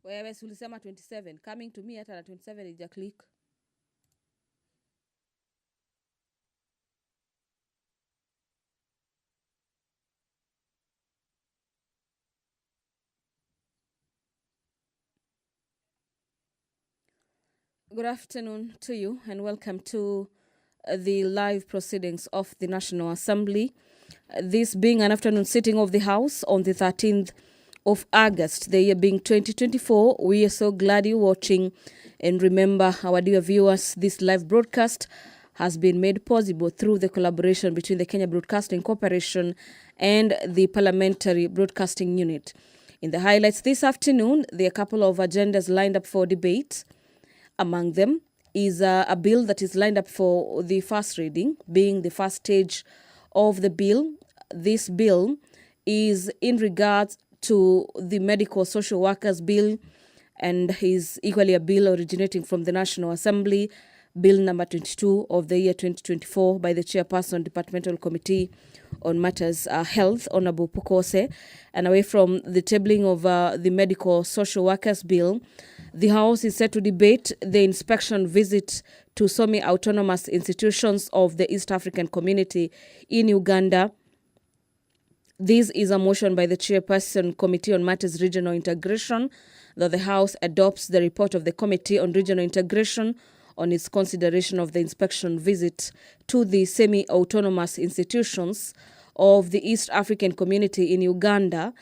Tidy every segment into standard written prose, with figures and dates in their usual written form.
Wewe ulisema 27. Coming to me hata na 27 ija click. Good afternoon to you and welcome to the live proceedings of the National Assembly. This being an afternoon sitting of the House on the 13th of August, the year being 2024. We are so glad you're watching. And remember, our dear viewers, this live broadcast has been made possible through the collaboration between the Kenya Broadcasting Corporation and the Parliamentary Broadcasting Unit. In the highlights this afternoon, there are a couple of agendas lined up for debate. Among them is a bill that is lined up for the first reading, being the first stage of the bill. This bill is in regards to the Medical Social Workers Bill and is equally a bill originating from the National Assembly, Bill number 22 of the year 2024 by the Chairperson Departmental Committee on Matters Health, Honorable Pukose. And away from the tabling of the Medical Social Workers Bill, the House is set to debate the inspection visit to semi-autonomous institutions of the East African Community in Uganda. This is a motion by the Chairperson Committee on Matters Regional Integration that the House adopts the report of the Committee on Regional Integration on its consideration of the inspection visit to the semi-autonomous institutions of the East African Community in Uganda.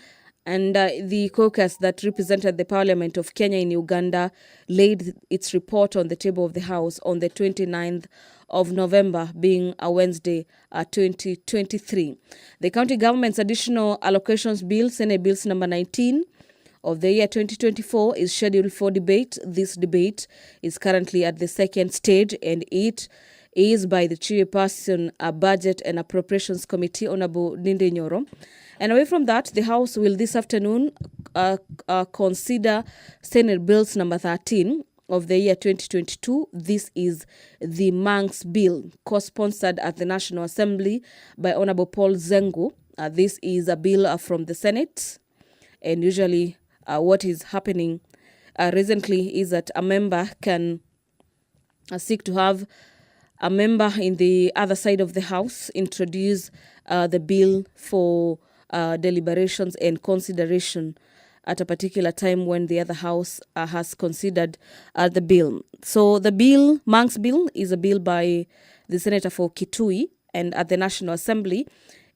And the caucus that represented the Parliament of Kenya in Uganda laid its report on the table of the House on the 29th of November, being a Wednesday, 2023. The County Government's Additional Allocations Bill, Senate Bills number 19 of the year 2024, is scheduled for debate. This debate is currently at the second stage, and it is by the Chairperson, Budget and Appropriations Committee, Honorable Ninde Nyoro. And away from that, the House will this afternoon consider Senate Bills number 13 of the year 2022. This is the Manx Bill, co-sponsored at the National Assembly by Honorable Paul Zengu. This is a bill from the Senate. And usually what is happening recently is that a member can seek to have a member in the other side of the House introduce the bill for deliberations and consideration at a particular time when the other House has considered the bill. So the bill, Manx Bill, is a bill by the Senator for Kitui, and at the National Assembly,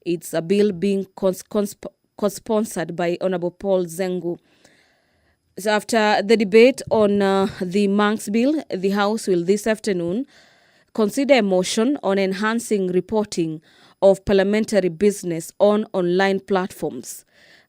it's a bill being co-sponsored by Honorable Paul Zengu. So after the debate on the Manx Bill, the House will this afternoon consider a motion on enhancing reporting of parliamentary business on online platforms.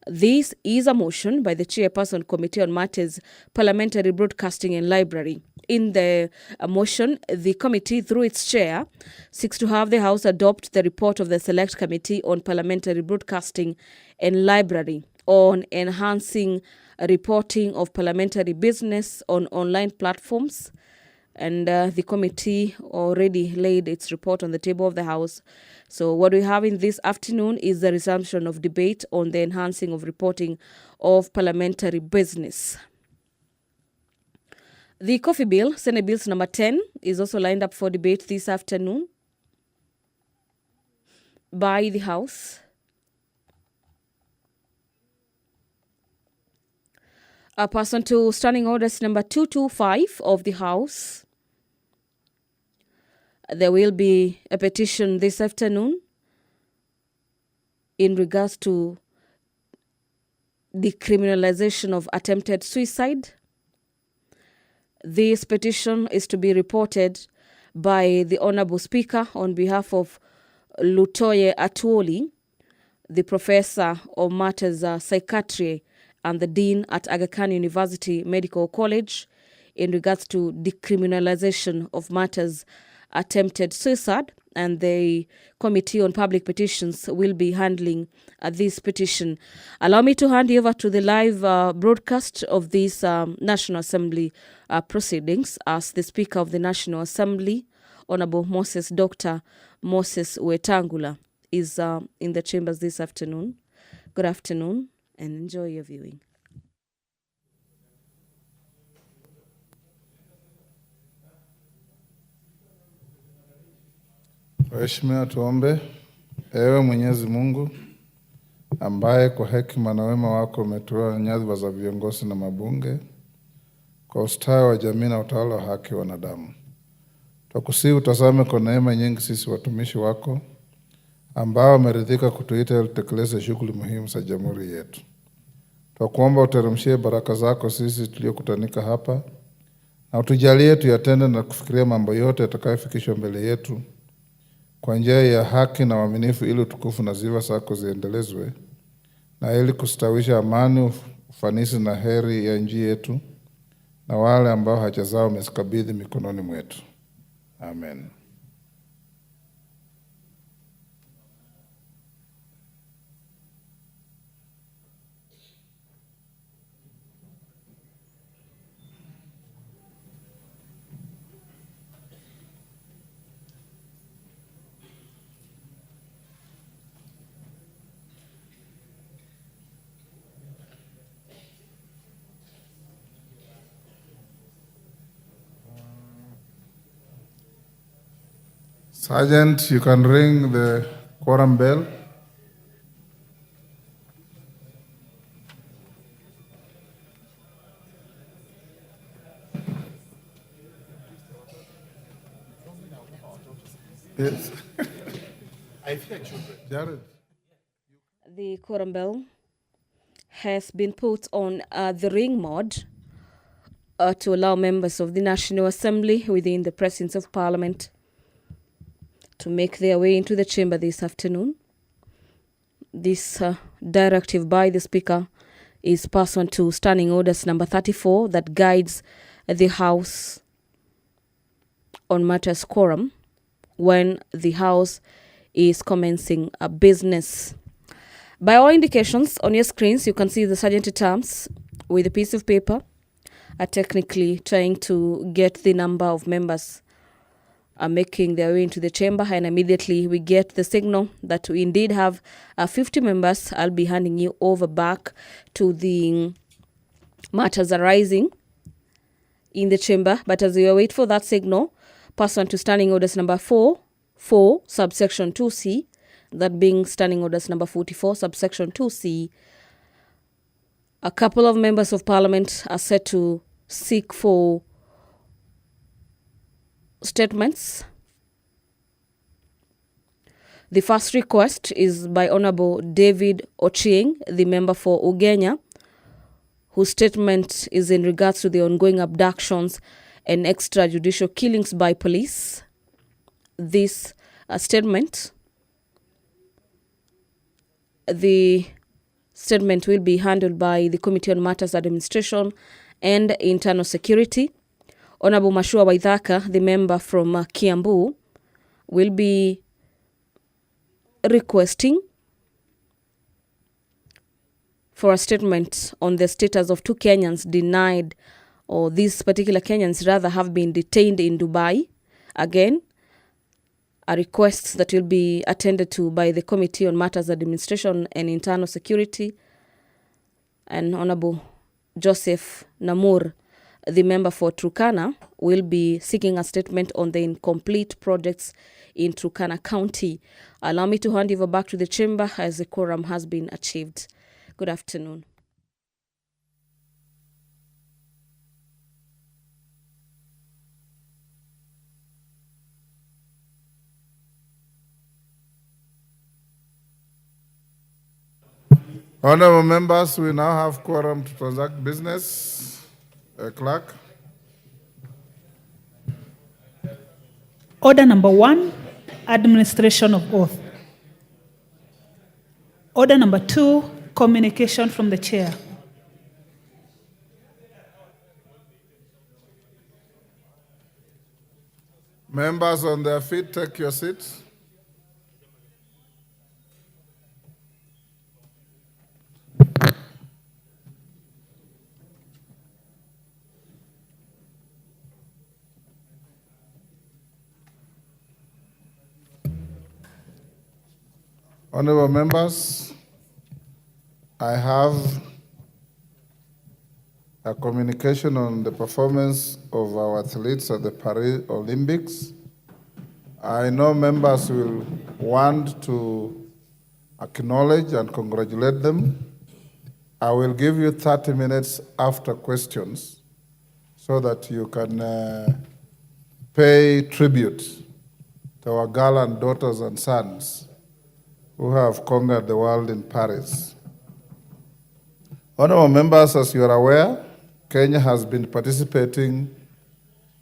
This is a motion by the Chairperson Committee on Matters Parliamentary Broadcasting and Library. In the motion, the committee, through its chair, seeks to have the House adopt the report of the Select Committee on Parliamentary Broadcasting and Library on enhancing reporting of parliamentary business on online platforms. And the committee already laid its report on the table of the House. So what we have in this afternoon is the resumption of debate on the enhancing of reporting of parliamentary business. The Coffee Bill, Senate Bills number 10, is also lined up for debate this afternoon by the House. A person to Standing Orders number 225 of the House. There will be a petition this afternoon in regards to decriminalization of attempted suicide. This petition is to be reported by the Honorable Speaker on behalf of Lutoye Atuoli, the Professor of Matters Psychiatry and the Dean at Aga Khan University Medical College, in regards to decriminalization of matters attempted suicide, and the Committee on Public Petitions will be handling this petition. Allow me to hand you over to the live broadcast of this National Assembly proceedings as the Speaker of the National Assembly, Honorable Dr. Moses Wetangula, is in the chambers this afternoon. Good afternoon and enjoy your viewing. Waheshimiwa, tuombe. Ewe Mwenyezi Mungu ambaye kwa hekima na wema wako umetoa nyadhifa za viongozi na mabunge kwa ustawi wa jamii na utawala wa haki wa wanadamu, twakusihi utazame kwa neema nyingi sisi watumishi wako ambao wameridhika kutuita ili tutekeleze shughuli muhimu za jamhuri yetu. Twakuomba uteremshie baraka zako sisi tuliokutanika hapa, na utujalie tuyatende na kufikiria mambo yote yatakayofikishwa mbele yetu kwa njia ya haki na uaminifu, ili utukufu na sifa zako ziendelezwe, na ili kustawisha amani, ufanisi na heri ya nchi yetu na wale ambao haja zao umezikabidhi mikononi mwetu. Amen. Sergeant, you can ring the quorum bell. Yes. Jared. The quorum bell has been put on the ring mode to allow members of the National Assembly within the presence of Parliament to make their way into the chamber this afternoon. This directive by the Speaker is pursuant to Standing Orders number 34 that guides the House on matters quorum when the House is commencing a business. By all indications on your screens, you can see the sergeant-at-arms with a piece of paper are technically trying to get the number of members making their way into the chamber, and immediately we get the signal that we indeed have 50 members. I'll be handing you over back to the matters arising in the chamber. But as we wait for that signal, pursuant to Standing Orders number 4, subsection 2C, that being Standing Orders number 44, subsection 2C, a couple of members of Parliament are set to seek for statements. The first request is by Honorable David Ochieng, the member for Ugenya, whose statement is in regards to the ongoing abductions and extrajudicial killings by police. This statement will be handled by the Committee on Matters Administration and Internal Security. Honorable Mashua Waithaka, the member from Kiambu, will be requesting for a statement on the status of two Kenyans denied, or these particular Kenyans rather have been detained in Dubai. Again, a request that will be attended to by the Committee on Matters Administration and Internal Security. And Honorable Joseph Namur, the member for Turkana, will be seeking a statement on the incomplete projects in Turkana County. Allow me to hand over back to the chamber as the quorum has been achieved. Good afternoon. Honorable members, we now have quorum to transact business. Clerk. Order number 1, administration of oath. Order number 2, communication from the chair. Members on their feet, take your seats. Honorable members, I have a communication on the performance of our athletes at the Paris Olympics I know members will want to acknowledge and congratulate them. I will give you 30 minutes after questions so that you can pay tribute to our gallant daughters and sons who have conquered the world in Paris. Honorable members, as you are aware, Kenya has been participating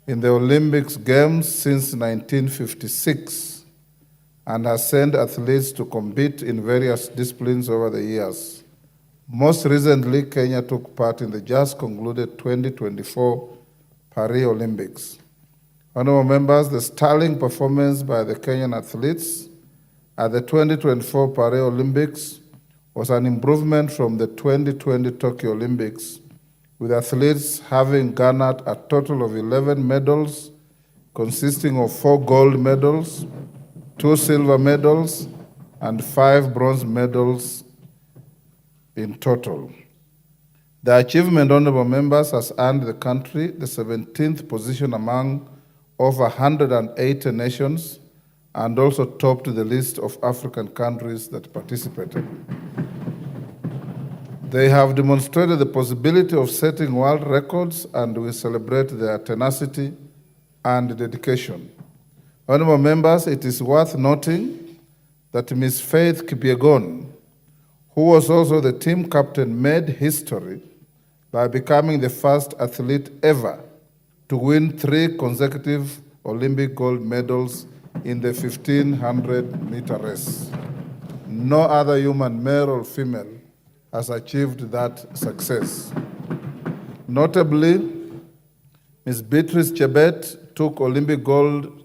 in the Olympics Games since 1956 and has sent athletes to compete in various disciplines over the years. Most recently, Kenya took part in the just concluded 2024 Paris Olympics. Honorable members, the sterling performance by the Kenyan athletes at the 2024 Paris Olympics was an improvement from the 2020 Tokyo Olympics, with athletes having garnered a total of 11 medals, consisting of 4 gold medals, 2 silver medals, and 5 bronze medals in total. The achievement, honorable members, has earned the country the 17th position among over 180 nations and also topped the list of African countries that participated. They have demonstrated the possibility of setting world records, and we celebrate their tenacity and dedication. Honorable members, it is worth noting that Ms. Faith Kipyegon, who was also the team captain, made history by becoming the first athlete ever to win 3 consecutive Olympic gold medals in the 1500-meter race. No other human, male or female, has achieved that success. Notably, Ms. Beatrice Chebet took Olympic gold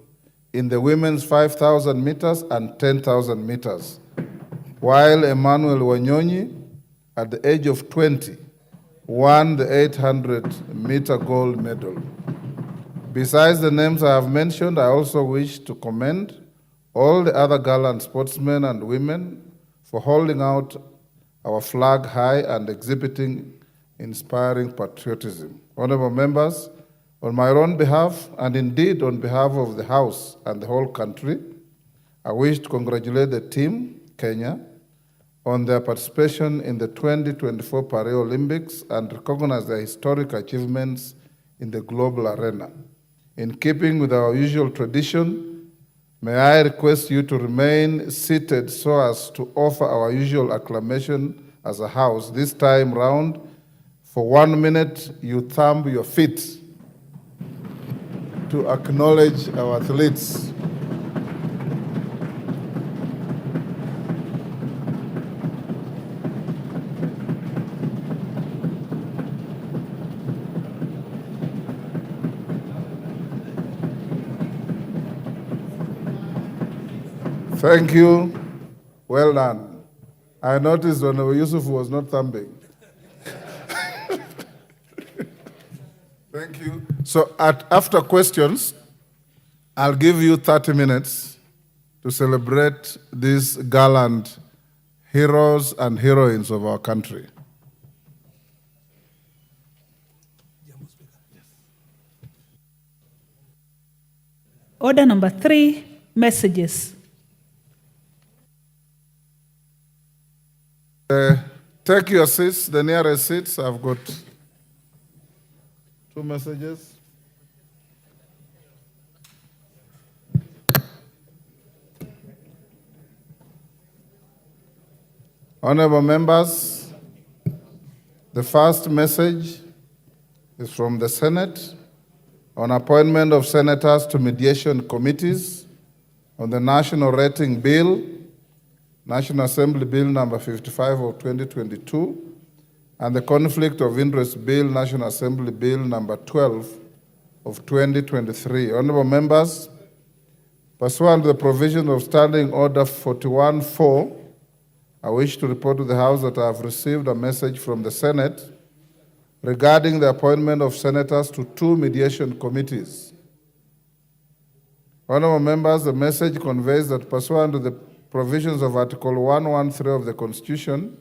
in the women's 5,000 meters and 10,000 meters, while Emmanuel Wanyonyi, at the age of 20, won the 800-meter gold medal. Besides the names I have mentioned, I also wish to commend all the other gallant sportsmen and women for holding out our flag high and exhibiting inspiring patriotism. Honorable members, on my own behalf, and indeed on behalf of the House and the whole country, I wish to congratulate the team, Kenya, on their participation in the 2024 Paris Olympics and recognize their historic achievements in the global arena. In keeping with our usual tradition, may I request you to remain seated so as to offer our usual acclamation as a House. This time round, for 1 minute, you thumb your feet to acknowledge our athletes. Thank you. Well done. I noticed Honorable Yusuf was not thumbing. Thank you. So after questions, I'll give you 30 minutes to celebrate these gallant heroes and heroines of our country. Order number 3, messages. Take your seats, the nearest seats. I've got 2 messages. Honorable members, the first message is from the Senate on appointment of senators to mediation committees on the National Rating Bill, National Assembly Bill number 55 of 2022, and the Conflict of Interest Bill, National Assembly Bill number 12 of 2023. Honorable members, pursuant to the provision of Standing Order 41-4, I wish to report to the House that I have received a message from the Senate regarding the appointment of senators to 2 mediation committees. Honorable members, the message conveys that pursuant to the provisions of Article 113 of the Constitution,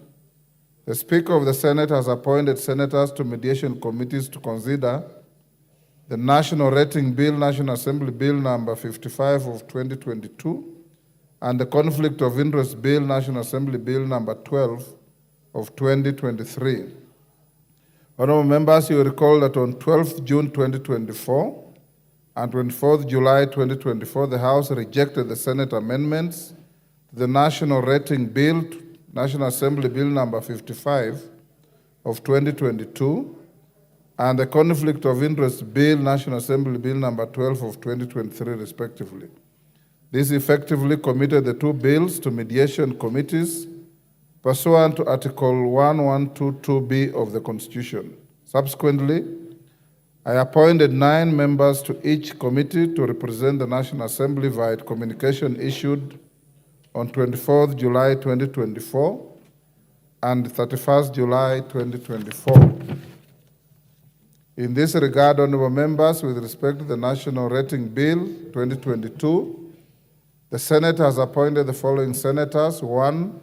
the Speaker of the Senate has appointed senators to mediation committees to consider the National Rating Bill, National Assembly Bill number 55 of 2022, and the Conflict of Interest Bill, National Assembly Bill number 12 of 2023. Honorable members, you recall that on 12th June 2024 and 24th July 2024, the House rejected the Senate amendments to the National Rating Bill, National Assembly Bill number 55 of 2022, and the Conflict of Interest Bill, National Assembly Bill number 12 of 2023, respectively. This effectively committed the two bills to mediation committees pursuant to Article 1122B of the Constitution. Subsequently, I appointed 9 members to each committee to represent the National Assembly via communication issued on 24th July 2024 and 31st July 2024. In this regard, honorable members, with respect to the National Rating Bill 2022, the Senate has appointed the following senators. 1,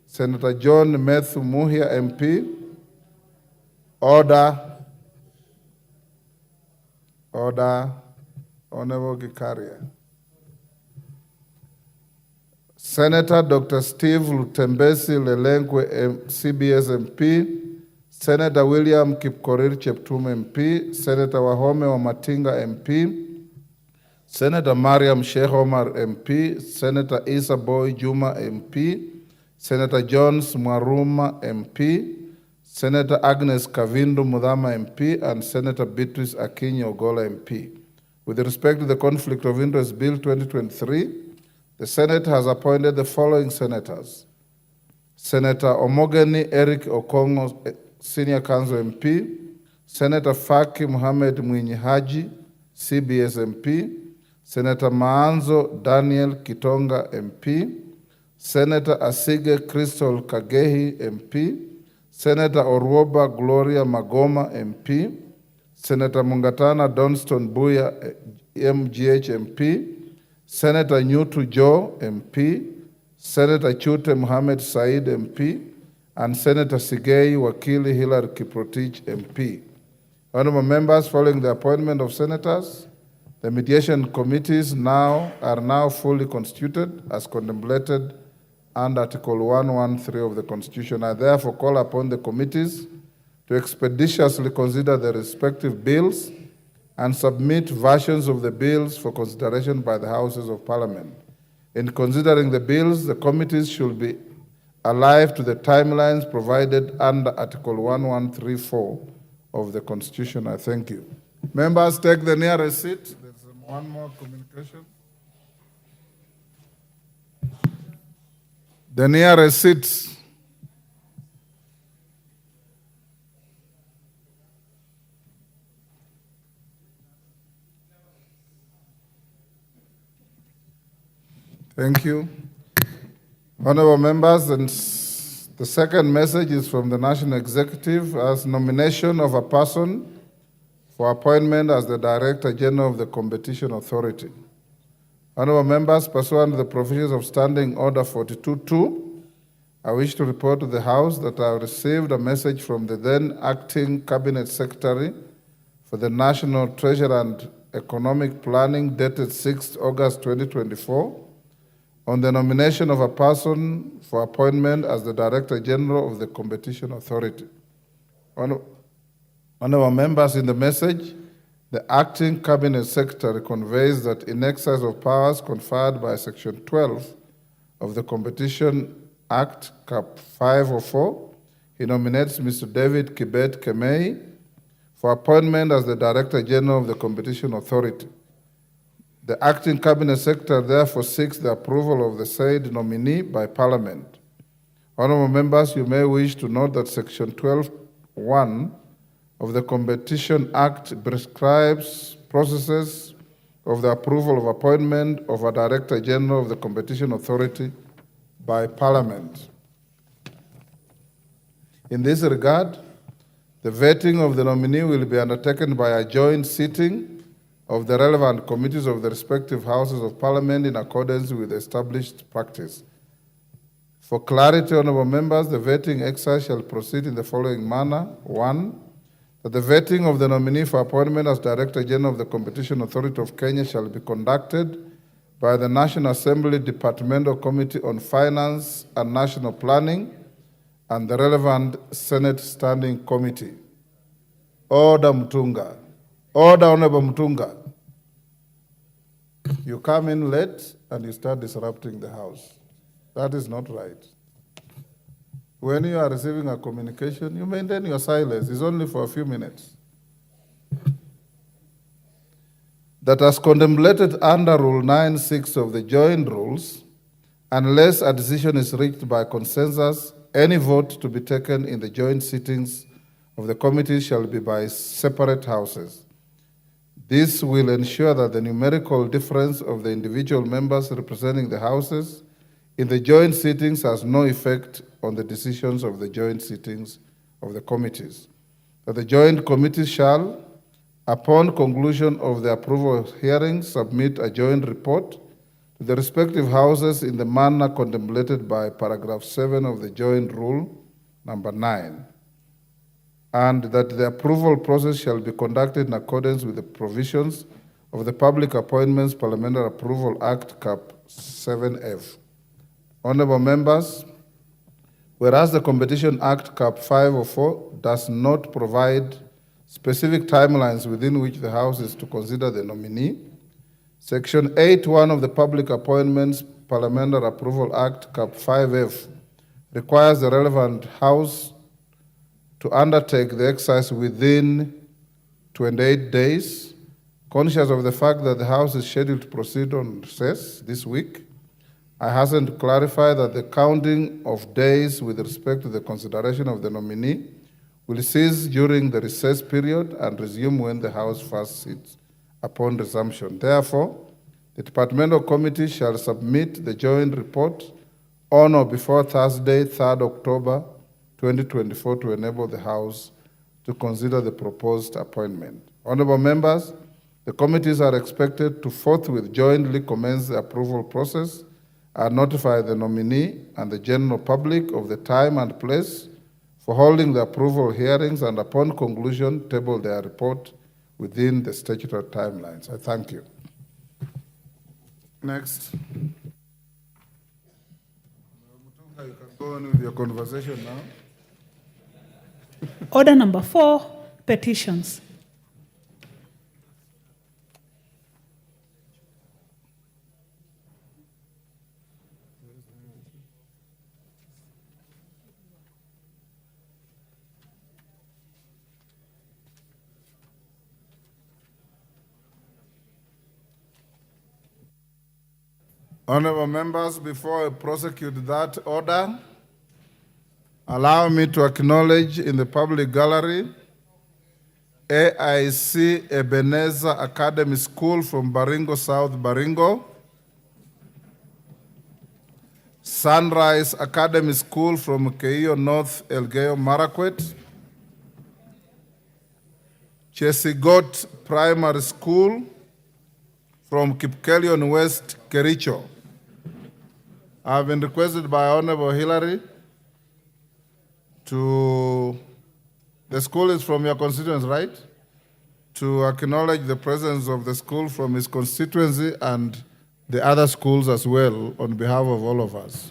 Senator John Matthew Muhia, MP. Order, Honorable Gikaria. Senator Dr. Steve Lutembesi Lelenkwe, CBS MP. Senator William Kipkorir Cheptum MP, Senator Wahome Wamatinga MP, Senator Mariam Sheikh Omar MP, Senator Isa Boy Juma MP, Senator Jones Mwaruma MP, Senator Agnes Kavindu Mudhama MP, and Senator Beatrice Akinyi Ogola MP. With respect to the Conflict of Interest Bill 2023, the Senate has appointed the following senators. Senator Omogeni Eric Okongo, Senior Council MP, Senator Faki Mohamed Mwinyi Haji, CBS MP, Senator Maanzo Daniel Kitonga MP, Senator Asige Crystal Kagehi MP, Senator Orwoba Gloria Magoma MP, Senator Mungatana Donston Buya MGH MP, Senator Nyutu Joe MP, Senator Chute Mohamed Said MP, and Senator Sigei Wakili Hilary Kiprotich MP. Honorable members, following the appointment of senators, the mediation committees are now fully constituted as contemplated under Article 113 of the Constitution. I therefore call upon the committees to expeditiously consider the respective bills and submit versions of the bills for consideration by the Houses of Parliament. In considering the bills, the committees should be alive to the timelines provided under Article 1134 of the Constitution. I thank you. Members, take the nearest seat. There's one more communication. The nearest seats. Thank you. Honorable members, and the second message is from the National Executive as nomination of a person for appointment as the Director General of the Competition Authority. Honorable members, pursuant to the provisions of Standing Order 42.2, I wish to report to the House that I have received a message from the then Acting Cabinet Secretary for the National Treasury and Economic Planning dated 6th August 2024 on the nomination of a person for appointment as the Director General of the Competition Authority. Honorable members, in the message, the Acting Cabinet Secretary conveys that in exercise of powers conferred by Section 12 of the Competition Act, Cap 504, he nominates Mr. David Kibet Kemei for appointment as the Director General of the Competition Authority. The Acting Cabinet Secretary therefore seeks the approval of the said nominee by Parliament. Honorable members, you may wish to note that Section 12(1) of the Competition Act prescribes processes of the approval of appointment of a Director General of the Competition Authority by Parliament. In this regard, the vetting of the nominee will be undertaken by a joint sitting of the relevant committees of the respective Houses of Parliament in accordance with established practice. For clarity, honorable members, the vetting exercise shall proceed in the following manner. 1, that the vetting of the nominee for appointment as Director General of the Competition Authority of Kenya shall be conducted by the National Assembly Departmental Committee on Finance and National Planning and the relevant Senate Standing Committee. Order Mutunga. Order Honorable Mutunga. You come in late and you start disrupting the House. That is not right. When you are receiving a communication, you maintain your silence. It's only for a few minutes. That as contemplated under Rule 9(6) of the joint rules, unless a decision is reached by consensus, any vote to be taken in the joint sittings of the committee shall be by separate houses. This will ensure that the numerical difference of the individual members representing the houses in the joint sittings has no effect on the decisions of the joint sittings of the committees. That the joint committees shall, upon conclusion of the approval hearings, submit a joint report to the respective houses in the manner contemplated by paragraph 7 of the joint rule number 9. And that the approval process shall be conducted in accordance with the provisions of the Public Appointments Parliamentary Approval Act, Cap 7F. Honorable members, whereas the Competition Act, Cap 504, does not provide specific timelines within which the House is to consider the nominee, Section 8(1) of the Public Appointments Parliamentary Approval Act, Cap 5F, requires the relevant House to undertake the exercise within 28 days, conscious of the fact that the House is scheduled to proceed on recess this week. I hasten to clarify that the counting of days with respect to the consideration of the nominee will cease during the recess period and resume when the House first sits upon resumption. Therefore, the departmental committee shall submit the joint report on or before Thursday, 3rd October 2024, to enable the House to consider the proposed appointment. Honorable members, the committees are expected to forthwith jointly commence the approval process and notify the nominee and the general public of the time and place for holding the approval hearings, and upon conclusion, table their report within the statutory timelines. I thank you. Next. You can go on with your conversation now. Order number 4, petitions. Honorable members, before I prosecute that order, allow me to acknowledge in the public gallery AIC Ebenezer Academy School from Baringo South, Baringo, Sunrise Academy School from Keio North, Elgeyo Marakwet, Chesigot Primary School from Kipkelion West, Kericho. I have been requested by Honorable Hillary to, the school is from your constituency, right? To acknowledge the presence of the school from his constituency and the other schools as well on behalf of all of us.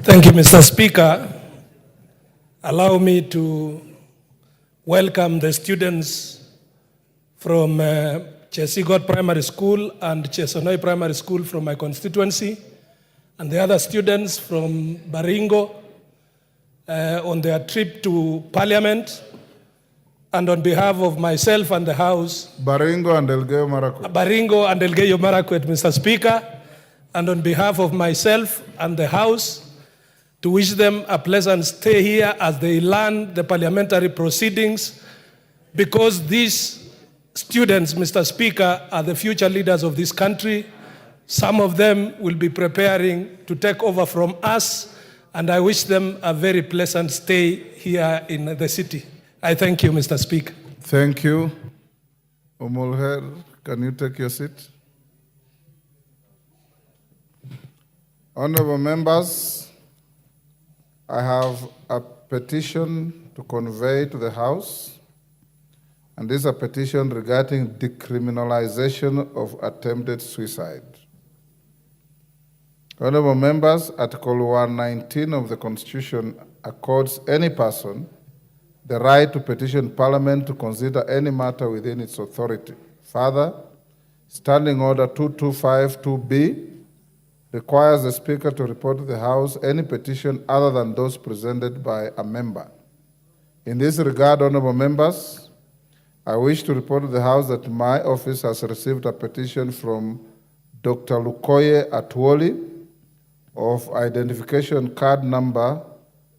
Thank you, Mr. Speaker. Allow me to welcome the students from Chesigot Primary School and Chesonoi Primary School from my constituency, and the other students from Baringo on their trip to Parliament. And on behalf of myself and the House, Baringo and Elgeyo Marakwet. Baringo and Elgeyo Marakwet, Mr. Speaker, and on behalf of myself and the House, to wish them a pleasant stay here as they learn the parliamentary proceedings, because these students, Mr. Speaker, are the future leaders of this country. Some of them will be preparing to take over from us, and I wish them a very pleasant stay here in the city. I thank you, Mr. Speaker. Thank you. Omolher, can you take your seat? Honorable members, I have a petition to convey to the House, and this is a petition regarding decriminalization of attempted suicide. Honorable members, Article 119 of the Constitution accords any person the right to petition Parliament to consider any matter within its authority. Further, Standing Order 2252B requires the Speaker to report to the House any petition other than those presented by a member. In this regard, honorable members, I wish to report to the House that my office has received a petition from Dr. Lukoye Atwoli of identification card number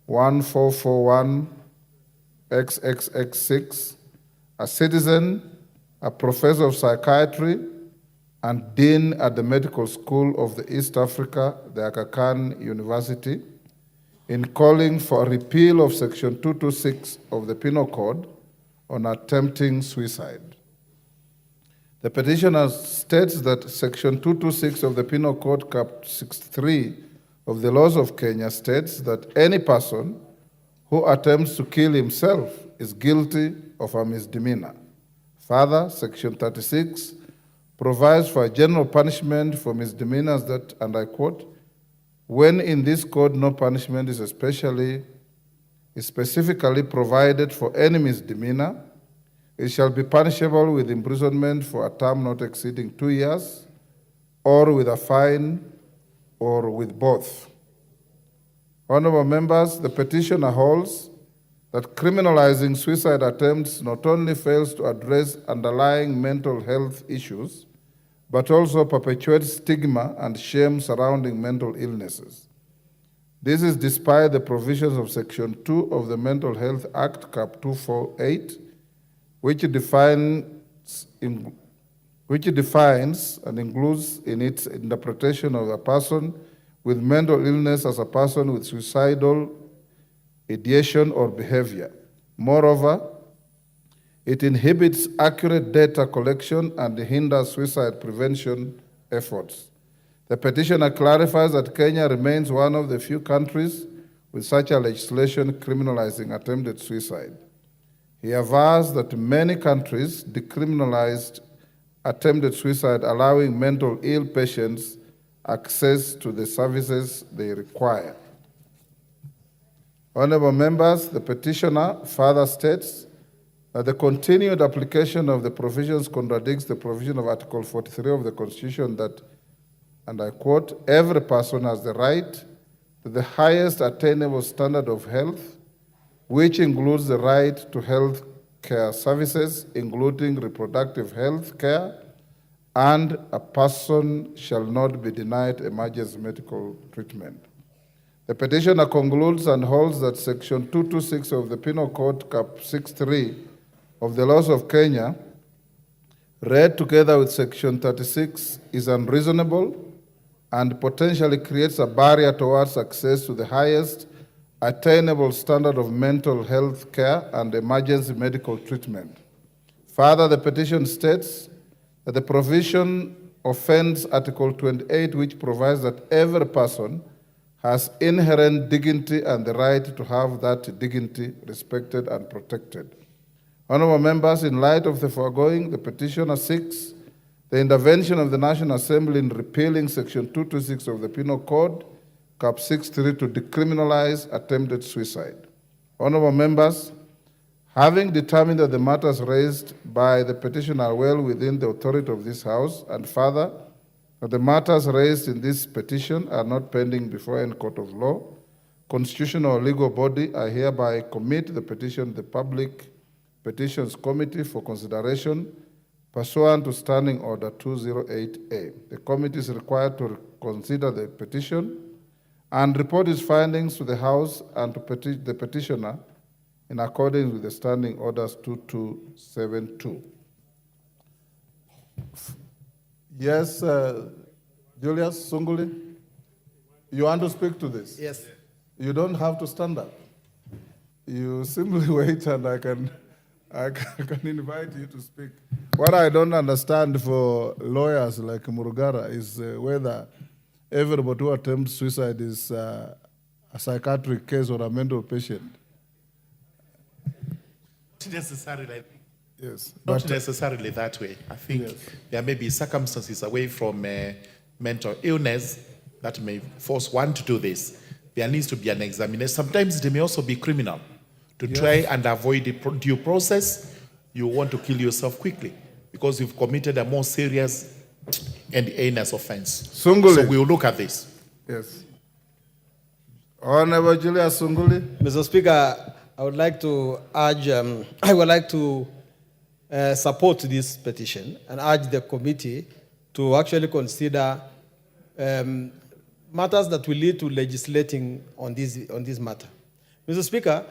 1441XXX6, a citizen, a professor of psychiatry, and dean at the Medical School of the East Africa, the Aga Khan University, in calling for a repeal of Section 226 of the Penal Code on attempting suicide. The petitioner states that Section 226 of the Penal Code, Cap 63 of the laws of Kenya states that any person who attempts to kill himself is guilty of a misdemeanor. Further, Section 36 provides for a general punishment for misdemeanors that, and I quote, when in this code no punishment is specifically provided for any misdemeanor, it shall be punishable with imprisonment for a term not exceeding 2 years, or with a fine, or with both. Honorable members, the petitioner holds that criminalizing suicide attempts not only fails to address underlying mental health issues, but also perpetuates stigma and shame surrounding mental illnesses. This is despite the provisions of Section 2 of the Mental Health Act, Cap 248, which defines and includes in its interpretation of a person with mental illness as a person with suicidal ideation or behavior. Moreover, it inhibits accurate data collection and hinders suicide prevention efforts. The petitioner clarifies that Kenya remains one of the few countries with such a legislation criminalizing attempted suicide. He avers that many countries decriminalized attempted suicide, allowing mental ill patients access to the services they require. Honorable members, the petitioner further states that the continued application of the provisions contradicts the provision of Article 43 of the Constitution that, and I quote, every person has the right to the highest attainable standard of health, which includes the right to health care services, including reproductive health care, and a person shall not be denied emergency medical treatment. The petitioner concludes and holds that Section 226 of the Penal Code, Cap 63 of the laws of Kenya, read together with Section 36, is unreasonable and potentially creates a barrier towards access to the highest attainable standard of mental health care and emergency medical treatment. Further, the petition states that the provision offends Article 28, which provides that every person has inherent dignity and the right to have that dignity respected and protected. Honorable members, in light of the foregoing, the petitioner seeks the intervention of the National Assembly in repealing Section 226 of the Penal Code, Cap 63, to decriminalize attempted suicide. Honorable members, having determined that the matters raised by the petitioner are well within the authority of this House, and further, that the matters raised in this petition are not pending before any court of law, constitutional or legal body, I hereby commit the petition to the Public Petitions Committee for consideration pursuant to Standing Order 208A. The committee is required to consider the petition and report its findings to the House and to the petitioner in accordance with the Standing Orders 2272. Yes, Julius Sunguli, you want to speak to this? Yes. You don't have to stand up. You simply wait and I can invite you to speak. What I don't understand for lawyers like Murugara is whether everybody who attempts suicide is a psychiatric case or a mental patient. Not necessarily. Yes. Not necessarily that way. I think Yes. there may be circumstances away from mental illness that may force one to do this. There needs to be an examination. Sometimes it may also be criminal. To try and avoid the due process, you want to kill yourself quickly because you've committed a more serious and heinous offense. Sunguli. So we will look at this. Yes. Honorable Julius Sunguli. Mr. Speaker, I would like to urge, support this petition and urge the committee to actually consider matters that will lead to legislating on this matter. Mr. Speaker,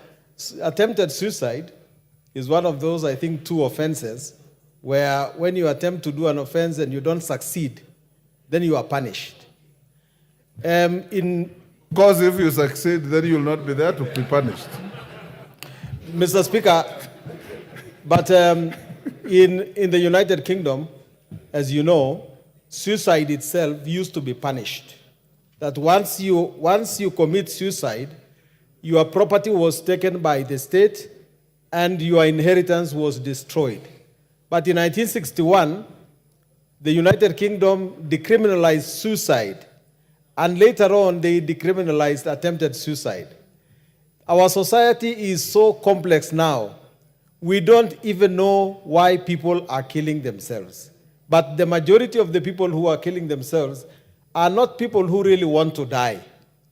attempted suicide is one of those, I think, two offenses where when you attempt to do an offense and you don't succeed, then you are punished. Because if you succeed, then you'll not be there to be punished. Mr. Speaker, but in the United Kingdom, as you know, suicide itself used to be punished. That once you commit suicide, your property was taken by the state and your inheritance was destroyed. But in 1961, the United Kingdom decriminalized suicide, and later on they decriminalized attempted suicide. Our society is so complex now, we don't even know why people are killing themselves. But the majority of the people who are killing themselves are not people who really want to die,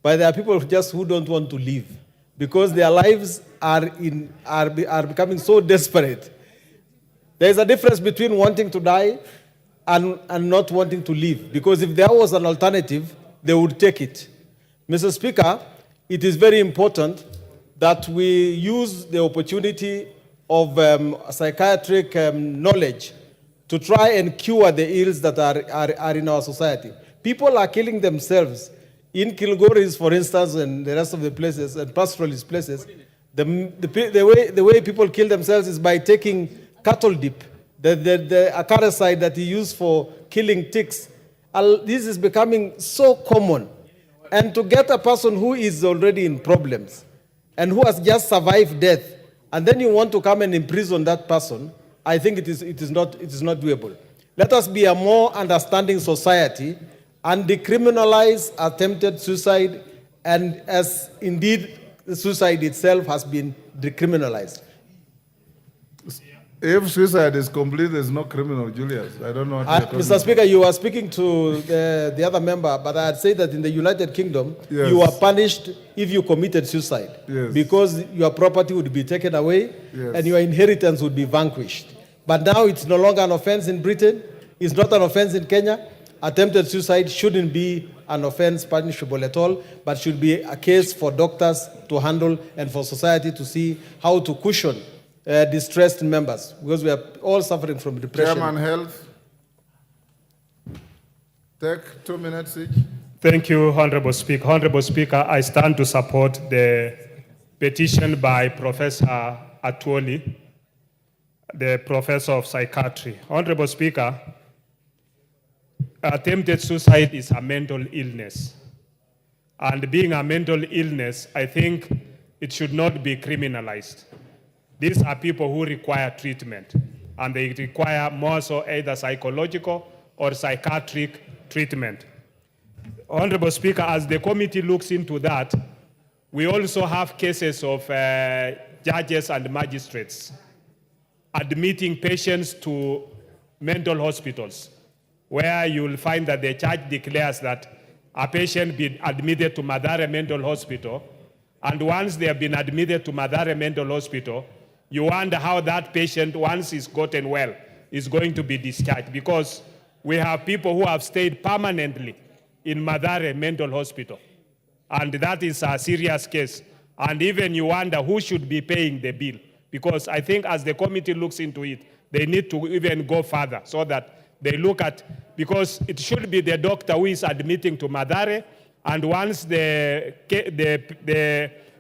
but they are people just who don't want to live because their lives are becoming so desperate. There is a difference between wanting to die and not wanting to live, because if there was an alternative, they would take it. Mr. Speaker, it is very important that we use the opportunity of psychiatric knowledge to try and cure the ills that are in our society. People are killing themselves. In Kilgoris, for instance, and the rest of the places, and pastoralist places, the way people kill themselves is by taking cattle dip, the acaricide that you use for killing ticks. This is becoming so common. And to get a person who is already in problems and who has just survived death, and then you want to come and imprison that person, I think it is not doable. Let us be a more understanding society and decriminalize attempted suicide, and as indeed the suicide itself has been decriminalized. If suicide is complete, there's no criminal, Julius. I don't know what you're talking Mr. Speaker, you are speaking to the other member, but I'd say that in the United Kingdom, Yes. you are punished if you committed suicide, Yes. because your property would be taken away, Yes. and your inheritance would be vanquished. But now it's no longer an offense in Britain. It's not an offense in Kenya. Attempted suicide shouldn't be an offense punishable at all, but should be a case for doctors to handle and for society to see how to cushion distressed members, because we are all suffering from depression. Chairman Health. Take 2 minutes each. Thank you, Honorable Speaker. Honorable Speaker, I stand to support the petition by Professor Atwoli, the Professor of Psychiatry. Honorable Speaker, attempted suicide is a mental illness. And being a mental illness, I think it should not be criminalized. These are people who require treatment, and they require more so either psychological or psychiatric treatment. Honorable Speaker, as the committee looks into that, we also have cases of judges and magistrates admitting patients to mental hospitals, where you'll find that the judge declares that a patient be admitted to Mathare Mental Hospital, and once they have been admitted to Mathare Mental Hospital, you wonder how that patient, once he's gotten well, is going to be discharged, because we have people who have stayed permanently in Mathare Mental Hospital, and that is a serious case. And even you wonder who should be paying the bill, because I think as the committee looks into it, they need to even go further so that they look at, because it should be the doctor who is admitting to Mathare, and once the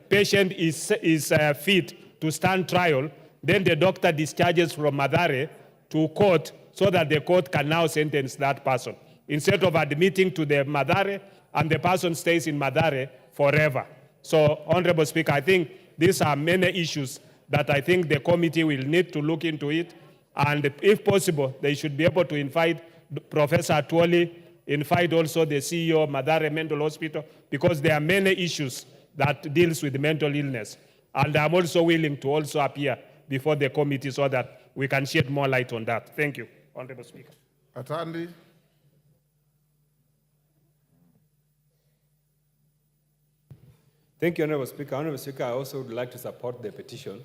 patient is fit to stand trial, then the doctor discharges from Mathare to court so that the court can now sentence that person, instead of admitting to the Mathare and the person stays in Mathare forever. So, Honorable Speaker, I think these are many issues that I think the committee will need to look into it. And if possible, they should be able to invite Professor Atwoli, invite also the CEO of Madare Mental Hospital, because there are many issues that deals with mental illness. And I'm also willing to also appear before the committee so that we can shed more light on that. Thank you, Honorable Speaker. Atandi. Thank you, Honorable Speaker. Honorable Speaker, I also would like to support the petition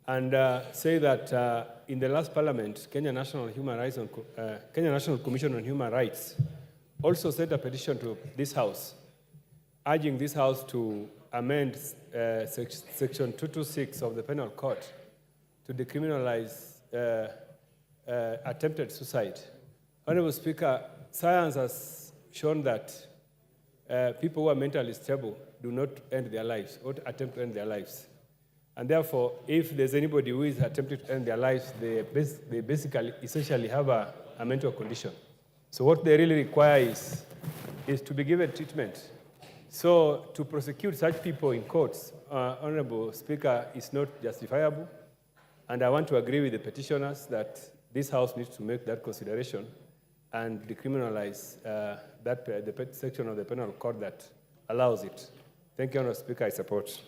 and say that in the last Parliament, Kenya National Commission on Human Rights also sent a petition to this House, urging this House to amend Section 226 of the Penal Code to decriminalize attempted suicide. Honorable Speaker, science has shown that people who are mentally stable do not end their lives or attempt to end their lives. And therefore, if there's anybody who is attempting to end their lives, they basically, essentially have a mental condition. So what they really require is to be given treatment. So to prosecute such people in courts, Honorable Speaker, is not justifiable. And I want to agree with the petitioners that this House needs to make that consideration and decriminalize the section of the penal code that allows it. Thank you, Honorable Speaker. I support.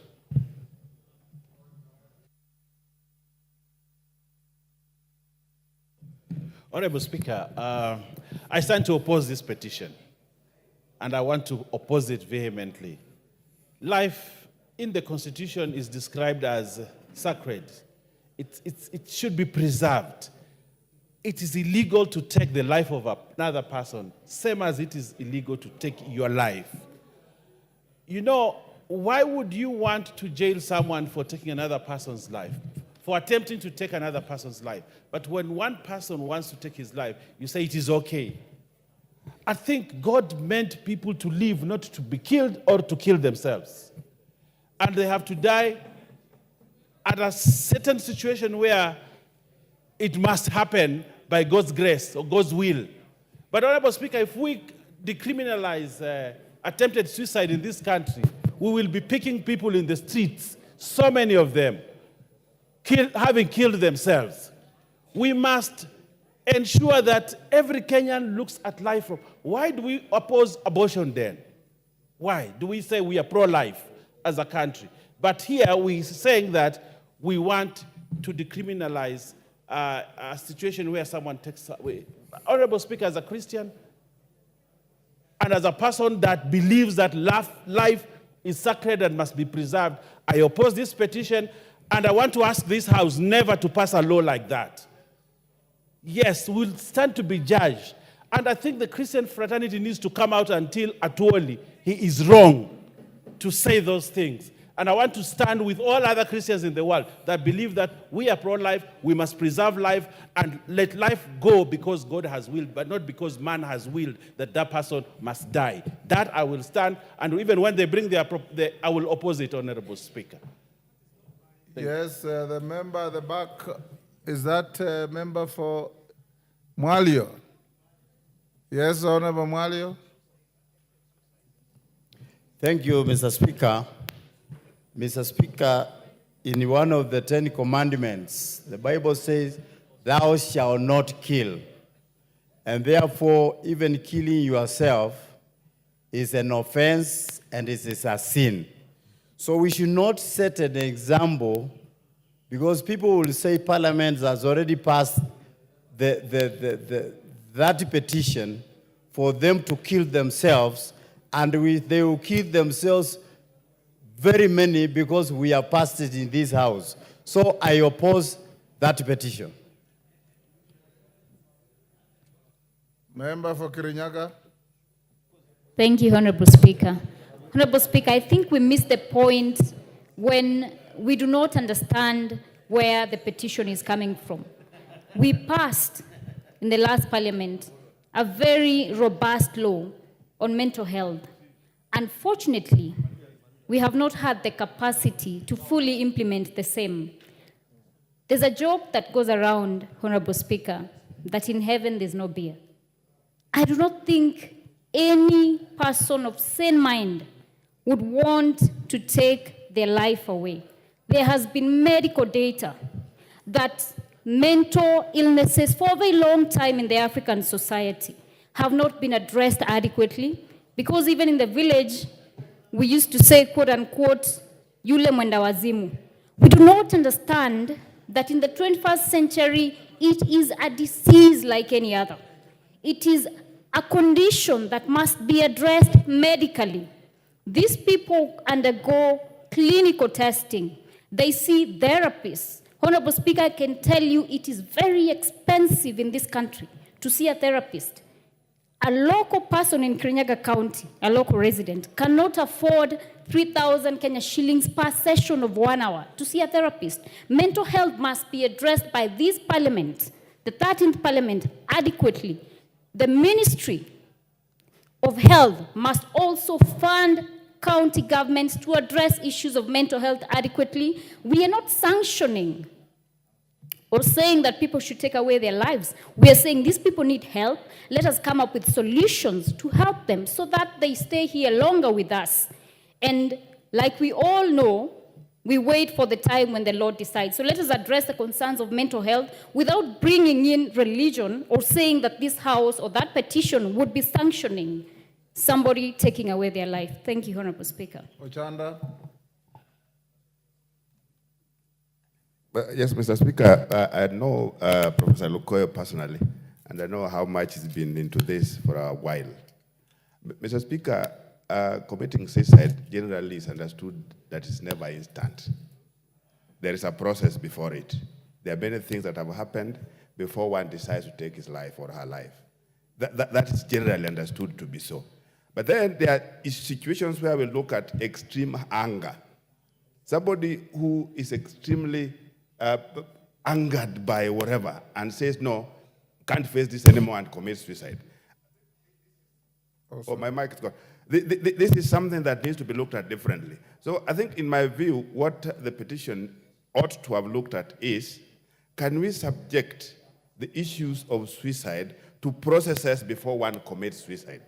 Honorable Speaker, I stand to oppose this petition, and I want to oppose it vehemently. Life in the Constitution is described as sacred. It should be preserved. It is illegal to take the life of another person, same as it is illegal to take your life. You know, why would you want to jail someone for taking another person's life, for attempting to take another person's life? But when one person wants to take his life, you say it is okay. I think God meant people to live, not to be killed or to kill themselves. And they have to die at a certain situation where it must happen by God's grace or God's will. But Honorable Speaker, if we decriminalize attempted suicide in this country, we will be picking people in the streets, so many of them, having killed themselves. We must ensure that every Kenyan looks at life from, why do we oppose abortion then? Why do we say we are pro-life as a country? But here we're saying that we want to decriminalize a situation where someone takes away. Honorable Speaker, as a Christian and as a person that believes that life is sacred and must be preserved, I oppose this petition, and I want to ask this House never to pass a law like that. Yes, we'll stand to be judged. And I think the Christian fraternity needs to come out and tell Atwoli he is wrong to say those things. And I want to stand with all other Christians in the world that believe that we are pro-life, we must preserve life, and let life go because God has willed, but not because man has willed that that person must die. That I will stand, and even when they bring I will oppose it, Honorable Speaker. Yes, the member at the back, is that member for Mwalio? Yes, Honorable Mwalio. Thank you, Mr. Speaker. Mr. Speaker, in one of the 10 commandments, the Bible says, thou shalt not kill. And therefore, even killing yourself is an offense and it is a sin. So we should not set an example, because people will say Parliament has already passed that petition for them to kill themselves, and they will kill themselves very many because we have passed it in this House. So I oppose that petition. Member for Kirinyaga. Thank you, Honorable Speaker. Honorable Speaker, I think we missed the point when we do not understand where the petition is coming from. We passed in the last Parliament a very robust law on mental health. Unfortunately, we have not had the capacity to fully implement the same. There's a joke that goes around, Honorable Speaker, that in heaven there's no beer. I do not think any person of sane mind would want to take their life away. There has been medical data that mental illnesses for a very long time in the African society have not been addressed adequately, because even in the village, we used to say, quote unquote, yule mwenda wazimu. We do not understand that in the 21st century, it is a disease like any other. It is a condition that must be addressed medically. These people undergo clinical testing. They see therapists. Honorable Speaker, I can tell you it is very expensive in this country to see a therapist. A local person in Kirinyaga County, a local resident, cannot afford 3,000 Kenya shillings per session of 1 hour to see a therapist. Mental health must be addressed by this parliament, the 13th parliament, adequately. The Ministry of Health must also fund county governments to address issues of mental health adequately. We are not sanctioning or saying that people should take away their lives. We are saying these people need help. Let us come up with solutions to help them so that they stay here longer with us. And like we all know, we wait for the time when the Lord decides. So let us address the concerns of mental health without bringing in religion or saying that this house or that petition would be sanctioning somebody taking away their life. Thank you, Honorable Speaker. Ochanda. Yes, Mr. Speaker, I know Professor Lukoyo personally, and I know how much he's been into this for a while. Mr. Speaker, committing suicide generally is understood that it's never instant. There is a process before it. There are many things that have happened before one decides to take his life or her life. That is generally understood to be so. But then there are situations where we look at extreme anger. Somebody who is extremely angered by whatever and says, no, can't face this anymore and commits suicide. Oh, my mic is gone. This is something that needs to be looked at differently. So I think, in my view, what the petition ought to have looked at is, can we subject the issues of suicide to processes before one commits suicide?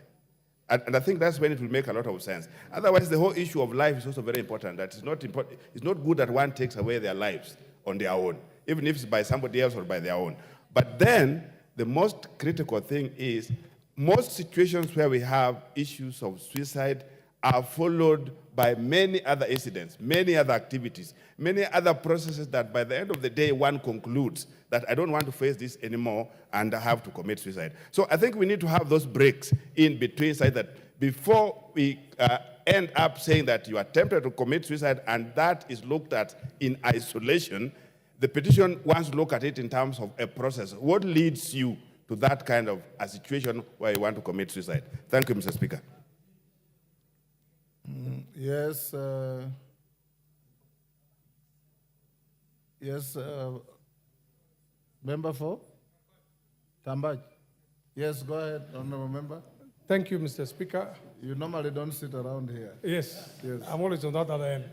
And I think that's when it will make a lot of sense. Otherwise, the whole issue of life is also very important. That it's not good that one takes away their lives on their own, even if it's by somebody else or by their own. But then, the most critical thing is, most situations where we have issues of suicide are followed by many other incidents, many other activities, many other processes that by the end of the day, one concludes that I don't want to face this anymore and I have to commit suicide. So I think we need to have those breaks in between, so that before we end up saying that you attempted to commit suicide and that is looked at in isolation, the petition wants to look at it in terms of a process. What leads you to that kind of a situation where you want to commit suicide? Thank you, Mr. Speaker. Yes. Yes. Member for Tambaj. Yes, go ahead, honorable member. Thank you, Mr. Speaker. You normally don't sit around here. Yes, Yes. I'm always on that other end.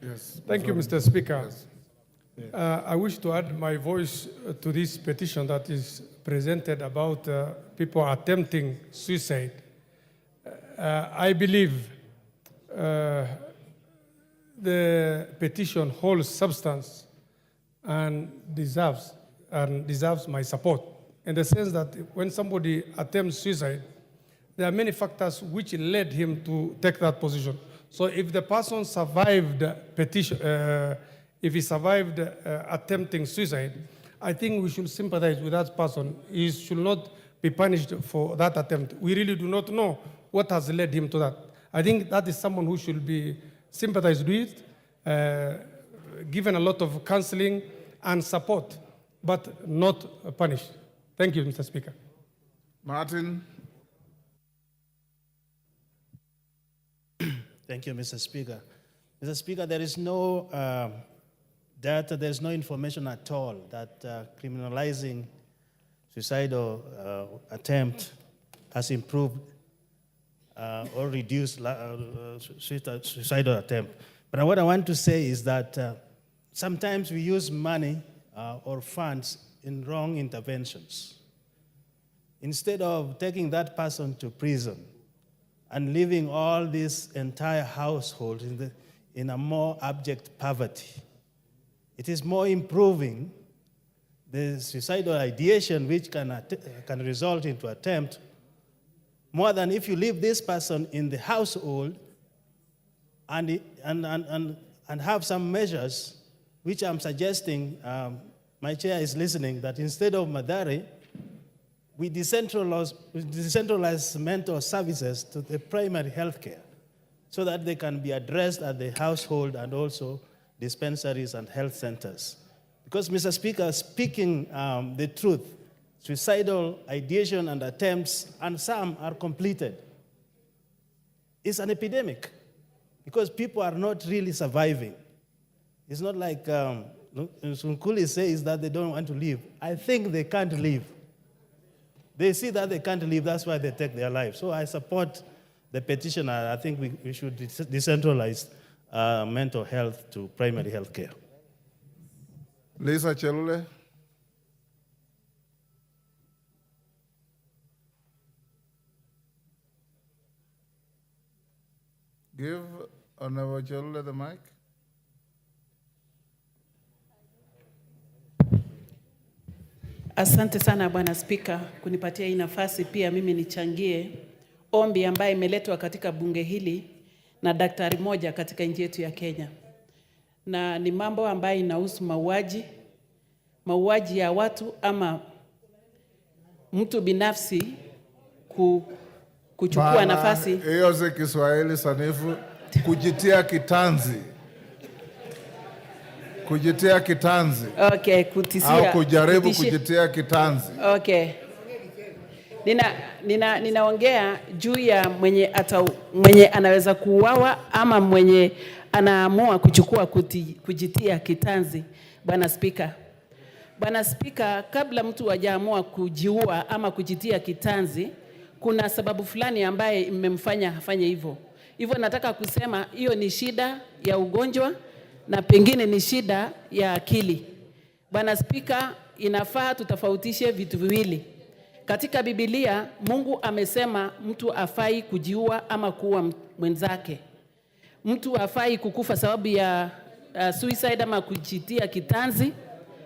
Yes. Thank you, Mr. Speaker. Yes. I wish to add my voice to this petition that is presented about people attempting suicide. I believe the petition holds substance and deserves my support, in the sense that when somebody attempts suicide, there are many factors which led him to take that position. So if the person survived if he survived attempting suicide, I think we should sympathize with that person. He should not be punished for that attempt. We really do not know what has led him to that. I think that is someone who should be sympathized with, given a lot of counseling and support, but not punished. Thank you, Mr. Speaker. Martin. Thank you, Mr. Speaker. Mr. Speaker, there is no data, there is no information at all that criminalizing suicidal attempt has improved or reduced suicidal attempt. But what I want to say is that sometimes we use money or funds in wrong interventions. Instead of taking that person to prison and leaving all this entire household in a more abject poverty. It is more improving the suicidal ideation, which can result into attempt, more than if you leave this person in the household and have some measures, which I'm suggesting, my chair is listening, that instead of Madari, we decentralize mental services to the primary health care so that they can be addressed at the household and also dispensaries and health centers. Because, Mr. Speaker, speaking the truth, suicidal ideation and attempts, and some are completed, is an epidemic because people are not really surviving. It's not like Sunkuli says that they don't want to live. I think they can't live. They see that they can't live, that's why they take their life. So I support the petition. I think we should decentralize mental health to primary health care. Lisa Chelule. Give Honorable Chelule the mic. Asante sana Bwana Spika kunipatia hii nafasi pia mimi nichangie ombi ambaye imeletwa katika bunge hili na daktari moja katika nchi yetu ya Kenya. Na ni mambo ambayo inahusu mauaji ya watu ama mtu binafsi kuchukua nafasi. Hiyo si Kiswahili sanifu, kujitia kitanzi. Kujitia kitanzi. Okay, kutisia. Au kujaribu kujitia kitanzi. Okay. Ninaongea juu ya mwenye anaweza kuuawa ama mwenye anaamua kuchukua kujitia kitanzi. Bwana Spika. Bwana Spika, kabla mtu hajaamua kujiua ama kujitia kitanzi, kuna sababu fulani ambaye imemfanya afanye hivyo. Hivyo nataka kusema hiyo ni shida ya ugonjwa na pengine ni shida ya akili. Bwana Spika, inafaa tutofautishe vitu viwili. Katika Biblia, Mungu amesema mtu afai kujiua ama kuua mwenzake. Mtu afai kukufa sababu ya suicide ama kujitia kitanzi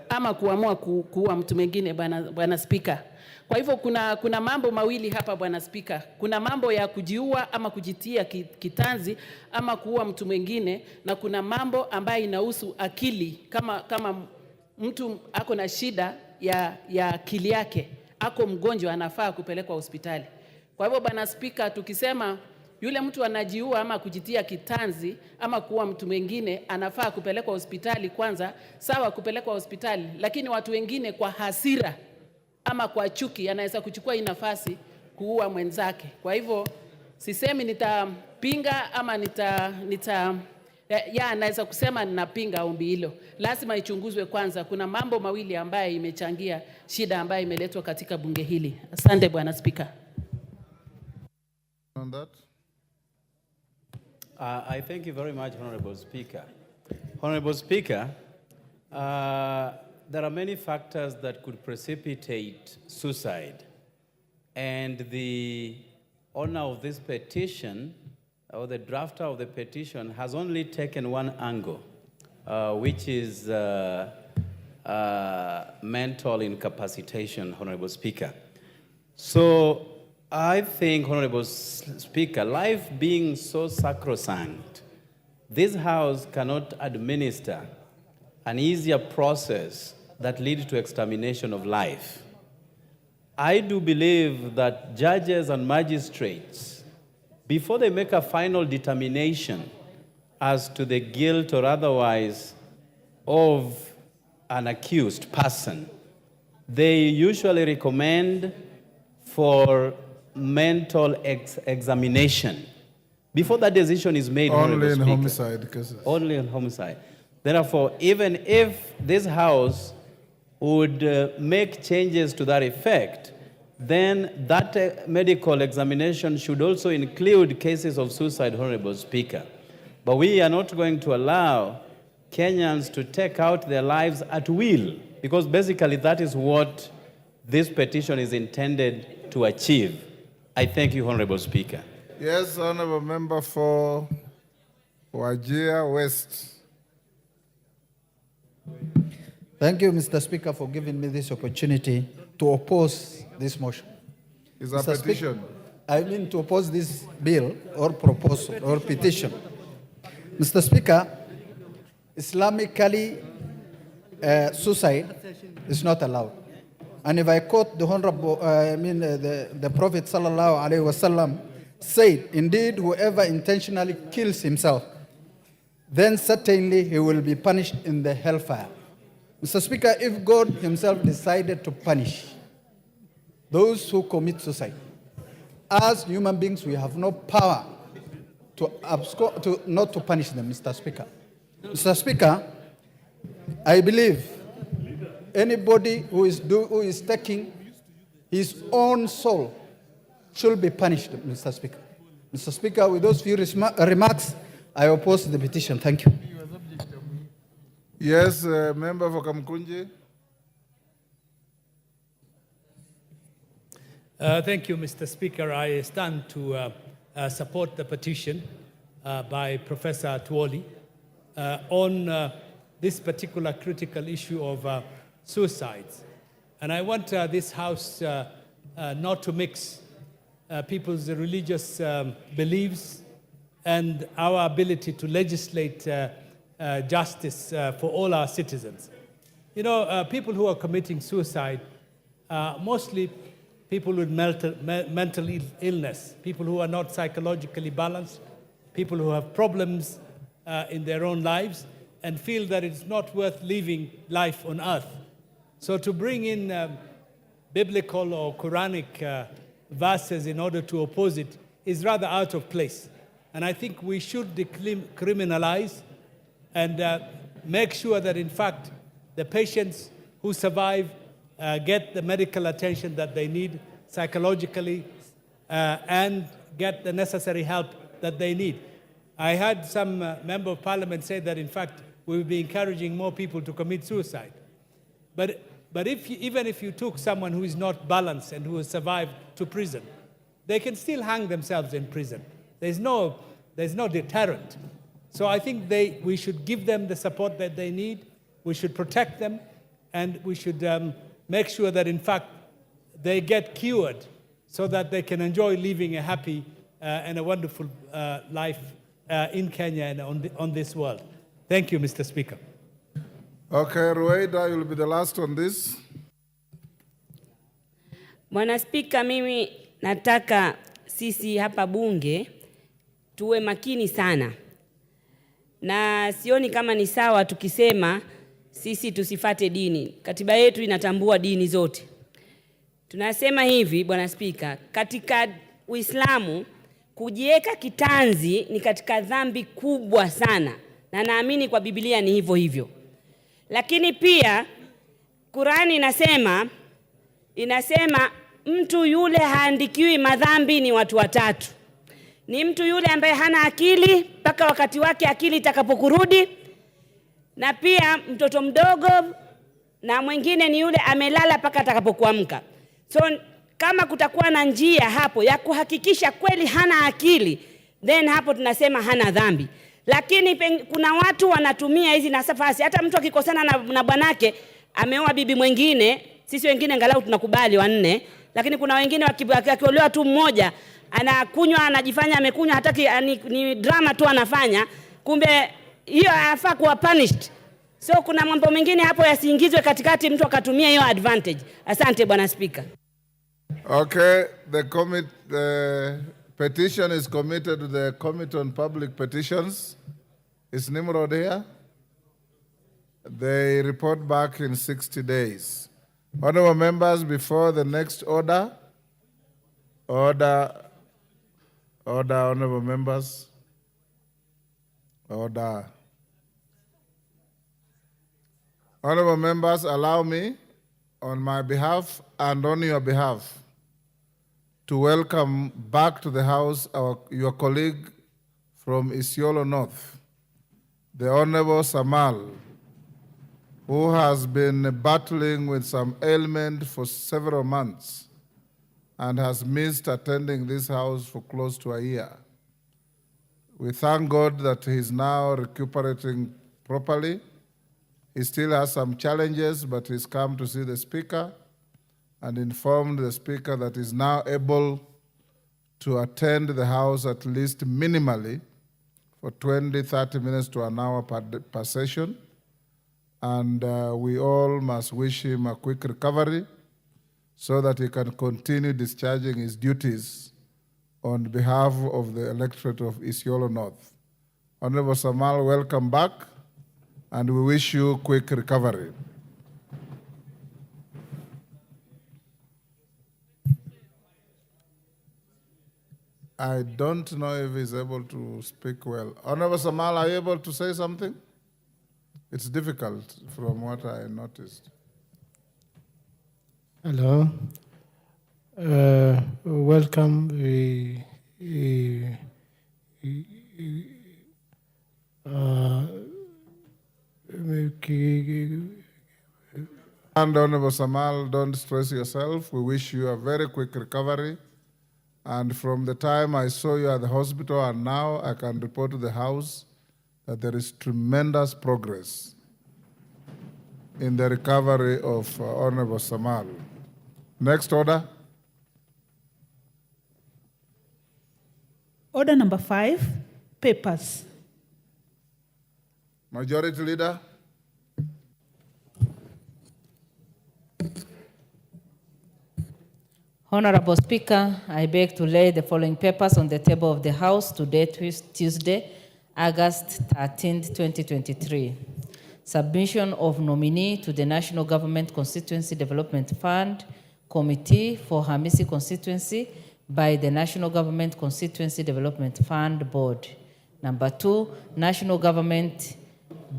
ama kuamua kuua mtu mwingine, Bwana Spika. Kwa hivyo kuna mambo mawili hapa Bwana Spika. Kuna mambo ya kujiua ama kujitia kitanzi ama kuua mtu mwingine, na kuna mambo ambayo inahusu akili, kama mtu ako na shida ya akili yake, ako mgonjwa, anafaa kupelekwa hospitali. Kwa hivyo Bwana Spika, tukisema yule mtu anajiua ama kujitia kitanzi ama kuua mtu mwingine anafaa kupelekwa hospitali kwanza, sawa kupelekwa hospitali, lakini watu wengine kwa hasira ama kwa chuki anaweza kuchukua hii nafasi kuua mwenzake. Kwa hivyo sisemi nitapinga ama naweza kusema ninapinga ombi hilo. Lazima ichunguzwe kwanza. Kuna mambo mawili ambayo imechangia shida ambayo imeletwa katika bunge hili. Asante Bwana Spika. On that. I thank you very much, Honorable Speaker. Honorable Speaker, there are many factors that could precipitate suicide. And the owner of this petition, or the drafter of the petition, has only taken one angle, which is mental incapacitation, Honorable Speaker. So I think, Honorable Speaker, life being so sacrosanct, this House cannot administer an easier process that leads to extermination of life. I do believe that judges and magistrates, before they make a final determination as to the guilt or otherwise of an accused person, they usually recommend for mental examination before that decision is made. Only in homicide cases. Only in homicide. Therefore, even if this House would make changes to that effect, then that medical examination should also include cases of suicide, Honorable Speaker. But we are not going to allow Kenyans to take out their lives at will, because basically that is what this petition is intended to achieve. I thank you, Honorable Speaker. Yes, Honorable Member for Wajir West. Thank you, Mr. Speaker, for giving me this opportunity to oppose this motion. It's a Mr. petition. Speaker, I mean to oppose this bill or proposal or petition. Mr. Speaker, Islamically, suicide is not allowed. And if I quote the Honorable, the Prophet sallallahu alaihi wasallam said, indeed, whoever intentionally kills himself, then certainly he will be punished in the hellfire. Mr. Speaker, if God himself decided to punish those who commit suicide, as human beings, we have no power to not to punish them, Mr. Speaker. Mr. Speaker, I believe anybody who is taking his own soul should be punished, Mr. Speaker. Mr. Speaker, with those few remarks, I oppose the petition. Thank you. Yes, Member for Kamkunji. Thank you, Mr. Speaker. I stand to support the petition by Professor Tuoli on this particular critical issue of suicides. And I want this House not to mix people's religious beliefs and our ability to legislate justice for all our citizens. You know, people who are committing suicide are mostly people with mental illness, people who are not psychologically balanced, people who have problems in their own lives and feel that it's not worth living life on earth. So to bring in biblical or Quranic verses in order to oppose it is rather out of place. And I think we should decriminalize and make sure that, in fact, the patients who survive get the medical attention that they need psychologically and get the necessary help that they need. I heard some member of parliament say that, in fact, we will be encouraging more people to commit suicide. But even if you took someone who is not balanced and who has survived to prison, they can still hang themselves in prison. There's no deterrent. So I think we should give them the support that they need. We should protect them, and we should make sure that, in fact, they get cured so that they can enjoy living a happy and a wonderful life in Kenya and on this world. Thank you, Mr. Speaker. Okay, Rueda, you'll be the last on this. Bwana Spika, mimi nataka sisi hapa bunge tuwe makini sana. Na sioni kama ni sawa tukisema sisi tusifate dini. Katiba yetu inatambua dini zote. Tunasema hivi, Bwana Spika, katika Uislamu kujiweka kitanzi ni katika dhambi kubwa sana. Na naamini kwa Biblia ni hivyo hivyo. Lakini pia Qurani inasema mtu yule haandikiwi madhambi ni watu watatu. Ni mtu yule ambaye hana akili mpaka wakati wake akili itakapokurudi, na pia mtoto mdogo, na mwingine ni yule amelala mpaka atakapokuamka. So kama kutakuwa na njia hapo ya kuhakikisha kweli hana akili, then hapo tunasema hana dhambi. Lakini kuna watu wanatumia hizi nafasi, hata mtu akikosana na bwanake ameoa bibi mwingine, sisi wengine angalau tunakubali wanne, lakini kuna wengine wakiolewa tu mmoja, anakunywa, anajifanya amekunywa, hataki, ni drama tu anafanya, kumbe hiyo hafaa kuwa punished. So kuna mambo mengine hapo yasiingizwe katikati mtu akatumia hiyo advantage. Asante Bwana Speaker. Okay, the petition is committed to the Committee on Public Petitions. Is Nimrod here? They report back in 60 days. Honorable members, before the next order, honorable members, order. Honorable members, allow me, on my behalf and on your behalf, to welcome back to the House your colleague from Isiolo North, the Honorable Samal, who has been battling with some ailment for several months. and has missed attending this house for close to a year. We thank God that he is now recuperating properly. He still has some challenges, but he's come to see the Speaker and informed the Speaker that he's now able to attend the House at least minimally for 20, 30 minutes to an hour per session. And we all must wish him a quick recovery so that he can continue discharging his duties on behalf of the electorate of Isiolo North. Honorable Samal, welcome back, and we wish you quick recovery. I don't know if he's able to speak well. Honorable Samal, are you able to say something? It's difficult from what I noticed. Hello. Welcome. And Honorable Samal, don't stress yourself. We wish you a very quick recovery. And from the time I saw you at the hospital and now, I can report to the House that there is tremendous progress in the recovery of Honorable Samal. Next order. Order number 5, papers. Majority Leader. Honorable Speaker, I beg to lay the following papers on the table of the House today, Tuesday, August 13, 2023. Submission of nominee to the National Government Constituency Development Fund Committee for Hamisi constituency by the National Government Constituency Development Fund Board. Number 2, National Government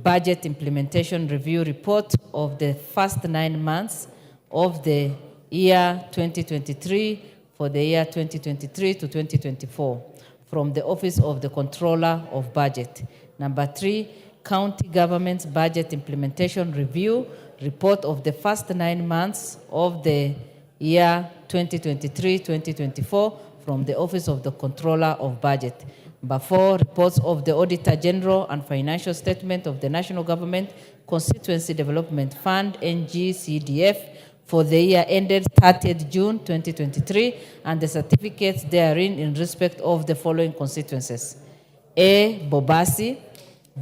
Budget Implementation Review Report of the first 9 months of the year 2023 for the year 2023 to 2024 from the Office of the Controller of Budget. Number 3, County Government's Budget Implementation Review Report of the first 9 months of the year 2023-2024 from the Office of the Controller of Budget. Number 4, reports of the Auditor General and financial statement of the National Government Constituency Development Fund, NGCDF, for the year ended 30th June 2023, and the certificates therein in respect of the following constituencies: A. Bobasi,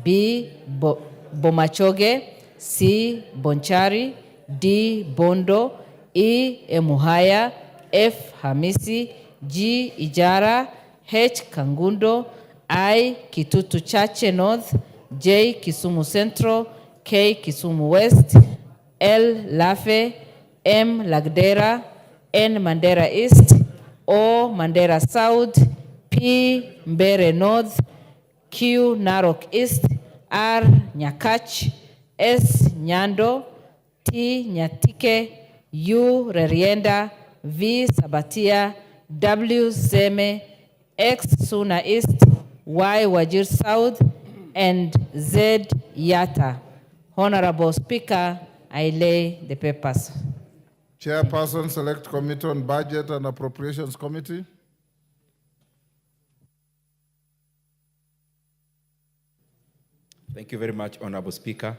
B. Bomachoge, C. Bonchari, D. Bondo, E. Emuhaya, F. Hamisi, G. Ijara, H. Kangundo, I. Kitutu Chache North, J. Kisumu Central, K. Kisumu West, L. Lafe, M. Lagdera, N. Mandera East, O. Mandera South, P. Mbere North, Q. Narok East, R. Nyakach, S. Nyando, T. Nyatike, U. Rerienda, V. Sabatia, W. Zeme, X. Suna East, Y. Wajir South, and Z. Yata. Honorable Speaker, I lay the papers. Chairperson, Select Committee on Budget and Appropriations Committee. Thank you very much, Honorable Speaker.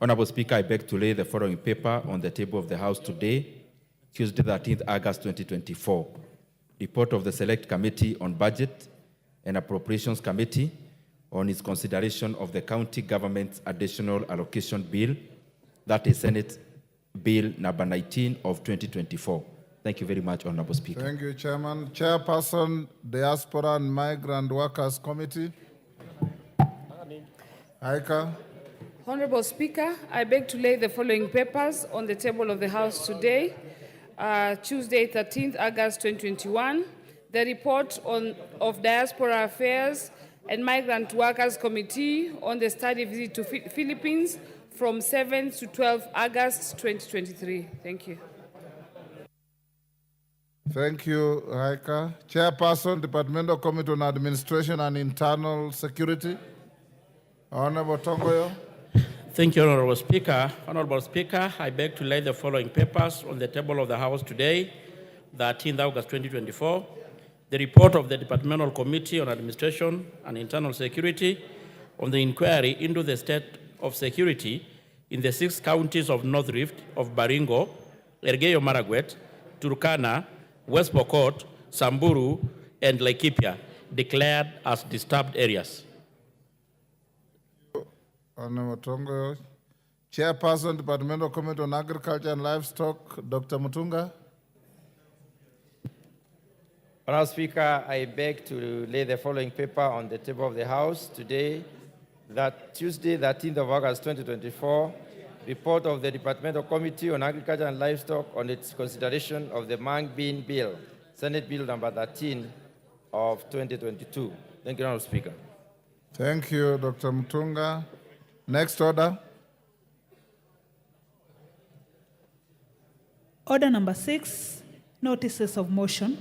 Honorable Speaker, I beg to lay the following paper on the table of the House today, Tuesday, 13th August 2024. Report of the Select Committee on Budget and Appropriations Committee on its consideration of the County Government's Additional Allocation Bill, that is Senate Bill number 19 of 2024. Thank you very much, Honorable Speaker. Thank you, Chairman. Chairperson, Diaspora and Migrant Workers Committee. Aika. Honorable Speaker, I beg to lay the following papers on the table of the House today, Tuesday, 13th August 2021. The report of Diaspora Affairs and Migrant Workers Committee on the study visit to Philippines from 7th to 12th August 2023. Thank you. Thank you, Aika. Chairperson, Departmental Committee on Administration and Internal Security. Honorable Tongoyo. Thank you, Honorable Speaker. Honorable Speaker, I beg to lay the following papers on the table of the House today, 13th August 2024, the report of the Departmental Committee on Administration and Internal Security on the inquiry into the state of security in the 6 counties of North Rift, of Baringo, Elgeyo Marakwet, Turkana, West Pokot, Samburu, and Laikipia, declared as disturbed areas. Honorable Tongo, Chairperson, Departmental Committee on Agriculture and Livestock, Dr. Mutunga. Honorable Speaker, I beg to lay the following paper on the table of the House today, that Tuesday, 13th of August 2024, report of the Departmental Committee on Agriculture and Livestock on its consideration of the Mang Bean Bill, Senate Bill number 13 of 2022. Thank you, Honorable Speaker. Thank you, Dr. Mutunga. Next order. Order number 6, notices of motion.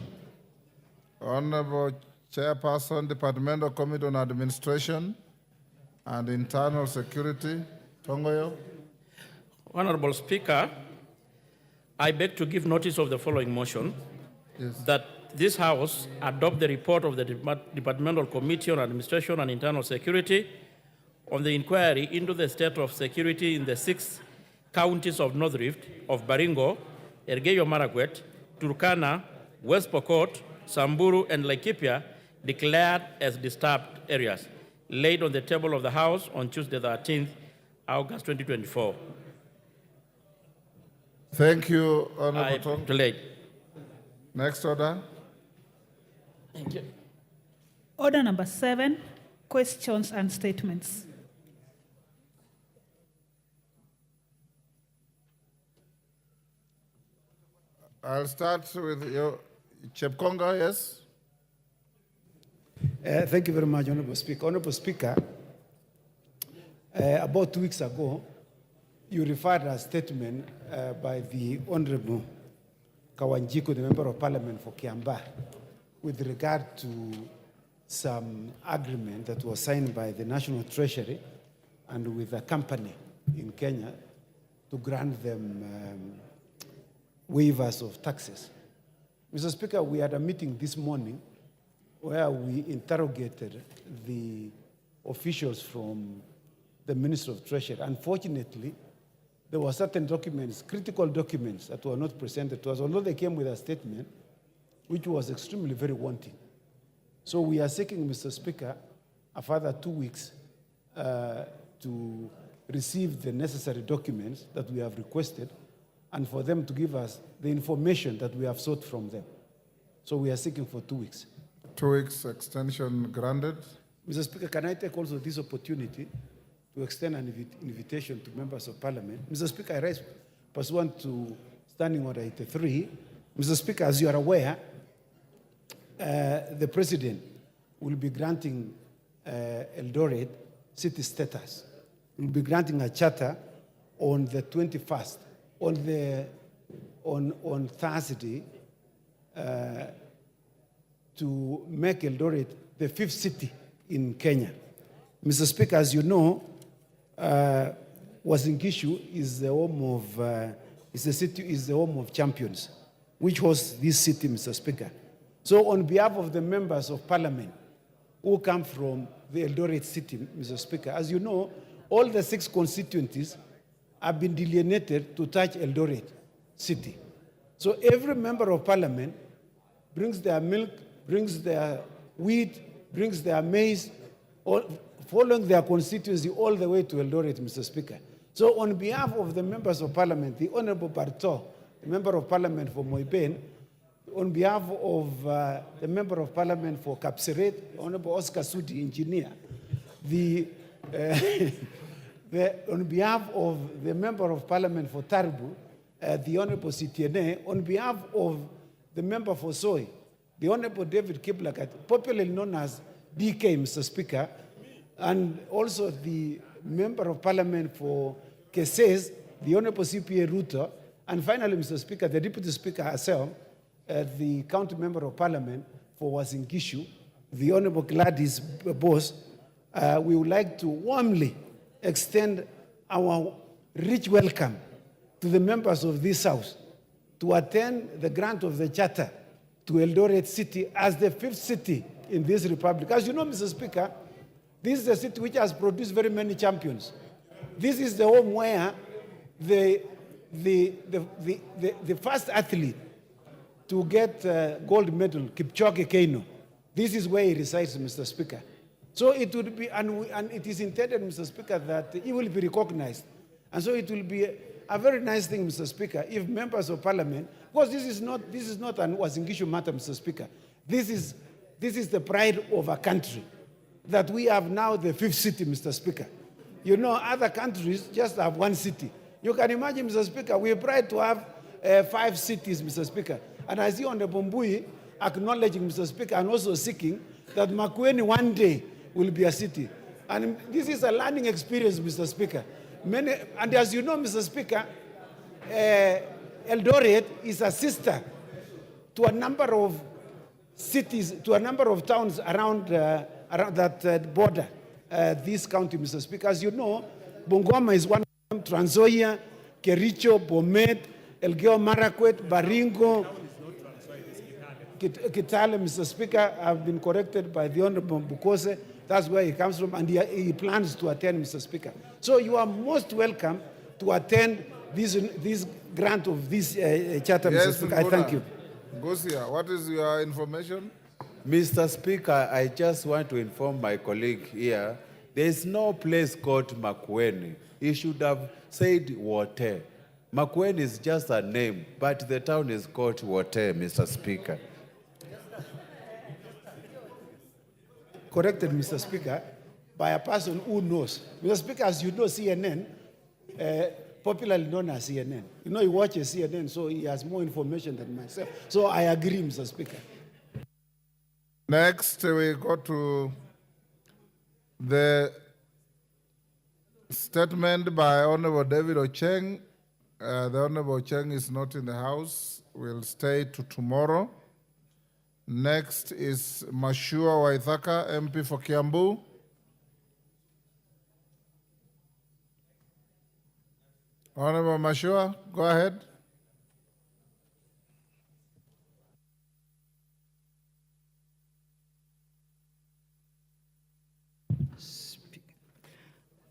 Honorable Chairperson, Departmental Committee on Administration and Internal Security, Tongoyo. Honorable Speaker, I beg to give notice of the following motion, that this House adopt the report of the Departmental Committee on Administration and Internal Security on the inquiry into the state of security in the 6 counties of North Rift, of Baringo, Elgeyo Marakwet, Turkana, West Pokot, Samburu, and Laikipia, declared as disturbed areas, laid on the table of the House on Tuesday, 13th August 2024. Thank you, Honorable Tongo. Delayed. Next order. Thank you. Order number 7, questions and statements. I'll start with you, Chepkonga, yes? Thank you very much, Honorable Speaker. Honorable Speaker, about 2 weeks ago, you referred a statement by the Honorable Kawanjiko, the Member of Parliament for Kiambaa, with regard to some agreement that was signed by the National Treasury and with a company in Kenya to grant them waivers of taxes. Mr. Speaker, we had a meeting this morning where we interrogated the officials from the Ministry of Treasury. Unfortunately, there were certain documents, critical documents, that were not presented to us, although they came with a statement which was extremely very wanting. So we are seeking, Mr. Speaker, a further 2 weeks to receive the necessary documents that we have requested and for them to give us the information that we have sought from them. So we are seeking for 2 weeks. 2 weeks extension granted. Mr. Speaker, can I take also this opportunity to extend an invitation to members of Parliament? Mr. Speaker, I rise pursuant to Standing Order 83. Mr. Speaker, as you are aware, the President will be granting Eldoret city status. He will be granting a charter on the 21st, on Thursday, to make Eldoret the 5th city in Kenya. Mr. Speaker, as you know, Uasin Gishu is the home of is the home of champions, which was this city, Mr. Speaker. So on behalf of the members of Parliament who come from the Eldoret city, Mr. Speaker, as you know, all the 6 constituencies have been delineated to touch Eldoret city. So every member of Parliament brings their milk, brings their wheat, brings their maize, following their constituency all the way to Eldoret, Mr. Speaker. So on behalf of the members of Parliament, the Honorable Barto, the Member of Parliament for Moiben, on behalf of the Member of Parliament for Kapseret, Honorable Oscar Sudi, engineer, on behalf of the Member of Parliament for Tarbu, the Honorable Sitiene, on behalf of the Member for Soy, the Honorable David Kiplagat, popularly known as DK, Mr. Speaker, and also the Member of Parliament for Keses, the Honorable CPA Ruto, and finally, Mr. Speaker, the Deputy Speaker herself, the County Member of Parliament for Uasin Gishu, the Honorable Gladys Bose. We would like to warmly extend our rich welcome to the members of this House to attend the grant of the charter to Eldoret City as the 5th city in this republic. As you know, Mr. Speaker, this is a city which has produced very many champions. This is the home where the first athlete to get gold medal, Kipchoge Keino, this is where he resides, Mr. Speaker. So it would be, and it is intended, Mr. Speaker, that he will be recognized. And so it will be a very nice thing, Mr. Speaker, if members of parliament, because this is not an Uasin matter, Mr. Speaker. This is the pride of a country, that we have now the 5th city, Mr. Speaker. You know, other countries just have 1 city. You can imagine, Mr. Speaker, we are proud to have 5 cities, Mr. Speaker. And I see on the Bombui acknowledging, Mr. Speaker, and also seeking that Makueni one day will be a city. And this is a learning experience, Mr. Speaker. And as you know, Mr. Speaker, Eldoret is a sister to a number of cities, to a number of towns around that border this county, Mr. Speaker. As you know, Bungoma is one of them, Trans Nzoia, Kericho, Bomet, Elgeyo Marakwet, Baringo, Kitale, Mr. Speaker. I've been corrected by the Honorable Bukose. That's where he comes from, and he plans to attend, Mr. Speaker. So you are most welcome to attend this grant of this charter, Mr. Speaker. I thank you. Gosia, what is your information? Mr. Speaker, I just want to inform my colleague here, there is no place called Makueni. He should have said Wote. Makueni is just a name, but the town is called Wote, Mr. Speaker. Corrected, Mr. Speaker, by a person who knows. Mr. Speaker, as you know, CNN, popularly known as CNN. You know, he watches CNN, so he has more information than myself. So I agree, Mr. Speaker. Next, we go to the statement by Honorable David Ocheng. The Honorable Ocheng is not in the house. We'll stay to tomorrow. Next is Mashua Waithaka, MP for Kiambu. Honorable Mashua, go ahead.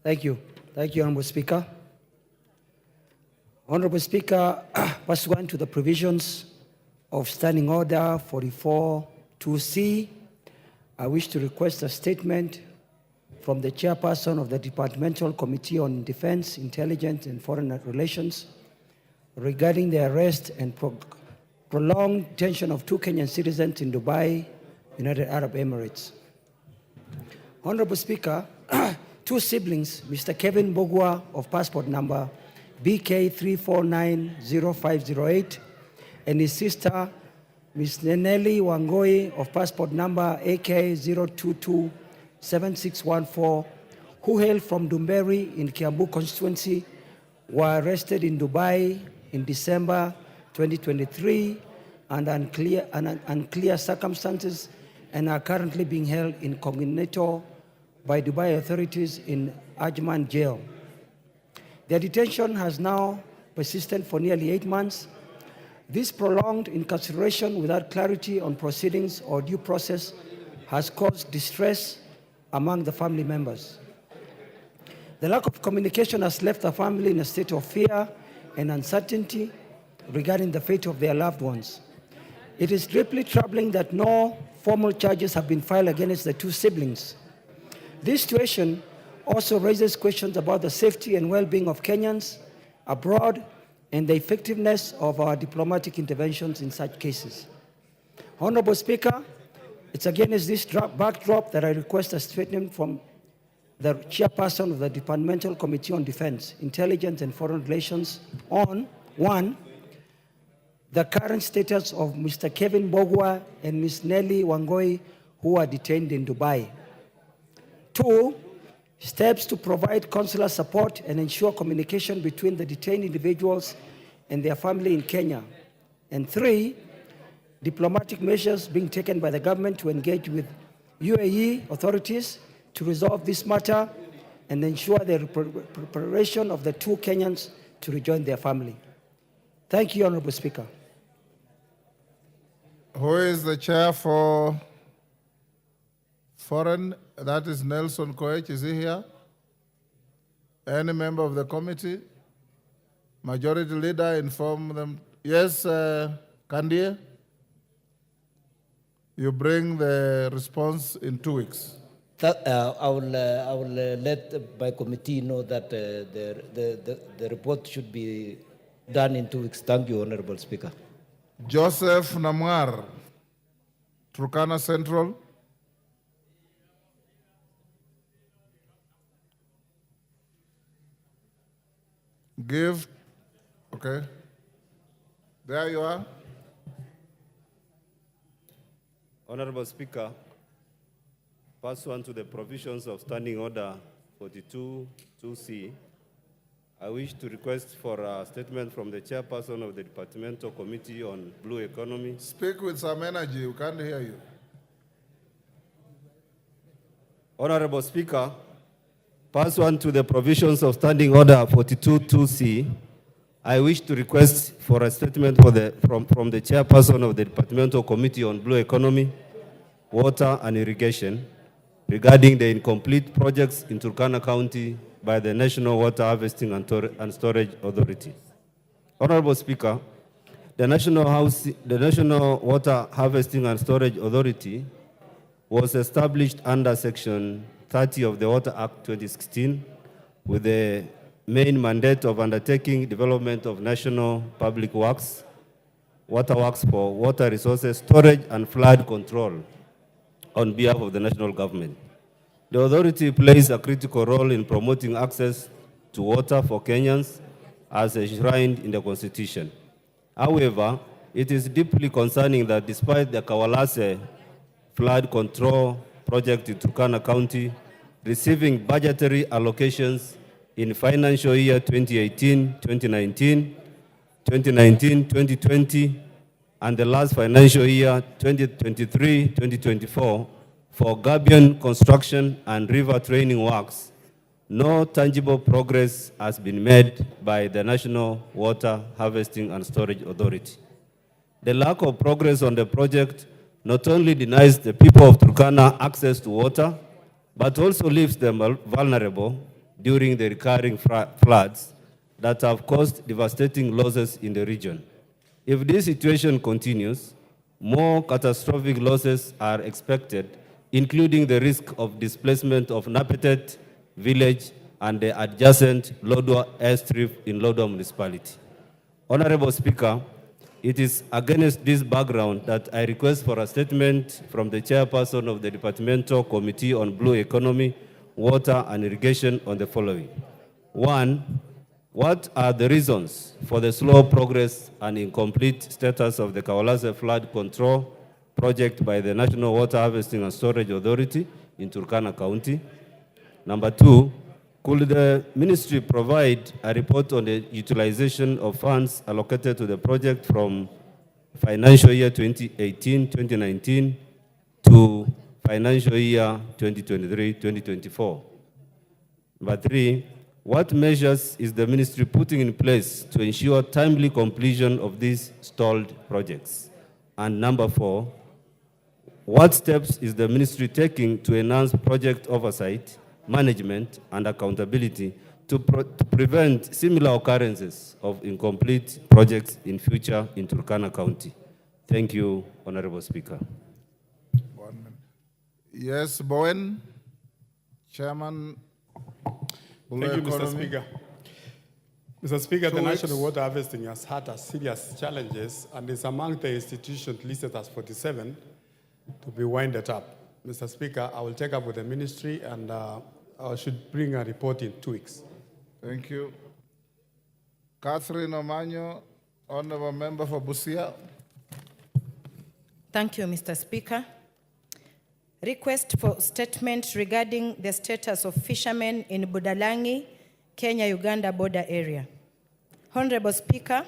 Thank you. Thank you, Honorable Speaker. Honorable Speaker, pursuant to the provisions of Standing Order 44-2C, I wish to request a statement from the chairperson of the Departmental Committee on Defense, Intelligence, and Foreign Relations regarding the arrest and prolonged detention of 2 Kenyan citizens in Dubai, United Arab Emirates. Honorable Speaker, 2 siblings, Mr. Kevin Bogwa of passport number BK3490508, and his sister, Ms. Neneli Wangoi of passport number AK0227614, who hail from Dumberi in Kiambu constituency, were arrested in Dubai in December 2023 under unclear circumstances and are currently being held incognito by Dubai authorities in Ajman jail. Their detention has now persisted for nearly 8 months. This prolonged incarceration without clarity on proceedings or due process has caused distress among the family members. The lack of communication has left the family in a state of fear and uncertainty regarding the fate of their loved ones. It is deeply troubling that no formal charges have been filed against the 2 siblings. This situation also raises questions about the safety and well-being of Kenyans abroad and the effectiveness of our diplomatic interventions in such cases. Honorable Speaker, it's against this backdrop that I request a statement from the chairperson of the Departmental Committee on Defense, Intelligence, and Foreign Relations on 1, the current status of Mr. Kevin Bogwa and Ms. Nelly Wangoi, who are detained in Dubai. 2, steps to provide consular support and ensure communication between the detained individuals and their family in Kenya. And 3, diplomatic measures being taken by the government to engage with UAE authorities to resolve this matter and ensure the preparation of the 2 Kenyans to rejoin their family. Thank you, Honorable Speaker. Who is the chair for foreign? That is Nelson Koech. Is he here? Any member of the committee? Majority leader, inform them. Yes, Kandie? You bring the response in 2 weeks. I will let my committee know that the report should be done in 2 weeks. Thank you, Honorable Speaker. Joseph Namwar, Turkana Central. Give, okay. There you are. Honorable Speaker, pursuant to the provisions of Standing Order 42-2C, I wish to request for a statement from the chairperson of the Departmental Committee on Blue Economy. Speak with some energy, we can't hear you. Honorable Speaker, pursuant to the provisions of Standing Order 42-2C, I wish to request for a statement from the chairperson of the Departmental Committee on Blue Economy, Water and Irrigation regarding the incomplete projects in Turkana County by the National Water Harvesting and Storage Authority. Honorable Speaker, the National Water Harvesting and Storage Authority was established under Section 30 of the Water Act 2016 with the main mandate of undertaking development of national public works, water works for water resources, storage and flood control on behalf of the national government. The authority plays a critical role in promoting access to water for Kenyans as enshrined in the Constitution. However, it is deeply concerning that despite the Kawalase flood control project in Turkana County receiving budgetary allocations in financial year 2018-2019, 2019-2020, and the last financial year 2023-2024 for gabion construction and river training works, no tangible progress has been made by the National Water Harvesting and Storage Authority. The lack of progress on the project not only denies the people of Turkana access to water, but also leaves them vulnerable during the recurring floods that have caused devastating losses in the region. If this situation continues, more catastrophic losses are expected, including the risk of displacement of Napetet village and the adjacent Lodwar airstrip in Lodwar municipality. Honorable Speaker, it is against this background that I request for a statement from the chairperson of the Departmental Committee on Blue Economy, Water and Irrigation on the following. 1, what are the reasons for the slow progress and incomplete status of the Kawalase flood control project by the National Water Harvesting and Storage Authority in Turkana County? Number 2, could the ministry provide a report on the utilization of funds allocated to the project from financial year 2018-2019 to financial year 2023-2024? Number 3, what measures is the ministry putting in place to ensure timely completion of these stalled projects? And number 4, what steps is the ministry taking to enhance project oversight, management, and accountability to prevent similar occurrences of incomplete projects in future in Turkana County? Thank you, Honorable Speaker. Yes, Bowen, Chairman. Thank you, Mr. Speaker. Mr. Speaker, the weeks. National Water Harvesting has had serious challenges and is among the institutions listed as 47 to be winded up. Mr. Speaker, I will take up with the ministry and I should bring a report in 2 weeks. Thank you. Catherine Omanyo, Honorable Member for Busia. Thank you, Mr. Speaker. Request for statement regarding the status of fishermen in Budalangi, Kenya-Uganda border area. Honorable Speaker,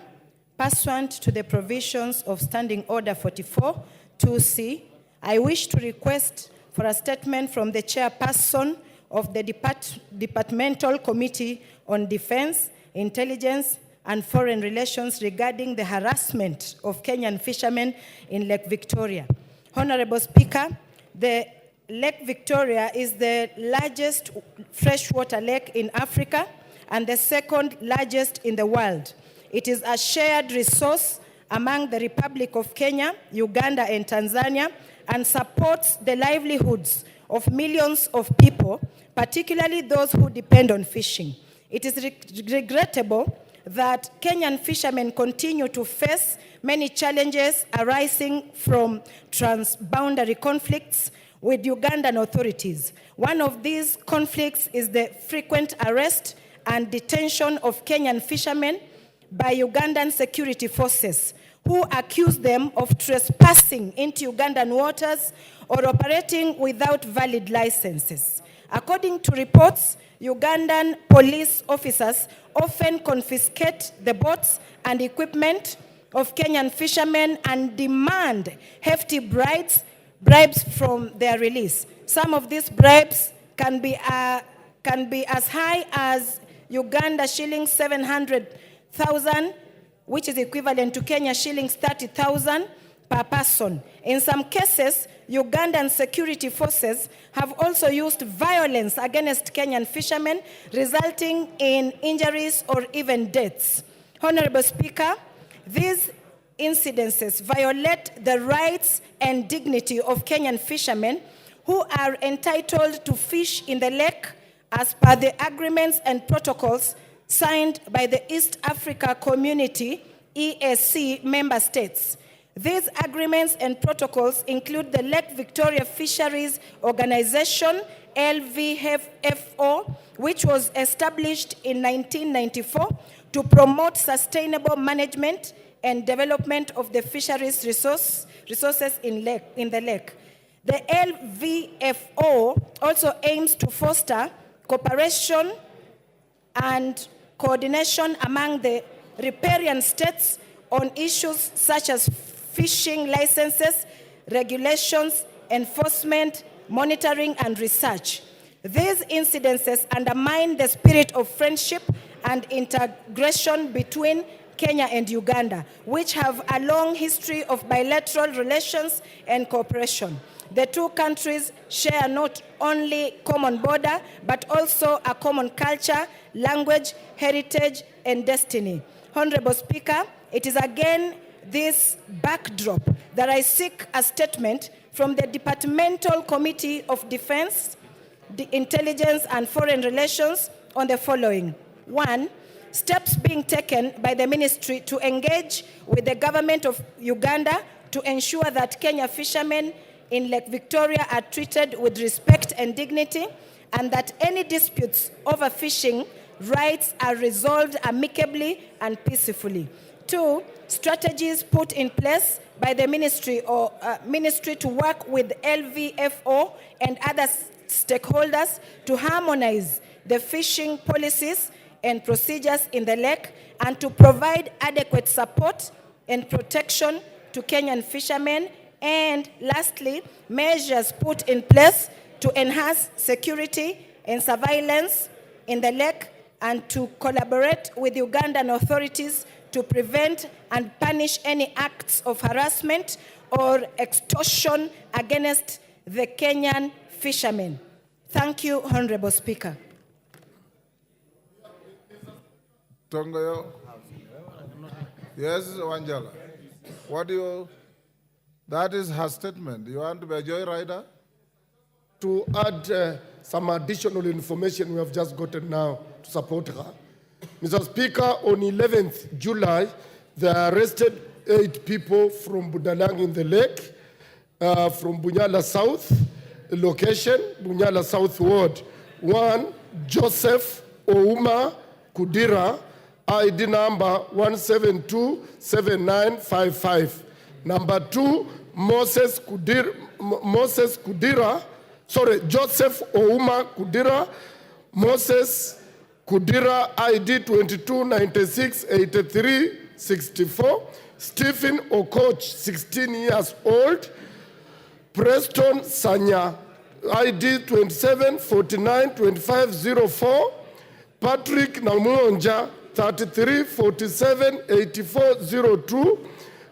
pursuant to the provisions of Standing Order 44-2C, I wish to request for a statement from the chairperson of the Departmental Committee on Defense, Intelligence, and Foreign Relations regarding the harassment of Kenyan fishermen in Lake Victoria. Honorable Speaker, the Lake Victoria is the largest freshwater lake in Africa and the second largest in the world. It is a shared resource among the Republic of Kenya, Uganda, and Tanzania, and supports the livelihoods of millions of people, particularly those who depend on fishing. It is regrettable that Kenyan fishermen continue to face many challenges arising from transboundary conflicts with Ugandan authorities. One of these conflicts is the frequent arrest and detention of Kenyan fishermen by Ugandan security forces, who accuse them of trespassing into Ugandan waters or operating without valid licenses. According to reports, Ugandan police officers often confiscate the boats and equipment of Kenyan fishermen and demand hefty bribes from their release. Some of these bribes can be as high as Uganda shillings 700,000, which is equivalent to Kenya shillings 30,000 per person. In some cases, Ugandan security forces have also used violence against Kenyan fishermen, resulting in injuries or even deaths. Honorable Speaker, these incidences violate the rights and dignity of Kenyan fishermen who are entitled to fish in the lake as per the agreements and protocols signed by the East Africa Community, EAC member states. These agreements and protocols include the Lake Victoria Fisheries Organization, LVFO, which was established in 1994 to promote sustainable management and development of the fisheries resources in the lake. The LVFO also aims to foster cooperation and coordination among the riparian states on issues such as fishing licenses, regulations, enforcement, monitoring, and research. These incidences undermine the spirit of friendship and integration between Kenya and Uganda, which have a long history of bilateral relations and cooperation. The two countries share not only common border, but also a common culture, language, heritage, and destiny. Honorable Speaker, it is again this backdrop that I seek a statement from the Departmental Committee of Defense, Intelligence, and Foreign Relations on the following. 1, steps being taken by the ministry to engage with the government of Uganda to ensure that Kenya fishermen in Lake Victoria are treated with respect and dignity, and that any disputes over fishing rights are resolved amicably and peacefully. 2, strategies put in place by the ministry to work with LVFO and other stakeholders to harmonize the fishing policies and procedures in the lake and to provide adequate support and protection to Kenyan fishermen. And lastly, measures put in place to enhance security and surveillance in the lake and to collaborate with Ugandan authorities to prevent and punish any acts of harassment or extortion against the Kenyan fishermen. Thank you, Honorable Speaker. Tongoyo. Yes, Wanjala. What do you... That is her statement. You want to be a joyrider? To add some additional information we have just gotten now to support her. Mr. Speaker, on 11th July, they arrested 8 people from Budalang in the lake, from Bunyala South location, Bunyala South Ward. 1, Joseph Ouma Kudira, ID number 1727955. Number 2, Joseph Ouma Kudira, Moses Kudira, ID 22968364. Stephen Okoch, 16 years old. Preston Sanya, ID 27492504. Patrick Namuonja, 33478402,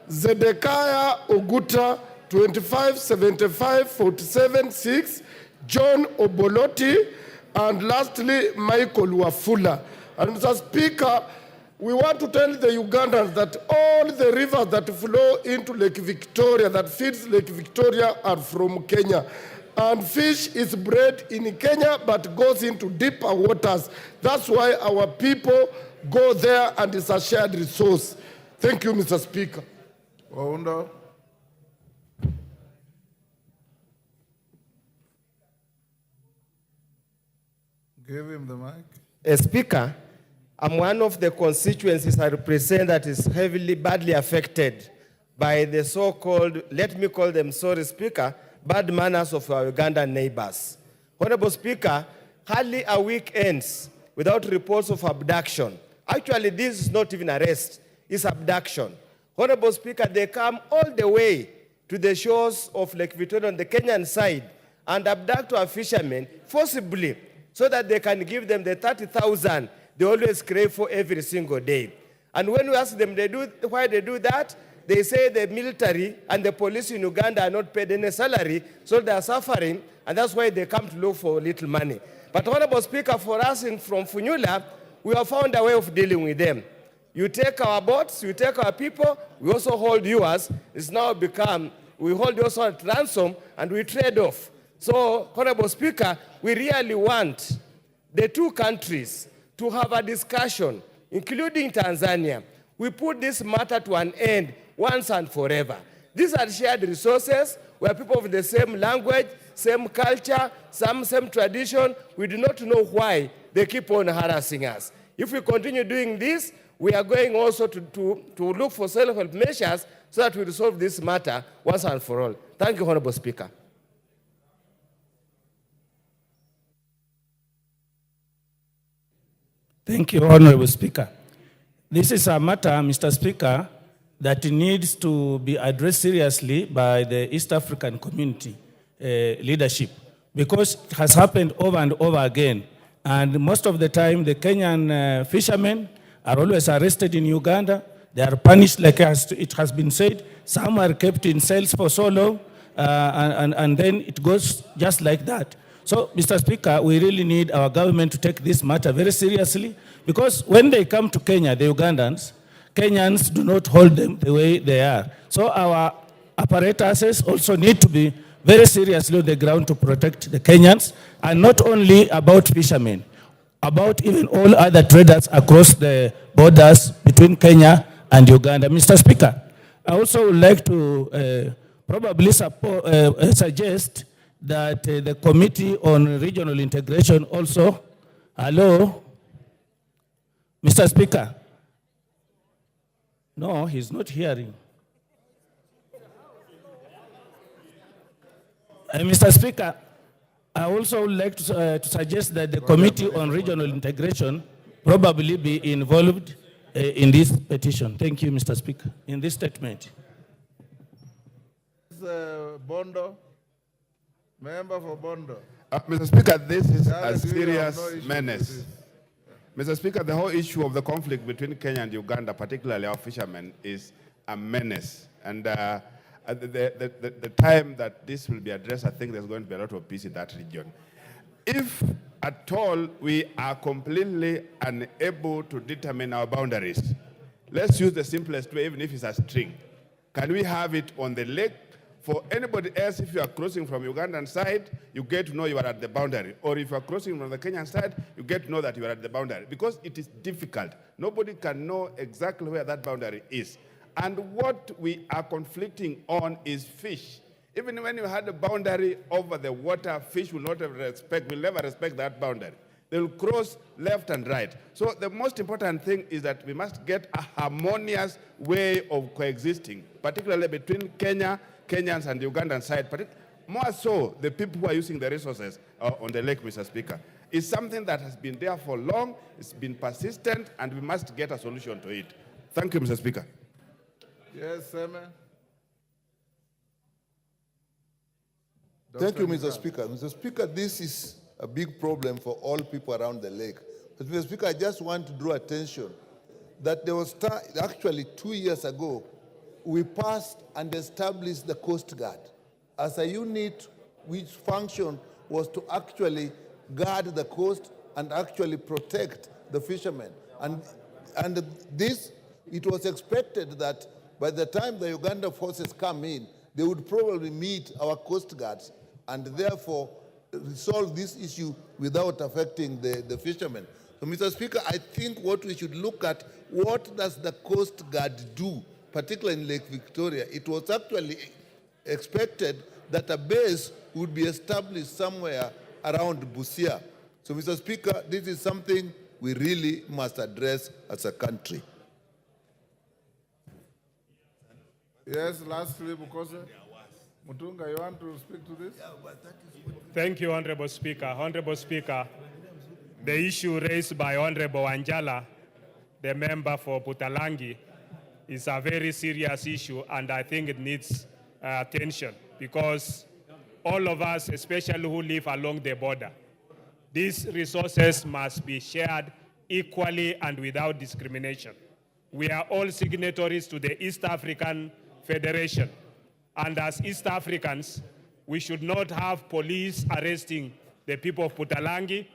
Zedekiah Oguta 2575476, John Oboloti, and lastly Michael Wafula. And Mr. Speaker, we want to tell the Ugandans that all the rivers that flow into Lake Victoria, that feeds Lake Victoria, are from Kenya. And fish is bred in Kenya but goes into deeper waters. That's why our people go there, and it's a shared resource. Thank you, Mr. Speaker. Waundo. Give him the mic. Speaker, I'm one of the constituencies I represent that is heavily, badly affected by the so-called, let me call them, sorry, Speaker, bad manners of our Ugandan neighbors. Honorable Speaker, hardly a week ends without reports of abduction. Actually, this is not even arrest, it's abduction. Honorable Speaker, they come all the way to the shores of Lake Victoria on the Kenyan side and abduct our fishermen forcibly so that they can give them the 30,000 they always crave for every single day. And when we ask them why they do that, they say the military and the police in Uganda are not paid any salary, so they are suffering, and that's why they come to look for little money. But Honorable Speaker, for us from Funyula, we have found a way of dealing with them. You take our boats, you take our people, we also hold yours. It's now become, we hold yours at ransom, and we trade off. So, Honorable Speaker, we really want the two countries to have a discussion, including Tanzania. We put this matter to an end once and forever. These are shared resources where people with the same language, same culture, same tradition. We do not know why they keep on harassing us. If we continue doing this, we are going also to look for self-help measures so that we resolve this matter once and for all. Thank you, Honorable Speaker. Thank you, Honorable Speaker. This is a matter, Mr. Speaker, that needs to be addressed seriously by the East African community leadership, because it has happened over and over again. And most of the time, the Kenyan fishermen are always arrested in Uganda. They are punished, like it has been said. Some are kept in cells for so long, and then it goes just like that. So, Mr. Speaker, we really need our government to take this matter very seriously, because when they come to Kenya, the Ugandans, Kenyans do not hold them the way they are. So our apparatuses also need to be very seriously on the ground to protect the Kenyans, and not only about fishermen, about even all other traders across the borders between Kenya and Uganda. Mr. Speaker, I also would like to probably suggest that the Committee on Regional Integration also, hello, Mr. Speaker. No, he's not hearing. Mr. Speaker, I also would like to suggest that the Committee on Regional Integration probably be involved in this petition. Thank you, Mr. Speaker, in this statement. Bondo, member for Bondo. Mr. Speaker, this is a serious menace. Mr. Speaker, the whole issue of the conflict between Kenya and Uganda, particularly our fishermen, is a menace. And the time that this will be addressed, I think there's going to be a lot of peace in that region. If at all we are completely unable to determine our boundaries, let's use the simplest way, even if it's a string. Can we have it on the lake? For anybody else, if you are crossing from Ugandan side, you get to know you are at the boundary. Or if you are crossing from the Kenyan side, you get to know that you are at the boundary. Because it is difficult. Nobody can know exactly where that boundary is. And what we are conflicting on is fish. Even when you had a boundary over the water, fish will never respect that boundary. They will cross left and right. So the most important thing is that we must get a harmonious way of coexisting, particularly between Kenyans and the Ugandan side, but more so the people who are using the resources on the lake, Mr. Speaker. It's something that has been there for long, it's been persistent, and we must get a solution to it. Thank you, Mr. Speaker. Yes, Semen. Thank you, Mr. Speaker. Mr. Speaker, this is a big problem for all people around the lake. But Mr. Speaker, I just want to draw attention that there was actually 2 years ago, we passed and established the Coast Guard as a unit which function was to actually guard the coast and actually protect the fishermen. And this, it was expected that by the time the Uganda forces come in, they would probably meet our coast guards and therefore resolve this issue without affecting the fishermen. So, Mr. Speaker, I think what we should look at, what does the Coast Guard do, particularly in Lake Victoria? It was actually expected that a base would be established somewhere around Busia. So, Mr. Speaker, this is something we really must address as a country. Yes, lastly, Bukose. Mutunga, you want to speak to this? Thank you, Honorable Speaker. Honorable Speaker, the issue raised by Honorable Anjala, the member for Putalangi, is a very serious issue, and I think it needs attention because all of us, especially who live along the border, these resources must be shared equally and without discrimination. We are all signatories to the East African Federation, and as East Africans, we should not have police arresting the people of Putalangi,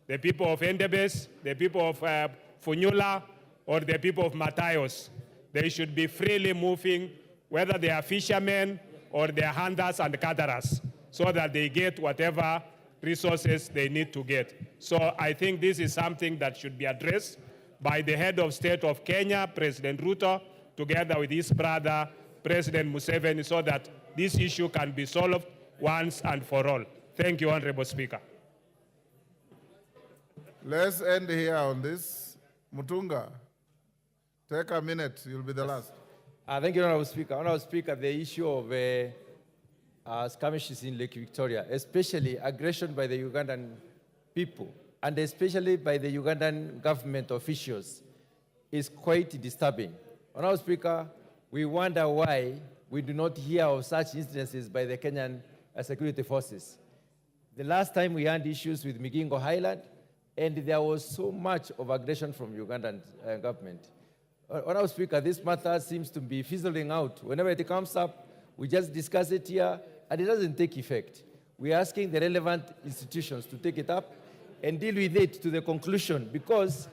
the people of Endebess, the people of Funyula, or the people of Matayos. They should be freely moving, whether they are fishermen or they are hunters and gatherers, so that they get whatever resources they need to get. So I think this is something that should be addressed by the head of state of Kenya, President Ruto, together with his brother, President Museveni, so that this issue can be solved once and for all. Thank you, Honorable Speaker. Let's end here on this. Mutunga, take a minute. You'll be the last. Thank you, Honorable Speaker. Honorable Speaker, the issue of skirmishes in Lake Victoria, especially aggression by the Ugandan people, and especially by the Ugandan government officials, is quite disturbing. Honorable Speaker, we wonder why we do not hear of such instances by the Kenyan security forces. The last time we had issues with Migingo Highland, and there was so much of aggression from Ugandan government. Honorable Speaker, this matter seems to be fizzling out. Whenever it comes up, we just discuss it here, and it doesn't take effect. We're asking the relevant institutions to take it up and deal with it to the conclusion, because,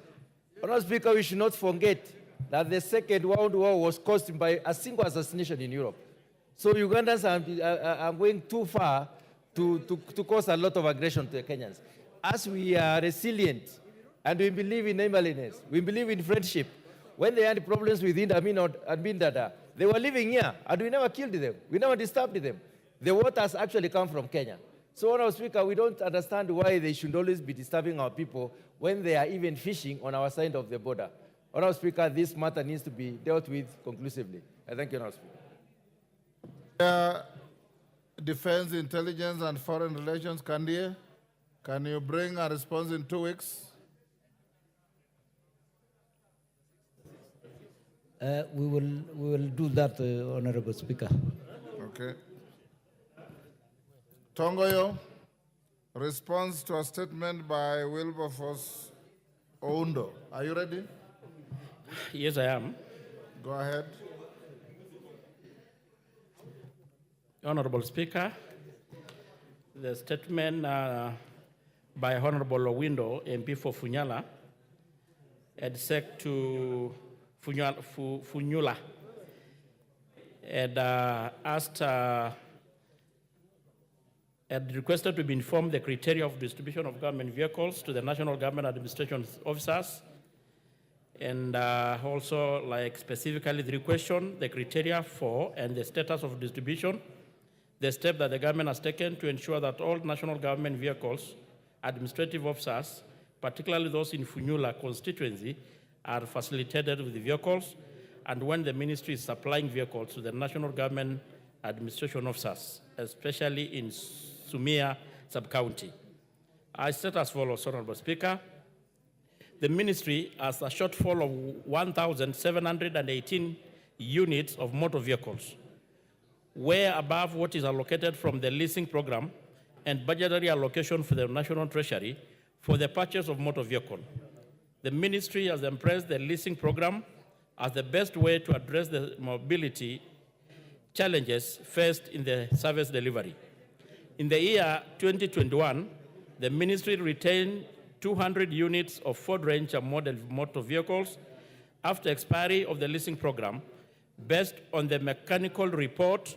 Honorable Speaker, we should not forget that the Second World War was caused by a single assassination in Europe. So Ugandans are going too far to cause a lot of aggression to the Kenyans. As we are resilient and we believe in neighborliness, we believe in friendship, when they had problems with Idi Amin and Bin Dada, they were living here and we never killed them. We never disturbed them. The waters actually come from Kenya. So, Honorable Speaker, we don't understand why they should always be disturbing our people when they are even fishing on our side of the border. Honorable Speaker, this matter needs to be dealt with conclusively. Thank you, Honorable Speaker. Defense, Intelligence, and Foreign Relations, Kandie, can you bring a response in 2 weeks? We will do that, Honorable Speaker. Okay. Tongoyo, response to a statement by Wilberforce Oundo. Are you ready? Yes, I am. Go ahead. Honorable Speaker, the statement by Honorable Owindo, MP for Funyala, had said to Funyula, had asked, had requested to be informed the criteria of distribution of government vehicles to the National Government Administration officers, and also, like specifically the question, the criteria for and the status of distribution, the step that the government has taken to ensure that all national government vehicles, administrative officers, particularly those in Funyula constituency, are facilitated with the vehicles, and when the ministry is supplying vehicles to the national government administration officers, especially in Sumia sub-county. I state as follows, Honorable Speaker. The ministry has a shortfall of 1,718 units of motor vehicles, way above what is allocated from the leasing program and budgetary allocation for the National Treasury for the purchase of motor vehicle. the ministry has embraced the leasing program as the best way to address the mobility challenges faced in the service delivery. In the year 2021, the ministry retained 200 units of Ford Ranger model motor vehicles after expiry of the leasing program, based on the mechanical report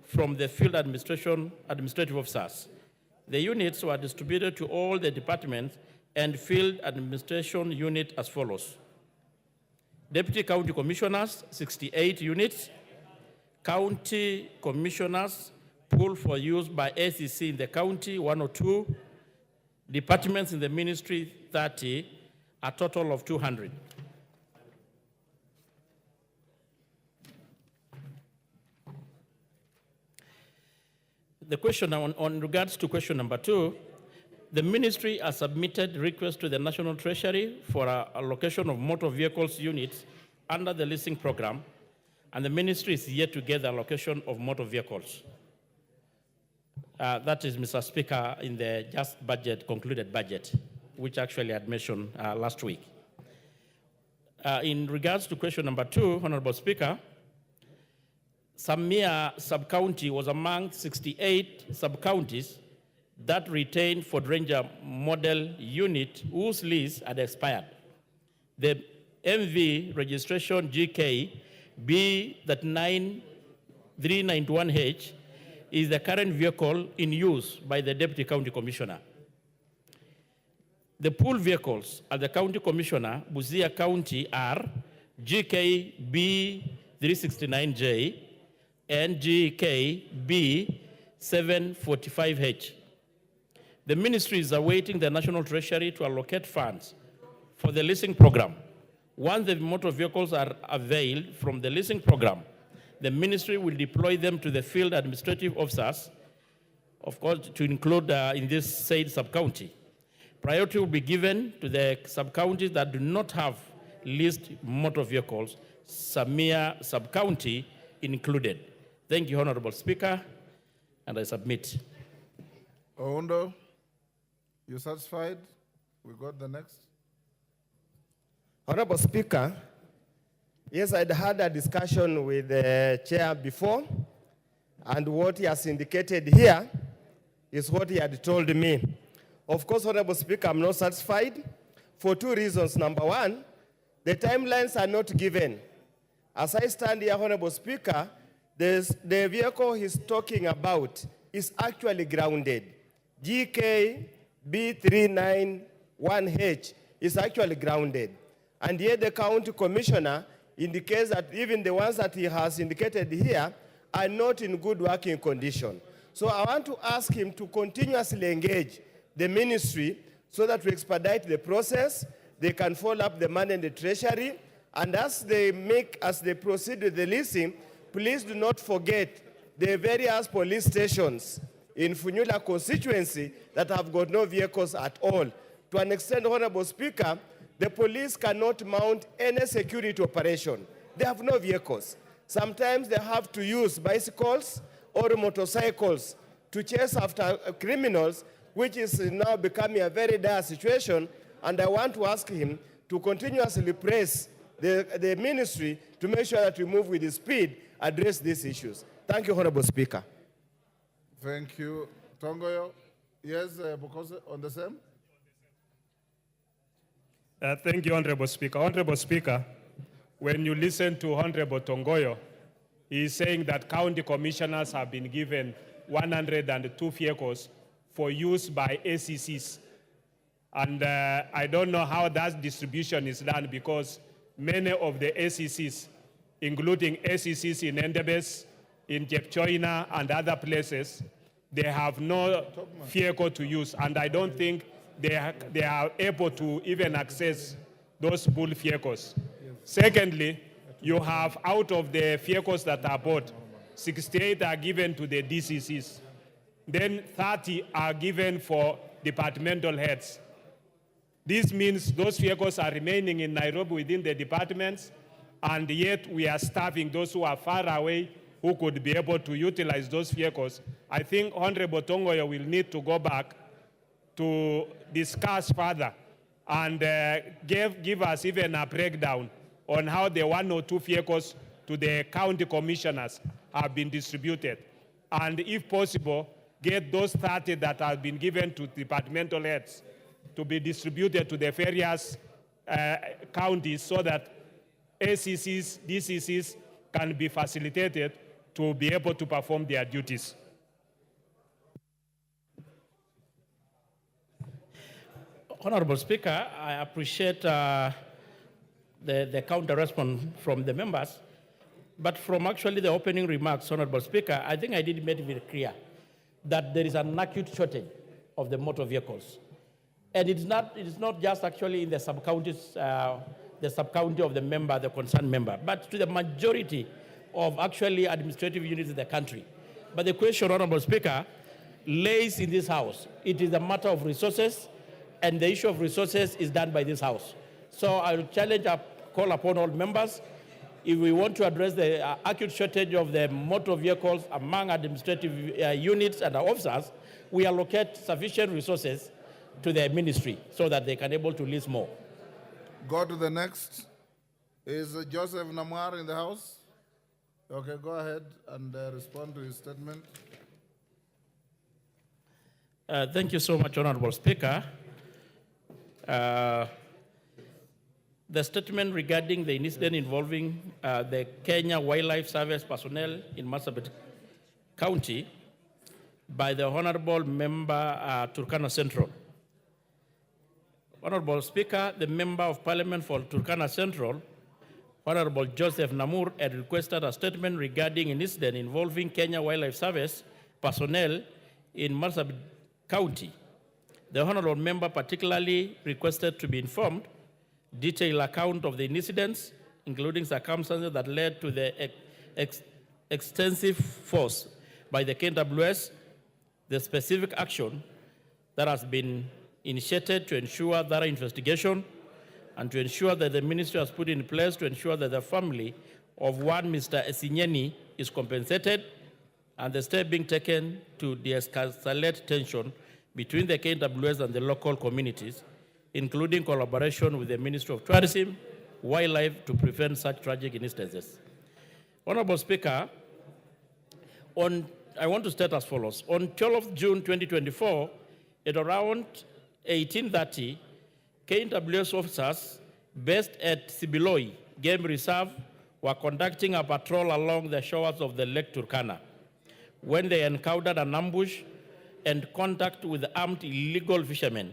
from the field administrative officers. The units were distributed to all the departments and field administration unit as follows: Deputy County Commissioners, 68 units; County Commissioners pool for use by ACC in the county, 102; departments in the ministry, 30, a total of 200. The question on regards to question number 2, the ministry has submitted requests to the National Treasury for allocation of motor vehicles units under the leasing program, and the ministry is yet to get the allocation of motor vehicles. That is, Mr. Speaker, in the just concluded budget, which actually I had mentioned last week. In regards to question number 2, Honorable Speaker, Samia sub-county was among 68 sub-counties that retained Ford Ranger model unit whose lease had expired. The MV registration GK B391H is the current vehicle in use by the Deputy County Commissioner. The pool vehicles at the County Commissioner, Busia County, are GK B369J and GK B745H. The ministry is awaiting the National Treasury to allocate funds for the leasing program. Once the motor vehicles are availed from the leasing program, the ministry will deploy them to the field administrative officers, of course, to include in this said sub-county. Priority will be given to the sub-counties that do not have leased motor vehicles, Samia sub-county included. Thank you, Honorable Speaker, and I submit. Oundo, you satisfied? We got the next. Honorable Speaker, yes, I'd had a discussion with the chair before, and what he has indicated here is what he had told me. Of course, Honorable Speaker, I'm not satisfied for 2 reasons. Number 1, the timelines are not given. As I stand here, Honorable Speaker, the vehicle he's talking about is actually grounded. GK B391H is actually grounded. And yet the county commissioner indicates that even the ones that he has indicated here are not in good working condition. So I want to ask him to continuously engage the ministry so that we expedite the process. They can follow up the money in the treasury. And as they proceed with the leasing, please do not forget the various police stations in Funyula constituency that have got no vehicles at all. To an extent, Honorable Speaker, the police cannot mount any security operation. They have no vehicles. Sometimes they have to use bicycles or motorcycles to chase after criminals, which is now becoming a very dire situation. And I want to ask him to continuously press the ministry to make sure that we move with the speed, address these issues. Thank you, Honorable Speaker. Thank you. Tongoyo, yes, because on the same? Thank you, Honorable Speaker. Honorable Speaker, when you listen to Honorable Tongoyo, he is saying that county commissioners have been given 102 vehicles for use by ACCs. And I don't know how that distribution is done, because many of the ACCs, including ACCs in Endebess, in Jepchoina, and other places, they have no vehicle to use. And I don't think they are able to even access those pool vehicles. Secondly, you have, out of the vehicles that are bought, 68 are given to the DCCs. Then 30 are given for departmental heads. This means those vehicles are remaining in Nairobi within the departments, and yet we are starving those who are far away who could be able to utilize those vehicles. I think Honorable Tongoyo will need to go back to discuss further and give us even a breakdown on how the 1 or 2 vehicles to the county commissioners have been distributed. And if possible, get those 30 that have been given to departmental heads to be distributed to the various counties so that ACCs, DCCs can be facilitated to be able to perform their duties. Honorable Speaker, I appreciate the counter response from the members, but from actually the opening remarks, Honorable Speaker, I think I did make it very clear that there is an acute shortage of the motor vehicles. And it is not just actually in the sub-counties, the sub-county of the member, the concerned member, but to the majority of actually administrative units in the country. But the question, Honorable Speaker, lays in this House. It is a matter of resources, and the issue of resources is done by this House. So I will call upon all members, if we want to address the acute shortage of the motor vehicles among administrative units and officers, we allocate sufficient resources to the ministry so that they can able to list more. Go to the next. Is Joseph Namwar in the House? Okay, go ahead and respond to his statement. Thank you so much, Honorable Speaker. The statement regarding the incident involving the Kenya Wildlife Service personnel in Marsabit County by the Honorable Member Turkana Central. Honorable Speaker, the Member of Parliament for Turkana Central, Honorable Joseph Namur, had requested a statement regarding an incident involving Kenya Wildlife Service personnel in Marsabit County. The Honorable Member particularly requested to be informed detailed account of the incidents, including circumstances that led to the extensive force by the KWS, the specific action that has been initiated to ensure thorough investigation and to ensure that the ministry has put in place to ensure that the family of one Mr. Esinyeni is compensated, and the step being taken to de-escalate tension between the KWS and the local communities, including collaboration with the Ministry of Tourism, Wildlife to prevent such tragic instances. Honorable Speaker, I want to state as follows. On 12th June 2024, at around 18:30, KWS officers based at Sibiloi Game Reserve were conducting a patrol along the shores of the Lake Turkana when they encountered an ambush and contact with armed illegal fishermen,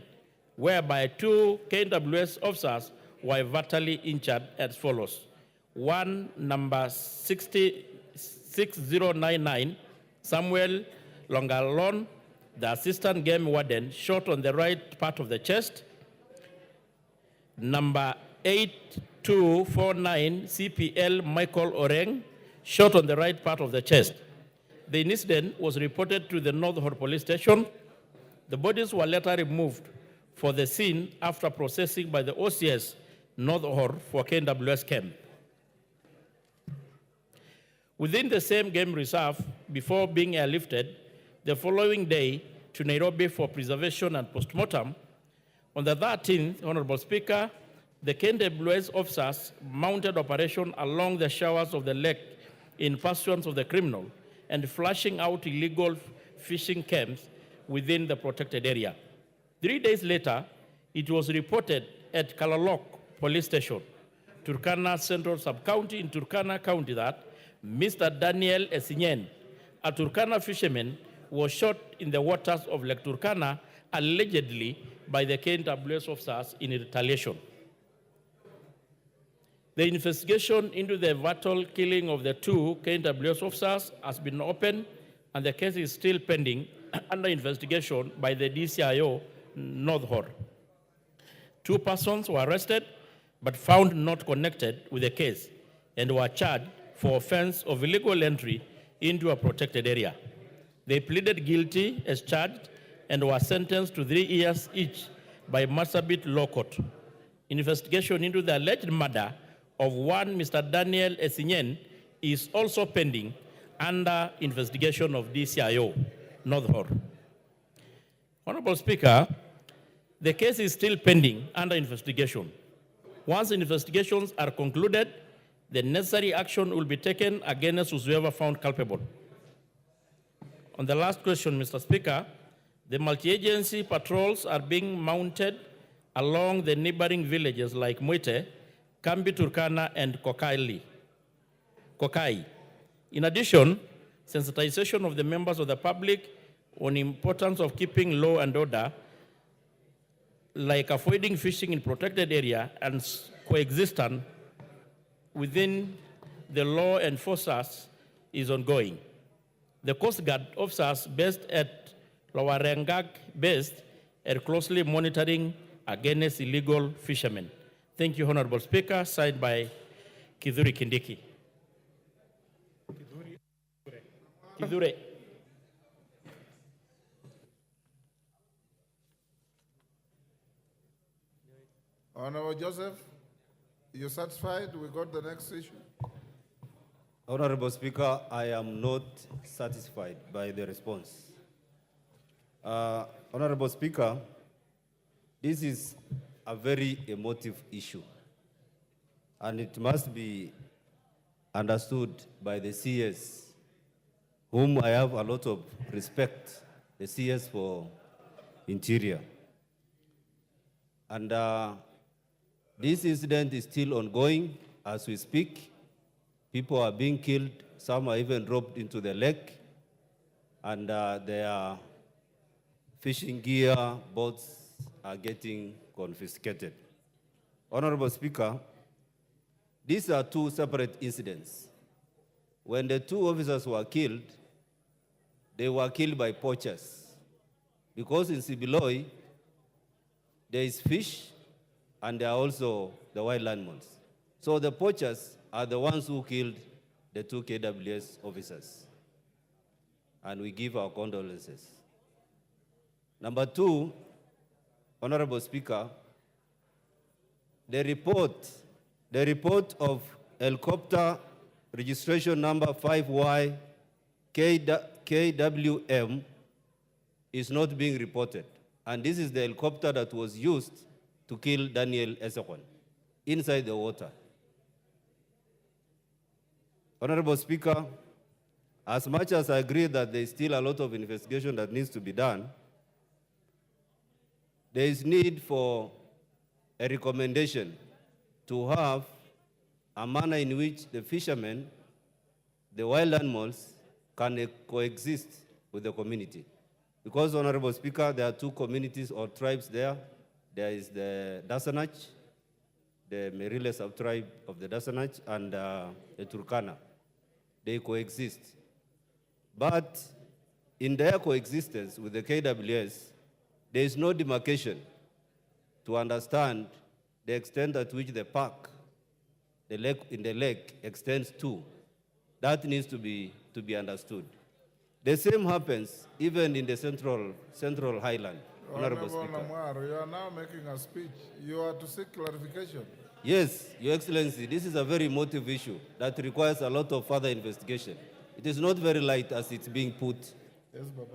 whereby 2 KWS officers were fatally injured as follows. One, number 6099, Samuel Longalon, the assistant game warden, shot on the right part of the chest. Number 8249, CPL Michael Oreng, shot on the right part of the chest. The incident was reported to the North Hor Police Station. The bodies were later removed for the scene after processing by the OCS North Hor for KWS camp. Within the same game reserve, before being airlifted the following day to Nairobi for preservation and postmortem, on the 13th, Honorable Speaker, the KWS officers mounted operation along the shores of the lake in pursuance of the criminal and flashing out illegal fishing camps within the protected area. 3 days later, it was reported at Kalalok Police Station, Turkana Central Sub-County in Turkana County that Mr. Daniel Esinyen, a Turkana fisherman, was shot in the waters of Lake Turkana, allegedly by the KWS officers in retaliation. The investigation into the fatal killing of the 2 KWS officers has been opened, and the case is still pending under investigation by the DCIO North Hor. 2 persons were arrested but found not connected with the case and were charged for offense of illegal entry into a protected area. They pleaded guilty as charged and were sentenced to 3 years each by Marsabit Law Court. Investigation into the alleged murder of one Mr. Daniel Esinyen is also pending under investigation of DCIO North Hor. Honorable Speaker, The case is still pending under investigation. Once investigations are concluded, the necessary action will be taken against whoever found culpable. On the last question, Mr. Speaker, the multi-agency patrols are being mounted along the neighboring villages like Mwite, Kambi Turkana, and Kokai. In addition, sensitization of the members of the public on the importance of keeping law and order, like avoiding fishing in protected area and coexistence within the law enforcers is ongoing. The Coast Guard officers based at Lower Rengag are closely monitoring against illegal fishermen. Thank you, Honorable Speaker. Signed by Kidhuri Kindiki. Kidhure. Honorable Joseph, you satisfied? We got the next issue. Honorable Speaker, I am not satisfied by the response. Honorable Speaker, this is a very emotive issue, and it must be understood by the CS, whom I have a lot of respect, the CS for Interior. And this incident is still ongoing as we speak. People are being killed. Some are even dropped into the lake. And their fishing gear, boats are getting confiscated. Honorable Speaker, these are two separate incidents. When the two officers were killed, they were killed by poachers. Because in Sibiloi, there is fish and there are also the wild animals. So the poachers are the ones who killed the two KWS officers. And we give our condolences. Number two, Honorable Speaker, the report of helicopter registration number 5Y KWM is not being reported. And this is the helicopter that was used to kill Daniel Esekon inside the water. Honorable Speaker, as much as I agree that there is still a lot of investigation that needs to be done, there is need for a recommendation to have a manner in which the fishermen, the wild animals, can coexist with the community. Because, Honorable Speaker, there are two communities or tribes there. There is the Dasanach, the Merile sub-tribe of the Dasanach, and the Turkana. They coexist. But in their coexistence with the KWS, there is no demarcation to understand the extent at which the park, the lake in the lake, extends to. That needs to be understood. The same happens even in the central highland, Honorable Speaker. Namwaro, you are now making a speech. You are to seek clarification. Yes, Your Excellency, this is a very emotive issue that requires a lot of further investigation. It is not very light as it's being put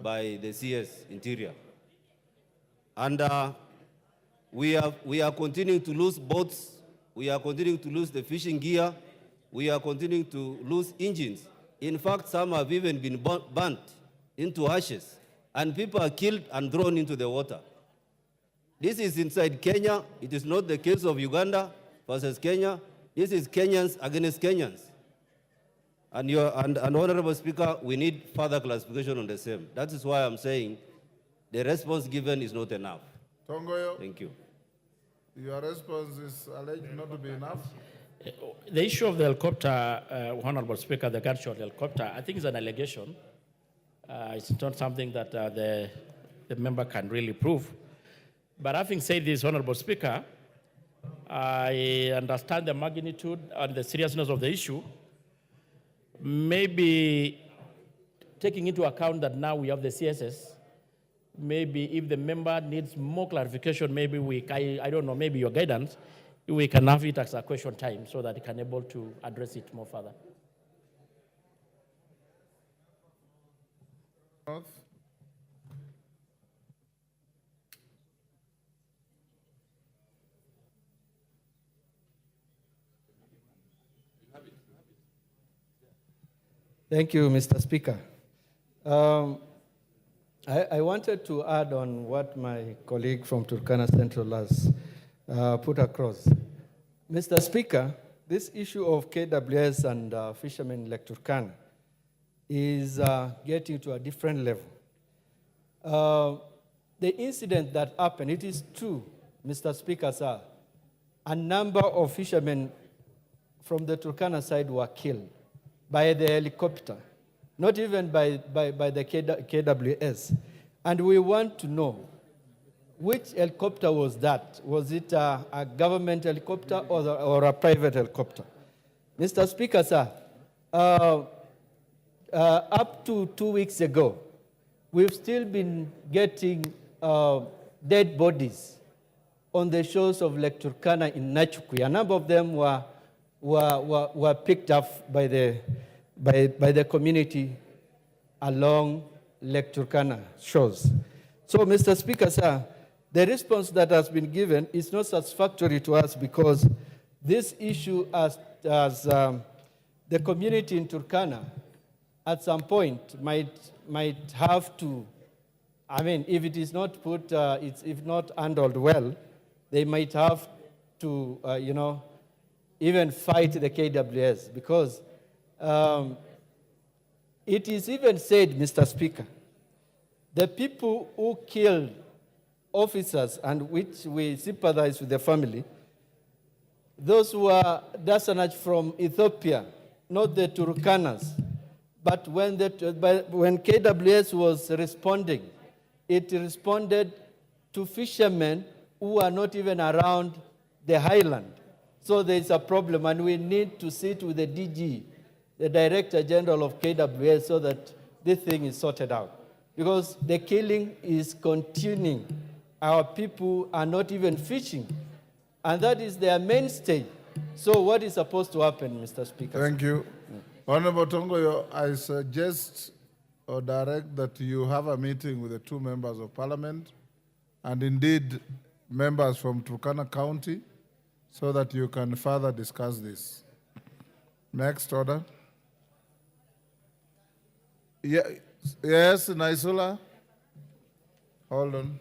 by the CS Interior. And we are continuing to lose boats, we are continuing to lose the fishing gear, we are continuing to lose engines. In fact, some have even been burnt into ashes, and people are killed and thrown into the water. This is inside Kenya. It is not the case of Uganda versus Kenya. This is Kenyans against Kenyans. And Honorable Speaker, we need further clarification on the same. That is why I'm saying the response given is not enough. Tongoyo. Thank you. Your response is alleged not to be enough. The issue of the helicopter, Honorable Speaker, the gunshot helicopter, I think is an allegation. It's not something that the member can really prove. But having said this, Honorable Speaker, I understand the magnitude and the seriousness of the issue. Maybe taking into account that now we have the CSS, maybe if the member needs more clarification, maybe I don't know, maybe your guidance, we can have it as a question time so that he can able to address it more further. Thank you, Mr. Speaker. I wanted to add on what my colleague from Turkana Central has put across. Mr. Speaker, this issue of KWS and fishermen in Lake Turkana is getting to a different level. The incident that happened, it is true, Mr. Speaker, sir, a number of fishermen from the Turkana side were killed by the helicopter, not even by the KWS. And we want to know, which helicopter was that? Was it a government helicopter or a private helicopter? Mr. Speaker, sir, up to 2 weeks ago, we've still been getting dead bodies on the shores of Lake Turkana in Nachukui. A number of them were picked up by the community along Lake Turkana shores. So, Mr. Speaker, sir, the response that has been given is not satisfactory to us because this issue as the community in Turkana at some point might have to, I mean, if it is not put, if not handled well, they might have to, even fight the KWS because it is even said, Mr. Speaker, the people who killed officers and which we sympathize with the family, those who are Dasanaj from Ethiopia, not the Turkanas. But when KWS was responding, it responded to fishermen who are not even around the highland. So there's a problem, and we need to sit with the DG, the Director General of KWS, so that this thing is sorted out. Because the killing is continuing. Our people are not even fishing, and that is their mainstay. So what is supposed to happen, Mr. Speaker? Thank you. Honorable Tongoyo, I suggest or direct that you have a meeting with the two members of parliament and indeed members from Turkana County so that you can further discuss this. Next order. Yes, Naisula. Hold on.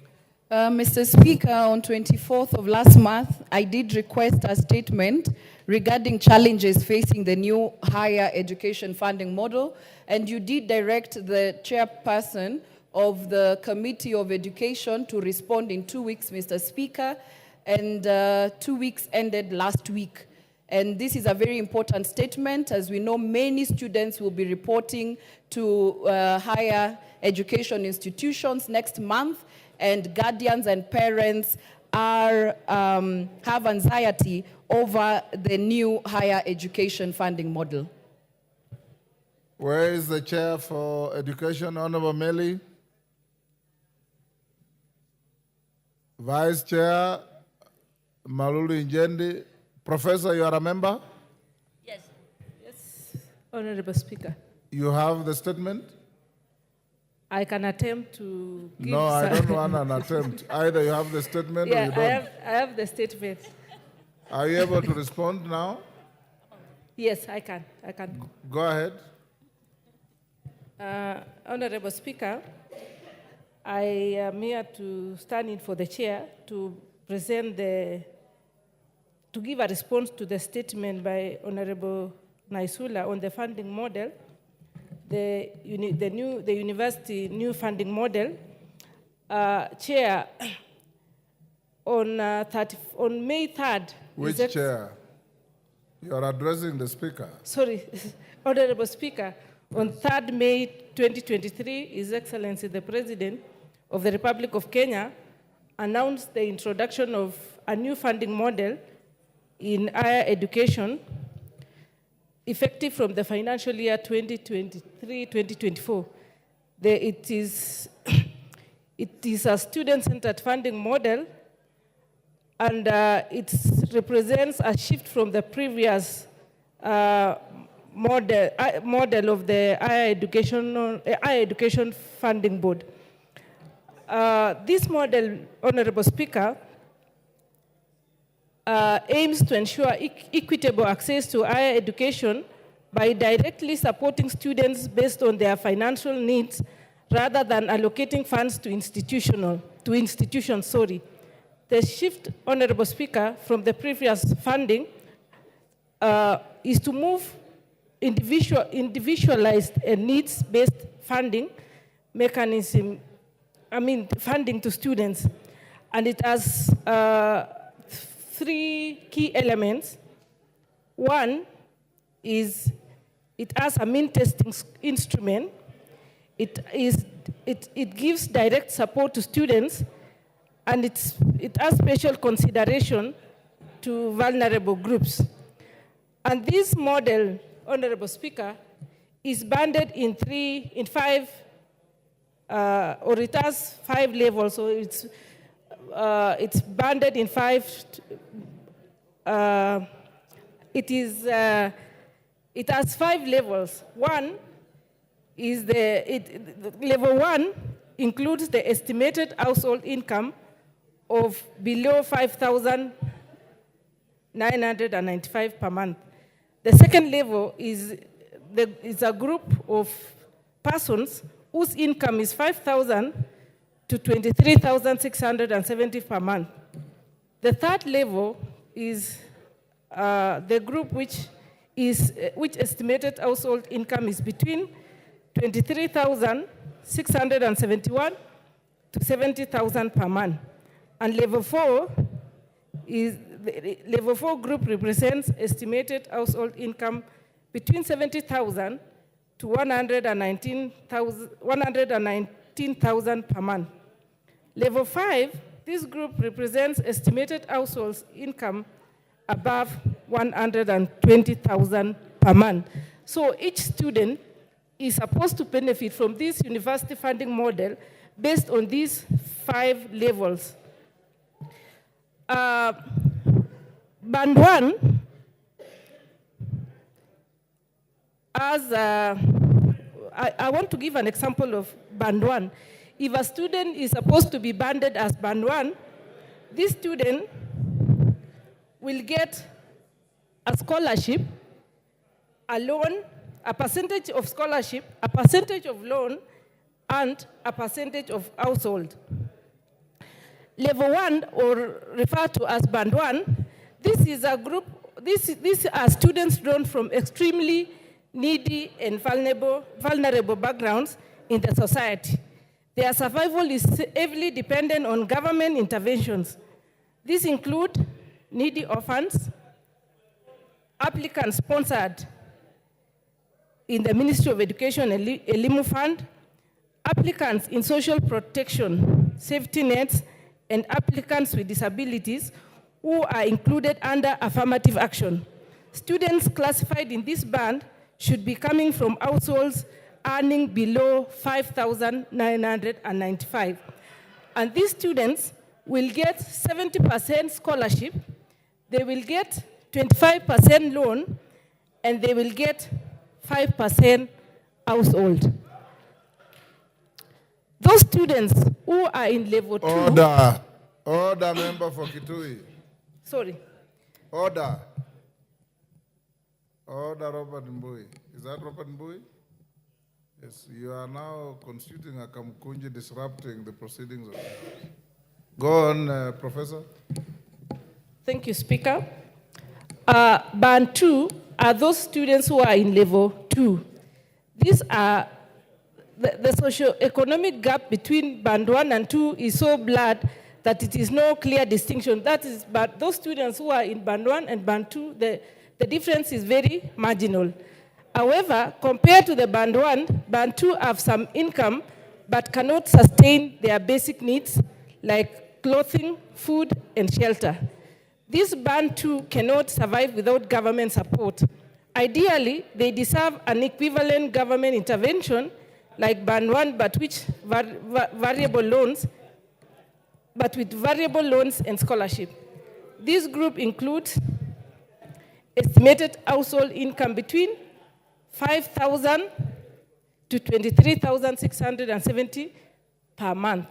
Mr. Speaker, on 24th of last month, I did request a statement regarding challenges facing the new higher education funding model, and you did direct the chairperson of the Committee of Education to respond in 2 weeks, Mr. Speaker, and 2 weeks ended last week. And this is a very important statement. As we know, many students will be reporting to higher education institutions next month, and guardians and parents have anxiety over the new higher education funding model. Where is the chair for education, Honorable Meli? Vice Chair, Malulu Injendi. Professor, you are a member? Yes. Yes, Honorable Speaker. You have the statement? I can attempt to give. No, I don't want an attempt. Either you have the statement or you don't. I have the statement. Are you able to respond now? Yes, I can. Go ahead. Honorable Speaker, I am here to stand in for the chair to present to give a response to the statement by Honorable Naisula on the funding model. The university new funding model, Chair, on May 3rd. Which chair? You are addressing the speaker. Sorry, Honorable Speaker, on 3rd May 2023, His Excellency the President of the Republic of Kenya announced the introduction of a new funding model in higher education effective from the financial year 2023-2024. It is a student-centered funding model, and it represents a shift from the previous model of the higher education funding board. This model, Honorable Speaker, aims to ensure equitable access to higher education by directly supporting students based on their financial needs rather than allocating funds to institutions. The shift, Honorable Speaker, from the previous funding is to move individualized and needs-based funding mechanism, funding to students. And it has 3 key elements. One is it has a mean testing instrument. It gives direct support to students, and it has special consideration to vulnerable groups. And this model, Honorable Speaker, is banded in 5, or it has 5 levels. So it's banded in 5. It has 5 levels. One is level 1 includes the estimated household income of below 5,995 per month. The second level is a group of persons whose income is 5,000 to 23,670 per month. The third level is the group which estimated household income is between 23,671 to 70,000 per month. And level 4 group represents estimated household income between 70,000 to 119,000 per month. Level 5, this group represents estimated household income above 120,000 per month. So each student is supposed to benefit from this university funding model based on these 5 levels. Band 1, I want to give an example of Band 1. If a student is supposed to be banded as Band 1, this student will get a scholarship, a loan, a percentage of scholarship, a percentage of loan, and a percentage of household. Level 1, or referred to as Band 1, this is a group, these are students drawn from extremely needy and vulnerable backgrounds in the society. Their survival is heavily dependent on government interventions. These include needy orphans, applicants sponsored in the Ministry of Education Elimu Fund, applicants in social protection, safety nets, and applicants with disabilities who are included under affirmative action. Students classified in this band should be coming from households earning below 5,995. And these students will get 70% scholarship, they will get 25% loan, and they will get 5% household. Those students who are in level 2... Order, member for Kitui. Sorry. Order, Robert Mbui. Is that Robert Mbui? Yes, you are now constituting a Kamkunji, disrupting the proceedings of the House. Go on, Professor. Thank you, Speaker. Band 2 are those students who are in level 2. These are the socio-economic gap between Band 1 and 2 is so blurred that it is no clear distinction. That is, but those students who are in Band 1 and Band 2, the difference is very marginal. However, compared to the Band 1, Band 2 have some income but cannot sustain their basic needs like clothing, food, and shelter. This Band 2 cannot survive without government support. Ideally, they deserve an equivalent government intervention like Band 1, but with variable loans and scholarship. This group includes estimated household income between 5,000 to 23,670 per month.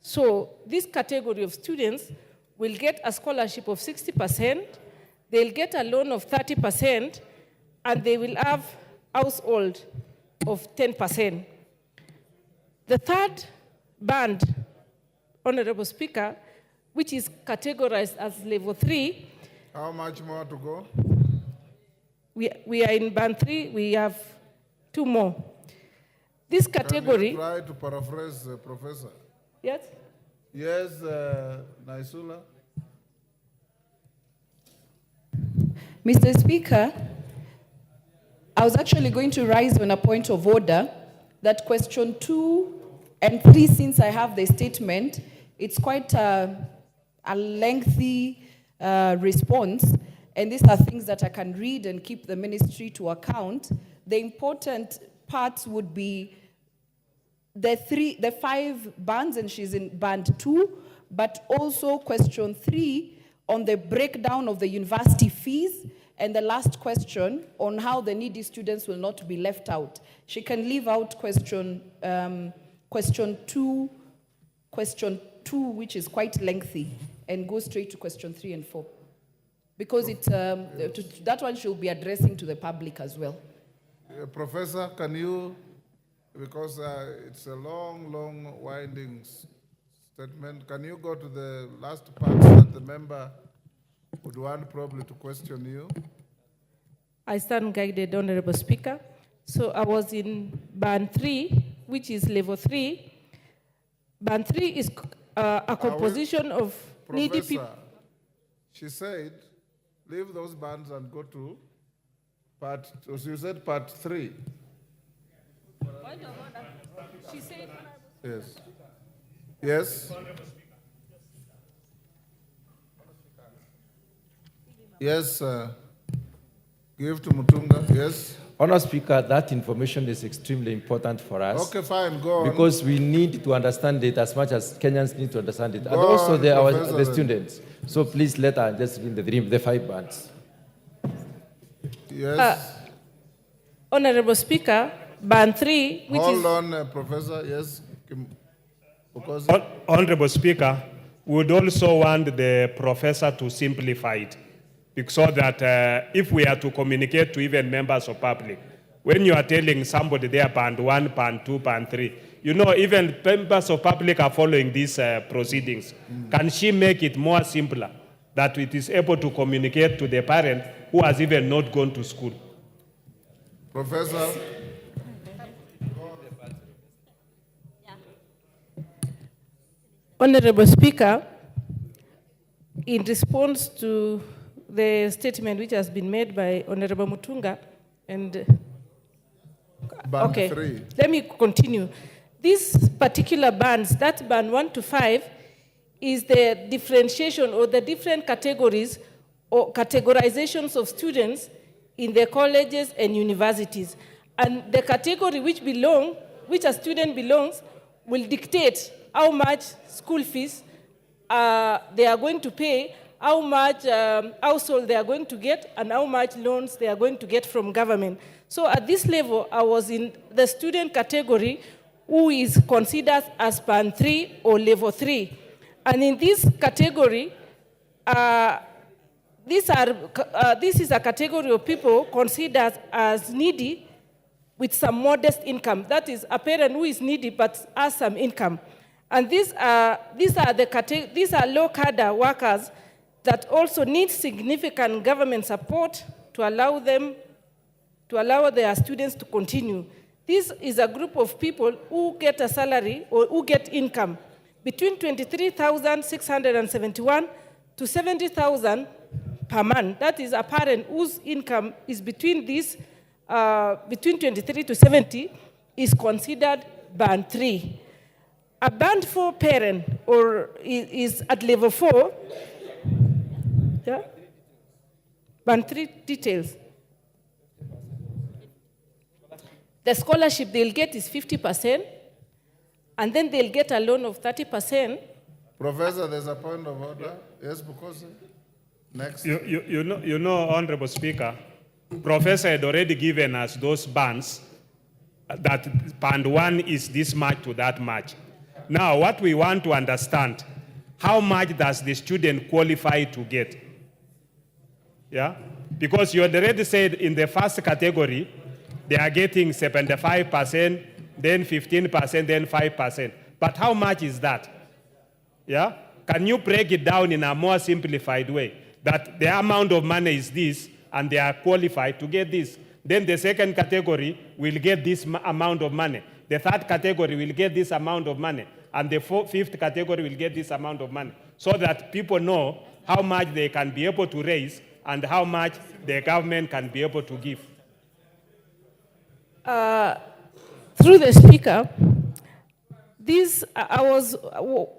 So this category of students will get a scholarship of 60%, they'll get a loan of 30%, and they will have household of 10%. The third band, Honorable Speaker, which is categorized as level 3. How much more to go? We are in band 3, we have 2 more. This category. Can you try to paraphrase, Professor? Yes? Yes, Naisula. Mr. Speaker, I was actually going to raise on a point of order that question 2 and 3, since I have the statement, it's quite a lengthy response, and these are things that I can read and keep the ministry to account. The important parts would be the 5 bands, and she's in band 2, but also question 3 on the breakdown of the university fees, and the last question on how the needy students will not be left out. She can leave out question 2, which is quite lengthy, and go straight to question 3 and 4. Because that one she'll be addressing to the public as well. Professor, can you, because it's a long, winding statement, can you go to the last part that the member would want probably to question you? I stand guided, Honorable Speaker. So I was in band 3, which is level 3. Band 3 is a composition of needy people. She said, leave those bands and go to part, so you said part 3. She said, yes. Yes? Yes, give to Mutunga, yes? Honour Speaker, that information is extremely important for us. Okay, fine, go on. Because we need to understand it as much as Kenyans need to understand it. Go and also on, the students. So please let her just read the 5 bands. Yes. Honorable Speaker, band 3, which Hold is... on, Professor, yes. Because Honorable Speaker, we would also want the professor to simplify it, so that if we are to communicate to even members of public, when you are telling somebody they are band 1, band 2, band 3, you know, even members of public are following these proceedings. Can she make it more simpler, that it is able to communicate to the parent who has even not gone to school? Professor. Honorable Speaker, in response to the statement which has been made by Honorable Mutunga, and band okay, 3. Let me continue. These particular bands, that band 1 to 5, is the differentiation or the different categories or categorizations of students in the colleges and universities. And the category which a student belongs, will dictate how much school fees they are going to pay, how much household they are going to get, and how much loans they are going to get from government. So at this level, I was in the student category who is considered as band 3 or level 3. And in this category, this is a category of people considered as needy with some modest income. That is a parent who is needy but has some income. And these are low cadre workers that also need significant government support to allow their students to continue. This is a group of people who get a salary or who get income between 23,671 to 70,000 per month. That is a parent whose income is between 23 to 70 is considered band 3. A band 4 parent or is at level 4. Yeah? Band 3 details. The scholarship they'll get is 50%, and then they'll get a loan of 30%. Professor, there's a point of order. Yes, because next. You know, Honorable Speaker, Professor had already given us those bands that band 1 is this much to that much. Now, what we want to understand, how much does the student qualify to get? Yeah? Because you already said in the first category, they are getting 75%, then 15%, then 5%. But how much is that? Yeah? Can you break it down in a more simplified way? That the amount of money is this, and they are qualified to get this. Then the second category will get this amount of money. The third category will get this amount of money. And the fifth category will get this amount of money. So that people know how much they can be able to raise and how much the government can be able to give. Through the Speaker,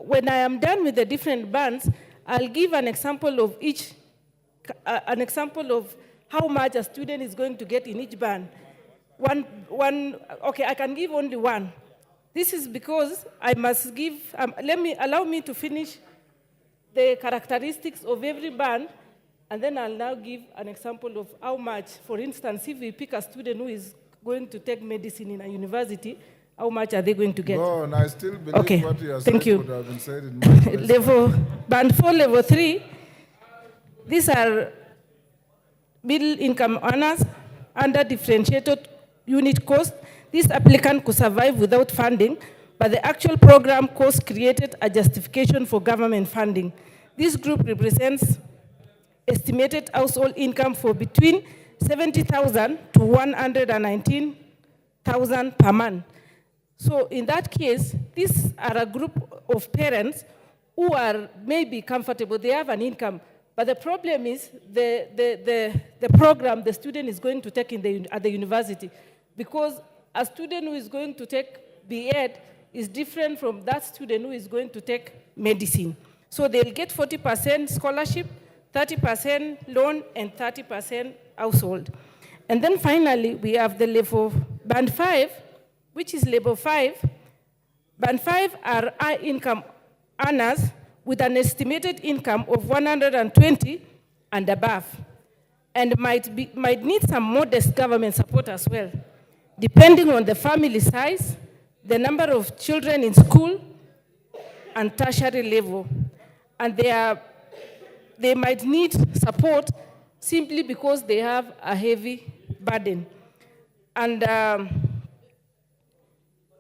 when I am done with the different bands, I'll give an example of each, an example of how much a student is going to get in each band. Okay, I can give only one. This is because I must give, allow me to finish the characteristics of every band, and then I'll now give an example of how much. For instance, if we pick a student who is going to take medicine in a university, how much are they going to get? No, and I still believe what you are saying would have been said in my place. Band 4, level 3, these are middle income earners under differentiated unit cost. This applicant could survive without funding, but the actual program cost created a justification for government funding. This group represents estimated household income for between 70,000 to 119,000 per month. So in that case, these are a group of parents who are maybe comfortable, they have an income, but the problem is the program the student is going to take at the university, because a student who is going to take B.Ed is different from that student who is going to take medicine. So they'll get 40% scholarship, 30% loan, and 30% household. And then finally, we have the level band 5, which is level 5. Band 5 are high income earners with an estimated income of 120 and above, and might need some modest government support as well, depending on the family size, the number of children in school, and tertiary level. And they might need support simply because they have a heavy burden. And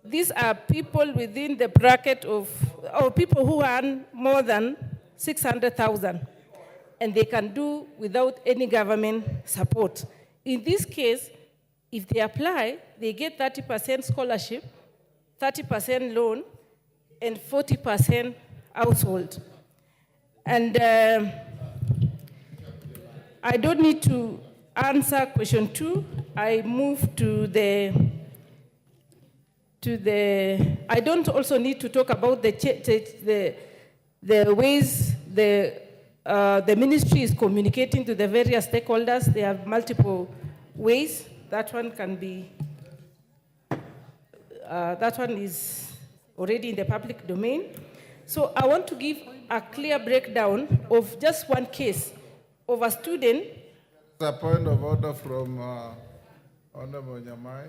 these are people within the bracket of, or people who earn more than 600,000, and they can do without any government support. In this case, if they apply, they get 30% scholarship, 30% loan, and 40% household. And I don't need to answer question 2. I move to the I don't also need to talk about the ways the ministry is communicating to the various stakeholders. There are multiple ways. That one can be, that one is already in the public domain. So I want to give a clear breakdown of just one case of a student. The point of order from Honorable Nyamai.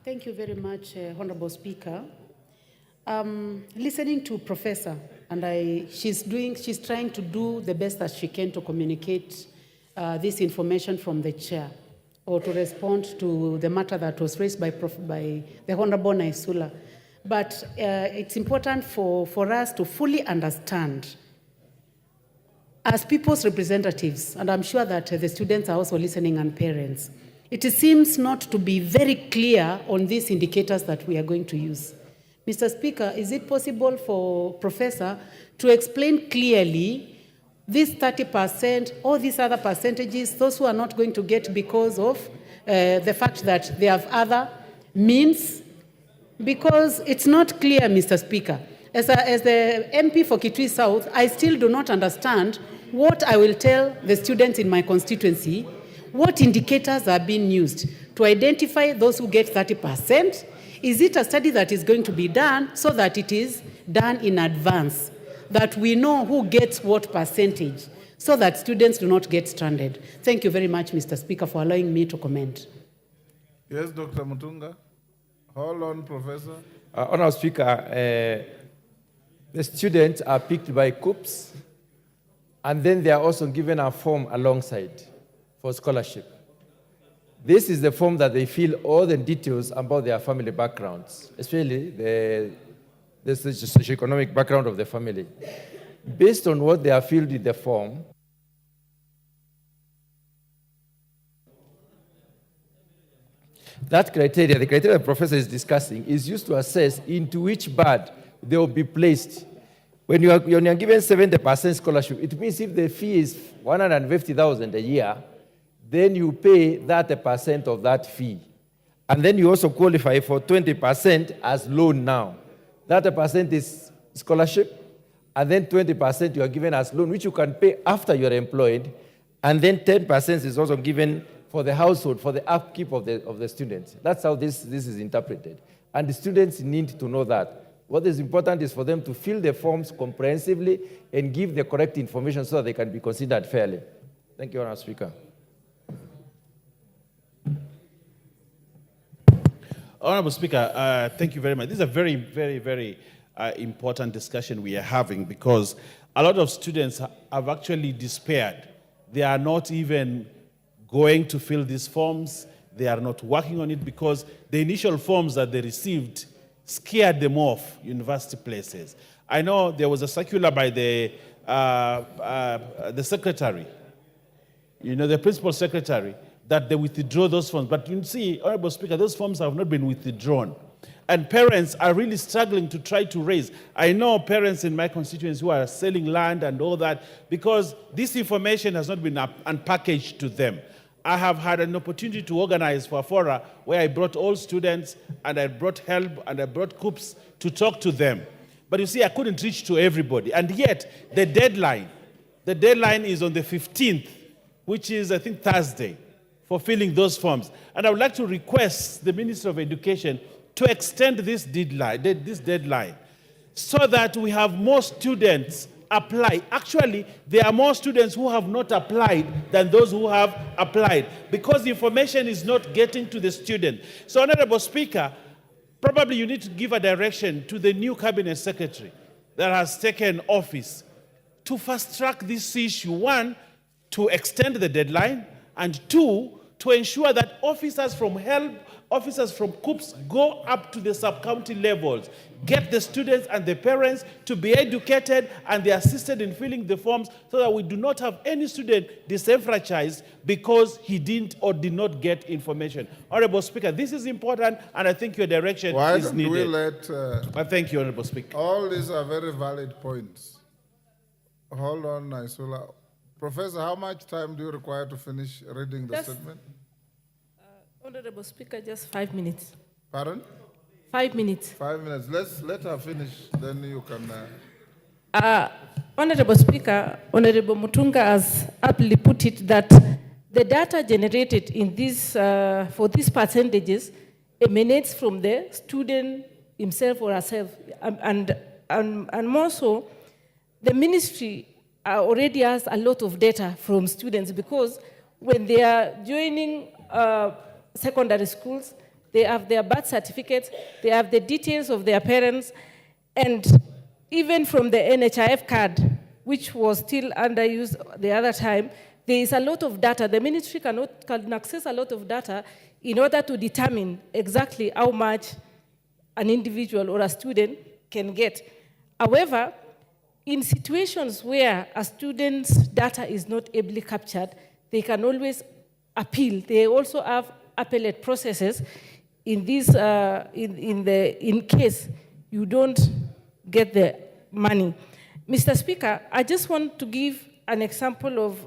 Thank you very much, Honorable Speaker. Listening to Professor, and she's trying to do the best that she can to communicate this information from the chair, or to respond to the matter that was raised by the Honorable Naisula. But it's important for us to fully understand, as people's representatives, and I'm sure that the students are also listening, and parents, it seems not to be very clear on these indicators that we are going to use. Mr. Speaker, is it possible for Professor to explain clearly this 30% or these other percentages, those who are not going to get because of the fact that they have other means? Because it's not clear, Mr. Speaker. As the MP for Kitui South, I still do not understand what I will tell the students in my constituency. What indicators are being used to identify those who get 30%? Is it a study that is going to be done so that it is done in advance, that we know who gets what percentage, so that students do not get stranded? Thank you very much, Mr. Speaker, for allowing me to comment. Yes, Dr. Mutunga. Hold on, Professor. Honourable Speaker, the students are picked by COOPs, and then they are also given a form alongside. for scholarship. This is the form that they fill all the details about their family backgrounds, especially the socioeconomic background of the family. Based on what they are filled in the form, that criteria, the criteria the professor is discussing, is used to assess into which band they will be placed. When you are given 70% scholarship, it means if the fee is 150,000 a year, then you pay 30% of that fee. And then you also qualify for 20% as loan now. 30% is scholarship, and then 20% you are given as loan, which you can pay after you are employed, and then 10% is also given for the household, for the upkeep of the students. That's how this is interpreted. And the students need to know that. What is important is for them to fill the forms comprehensively and give the correct information so that they can be considered fairly. Thank you, Honourable Speaker. Honourable Speaker, thank you very much. This is a very, very, very important discussion we are having, because a lot of students have actually despaired. They are not even going to fill these forms. They are not working on it because the initial forms that they received scared them off university places. I know there was a circular by the secretary, the principal secretary, that they withdraw those forms. But you see, Honourable Speaker, those forms have not been withdrawn. And parents are really struggling to try to raise. I know parents in my constituency who are selling land and all that because this information has not been unpackaged to them. I have had an opportunity to organize for a fora where I brought all students and I brought help and I brought COOPs to talk to them. But you see, I couldn't reach to everybody. And yet, the deadline is on the 15th, which is, I think, Thursday, for filling those forms. And I would like to request the Minister of Education to extend this deadline so that we have more students apply. Actually, there are more students who have not applied than those who have applied because the information is not getting to the student. So, Honourable Speaker, probably you need to give a direction to the new Cabinet Secretary that has taken office to fast-track this issue. One, to extend the deadline, and two, to ensure that officers from HELP, officers from COOPs go up to the sub-county levels, get the students and the parents to be educated and they are assisted in filling the forms so that we do not have any student disenfranchised because he didn't or did not get information. Honourable Speaker, this is important and I think your direction is needed. Why don't we let... thank you, Honourable Speaker. All these are very valid points. Hold on, Isula. Professor, how much time do you require to finish reading the statement? Honourable Speaker, just 5 minutes. Pardon? 5 minutes. 5 minutes. Let her finish, then you can... Honourable Speaker, Honourable Mutunga has aptly put it that the data generated in this, for these percentages emanates from the student himself or herself. And more so, the ministry already has a lot of data from students because when they are joining secondary schools, they have their birth certificates, they have the details of their parents, and even from the NHIF card, which was still underused the other time, there is a lot of data. The ministry can access a lot of data in order to determine exactly how much an individual or a student can get. However, in situations where a student's data is not ably captured, they can always appeal. They also have appellate processes in this, in case you don't get the money. Mr. Speaker, I just want to give an example of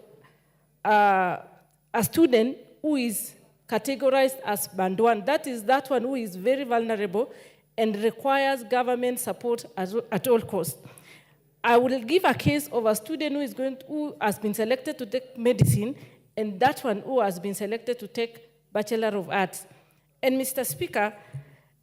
a student who is categorized as band 1. That is that one who is very vulnerable and requires government support at all costs. I will give a case of a student who has been selected to take medicine, and that one who has been selected to take Bachelor of Arts. And Mr. Speaker,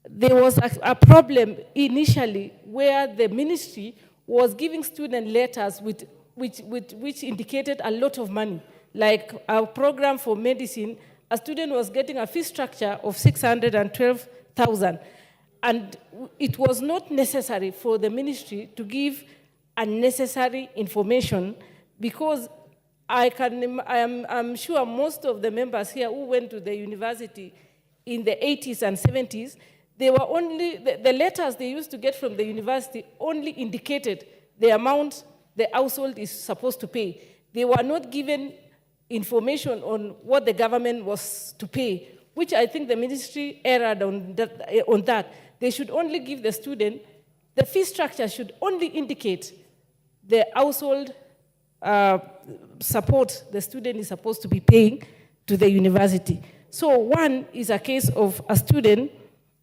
there was a problem initially where the ministry was giving student letters which indicated a lot of money. Like our program for medicine, a student was getting a fee structure of 612,000. And it was not necessary for the ministry to give unnecessary information because I'm sure most of the members here who went to the university in the 80s and 70s, they were only, the letters they used to get from the university only indicated the amount the household is supposed to pay. They were not given information on what the government was to pay, which I think the ministry erred on that. They should only give the student, the fee structure should only indicate the household support the student is supposed to be paying to the university. So one is a case of a student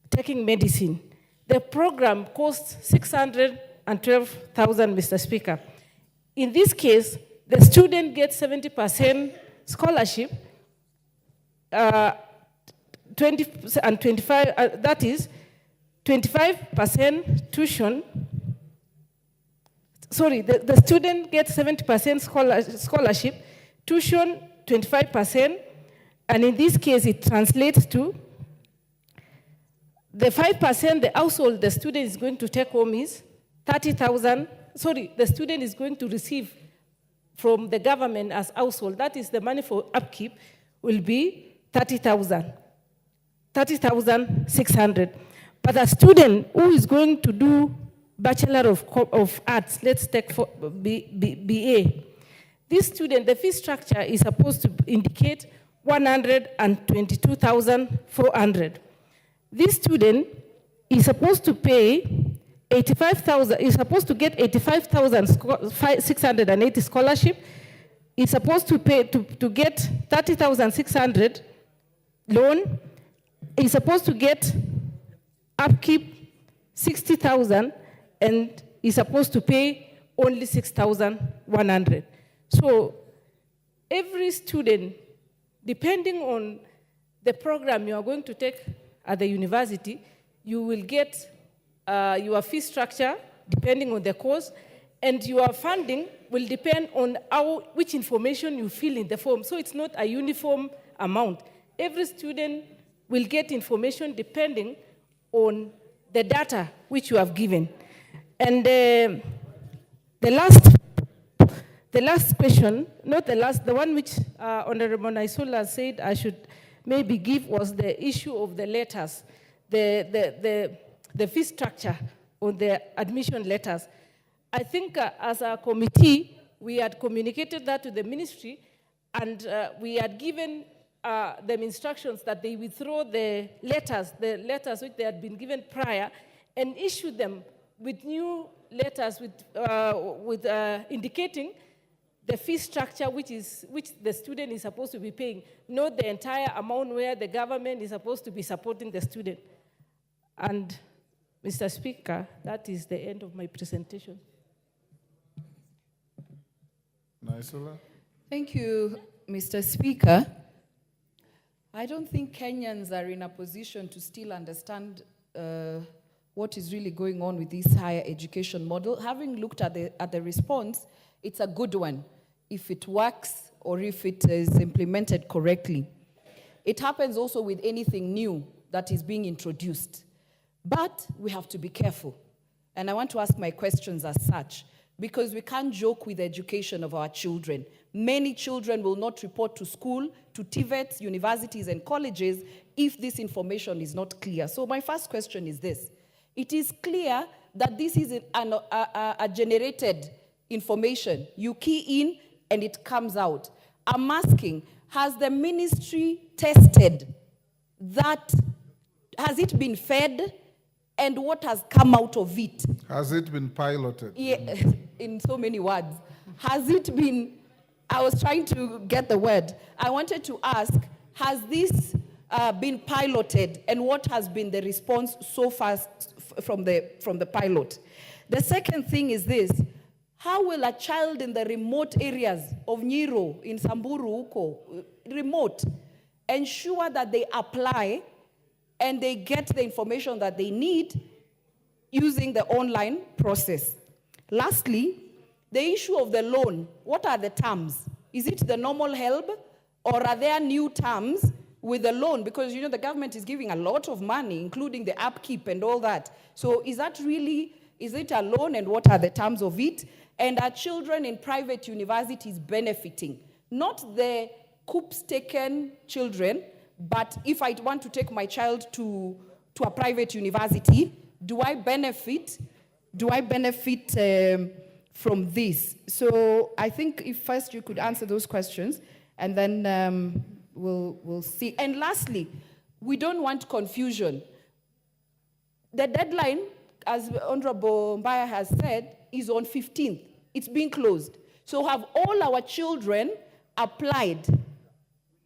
taking medicine. The program costs 612,000, Mr. Speaker. In this case, the student gets 70% scholarship, 20 and 25, that is 25% tuition. Sorry, the student gets 70% scholarship, tuition 25%, and in this case it translates to the 5% the household the student is going to take home is 30,000. Sorry, the student is going to receive from the government as household, that is the money for upkeep, will be 30,600. But a student who is going to do Bachelor of Arts, let's take for BA. This student, the fee structure is supposed to indicate 122,400. This student is supposed to pay 85,000, is supposed to get 85,680 scholarship, is supposed to pay to get 30,600 loan, is supposed to get upkeep 60,000, and is supposed to pay only 6,100. So every student, depending on the program you are going to take at the university, you will get your fee structure depending on the course, and your funding will depend on which information you fill in the form. So it's not a uniform amount. Every student will get information depending on the data which you have given. And the last question, not the last, the one which Honorable Naisola said I should maybe give was the issue of the letters, the fee structure on the admission letters. I think as a committee, we had communicated that to the ministry, and we had given them instructions that they withdraw the letters which they had been given prior, and issue them with new letters with indicating the fee structure which the student is supposed to be paying, not the entire amount where the government is supposed to be supporting the student. And Mr. Speaker, that is the end of my presentation. Naisola? Thank you, Mr. Speaker. I don't think Kenyans are in a position to still understand what is really going on with this higher education model. Having looked at the response, it's a good one, if it works or if it is implemented correctly. It happens also with anything new that is being introduced. But we have to be careful. And I want to ask my questions as such, because we can't joke with the education of our children. Many children will not report to school, to TVETs, universities, and colleges if this information is not clear. So my first question is this. It is clear that this is a generated information. You key in and it comes out. I'm asking, has the ministry tested that? Has it been fed? And what has come out of it? Has it been piloted? Yeah, in so many words. Has it been, I was trying to get the word. I wanted to ask, has this been piloted, and what has been the response so far from the pilot? The second thing is this: how will a child in the remote areas of Nyiro, in Samburu, Uko, remote, ensure that they apply and they get the information that they need using the online process? Lastly, the issue of the loan. What are the terms? Is it the normal help, or are there new terms with the loan? Because, you know, the government is giving a lot of money, including the upkeep and all that. So is that really, is it a loan, and what are the terms of it? And are children in private universities benefiting not the COOPS-taken children, but if I want to take my child to a private university, do I benefit from this? So I think if first you could answer those questions, and then we'll see. And lastly, we don't want confusion. The deadline, as Honorable Mbaya has said, is on 15th. It's being closed. So have all our children applied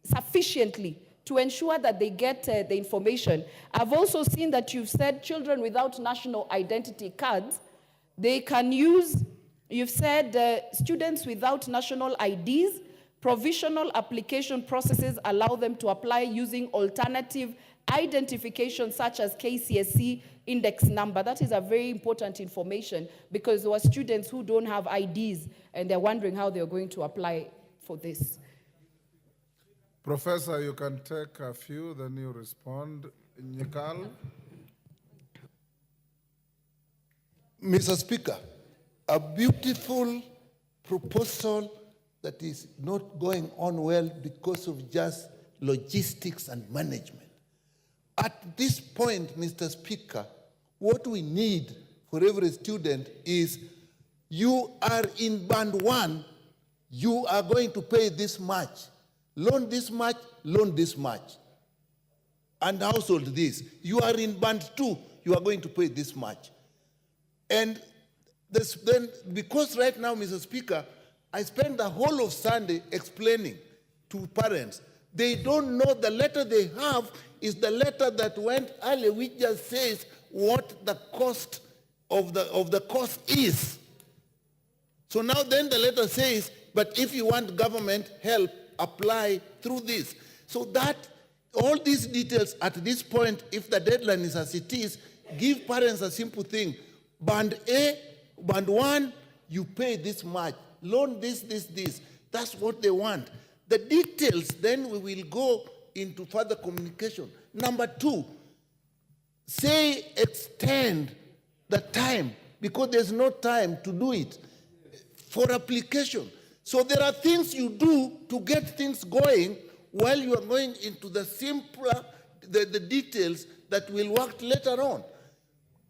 sufficiently to ensure that they get the information? I've also seen that you've said children without national identity cards, they can use, you've said students without national IDs, provisional application processes allow them to apply using alternative identification such as KCSE index number. That is a very important information because there are students who don't have IDs and they're wondering how they're going to apply for this. Professor, you can take a few, then you respond. Nikal. Mr. Speaker, a beautiful proposal that is not going on well because of just logistics and management. At this point, Mr. Speaker, what we need for every student is you are in band 1, you are going to pay this much. Loan this much, loan this much. And household this. You are in band 2, you are going to pay this much. And this, then, because right now, Mr. Speaker, I spend the whole of Sunday explaining to parents. They don't know the letter they have is the letter that went earlier, which just says what the cost of the course is. So now then the letter says, but if you want government help, apply through this. So that all these details at this point, if the deadline is as it is, give parents a simple thing. Band A, band 1, you pay this much. Loan this. That's what they want. The details, then we will go into further communication. Number 2, say extend the time, because there's no time to do it, for application. So there are things you do to get things going while you are going into the simpler, the details that will work later on.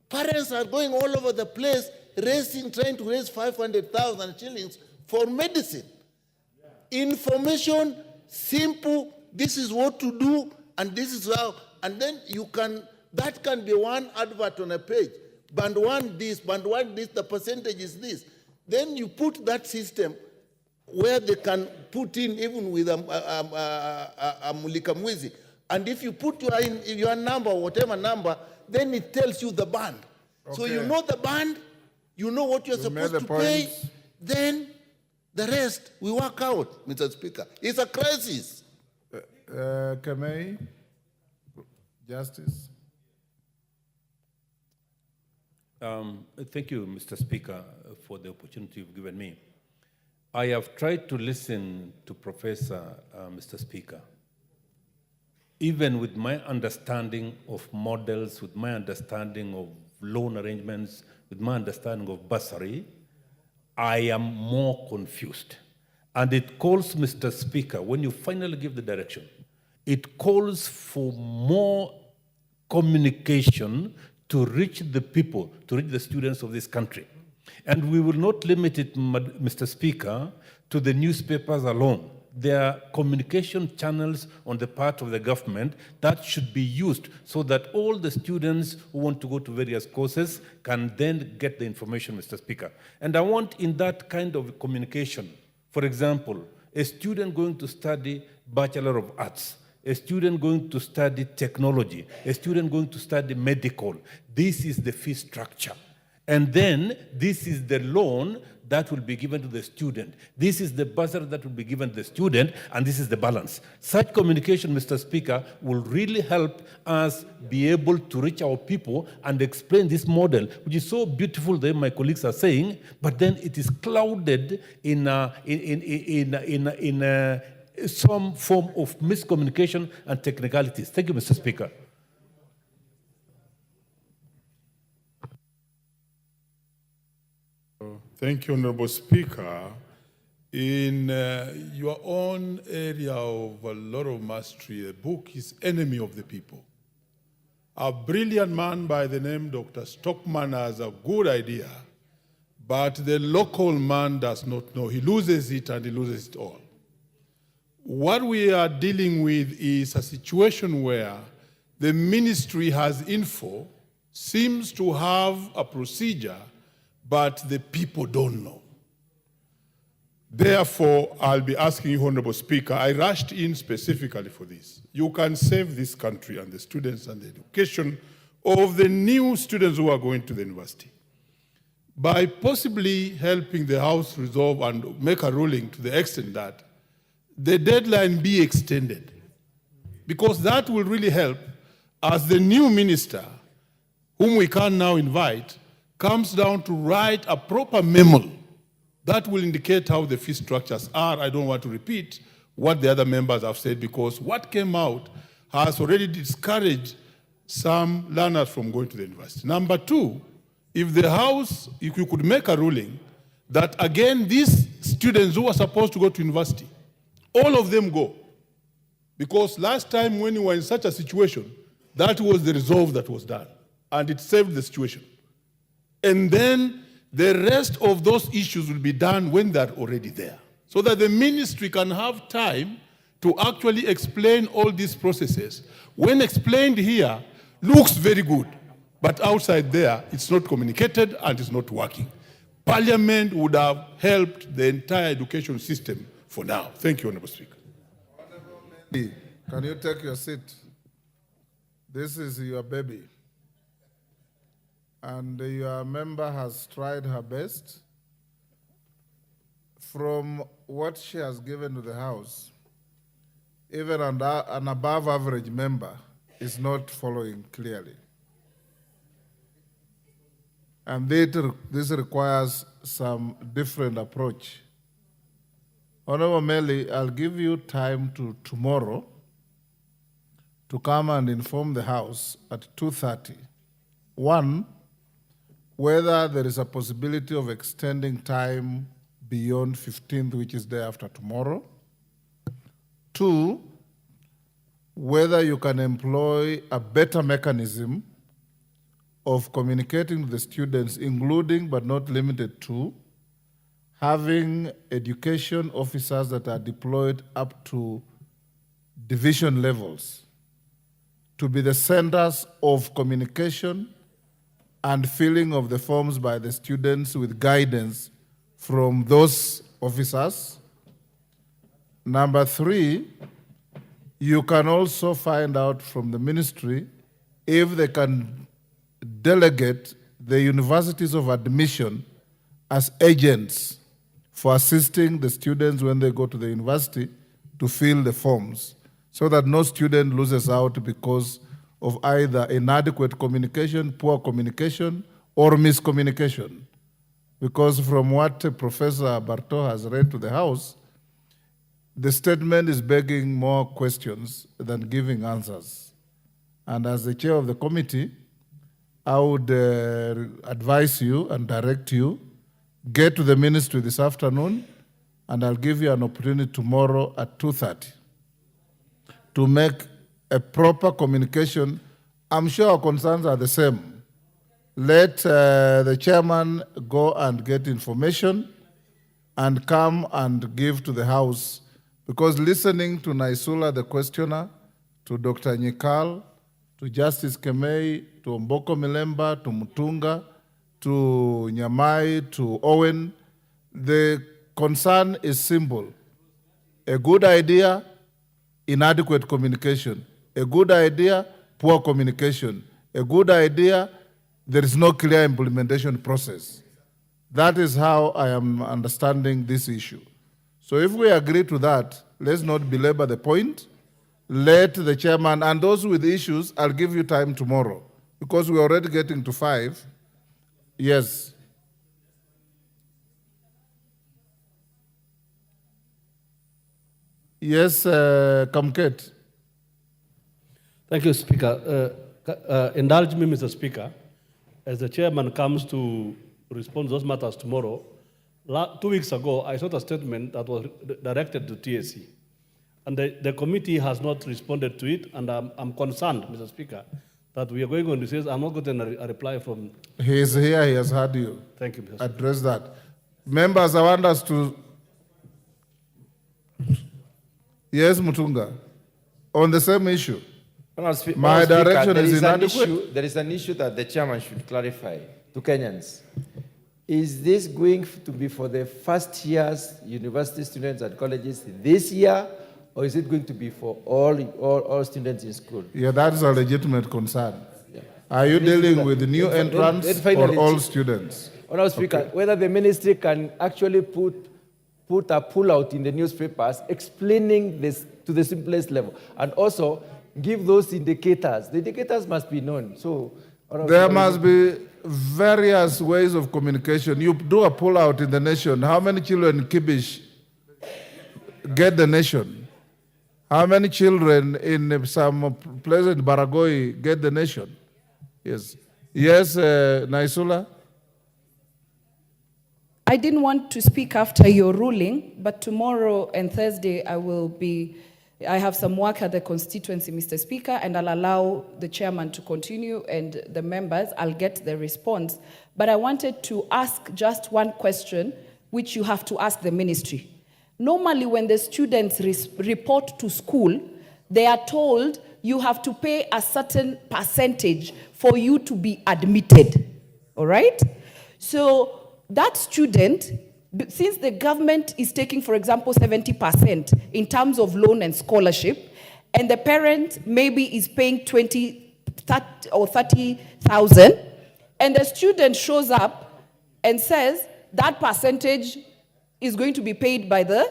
Parents are going all over the place, trying to raise 500,000 shillings for medicine. Information, simple, this is what to do, and this is how, and then you can, that can be one advert on a page. Band 1 this, band 1 this, the percentage is this. Then you put that system where they can put in even with a mulika mwizi. And if you put your number, whatever number, then it tells you the band. Okay. So you know the band, you know what you're supposed to pay, then the rest we work out, Mr. Speaker. It's a crisis. Kamei, Justice. Thank you, Mr. Speaker, for the opportunity you've given me. I have tried to listen to Professor, Mr. Speaker. Even with my understanding of models, with my understanding of loan arrangements, with my understanding of bursary, I am more confused. And it calls, Mr. Speaker, when you finally give the direction, it calls for more communication to reach the people, to reach the students of this country. And we will not limit it, Mr. Speaker, to the newspapers alone. There are communication channels on the part of the government that should be used so that all the students who want to go to various courses can then get the information, Mr. Speaker. And I want in that kind of communication, for example, a student going to study Bachelor of Arts, a student going to study technology, a student going to study medical. This is the fee structure. And then this is the loan that will be given to the student. This is the bursary that will be given to the student, and this is the balance. Such communication, Mr. Speaker, will really help us be able to reach our people and explain this model, which is so beautiful that my colleagues are saying, but then it is clouded in some form of miscommunication and technicalities. Thank you, Mr. Speaker. Thank you, Honorable Speaker. In your own area of a lot of mastery, the book is Enemy of the People. A brilliant man by the name Dr. Stockman has a good idea, but the local man does not know. He loses it and he loses it all. What we are dealing with is a situation where the ministry has info, seems to have a procedure, but the people don't know. Therefore, I'll be asking you, Honorable Speaker, I rushed in specifically for this. You can save this country and the students and the education of the new students who are going to the university by possibly helping the House resolve and make a ruling to the extent that the deadline be extended, because that will really help as the new minister, whom we can now invite, comes down to write a proper memo that will indicate how the fee structures are. I don't want to repeat what the other members have said, because what came out has already discouraged some learners from going to the university. Number two, if the House, if you could make a ruling that again these students who are supposed to go to university, all of them go. Because last time when you were in such a situation, that was the resolve that was done, and it saved the situation. And then the rest of those issues will be done when they're already there, so that the ministry can have time to actually explain all these processes. When explained here, looks very good, but outside there, it's not communicated and it's not working. Parliament would have helped the entire education system for now. Thank you, Honorable Speaker. Can you take your seat? This is your baby. And your member has tried her best. From what she has given to the House, even an above average member is not following clearly. And this requires some different approach. Honorable Meli, I'll give you time to tomorrow to come and inform the House at 2:30. One, whether there is a possibility of extending time beyond 15th, which is day after tomorrow. Two, whether you can employ a better mechanism of communicating to the students, including but not limited to having education officers that are deployed up to division levels to be the centers of communication and filling of the forms by the students with guidance from those officers. Number three, you can also find out from the ministry if they can delegate the universities of admission as agents for assisting the students when they go to the university to fill the forms, so that no student loses out because of either inadequate communication, poor communication, or miscommunication. Because from what Professor Barto has read to the House, the statement is begging more questions than giving answers. And as the chair of the committee, I would advise you and direct you, get to the ministry this afternoon, and I'll give you an opportunity tomorrow at 2:30 to make a proper communication. I'm sure our concerns are the same. Let the chairman go and get information and come and give to the House, because listening to Naisula, the questioner, to Dr. Nyikal, to Justice Kemei, to Mboko Milemba, to Mutunga, to Nyamai, to Owen, the concern is simple. A good idea, inadequate communication. A good idea, poor communication. A good idea, there is no clear implementation process. That is how I am understanding this issue. So if we agree to that, let's not belabor the point. Let the chairman, and those with issues, I'll give you time tomorrow, because we're already getting to 5. Yes. Yes, Kamket. Thank you, Speaker. Indulge me, Mr. Speaker, as the chairman comes to respond to those matters tomorrow, 2 weeks ago, I saw a statement that was directed to TSC. And the committee has not responded to it, and I'm concerned, Mr. Speaker, that we are going on recess. I'm not getting a reply from... He is here, he has heard you. Thank you, Mr. Speaker. Address that. Members, I want us to... Yes, Mutunga. On the same issue. My direction is inadequate. There is an issue that the chairman should clarify to Kenyans. Is this going to be for the first year's university students and colleges this year, or is it going to be for all students in school? Yeah, that is a legitimate concern. Yeah. Are you dealing with the new entrants or all students? Honourable Speaker, whether the ministry can actually put a pull-out in the newspapers explaining this to the simplest level, and also give those indicators. The indicators must be known. So there must be various ways of communication. You do a pull-out in the nation. How many children in Kibish get the nation? How many children in some place in Baragoi get the nation? Yes. Yes, Naisula? I didn't want to speak after your ruling, but tomorrow and Thursday I have some work at the constituency, Mr. Speaker, and I'll allow the chairman to continue and the members. I'll get the response. But I wanted to ask just one question, which you have to ask the ministry. Normally, when the students report to school, they are told you have to pay a certain percentage for you to be admitted. All right? So that student, since the government is taking, for example, 70% in terms of loan and scholarship, and the parent maybe is paying 30,000, and the student shows up and says that percentage is going to be paid by the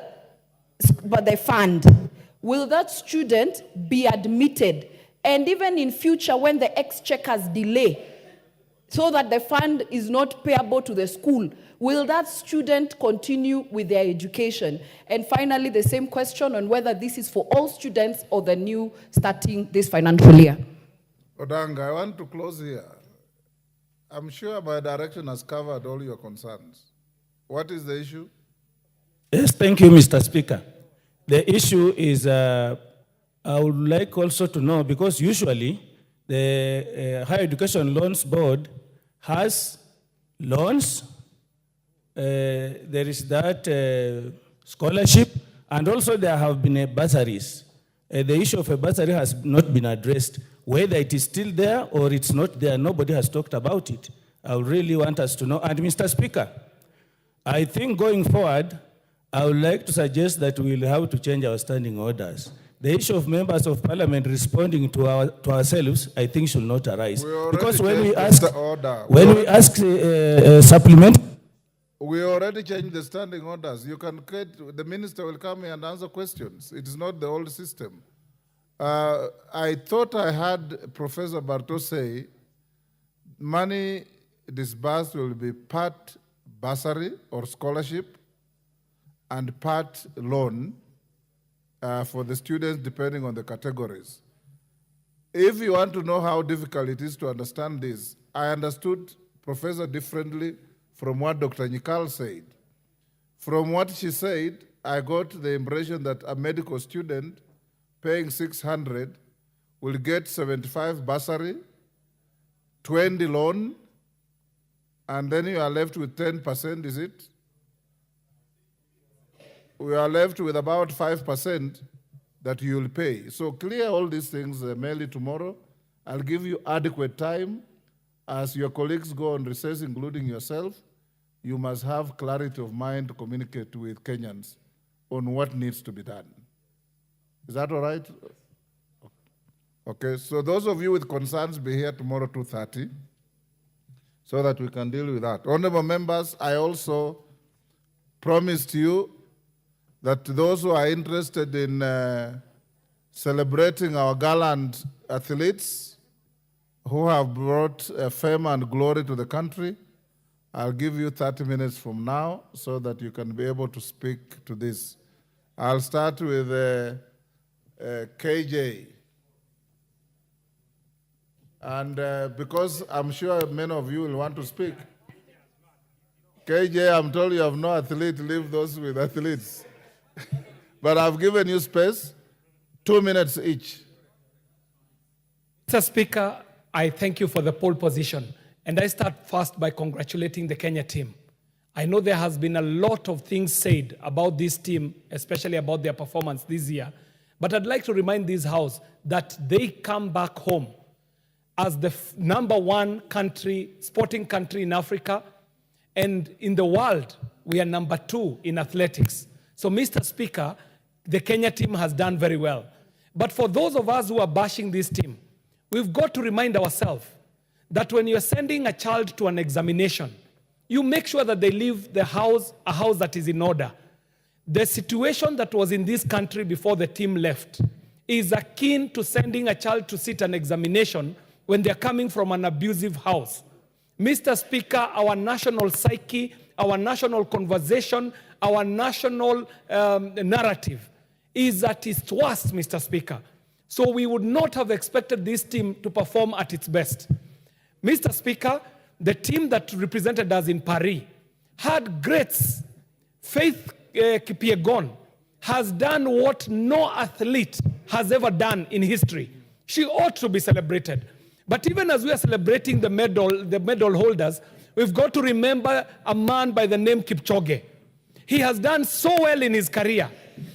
fund, will that student be admitted? And even in future, when the exchequers delay, so that the fund is not payable to the school, will that student continue with their education? And finally, the same question on whether this is for all students or the new starting this financial year. Odanga, I want to close here. I'm sure my direction has covered all your concerns. What is the issue? Yes, thank you, Mr. Speaker. The issue is, I would like also to know, because usually the Higher Education Loans Board has loans, there is that scholarship, and also there have been bursaries. The issue of a bursary has not been addressed. Whether it is still there or it's not there, nobody has talked about it. I would really want us to know. And Mr. Speaker, I think going forward, I would like to suggest that we will have to change our standing orders. The issue of members of parliament responding to ourselves, I think, should not arise. Because when we ask supplement, we already changed the standing orders. You can create, the minister will come here and answer questions. It is not the old system. I thought I heard Professor Barto say money disbursed will be part bursary or scholarship and part loan for the students depending on the categories. If you want to know how difficult it is to understand this, I understood Professor differently from what Dr. Nyikal said. From what she said, I got the impression that a medical student paying 600 will get 75 bursary, 20 loan, and then you are left with 10%, is it? We are left with about 5% that you will pay. So clear all these things mainly tomorrow. I'll give you adequate time. As your colleagues go on recess, including yourself, you must have clarity of mind to communicate with Kenyans on what needs to be done. Is that all right? Okay, so those of you with concerns, be here tomorrow 2:30 so that we can deal with that. Honorable members, I also promised you that those who are interested in celebrating our gallant athletes who have brought fame and glory to the country, I'll give you 30 minutes from now so that you can be able to speak to this. I'll start with KJ. And because I'm sure many of you will want to speak. KJ, I'm told you have no athlete, leave those with athletes. But I've given you space, 2 minutes each. Mr. Speaker, I thank you for the pole position. And I start first by congratulating the Kenya team. I know there has been a lot of things said about this team, especially about their performance this year. But I'd like to remind this House that they come back home as the #1 country, sporting country in Africa. And in the world, we are #2 in athletics. So, Mr. Speaker, the Kenya team has done very well. But for those of us who are bashing this team, we've got to remind ourselves that when you're sending a child to an examination, you make sure that they leave a house that is in order. The situation that was in this country before the team left is akin to sending a child to sit an examination when they're coming from an abusive house. Mr. Speaker, our national psyche, our national conversation, our national narrative is at its worst, Mr. Speaker. So we would not have expected this team to perform at its best. Mr. Speaker, the team that represented us in Paris had greats. Faith Kipyegon has done what no athlete has ever done in history. She ought to be celebrated. But even as we are celebrating the medal holders, we've got to remember a man by the name Kipchoge. He has done so well in his career.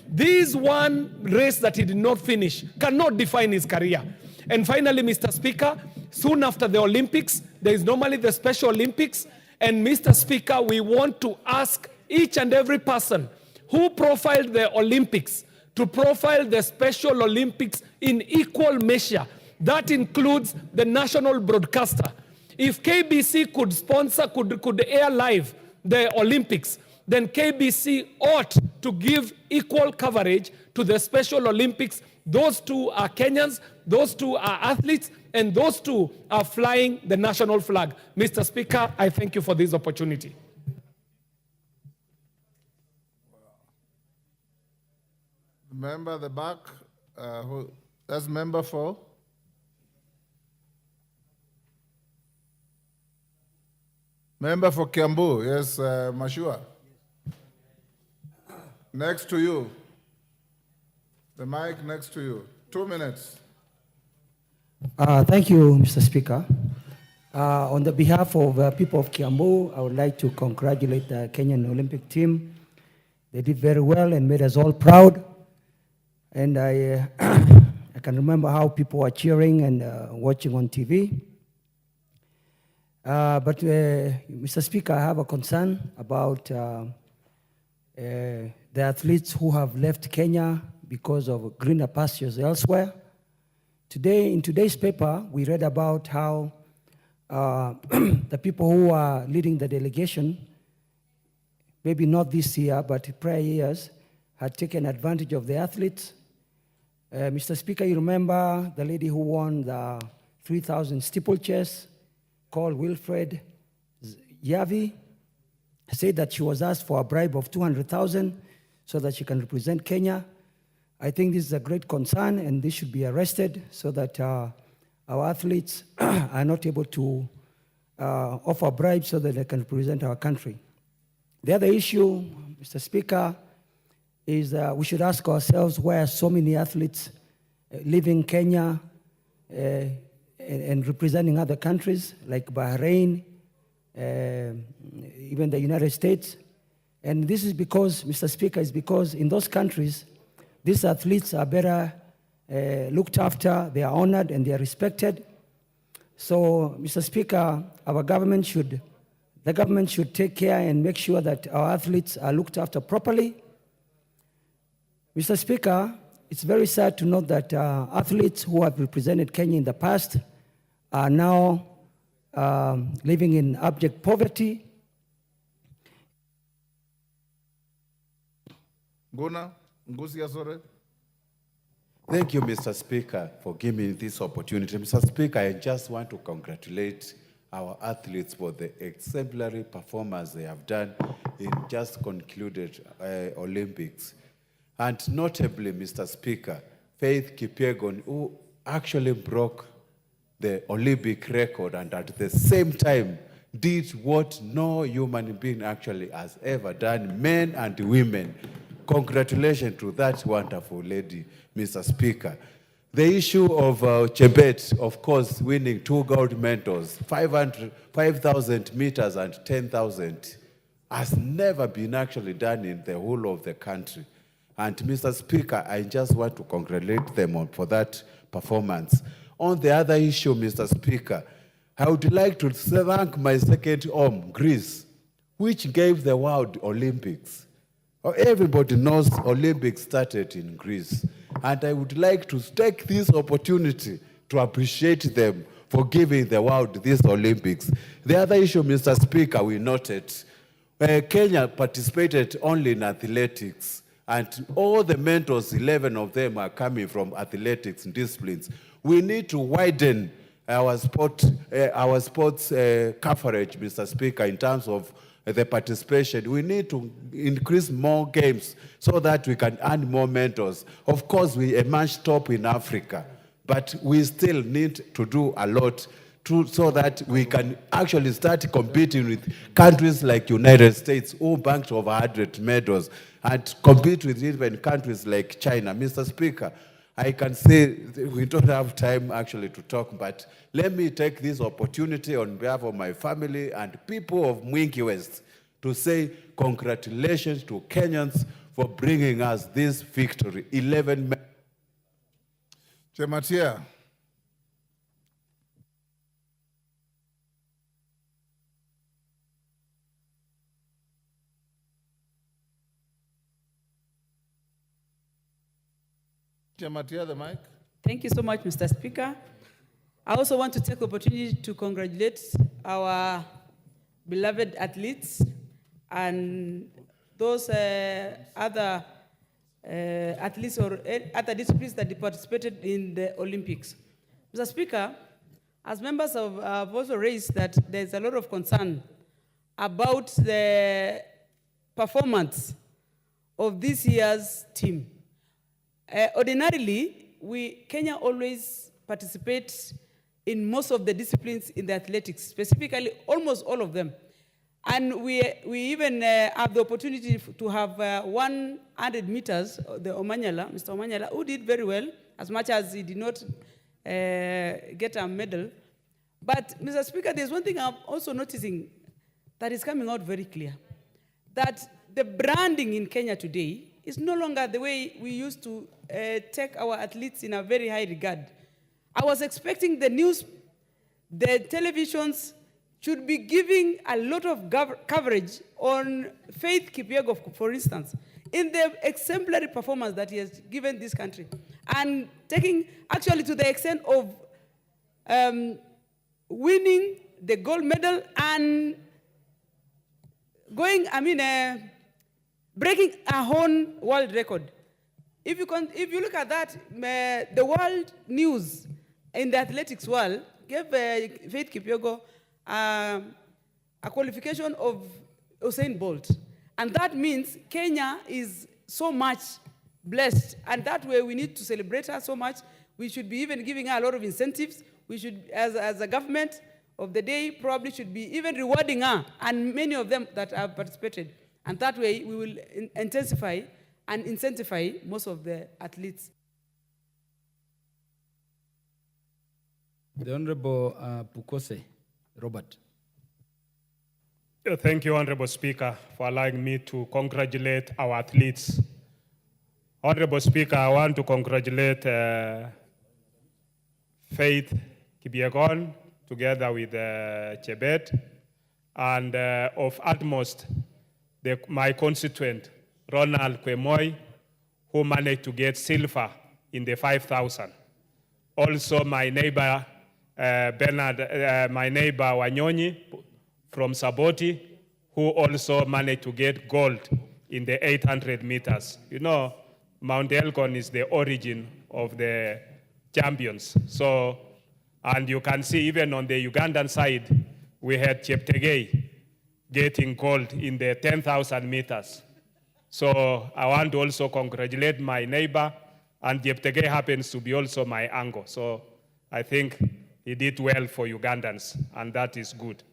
This one race that he did not finish cannot define his career. And finally, Mr. Speaker, soon after the Olympics, there is normally the Special Olympics. And Mr. Speaker, we want to ask each and every person who profiled the Olympics to profile the Special Olympics in equal measure. That includes the national broadcaster. If KBC could sponsor, could air live the Olympics, then KBC ought to give equal coverage to the Special Olympics. Those two are Kenyans, those two are athletes, and those two are flying the national flag. Mr. Speaker, I thank you for this opportunity. Member at the back, that's member 4. Member for Kiambu, yes, Mashua. Next to you. The mic next to you. 2 minutes. Thank you, Mr. Speaker. On the behalf of people of Kiambu, I would like to congratulate the Kenyan Olympic team. They did very well and made us all proud. And I can remember how people were cheering and watching on TV. But Mr. Speaker, I have a concern about the athletes who have left Kenya because of greener pastures elsewhere. Today, in today's paper, we read about how the people who are leading the delegation, maybe not this year, but prior years, had taken advantage of the athletes. Mr. Speaker, you remember the lady who won the 3,000 steeplechase, called Wilfred Yavi, said that she was asked for a bribe of 200,000 so that she can represent Kenya. I think this is a great concern, and this should be arrested so that our athletes are not able to offer bribes so that they can represent our country. The other issue, Mr. Speaker, is we should ask ourselves why so many athletes leaving Kenya and representing other countries like Bahrain, even the United States. And this is because, Mr. Speaker, is because in those countries, these athletes are better looked after, they are honored, and they are respected. So, Mr. Speaker, the government should take care and make sure that our athletes are looked after properly. Mr. Speaker, it's very sad to note that athletes who have represented Kenya in the past are now living in abject poverty. Thank you, Mr. Speaker, for giving me this opportunity. Mr. Speaker, I just want to congratulate our athletes for the exemplary performance they have done in just concluded Olympics. And notably, Mr. Speaker, Faith Kipyegon, who actually broke the Olympic record and at the same time did what no human being actually has ever done, men and women. Congratulations to that wonderful lady, Mr. Speaker. The issue of Chebet, of course, winning 2 gold medals, 5,000 meters and 10,000, has never been actually done in the whole of the country. And Mr. Speaker, I just want to congratulate them for that performance. On the other issue, Mr. Speaker, I would like to thank my second home, Greece, which gave the World Olympics. Everybody knows Olympics started in Greece. And I would like to take this opportunity to appreciate them for giving the world these Olympics. The other issue, Mr. Speaker, we noted, Kenya participated only in athletics, and all the mentors, 11 of them, are coming from athletics disciplines. We need to widen our sports coverage, Mr. Speaker, in terms of the participation. We need to increase more games so that we can earn more mentors. Of course, we emerged top in Africa, but we still need to do a lot so that we can actually start competing with countries like United States, who banked over 100 medals, and compete with even countries like China. Mr. Speaker, I can say we don't have time actually to talk, but let me take this opportunity on behalf of my family and people of Mwingi West to say congratulations to Kenyans for bringing us this victory. 11 men. Chematia. Chematia, the mic. Thank you so much, Mr. Speaker. I also want to take the opportunity to congratulate our beloved athletes and those other athletes or other disciplines that participated in the Olympics. Mr. Speaker, as members have also raised that there's a lot of concern about the performance of this year's team. Ordinarily, Kenya always participates in most of the disciplines in the athletics, specifically almost all of them. And we even have the opportunity to have 100 meters, the Omanyala, Mr. Omanyala, who did very well, as much as he did not get a medal. But, Mr. Speaker, there's one thing I'm also noticing that is coming out very clear, that the branding in Kenya today is no longer the way we used to take our athletes in a very high regard. I was expecting the news, the televisions should be giving a lot of coverage on Faith Kipyegon, for instance, in the exemplary performance that he has given this country. And taking actually to the extent of winning the gold medal and going, breaking our own world record. If you look at that, the world news in the athletics world gave Faith Kipyegon a qualification of Usain Bolt. And that means Kenya is so much blessed. And that way we need to celebrate her so much. We should be even giving her a lot of incentives. We should, as a government of the day, probably should be even rewarding her and many of them that have participated. And that way we will intensify and incentivize most of the athletes. The Honorable Pukose, Robert. Thank you, Honorable Speaker, for allowing me to congratulate our athletes. Honorable Speaker, I want to congratulate Faith Kipyegon together with Chebet, and of utmost, my constituent, Ronald Kwemoy, who managed to get silver in the 5,000. Also, my neighbor, my neighbor Wanyonyi from Saboti, who also managed to get gold in the 800 meters. You know, Mount Elgon is the origin of the champions. So, and you can see even on the Ugandan side, we had Cheptegei getting gold in the 10,000 meters. So I want to also congratulate my neighbor, and Cheptegei happens to be also my uncle. So I think he did well for Ugandans, and that is good.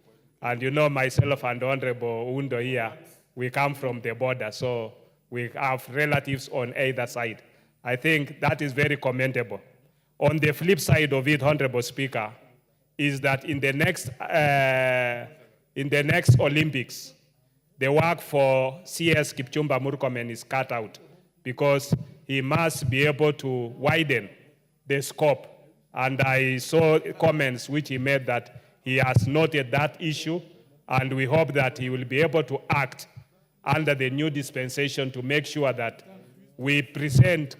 And you know, myself and Honorable Undo here, we come from the border, so we have relatives on either side. I think that is very commendable. On the flip side of it, Honorable Speaker, is that in the next Olympics, the work for CS Kipchumba Murkomen is cut out because he must be able to widen the scope. And I saw comments which he made that he has noted that issue, and we hope that he will be able to act under the new dispensation to make sure that we present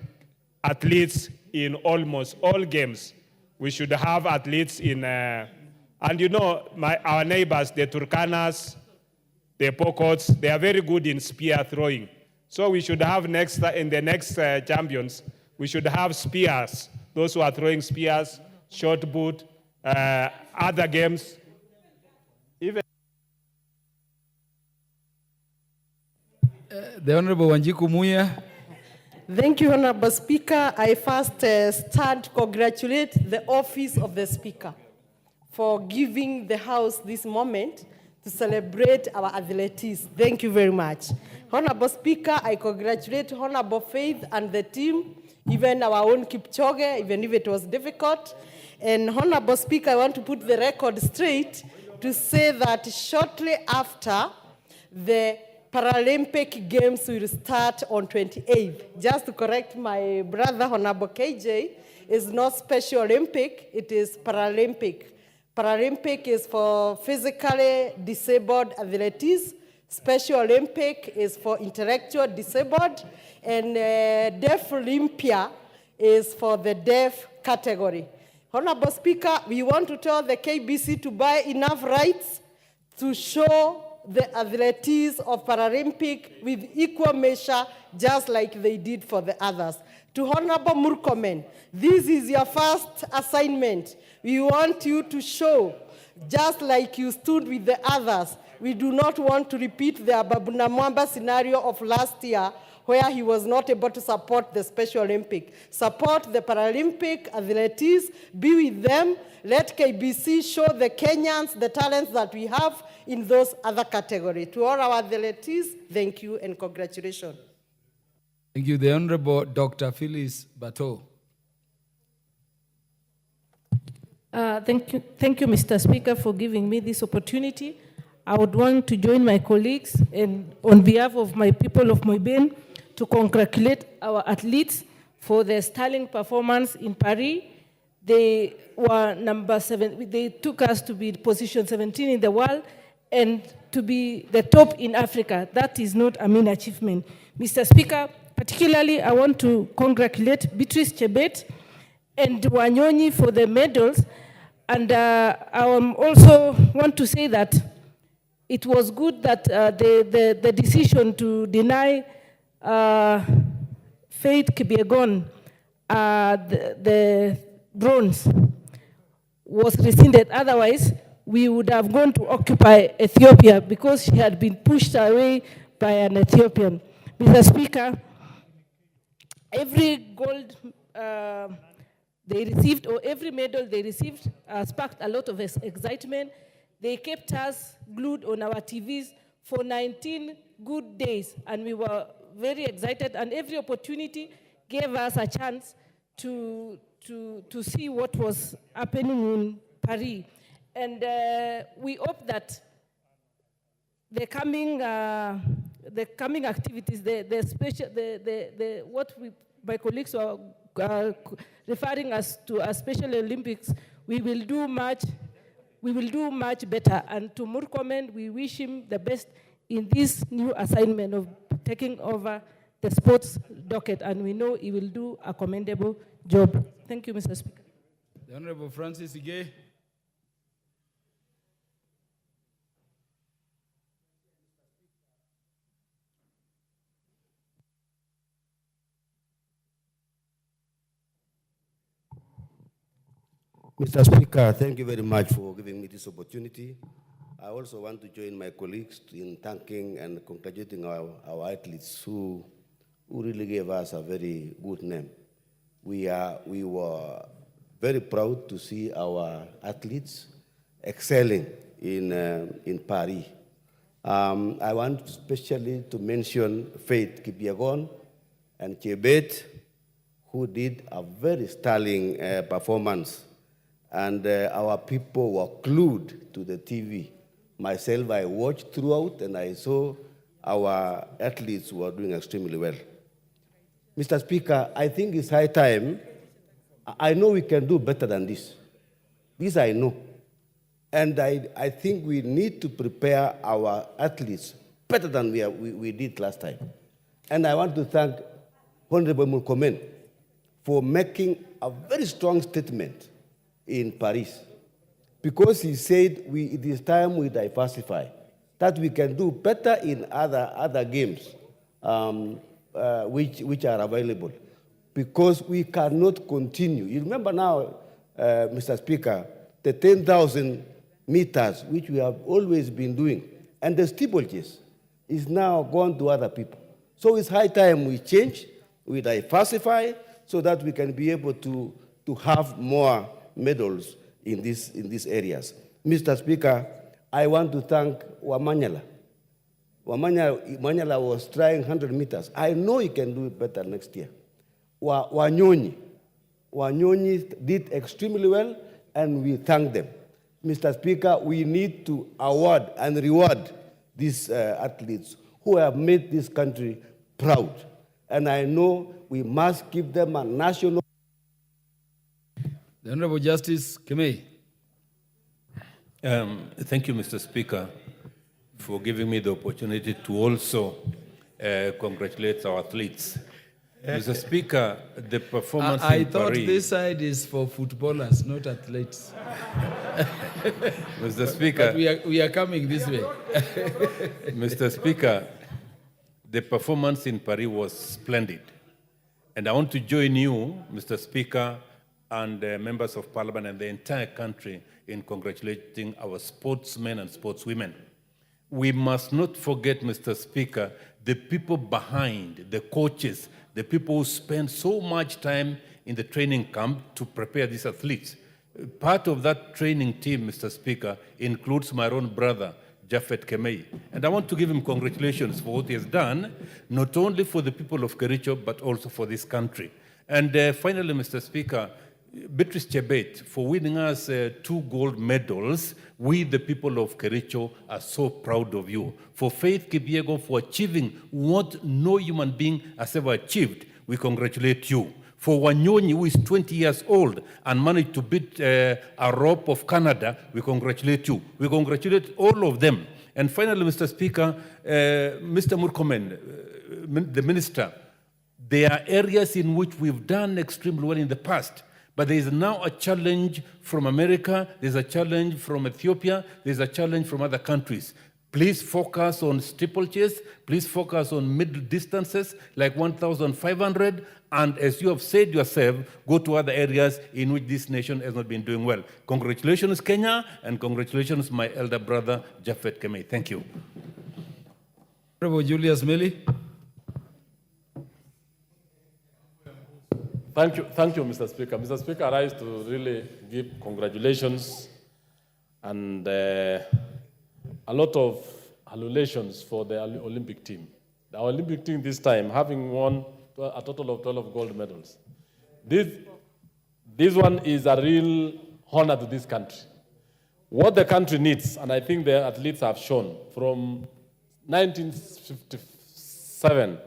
athletes in almost all games. We should have athletes in, and you know, our neighbors, the Turkanas, the Pokots, they are very good in spear throwing. So we should have in the next champions, we should have spears, those who are throwing spears, short boot, other games. Even The Honorable Wanjiku Muya. Thank you, Honorable Speaker. I first start to congratulate the Office of the Speaker for giving the House this moment to celebrate our athletes. Thank you very much. Honorable Speaker, I congratulate Honorable Faith and the team, even our own Kipchoge, even if it was difficult. And Honorable Speaker, I want to put the record straight to say that shortly after the Paralympic Games will start on 28th. Just to correct my brother, Honorable KJ, it's not Special Olympic, it is Paralympic. Paralympic is for physically disabled athletes. Special Olympic is for intellectual disabled. And Deaf Olympia is for the deaf category. Honorable Speaker, we want to tell the KBC to buy enough rights to show the athletes of Paralympic with equal measure, just like they did for the others. To Honorable Murkomen, this is your first assignment. We want you to show, just like you stood with the others. We do not want to repeat the Ababunamwamba scenario of last year, where he was not able to support the Special Olympic. Support the Paralympic athletes, be with them. Let KBC show the Kenyans the talents that we have in those other categories. To all our athletes, thank you and congratulations. Thank you. The Honorable Dr. Phyllis Bato. Thank you, Mr. Speaker, for giving me this opportunity. I would want to join my colleagues and on behalf of my people of Moibin to congratulate our athletes for their sterling performance in Paris. They were number 7. They took us to be position 17 in the world and to be the top in Africa. That is not a mean achievement. Mr. Speaker, particularly I want to congratulate Beatrice Chebet and Wanyonyi for the medals. And I also want to say that it was good that the decision to deny Faith Kipyegon the bronze was rescinded. Otherwise, we would have gone to occupy Ethiopia because she had been pushed away by an Ethiopian. Mr. Speaker, every gold they received, or every medal they received, sparked a lot of excitement. They kept us glued on our TVs for 19 good days, and we were very excited, and every opportunity gave us a chance to see what was happening in Paris. And we hope that the coming activities, my colleagues are referring us to a Special Olympics, we will do much better. And to Murkomen, we wish him the best in this new assignment of taking over the sports docket, and we know he will do a commendable job. Thank you, Mr. Speaker. The Honorable Francis Ige. Mr. Speaker, thank you very much for giving me this opportunity. I also want to join my colleagues in thanking and congratulating our athletes who really gave us a very good name. We were very proud to see our athletes excelling in Paris. I want especially to mention Faith Kipyegon and Chebet, who did a very sterling performance. And our people were glued to the TV. Myself, I watched throughout, and I saw our athletes were doing extremely well. Mr. Speaker, I think it's high time. I know we can do better than this. This I know. And I think we need to prepare our athletes better than we did last time. And I want to thank Honorable Murkomen for making a very strong statement in Paris, because he said it is time we diversify, that we can do better in other games which are available, because we cannot continue. You remember now, Mr. Speaker, the 10,000 meters, which we have always been doing, and the steeplechase is now gone to other people. So it's high time we change, we diversify, so that we can be able to have more medals in these areas. Mr. Speaker, I want to thank Wamanyala. Wamanyala was trying 100 meters. I know he can do it better next year. Wanyonyi did extremely well, and we thank them. Mr. Speaker, we need to award and reward these athletes who have made this country proud. And I know we must give them a national. The Honorable Justice Kemei. Thank you, Mr. Speaker, for giving me the opportunity to also congratulate our athletes. Mr. Speaker, the performance I in thought Paris... this side is for footballers, not athletes. Mr. Speaker... But we are coming this way. Mr. Speaker, the performance in Paris was splendid. And I want to join you, Mr. Speaker, and members of Parliament and the entire country in congratulating our sportsmen and sportswomen. We must not forget, Mr. Speaker, the people behind, the coaches, the people who spend so much time in the training camp to prepare these athletes. Part of that training team, Mr. Speaker, includes my own brother, Japhet Kemei. And I want to give him congratulations for what he has done, not only for the people of Kericho, but also for this country. And finally, Mr. Speaker, Beatrice Chebet, for winning us 2 gold medals. We, the people of Kericho, are so proud of you. For Faith Kipyegon, for achieving what no human being has ever achieved, we congratulate you. For Wanyonyi, who is 20 years old and managed to beat a rope of Canada, we congratulate you. We congratulate all of them. And finally, Mr. Speaker, Mr. Murkomen, the minister, there are areas in which we've done extremely well in the past. But there is now a challenge from America, there's a challenge from Ethiopia, there's a challenge from other countries. Please focus on steeplechase, please focus on middle distances like 1,500, and as you have said yourself, go to other areas in which this nation has not been doing well. Congratulations, Kenya, and congratulations, my elder brother, Japhet Kemei. Thank you. Honorable Julius Meli. Thank you, Mr. Speaker. Mr. Speaker, I rise to really give congratulations and a lot of adulations for the Olympic team. The Olympic team this time, having won a total of 12 gold medals. This one is a real honor to this country. What the country needs, and I think the athletes have shown, from 1957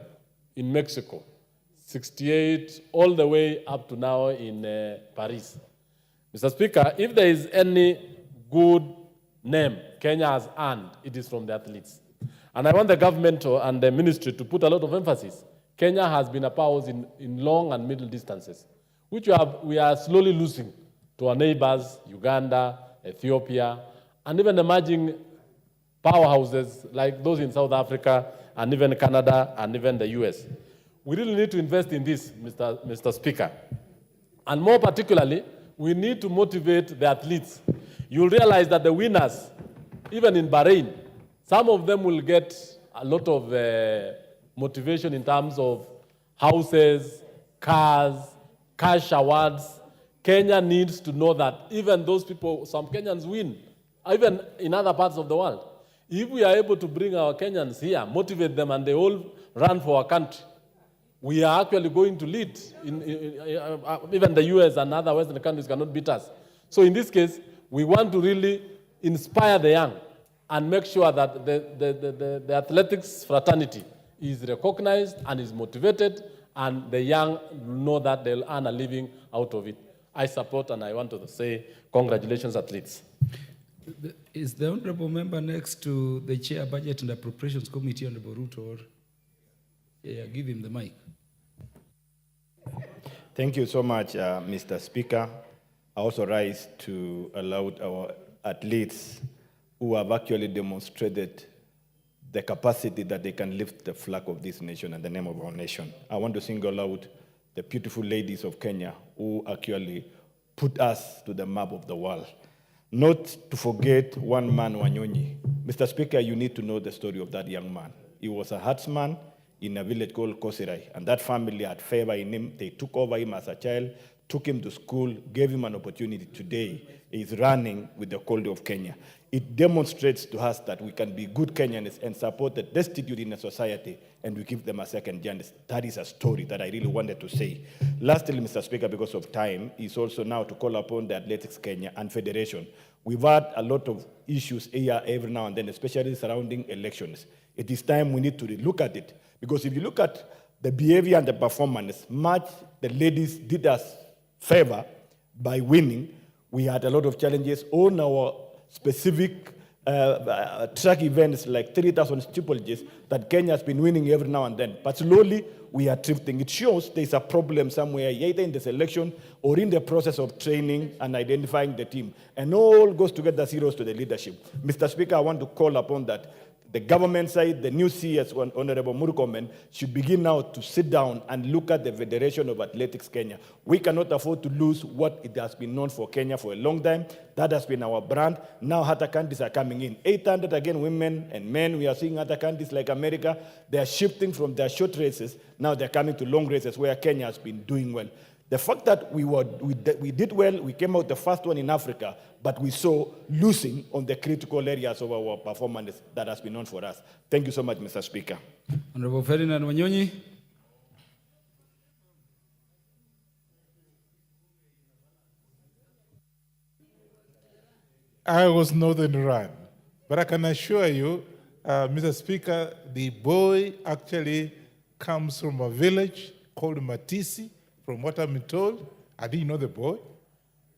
in Mexico, 68, all the way up to now in Paris. Mr. Speaker, if there is any good name Kenya has earned, it is from the athletes. And I want the government and the ministry to put a lot of emphasis. Kenya has been a power in long and middle distances, which we are slowly losing to our neighbors, Uganda, Ethiopia, and even emerging powerhouses like those in South Africa, and even Canada, and even the US. We really need to invest in this, Mr. Speaker. And more particularly, we need to motivate the athletes. You'll realize that the winners, even in Bahrain, some of them will get a lot of motivation in terms of houses, cars, cash awards. Kenya needs to know that even those people, some Kenyans win even in other parts of the world. If we are able to bring our Kenyans here, motivate them, and they all run for our country, we are actually going to lead. Even the US and other Western countries cannot beat us. So in this case, we want to really inspire the young and make sure that the athletics fraternity is recognized and is motivated, and the young know that they'll earn a living out of it. I support, and I want to say congratulations, athletes. Is the honorable member next to the chair budget and appropriations committee, Honorable Ruto? Or yeah, give him the mic. Thank you so much, Mr. Speaker. I also rise to allow our athletes who have actually demonstrated the capacity that they can lift the flag of this nation and the name of our nation. I want to single out the beautiful ladies of Kenya who actually put us to the map of the world. Not to forget one man, Wanyonyi. Mr. Speaker, you need to know the story of that young man. He was a herdsman in a village called Kosirai, and that family had favor in him. They took over him as a child, took him to school, gave him an opportunity. Today, he's running with the Quorum of Kenya. It demonstrates to us that we can be good Kenyans and support the destitute in a society, and we give them a second chance. That is a story that I really wanted to say. Lastly, Mr. Speaker, because of time, is also now to call upon the Athletics Kenya and Federation. We've had a lot of issues here every now and then, especially surrounding elections. It is time we need to look at it, because if you look at the behavior and the performance, much the ladies did us favor by winning. We had a lot of challenges on our specific track events like 3,000 steeplejanes that Kenya has been winning every now and then. But slowly, we are drifting. It shows there's a problem somewhere, either in the selection or in the process of training and identifying the team. And all goes together, zeros to the leadership. Mr. Speaker, I want to call upon that the government side, the new CS, Honorable Murkomen, should begin now to sit down and look at the Federation of Athletics Kenya. We cannot afford to lose what it has been known for Kenya for a long time. That has been our brand. Now other countries are coming in. 800 again, women and men. We are seeing other countries like America. They are shifting from their short races. Now they're coming to long races where Kenya has been doing well. The fact that we did well, we came out the first one in Africa, but we saw losing on the critical areas of our performance that has been known for us. Thank you so much, Mr. Speaker. Honorable Ferdinand Wanyonyi. I was Northern Run, but I can assure you, Mr. Speaker, the boy actually comes from a village called Matisi, from what I'm told. I didn't know the boy,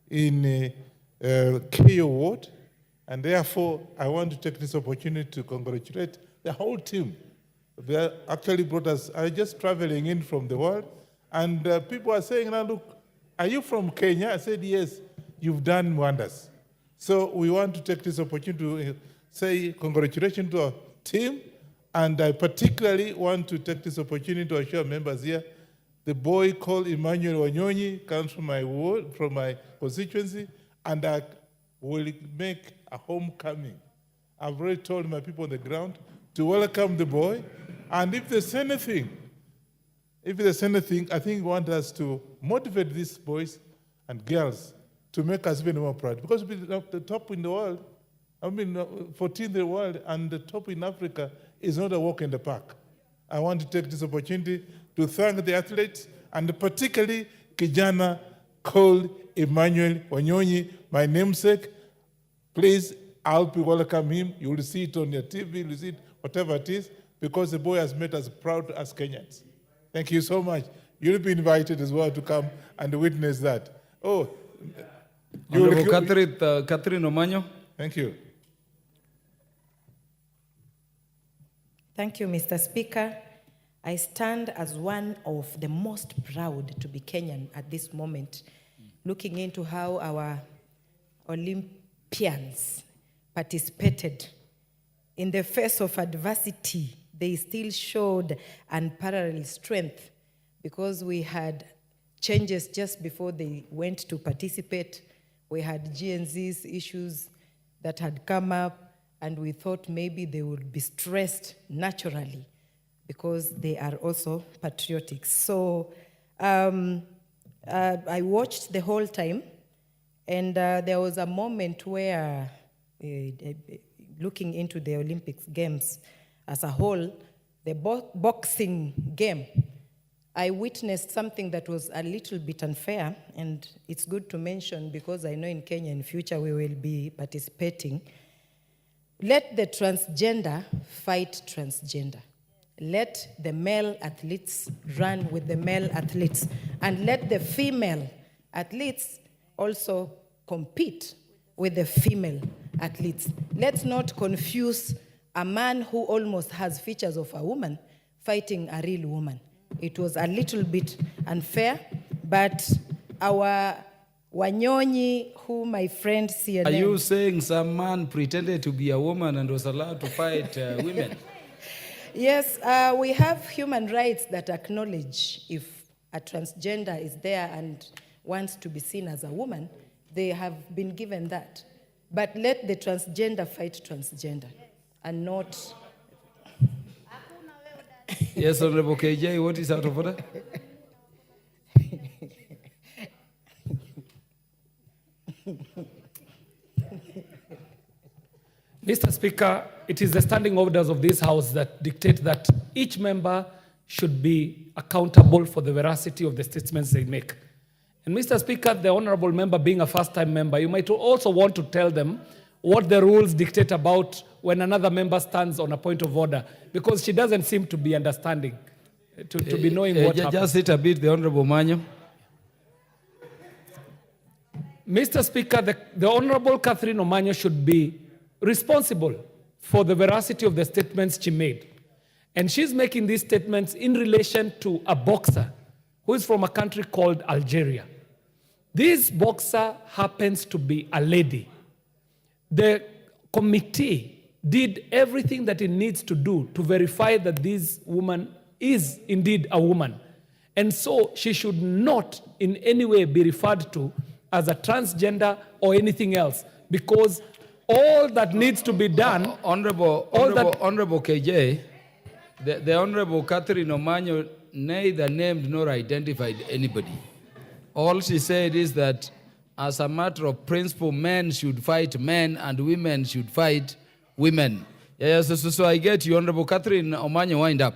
in KO Ward, and therefore I want to take this opportunity to congratulate the whole team. They actually brought us, I was just traveling in from the world, and people are saying, now look, are you from Kenya? I said, yes, you've done wonders. So we want to take this opportunity to say congratulations to our team, and I particularly want to take this opportunity to assure members here, the boy called Emmanuel Wanyonyi comes from my ward, from my constituency, and I will make a homecoming. I've already told my people on the ground to welcome the boy, and if there's anything, I think we want us to motivate these boys and girls to make us even more proud, because we're the top in the world. 14th in the world, and the top in Africa is not a walk in the park. I want to take this opportunity to thank the athletes, and particularly Kijana called Emmanuel Wanyonyi, my namesake. Please, I'll welcome him. You will see it on your TV, you will see it, whatever it is, because the boy has made us proud as Kenyans. Thank you so much. You'll be invited as well to come and witness that. Oh, Catherine Omanyo. Thank you. Thank you, Mr. Speaker. I stand as one of the most proud to be Kenyan at this moment, looking into how our Olympians participated. In the face of adversity, they still showed unparalleled strength, because we had changes just before they went to participate. We had GNZ's issues that had come up, and we thought maybe they would be stressed naturally because they are also patriotic. So I watched the whole time, and there was a moment where looking into the Olympics Games as a whole, the boxing game, I witnessed something that was a little bit unfair, and it's good to mention because I know in Kenya in future we will be participating. Let the transgender fight transgender. Let the male athletes run with the male athletes, and let the female athletes also compete with the female athletes. Let's not confuse a man who almost has features of a woman fighting a real woman. It was a little bit unfair, but our Wanyonyi, who my friend CNN... Are you saying some man pretended to be a woman and was allowed to fight women? Yes, we have human rights that acknowledge if a transgender is there and wants to be seen as a woman, they have been given that. But let the transgender fight transgender and not... Yes, Honorable KJ, what is out of order? Mr. Speaker, it is the standing orders of this House that dictate that each member should be accountable for the veracity of the statements they make. And Mr. Speaker, the honorable member being a first-time member, you might also want to tell them what the rules dictate about when another member stands on a point of order, because she doesn't seem to be understanding, to be knowing what happens. Just sit a bit, the Honorable Manyo. Mr. Speaker, the Honorable Catherine Omanyo should be responsible for the veracity of the statements she made. And she's making these statements in relation to a boxer who is from a country called Algeria. This boxer happens to be a lady. The committee did everything that it needs to do to verify that this woman is indeed a woman. And so she should not in any way be referred to as a transgender or anything else, because all that needs to be done... Honorable KJ, the Honorable Catherine Omanyo neither named nor identified anybody. All she said is that as a matter of principle, men should fight men and women should fight women. Yes, so I get you, Honorable Catherine Omanyo, wind up.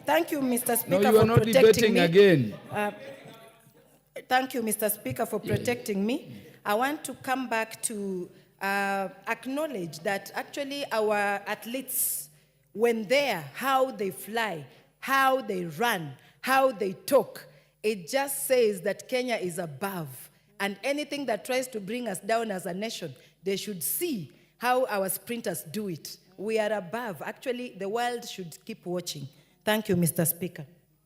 Thank you, Mr. Speaker, no, you are not debating again. Thank you, Mr. Speaker, for protecting me. I want to come back to acknowledge that actually our athletes, when there, how they fly, how they run, how they talk, it just says that Kenya is above. And anything that tries to bring us down as a nation, they should see how our sprinters do it. We are above. Actually, the world should keep watching. Thank you, Mr. Speaker.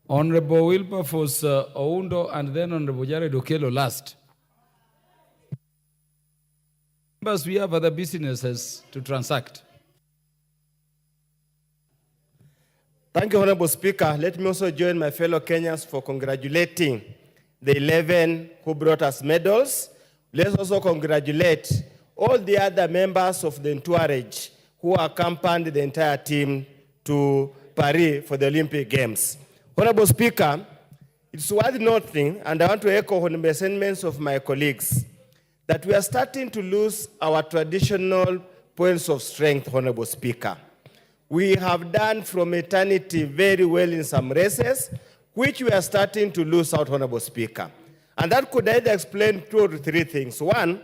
Honorable Wilberforce Oundo and then Honorable Jared Okello last. Members, we have other businesses to transact. Thank you, Honorable Speaker. Let me also join my fellow Kenyans for congratulating the 11 who brought us medals. Let's also congratulate all the other members of the entourage who accompanied the entire team to Paris for the Olympic Games. Honorable Speaker, it's worth noting, and I want to echo on the sentiments of my colleagues, that we are starting to lose our traditional points of strength, Honorable Speaker. We have done from eternity very well in some races, which we are starting to lose out, Honorable Speaker. And that could either explain 2 or 3 things. One,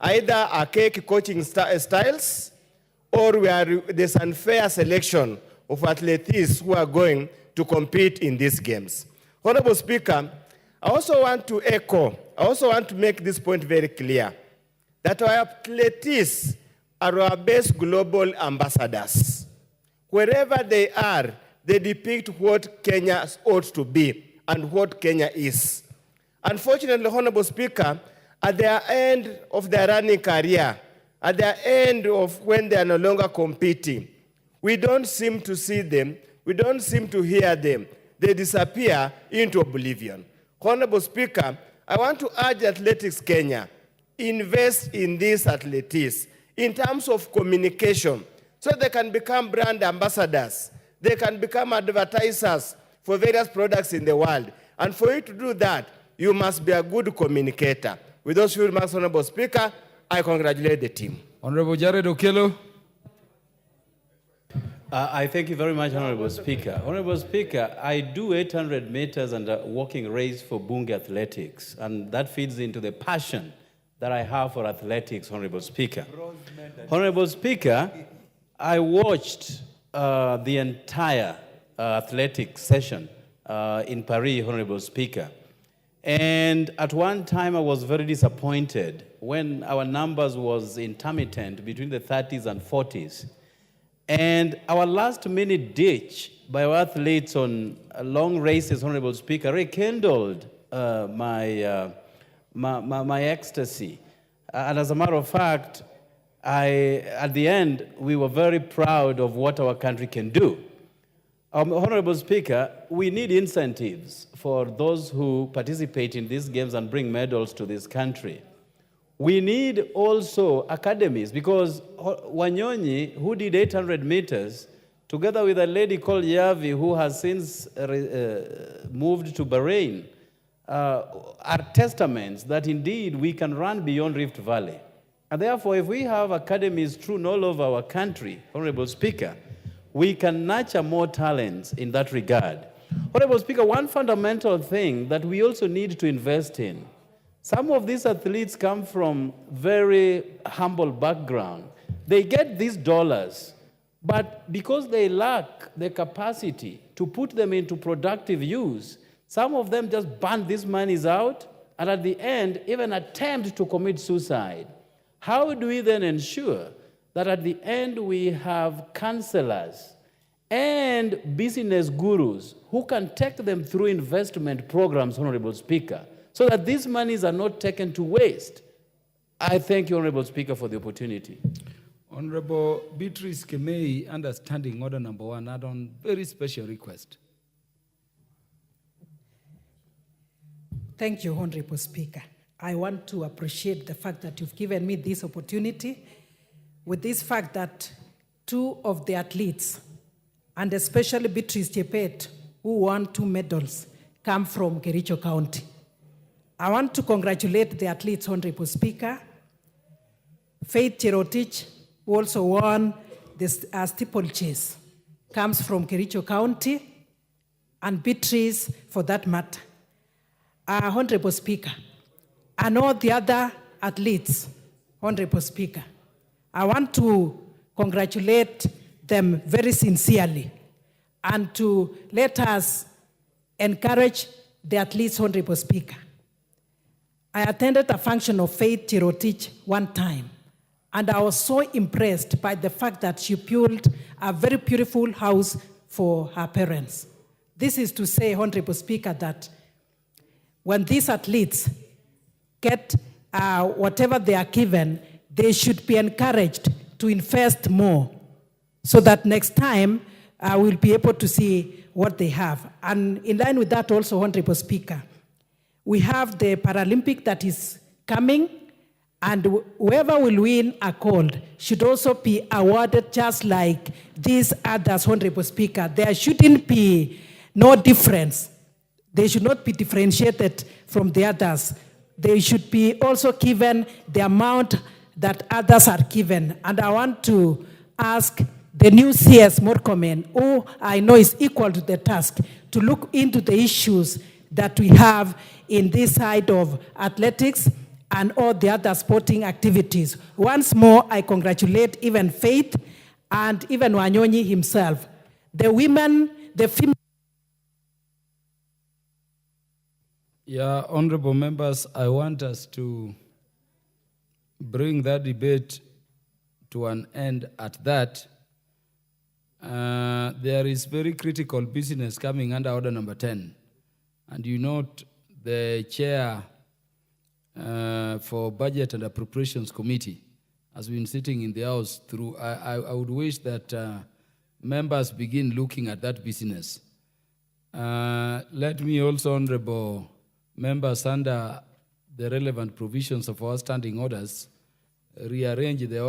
either archaic coaching styles, or there's unfair selection of athletes who are going to compete in these games. Honorable Speaker, I also want to make this point very clear, that our athletes are our best global ambassadors. Wherever they are, they depict what Kenya ought to be and what Kenya is. Unfortunately, Honorable Speaker, at the end of their running career, at the end of when they are no longer competing, we don't seem to see them, we don't seem to hear them. They disappear into oblivion. Honorable Speaker, I want to urge Athletics Kenya, invest in these athletes in terms of communication, so they can become brand ambassadors. They can become advertisers for various products in the world. And for you to do that, you must be a good communicator. With those few remarks, Honorable Speaker, I congratulate the team. Honorable Jared Okello. I thank you very much, Honorable Speaker. Honorable Speaker, I do 800 meters and a walking race for Bunge Athletics, and that feeds into the passion that I have for athletics, Honorable Speaker. Honorable Speaker, I watched the entire athletic session in Paris, Honorable Speaker. And at one time, I was very disappointed when our numbers was intermittent between the 30s and 40s. And our last-minute ditch by our athletes on long races, Honorable Speaker, rekindled my ecstasy. And as a matter of fact, at the end, we were very proud of what our country can do. Honorable Speaker, we need incentives for those who participate in these games and bring medals to this country. We need also academies, because Wanyonyi, who did 800 meters, together with a lady called Yavi, who has since moved to Bahrain, are testaments that indeed we can run beyond Rift Valley. And therefore, if we have academies strewn all over our country, Honorable Speaker, we can nurture more talents in that regard. Honorable Speaker, one fundamental thing that we also need to invest in, some of these athletes come from very humble background. They get these dollars, but because they lack the capacity to put them into productive use, some of them just burn these monies out, and at the end, even attempt to commit suicide. How do we then ensure that at the end we have counselors and business gurus who can take them through investment programs, Honorable Speaker, so that these monies are not taken to waste? I thank you, Honorable Speaker, for the opportunity. Honorable Beatrice Kemei, under Standing Order Number 1, had on very special request. Thank you, Honorable Speaker. I want to appreciate the fact that you've given me this opportunity, with this fact that two of the athletes, and especially Beatrice Chepet, who won 2 medals, come from Kericho County. I want to congratulate the athletes, Honorable Speaker. Faith Cherotich, who also won the steeplechase, comes from Kericho County, and Beatrice, for that matter. Honorable Speaker, and all the other athletes, Honorable Speaker, I want to congratulate them very sincerely and to let us encourage the athletes, Honorable Speaker. I attended a function of Faith Cherotich one time, and I was so impressed by the fact that she built a very beautiful house for her parents. This is to say, Honorable Speaker, that when these athletes get whatever they are given, they should be encouraged to invest more so that next time we'll be able to see what they have. And in line with that also, Honorable Speaker, we have the Paralympic that is coming, and whoever will win a gold should also be awarded just like these others, Honorable Speaker. There shouldn't be no difference. They should not be differentiated from the others. They should be also given the amount that others are given. And I want to ask the new CS Murkomen, who I know is equal to the task, to look into the issues that we have in this side of athletics and all the other sporting activities. Once more, I congratulate even Faith and even Wanyonyi himself. The women, the female. Yeah, honorable members, I want us to bring that debate to an end at that. There is very critical business coming under order number 10. And you note the chair for Budget and Appropriations Committee has been sitting in the House through. I would wish that members begin looking at that business. Let me also, honorable members, under the relevant provisions of our standing orders, rearrange the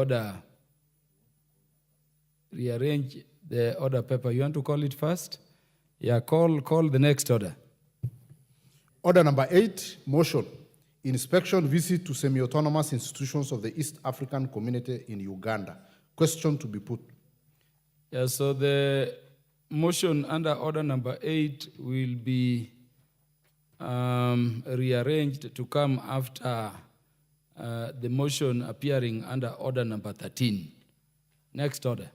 order paper. You want to call it first? Yeah, call the next order. Order number 8, motion, inspection visit to semi-autonomous institutions of the East African Community in Uganda. Question to be put. Yeah, so the motion under order number 8 will be rearranged to come after the motion appearing under order number 13. Next order.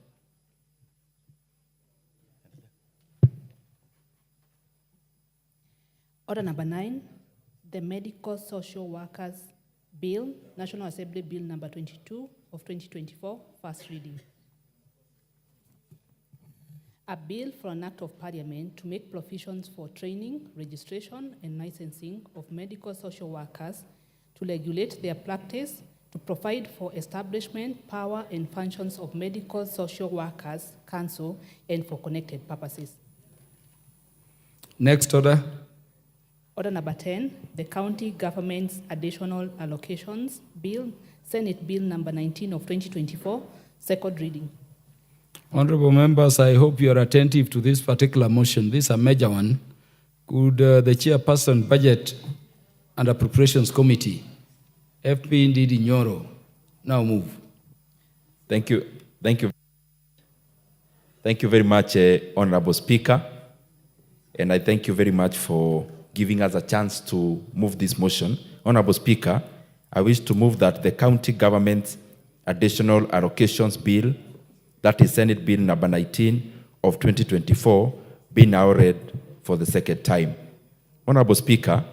Order number 9, the Medical Social Workers Bill, National Assembly Bill number 22 of 2024, first reading. A bill for an act of parliament to make provisions for training, registration, and licensing of medical social workers, to regulate their practice, to provide for establishment, power, and functions of medical social workers council, and for connected purposes. Next order. Order number 10, the County Government's Additional Allocations Bill, Senate Bill number 19 of 2024, second reading. Honorable members, I hope you are attentive to this particular motion. This is a major one. Could the chairperson, Budget and Appropriations Committee, FP Ndidi Nyoro, now move? Thank you. Thank you. Thank you very much, Honorable Speaker. And I thank you very much for giving us a chance to move this motion. Honorable Speaker, I wish to move that the County Government Additional Allocations Bill, that is Senate Bill number 19 of 2024, be now read for the second time. Honorable Speaker,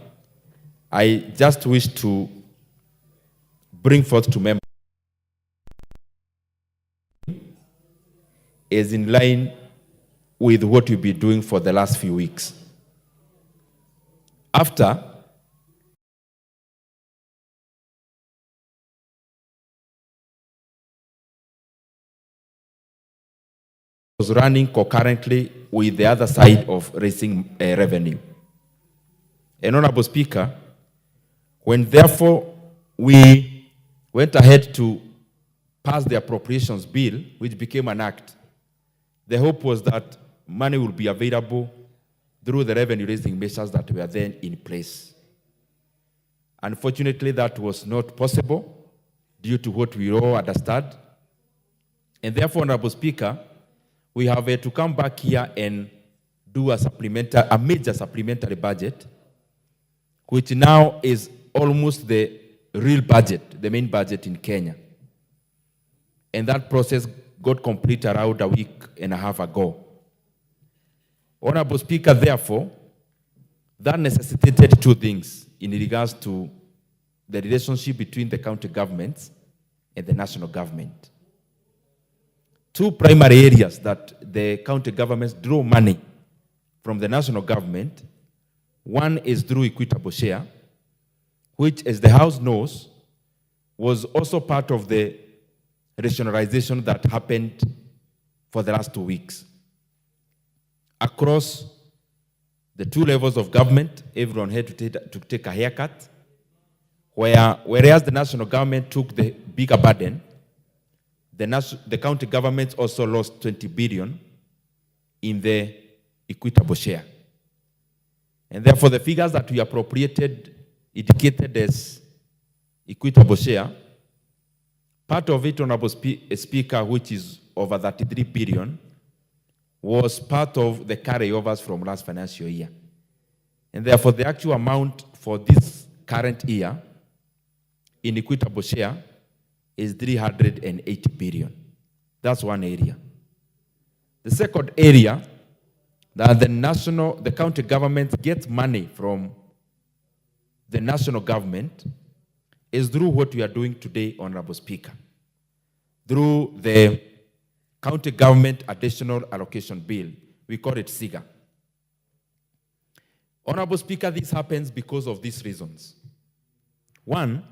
I just wish to bring forth to members is in line with what we've been doing for the last few weeks. After was running concurrently with the other side of raising revenue. And Honorable Speaker, when therefore we went ahead to pass the appropriations bill, which became an act, the hope was that money would be available through the revenue-raising measures that were then in place. Unfortunately, that was not possible due to what we all understand. And therefore, Honorable Speaker, we have to come back here and do a major supplementary budget, which now is almost the real budget, the main budget in Kenya. And that process got complete around a week and a half ago. Honorable Speaker, therefore, that necessitated two things in regards to the relationship between the county governments and the national government. Two primary areas that the county governments draw money from the national government. One is through equitable share, which, as the House knows, was also part of the rationalization that happened for the last 2 weeks. Across the two levels of government, everyone had to take a haircut, whereas the national government took the bigger burden, the county governments also lost 20 billion in the equitable share. And therefore, the figures that we appropriated indicated as equitable share, part of it, Honorable Speaker, which is over 33 billion, was part of the carryovers from last financial year. And therefore, the actual amount for this current year in equitable share is 380 billion. That's one area. The second area that the county government gets money from the national government is through what we are doing today, Honorable Speaker, through the County Government Additional Allocation Bill. We call it SIGA. Honorable Speaker, this happens because of these reasons. One,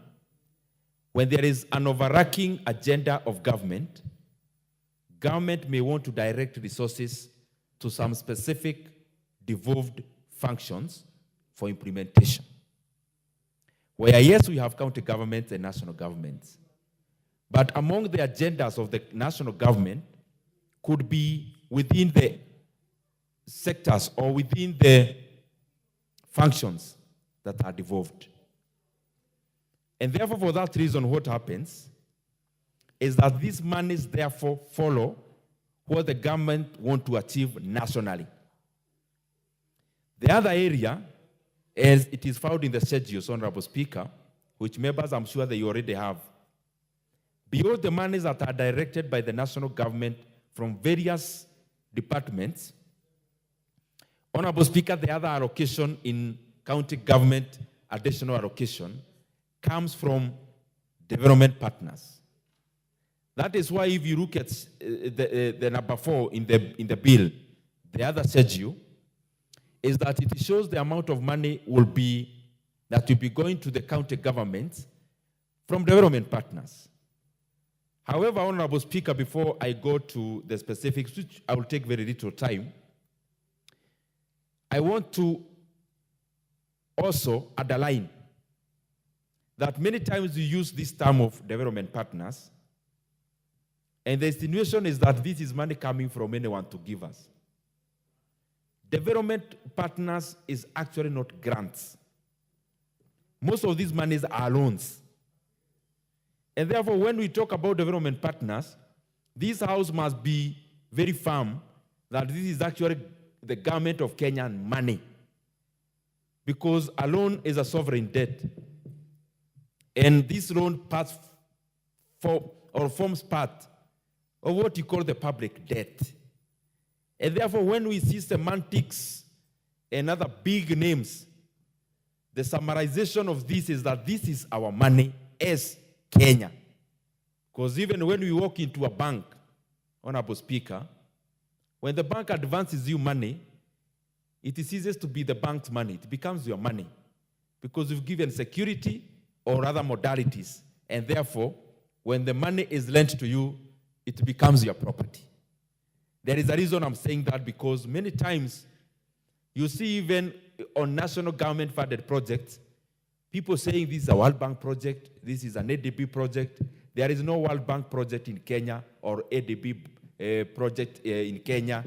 when there is an overarching agenda of government, government may want to direct resources to some specific devolved functions for implementation. Where, yes, we have county governments and national governments, but among the agendas of the national government could be within the sectors or within the functions that are devolved. And therefore, for that reason, what happens is that these monies therefore follow what the government want to achieve nationally. The other area, as it is found in the schedules, Honorable Speaker, which members I'm sure they already have, beyond the monies that are directed by the national government from various departments, Honorable Speaker, the other allocation in county government, additional allocation, comes from development partners. That is why if you look at the number 4 in the bill, the other schedule, is that it shows the amount of money will be going to the county government from development partners. However, Honorable Speaker, before I go to the specifics, which I will take very little time, I want to also underline that many times we use this term of development partners, and the insinuation is that this is money coming from anyone to give us. Development partners is actually not grants. Most of these monies are loans. And therefore, when we talk about development partners, this house must be very firm that this is actually the government of Kenyan money, because a loan is a sovereign debt. And this loan forms part of what you call the public debt. And therefore, when we see semantics and other big names, the summarization of this is that this is our money as Kenya. Because even when we walk into a bank, Honorable Speaker, when the bank advances you money, it ceases to be the bank's money. It becomes your money because you've given security or other modalities. And therefore, when the money is lent to you, it becomes your property. There is a reason I'm saying that, because many times you see even on national government funded projects, people saying this is a World Bank project, this is an ADB project. There is no World Bank project in Kenya or ADB project in Kenya.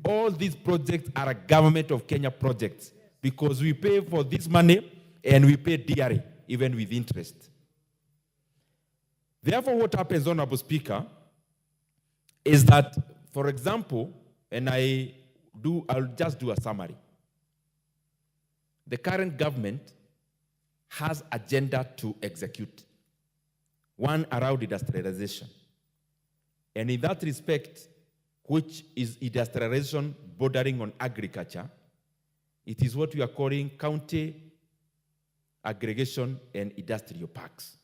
All these projects are a government of Kenya projects because we pay for this money and we pay dearly, even with interest. Therefore, what happens, Honorable Speaker, is that, for example, and I'll just do a summary. The current government has agenda to execute. One around industrialization. And in that respect, which is industrialization bordering on agriculture, it is what we are calling county aggregation and industrial parks.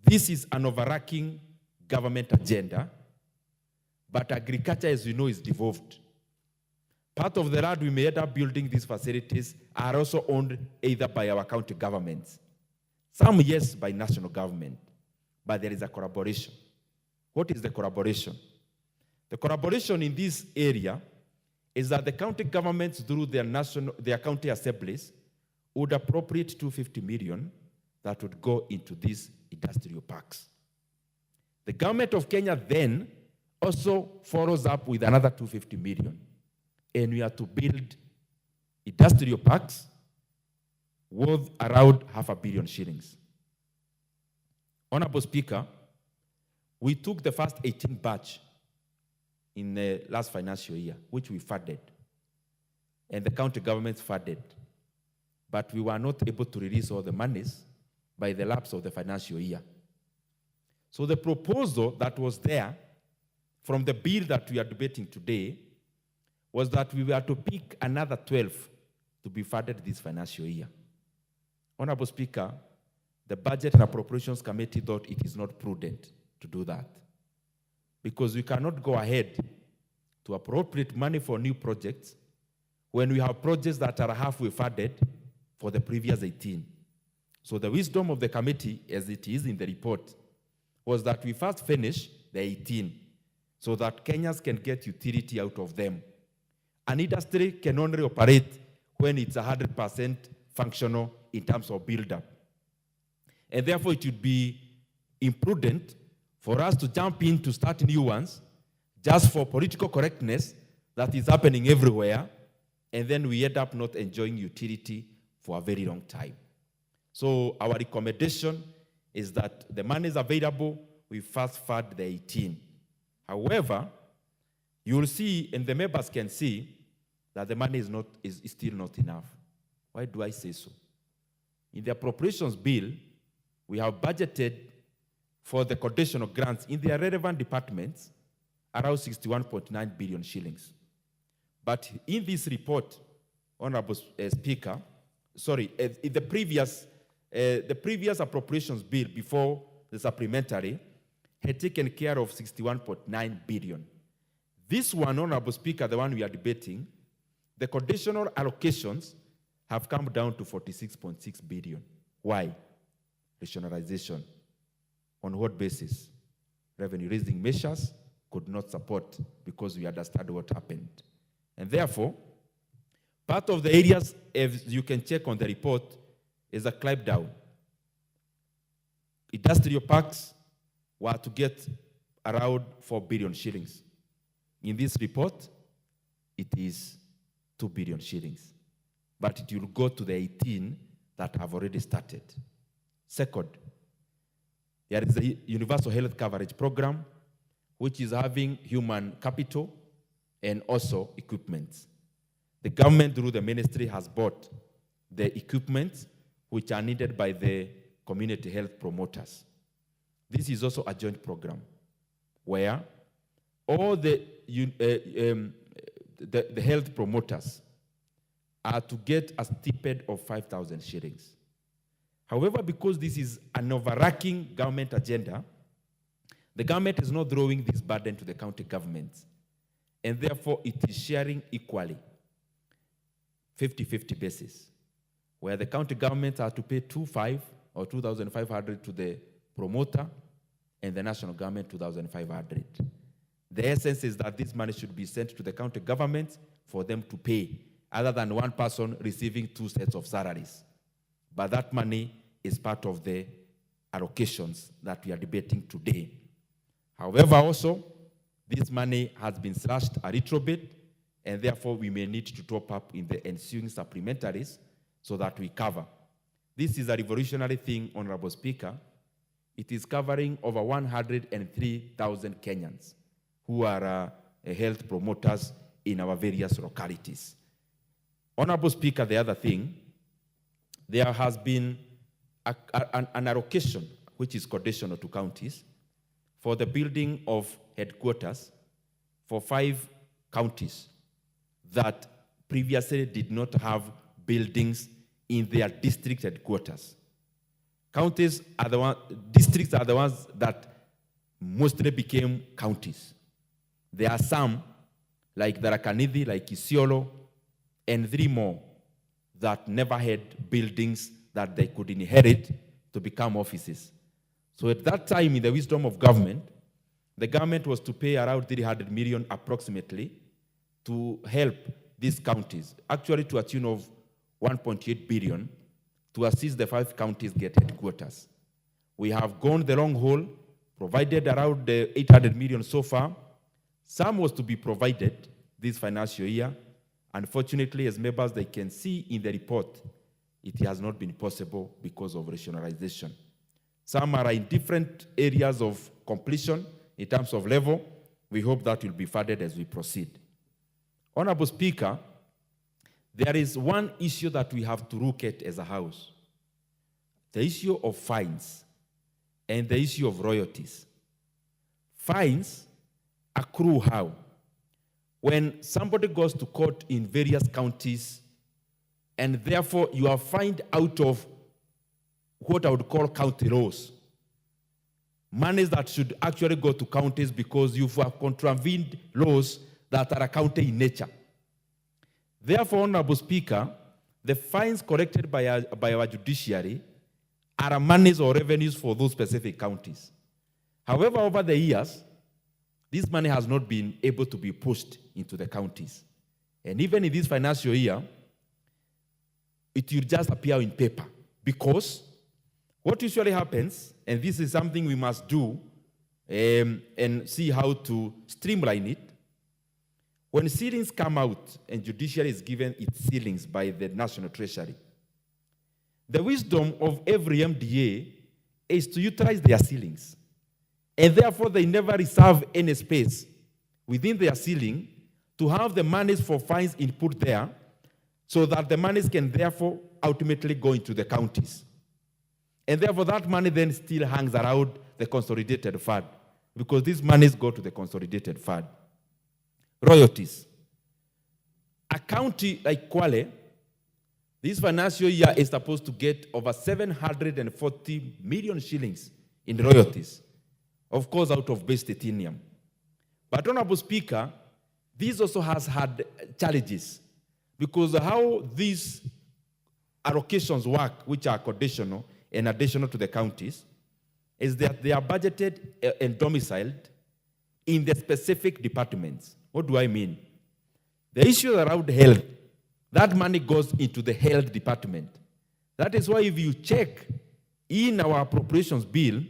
This is an overarching government agenda, but agriculture, as you know, is devolved. Part of the land we may end up building these facilities are also owned either by our county governments. Some, yes, by national government, but there is a collaboration. What is the collaboration? The collaboration in this area is that the county governments, through their county assemblies, would appropriate 250 million that would go into these industrial parks. The government of Kenya then also follows up with another 250 million, and we are to build industrial parks worth around 500 million shillings. Honorable Speaker, we took the first 18 batch in the last financial year, which we funded, and the county governments funded, but we were not able to release all the monies by the lapse of the financial year. So the proposal that was there from the bill that we are debating today was that we were to pick another 12 to be funded this financial year. Honorable Speaker, the Budget and Appropriations Committee thought it is not prudent to do that, because we cannot go ahead to appropriate money for new projects when we have projects that are halfway funded for the previous 18. So the wisdom of the committee, as it is in the report, was that we first finish the 18 so that Kenyans can get utility out of them. An industry can only operate when it's 100% functional in terms of build-up. And therefore, it would be imprudent for us to jump in to start new ones just for political correctness that is happening everywhere, and then we end up not enjoying utility for a very long time. So our recommendation is that the money is available, we fast forward the 18. However, you will see, and the members can see, that the money is still not enough. Why do I say so? In the appropriations bill, we have budgeted for the conditional grants in the relevant departments around 61.9 billion shillings. But in this report, Honorable Speaker, in the previous appropriations bill before the supplementary had taken care of 61.9 billion. This one, Honorable Speaker, the one we are debating, the conditional allocations have come down to 46.6 billion. Why? Rationalization. On what basis? Revenue-raising measures could not support because we understand what happened. And therefore, part of the areas, as you can check on the report, is a climb down. Industrial parks were to get around 4 billion shillings. In this report, it is 2 billion shillings. But it will go to the 18 that have already started. Second, there is a universal health coverage program, which is having human capital and also equipment. The government, through the ministry, has bought the equipment which are needed by the community health promoters. This is also a joint program where all the health promoters are to get a stipend of 5,000 shillings. However, because this is an overarching government agenda, the government is not throwing this burden to the county governments, and therefore it is sharing equally, 50-50 basis, where the county governments are to pay 2,500 or 2,500 to the promoter, and the national government 2,500. The essence is that this money should be sent to the county governments for them to pay, other than one person receiving 2 sets of salaries. But that money is part of the allocations that we are debating today. However, also, this money has been slashed a little bit, and therefore we may need to top up in the ensuing supplementaries so that we cover. This is a revolutionary thing, Honorable Speaker. It is covering over 103,000 Kenyans who are health promoters in our various localities. Honorable Speaker, the other thing, there has been an allocation, which is conditional to counties, for the building of headquarters for 5 counties that previously did not have buildings in their district headquarters. Districts are the ones that mostly became counties. There are some, like Tharaka-Nithi, like Isiolo, and 3 more that never had buildings that they could inherit to become offices. So at that time, in the wisdom of government, the government was to pay around 300 million approximately to help these counties, actually to a tune of 1.8 billion, to assist the 5 counties get headquarters. We have gone the long haul, provided around 800 million so far. Some was to be provided this financial year. Unfortunately, as members, they can see in the report, it has not been possible because of rationalization. Some are in different areas of completion in terms of level. We hope that will be funded as we proceed. Honorable Speaker, there is one issue that we have to look at as a house. The issue of fines and the issue of royalties. Fines accrue how? When somebody goes to court in various counties and therefore you are fined out of what I would call county laws. Monies that should actually go to counties because you have contravened laws that are county in nature. Therefore, Honorable Speaker, the fines collected by our judiciary are monies or revenues for those specific counties. However, over the years, this money has not been able to be pushed into the counties. And even in this financial year, it will just appear in paper. Because what usually happens, and this is something we must do and see how to streamline it, when ceilings come out and judiciary is given its ceilings by the National Treasury, the wisdom of every MDA is to utilize their ceilings. And therefore, they never reserve any space within their ceiling to have the monies for fines input there, so that the monies can therefore ultimately go into the counties. And therefore, that money then still hangs around the consolidated fund, because these monies go to the consolidated fund. Royalties. A county like Kwale, this financial year is supposed to get over 740 million shillings in royalties, of course, out of base titanium. But, Honorable Speaker, this also has had challenges, because how these allocations work, which are conditional and additional to the counties, is that they are budgeted and domiciled in the specific departments. What do I mean? The issue around health, that money goes into the health department. That is why if you check in our appropriations bill,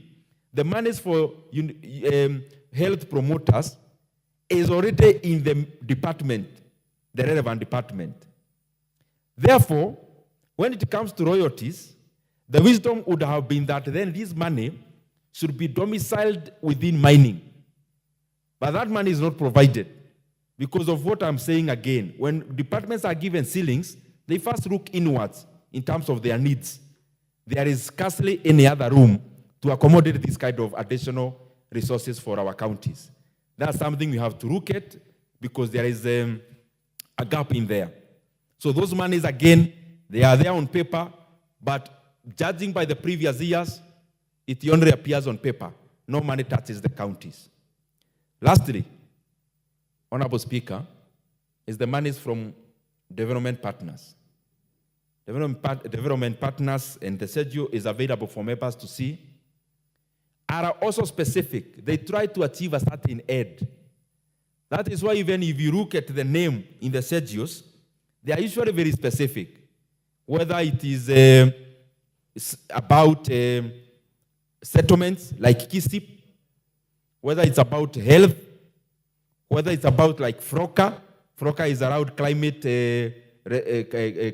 the monies for health promoters is already in the department, the relevant department. Therefore, when it comes to royalties, the wisdom would have been that then this money should be domiciled within mining. But that money is not provided because of what I'm saying again. When departments are given ceilings, they first look inwards in terms of their needs. There is scarcely any other room to accommodate this kind of additional resources for our counties. That's something we have to look at, because there is a gap in there. So those monies, again, they are there on paper, but judging by the previous years, it only appears on paper. No money touches the counties. Lastly, Honorable Speaker, is the monies from development partners. Development partners, and the schedule is available for members to see, are also specific. They try to achieve a certain aid. That is why even if you look at the name in the schedules, they are usually very specific. Whether it is about settlements like KISIP, whether it's about health, whether it's about like FROCA. FROCA is around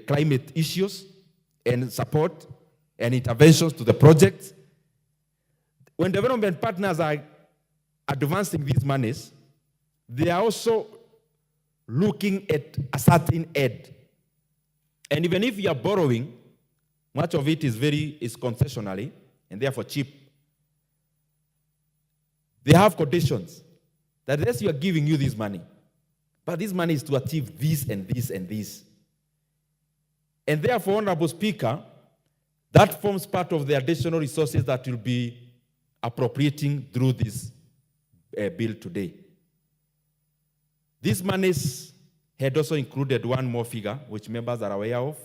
climate issues and support and interventions to the projects. When development partners are advancing these monies, they are also looking at a certain aid. And even if you are borrowing, much of it is concessionally and therefore cheap. They have conditions that yes, you are giving you this money, but this money is to achieve this and this and this. And therefore, Honorable Speaker, that forms part of the additional resources that will be appropriating through this bill today. These monies had also included one more figure, which members are aware of.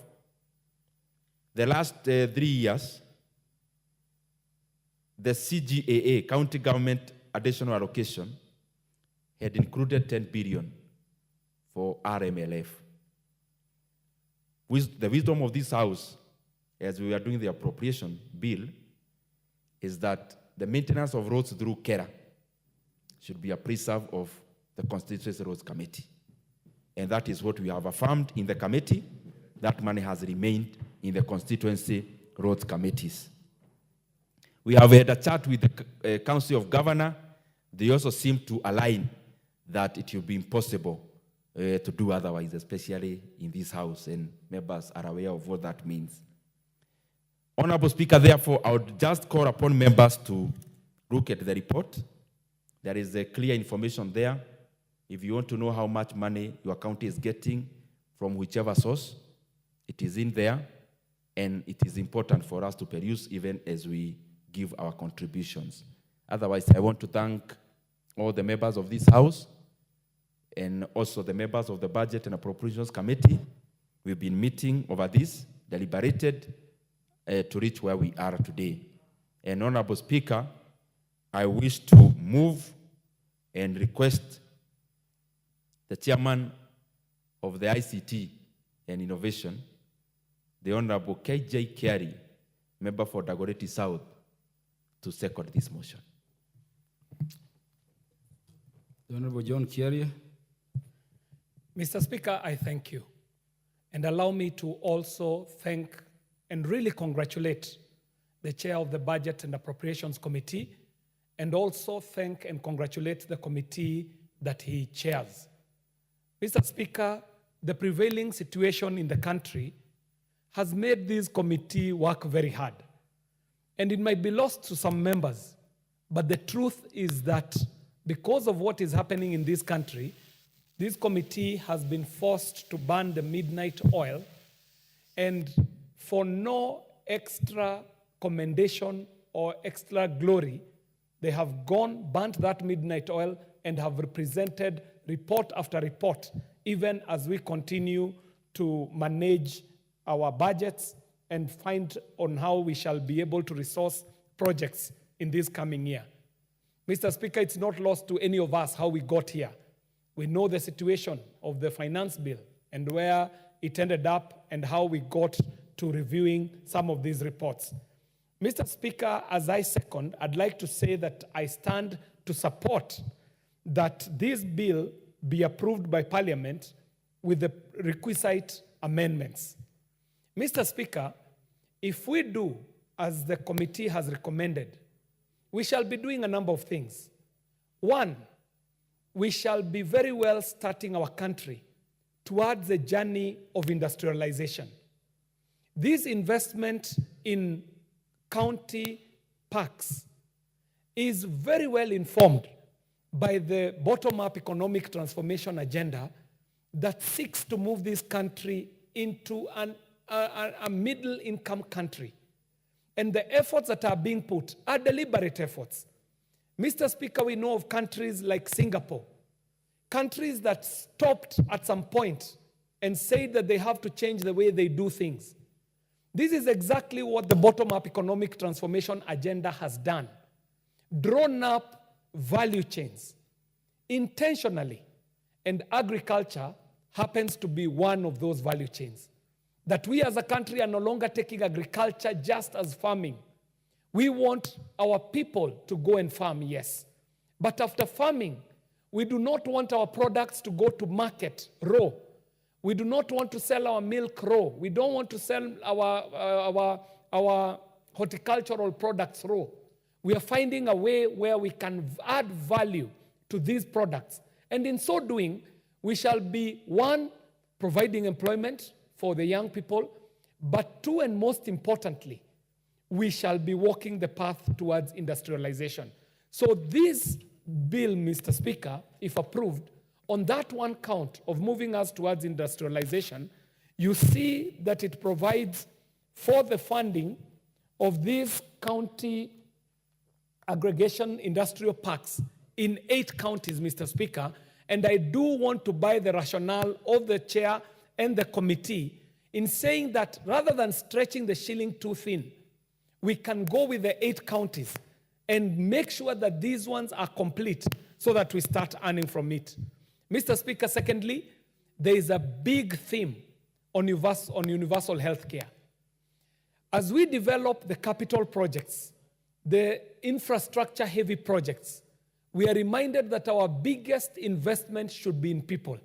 The last 3 years, the CGAA, County Government Additional Allocation, had included 10 billion for RMLF. The wisdom of this House, as we are doing the appropriation bill, is that the maintenance of roads through Kera should be a preserve of the Constituency Roads Committee. And that is what we have affirmed in the committee. That money has remained in the Constituency Roads Committees. We have had a chat with the Council of Governors. They also seem to align that it will be impossible to do otherwise, especially in this House, and members are aware of what that means. Honorable Speaker, therefore, I would just call upon members to look at the report. There is a clear information there. If you want to know how much money your county is getting from whichever source, it is in there, and it is important for us to peruse even as we give our contributions. Otherwise, I want to thank all the members of this House and also the members of the Budget and Appropriations Committee. We've been meeting over this, deliberated to reach where we are today. And Honorable Speaker, I wish to move and request the Chairman of the ICT and Innovation, the Honorable KJ Carey, member for Dagoretti South, to second this motion. The Honorable John Kiaria. Mr. Speaker, I thank you. And allow me to also thank and really congratulate the chair of the Budget and Appropriations Committee, and also thank and congratulate the committee that he chairs. Mr. Speaker, the prevailing situation in the country has made this committee work very hard. And it might be lost to some members, but the truth is that because of what is happening in this country, this committee has been forced to burn the midnight oil, and for no extra commendation or extra glory, they have burnt that midnight oil and have represented report after report, even as we continue to manage our budgets and find on how we shall be able to resource projects in this coming year. Mr. Speaker, it's not lost to any of us how we got here. We know the situation of the finance bill and where it ended up and how we got to reviewing some of these reports. Mr. Speaker, as I second, I'd like to say that I stand to support that this bill be approved by Parliament with the requisite amendments. Mr. Speaker, if we do as the committee has recommended, we shall be doing a number of things. One, we shall be very well starting our country towards the journey of industrialization. This investment in county parks is very well informed by the bottom-up economic transformation agenda that seeks to move this country into a middle-income country. And the efforts that are being put are deliberate efforts. Mr. Speaker, we know of countries like Singapore, countries that stopped at some point and said that they have to change the way they do things. This is exactly what the bottom-up economic transformation agenda has done. Drawn up value chains intentionally, and agriculture happens to be one of those value chains. That we as a country are no longer taking agriculture just as farming. We want our people to go and farm, yes. But after farming, we do not want our products to go to market raw. We do not want to sell our milk raw. We don't want to sell our horticultural products raw. We are finding a way where we can add value to these products. And in so doing, we shall be, one, providing employment for the young people, but two, and most importantly, we shall be walking the path towards industrialization. So this bill, Mr. Speaker, if approved, on that one count of moving us towards industrialization, you see that it provides for the funding of these county aggregation industrial parks in 8 counties, Mr. Speaker, and I do want to buy the rationale of the chair and the committee in saying that rather than stretching the shilling too thin, we can go with the 8 counties and make sure that these ones are complete so that we start earning from it. Mr. Speaker, secondly, there is a big theme on universal health care. As we develop the capital projects, the infrastructure-heavy projects, we are reminded that our biggest investment should be in people.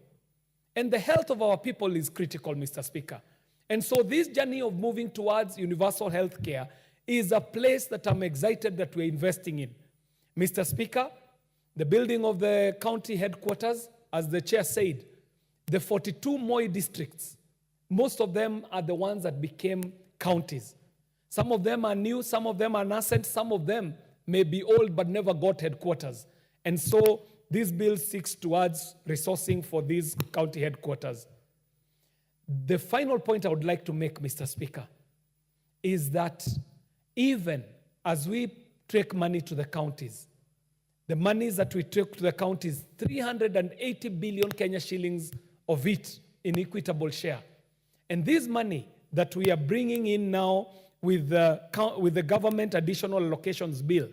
And the health of our people is critical, Mr. Speaker. And so this journey of moving towards universal health care is a place that I'm excited that we're investing in. Mr. Speaker, the building of the county headquarters, as the chair said, the 42 Moi districts, most of them are the ones that became counties. Some of them are new, some of them are nascent, some of them may be old but never got headquarters. And so this bill seeks towards resourcing for these county headquarters. The final point I would like to make, Mr. Speaker, is that even as we take money to the counties, the monies that we take to the counties, 380 billion Kenya shillings of it in equitable share. And this money that we are bringing in now with the government additional allocations bill,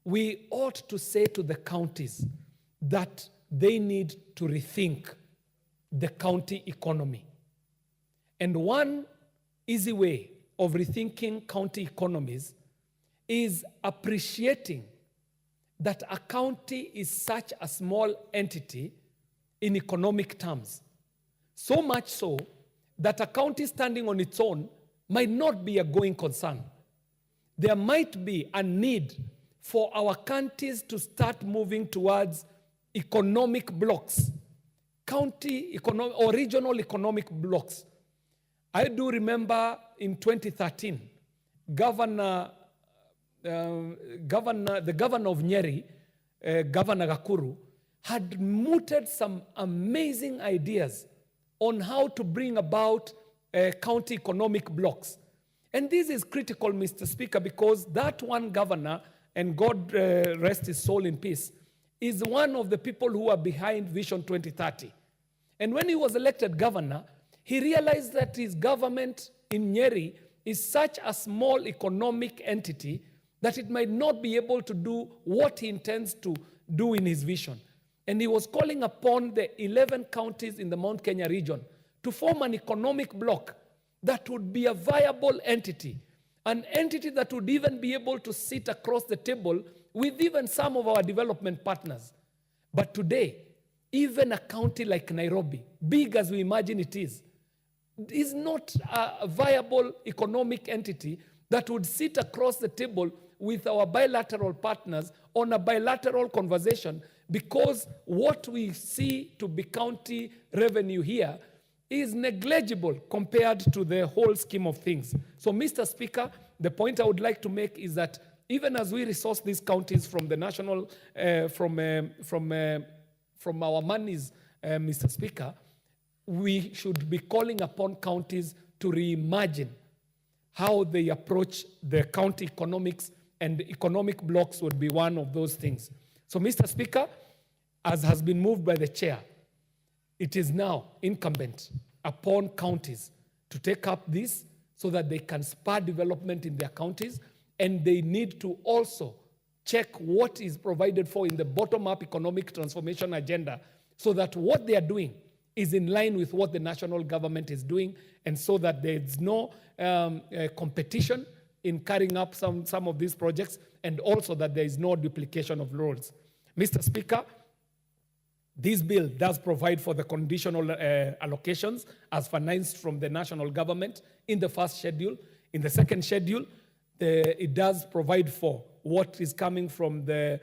we ought to say to the counties that they need to rethink the county economy. And one easy way of rethinking county economies is appreciating that a county is such a small entity in economic terms. So much so that a county standing on its own might not be a going concern. There might be a need for our counties to start moving towards economic blocks, county economic or regional economic blocks. I do remember in 2013, the governor of Nyeri, Governor Gakuru, had mooted some amazing ideas on how to bring about county economic blocks. And this is critical, Mr. Speaker, because that one governor, and God rest his soul in peace, is one of the people who are behind Vision 2030. And when he was elected governor, he realized that his government in Nyeri is such a small economic entity that it might not be able to do what he intends to do in his vision. And he was calling upon the 11 counties in the Mount Kenya region to form an economic bloc that would be a viable entity, an entity that would even be able to sit across the table with even some of our development partners. But today, even a county like Nairobi, big as we imagine it is not a viable economic entity that would sit across the table with our bilateral partners on a bilateral conversation, because what we see to be county revenue here is negligible compared to the whole scheme of things. So, Mr. Speaker, the point I would like to make is that even as we resource these counties from the national, from our monies, Mr. Speaker, we should be calling upon counties to reimagine how they approach the county economics, and economic blocks would be one of those things. So, Mr. Speaker, as has been moved by the chair, it is now incumbent upon counties to take up this so that they can spur development in their counties, and they need to also check what is provided for in the bottom-up economic transformation agenda, so that what they are doing is in line with what the national government is doing, and so that there is no competition in carrying up some of these projects, and also that there is no duplication of roles. Mr. Speaker, this bill does provide for the conditional allocations as financed from the national government in the first schedule. In the second schedule, it does provide for what is coming from the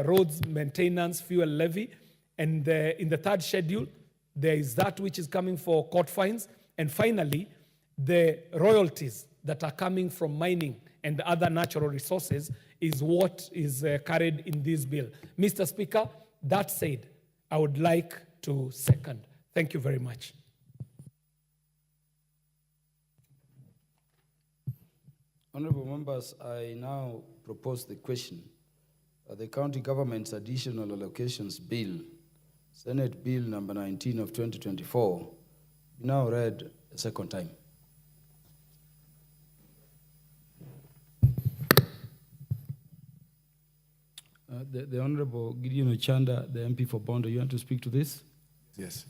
roads maintenance fuel levy. And in the third schedule, there is that which is coming for court fines. And finally, the royalties that are coming from mining and other natural resources is what is carried in this bill. Mr. Speaker, that said, I would like to second. Thank you very much. Honorable members, I now propose the question. The County Government's Additional Allocations Bill, Senate Bill number 19 of 2024, be now read a second time. The Honorable Gideon Ochanda, the MP for Bondo, you want to speak to this? Yes.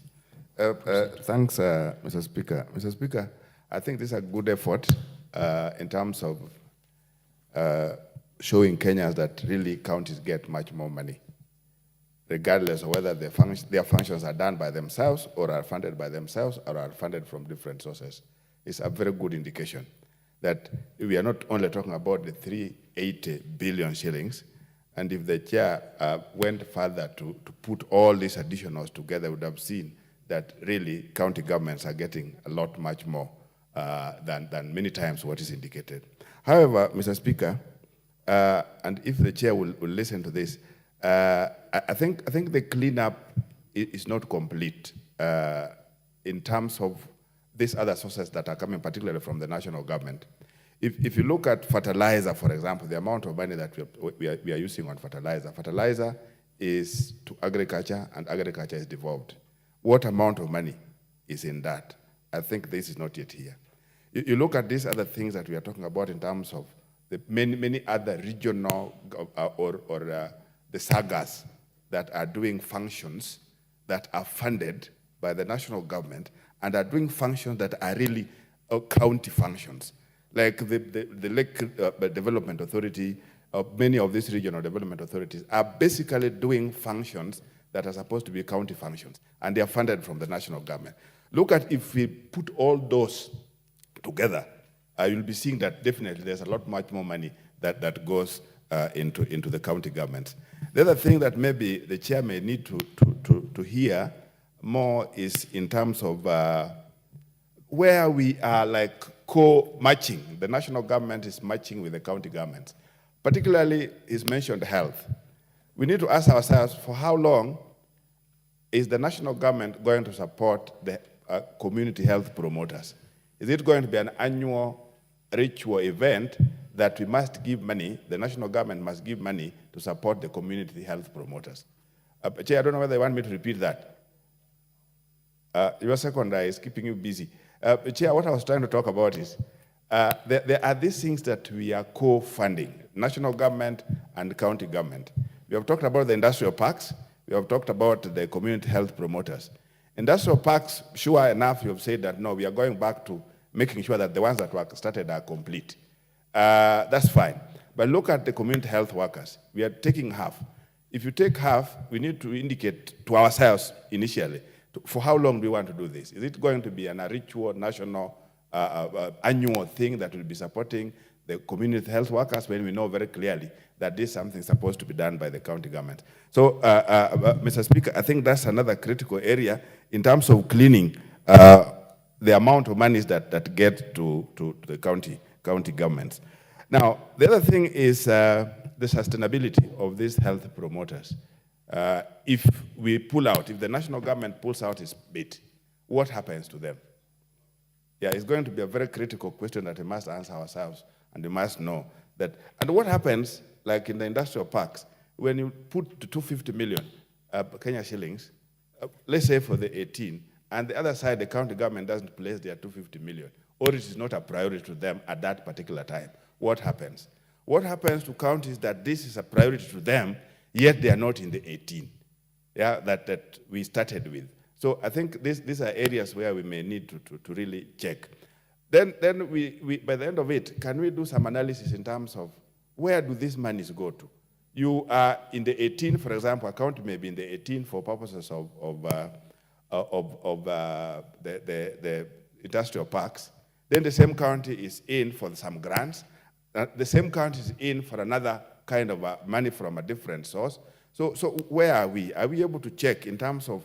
Thanks, Mr. Speaker. Mr. Speaker, I think this is a good effort in terms of showing Kenyans that really counties get much more money, regardless of whether their functions are done by themselves or are funded by themselves or are funded from different sources. It's a very good indication that we are not only talking about the 380 billion shillings, and if the chair went further to put all these additionals together, would have seen that really county governments are getting a lot much more than many times what is indicated. However, Mr. Speaker, and if the chair will listen to this, I think the cleanup is not complete in terms of these other sources that are coming, particularly from the national government. If you look at fertilizer, for example, the amount of money that we are using on fertilizer is to agriculture, and agriculture is devolved. What amount of money is in that? I think this is not yet here. You look at these other things that we are talking about in terms of the many other regional or the sagas that are doing functions that are funded by the national government and are doing functions that are really county functions. Like the Lake Development Authority, many of these regional development authorities are basically doing functions that are supposed to be county functions, and they are funded from the national government. Look at if we put all those together, you'll be seeing that definitely there's a lot much more money that goes into the county governments. The other thing that maybe the chair may need to hear more is in terms of where we are like co-matching. The national government is matching with the county governments. Particularly is mentioned health. We need to ask ourselves, for how long is the national government going to support the community health promoters? Is it going to be an annual ritual event that we must give money, the national government must give money to support the community health promoters? Chair, I don't know whether you want me to repeat that. Your secondary is keeping you busy. Chair, what I was trying to talk about is there are these things that we are co-funding, national government and county government. We have talked about the industrial parks. We have talked about the community health promoters. Industrial parks, sure enough, you have said that, no, we are going back to making sure that the ones that were started are complete. That's fine. But look at the community health workers. We are taking half. If you take half, we need to indicate to ourselves initially, for how long do we want to do this? Is it going to be a ritual, national, annual thing that will be supporting the community health workers when we know very clearly that this is something supposed to be done by the county government? So, Mr. Speaker, I think that's another critical area in terms of cleaning the amount of monies that get to the county governments. Now, the other thing is the sustainability of these health promoters. If we pull out, if the national government pulls out its bit, what happens to them? Yeah, it's going to be a very critical question that we must answer ourselves, and we must know that. And what happens, like in the industrial parks, when you put the 250 million Kenya shillings, let's say for the 18, and the other side, the county government doesn't place their 250 million, or it is not a priority to them at that particular time, what happens? What happens to counties that this is a priority to them, yet they are not in the 18, yeah, that we started with? So I think these are areas where we may need to really check. Then we by the end of it, can we do some analysis in terms of where do these monies go to? You are in the 18, for example, a county may be in the 18 for purposes of the industrial parks. Then the same county is in for some grants. The same county is in for another kind of money from a different source. So where are we? Are we able to check in terms of,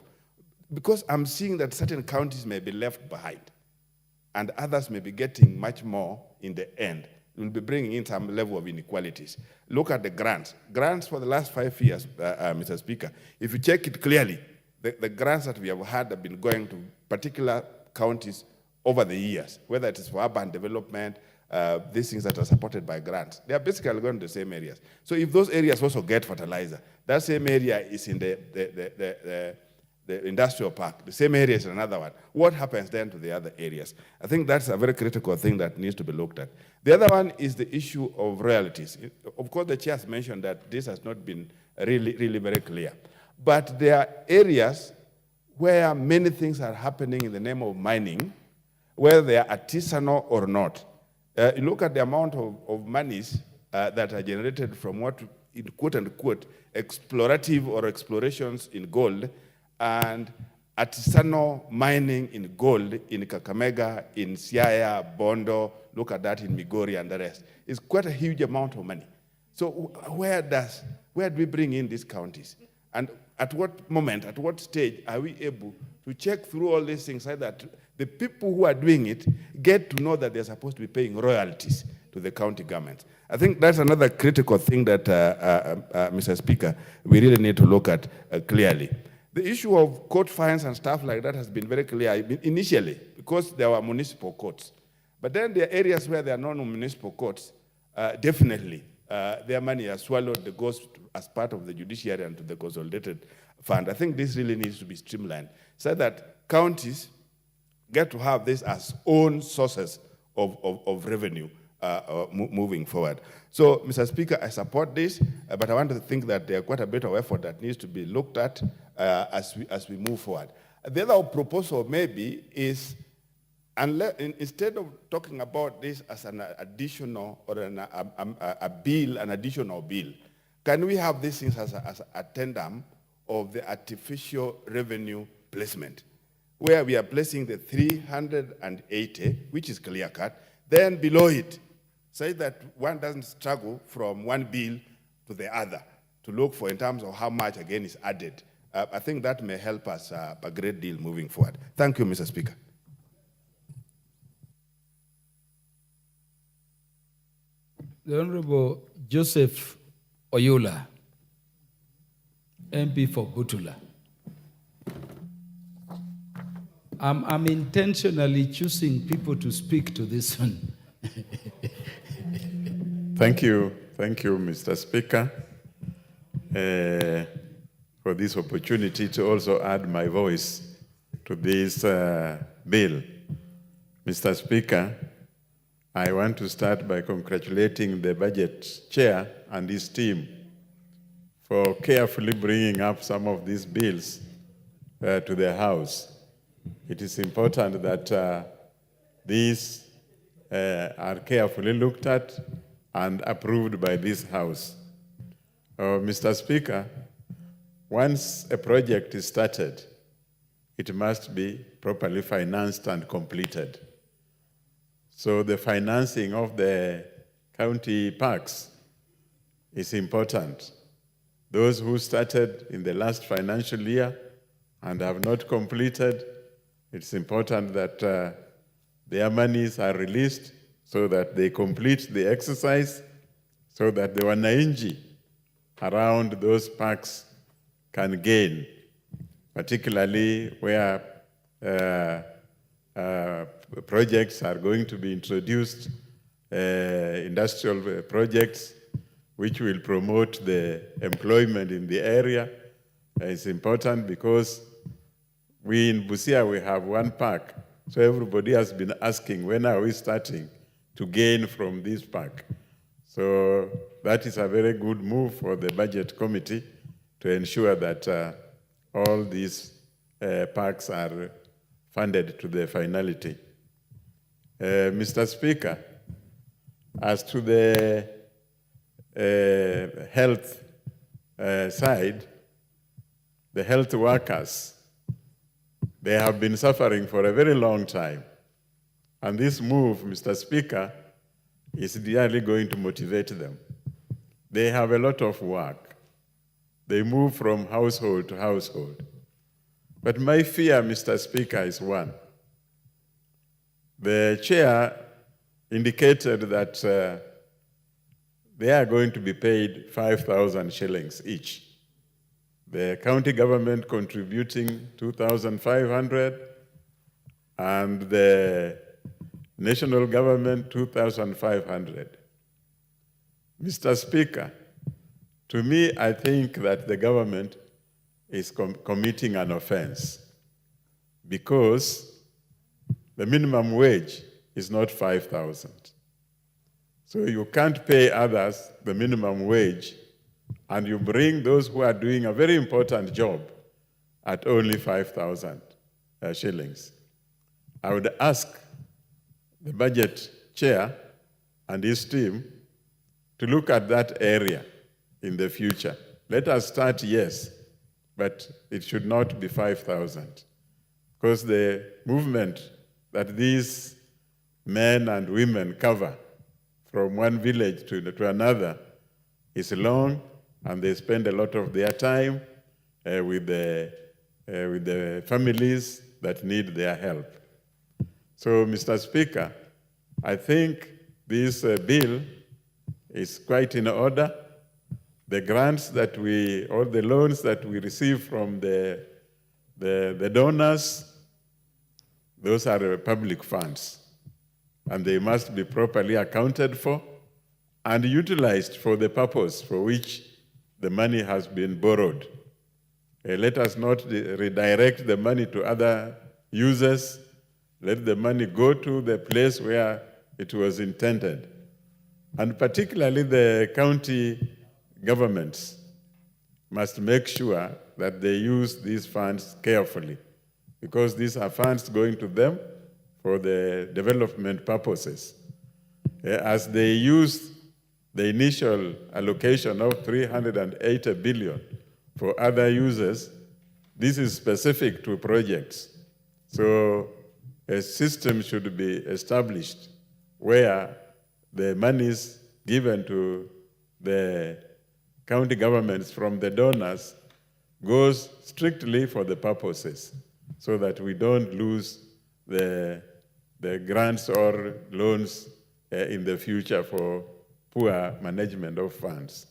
because I'm seeing that certain counties may be left behind and others may be getting much more in the end. We'll be bringing in some level of inequalities. Look at the grants. Grants for the last 5 years, Mr. Speaker, if you check it clearly, the grants that we have had have been going to particular counties over the years, whether it is for urban development, these things that are supported by grants. They are basically going to the same areas. So if those areas also get fertilizer, that same area is in the industrial park, the same area is in another one. What happens then to the other areas? I think that's a very critical thing that needs to be looked at. The other one is the issue of royalties. Of course, the chair has mentioned that this has not been really very clear. But there are areas where many things are happening in the name of mining, whether they are artisanal or not. You look at the amount of monies that are generated from what, in quote unquote, explorative or explorations in gold, and artisanal mining in gold in Kakamega, in Siaya, Bondo, look at that in Migori and the rest. It's quite a huge amount of money. So where do we bring in these counties? And at what moment, at what stage are we able to check through all these things so that the people who are doing it get to know that they're supposed to be paying royalties to the county governments? I think that's another critical thing that, Mr. Speaker, we really need to look at clearly. The issue of court fines and stuff like that has been very clear initially because there were municipal courts. But then there are areas where there are non-municipal courts, definitely their money is swallowed, goes as part of the judiciary and to the consolidated fund. I think this really needs to be streamlined so that counties get to have this as own sources of revenue moving forward. So, Mr. Speaker, I support this, but I want to think that there are quite a bit of effort that needs to be looked at as we move forward. The other proposal maybe is, instead of talking about this as an additional or an additional bill, can we have these things as a tandem of the artificial revenue placement, where we are placing the 380, which is clear cut, Then below it, say that one doesn't struggle from one bill to the other to look for in terms of how much again is added. I think that may help us a great deal moving forward. Thank you, Mr. Speaker. The Honorable Joseph Oyula, MP for Butula. I'm intentionally choosing people to speak to this one. Thank you, Mr. Speaker, for this opportunity to also add my voice to this bill. Mr. Speaker, I want to start by congratulating the budget chair and his team for carefully bringing up some of these bills to the House. It is important that these are carefully looked at and approved by this House. Mr. Speaker, once a project is started, it must be properly financed and completed. So the financing of the county parks is important. Those who started in the last financial year and have not completed, it's important that their monies are released so that they complete the exercise, so that the wananchi around those parks can gain, particularly where projects are going to be introduced, industrial projects, which will promote the employment in the area. It's important because we in Busia, we have one park. So everybody has been asking, when are we starting to gain from this park? So that is a very good move for the Budget Committee to ensure that all these parks are funded to their finality. Mr. Speaker, as to the health side, the health workers, they have been suffering for a very long time. And this move, Mr. Speaker, is really going to motivate them. They have a lot of work. They move from household to household. But my fear, Mr. Speaker, is one. The chair indicated that they are going to be paid 5,000 shillings each. The county government contributing 2,500 and the national government 2,500. Mr. Speaker, to me, I think that the government is committing an offense because the minimum wage is not 5,000. So you can't pay others the minimum wage and you bring those who are doing a very important job at only 5,000 shillings. I would ask the budget chair and his team to look at that area in the future. Let us start, yes, but it should not be 5,000 because the movement that these men and women cover from one village to another is long, and they spend a lot of their time with the families that need their help. So, Mr. Speaker, I think this bill is quite in order. The grants that or the loans that we receive from the donors, those are public funds, and they must be properly accounted for and utilized for the purpose for which the money has been borrowed. Let us not redirect the money to other users. Let the money go to the place where it was intended. And particularly the county governments must make sure that they use these funds carefully, because these are funds going to them for the development purposes. As they use the initial allocation of 380 billion for other users, this is specific to projects. So a system should be established where the monies given to the county governments from the donors goes strictly for the purposes, so that we don't lose the grants or loans in the future for poor management of funds.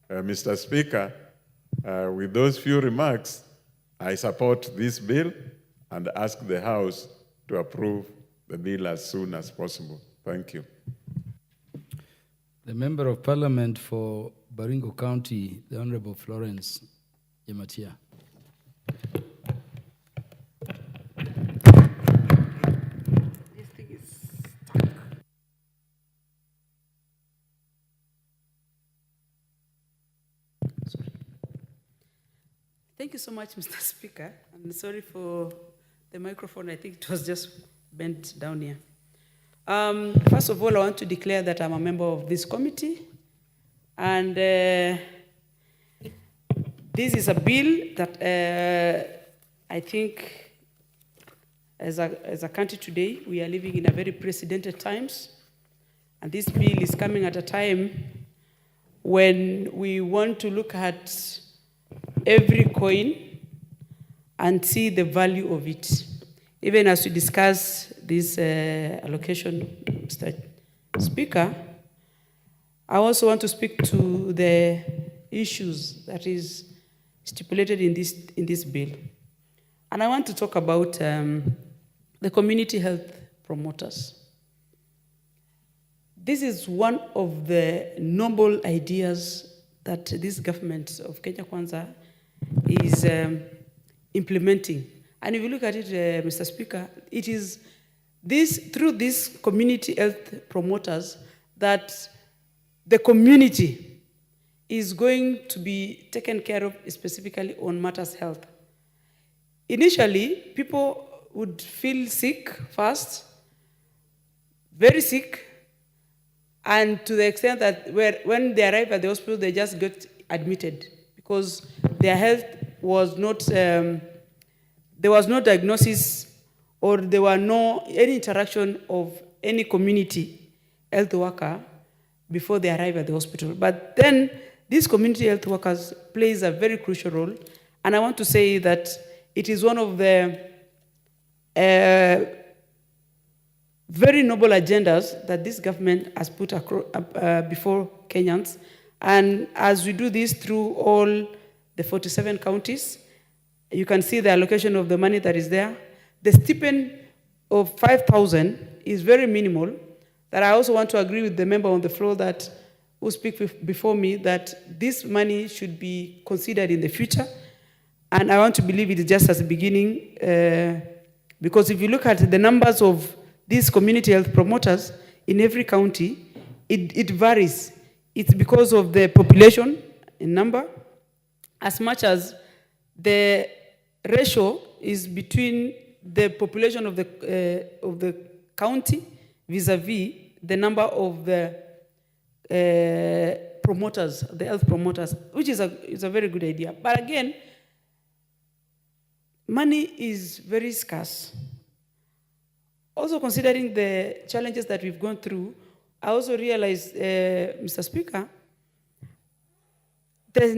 Mr. Speaker, with those few remarks, I support this bill and ask the House to approve the bill as soon as possible. Thank you. The Member of Parliament for Baringo County, the Honorable Florence Yamatia. Thank you so much, Mr. Speaker. I'm sorry for the microphone. I think it was just bent down here. First of all, I want to declare that I'm a member of this committee. And this is a bill that I think as a country today, we are living in a very precedented times. And this bill is coming at a time when we want to look at every coin and see the value of it. Even as we discuss this allocation, Mr. Speaker, I also want to speak to the issues that is stipulated in this bill. And I want to talk about the community health promoters. This is one of the noble ideas that this government of Kenya Kwanza is implementing. And if you look at it, Mr. Speaker, it is through these community health promoters that the community is going to be taken care of specifically on matters health. Initially, people would feel sick first, very sick, and to the extent that when they arrive at the hospital, they just get admitted because their health was not, there was no diagnosis or there were any interaction of any community health worker before they arrive at the hospital. But then these community health workers plays a very crucial role, and I want to say that it is one of the very noble agendas that this government has put before Kenyans. And as we do this through all the 47 counties, you can see the allocation of the money that is there. The stipend of 5,000 is very minimal. That I also want to agree with the member on the floor that who speak before me that this money should be considered in the future. And I want to believe it is just as a beginning, because if you look at the numbers of these community health promoters in every county, it varies. It's because of the population in number, as much as the ratio is between the population of the county vis-a-vis the number of the promoters, the health promoters, which is a very good idea. But again, money is very scarce. Also considering the challenges that we've gone through, I also realized, Mr. Speaker, there's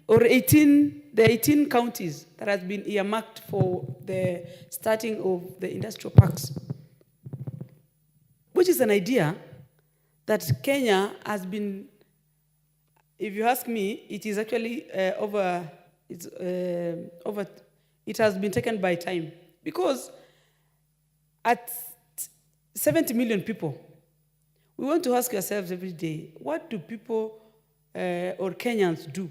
18 counties that has been earmarked for the starting of the industrial parks, which is an idea that Kenya has been, if you ask me, it is actually it has been taken by time. Because at 70 million people, we want to ask ourselves every day, what do people or Kenyans do?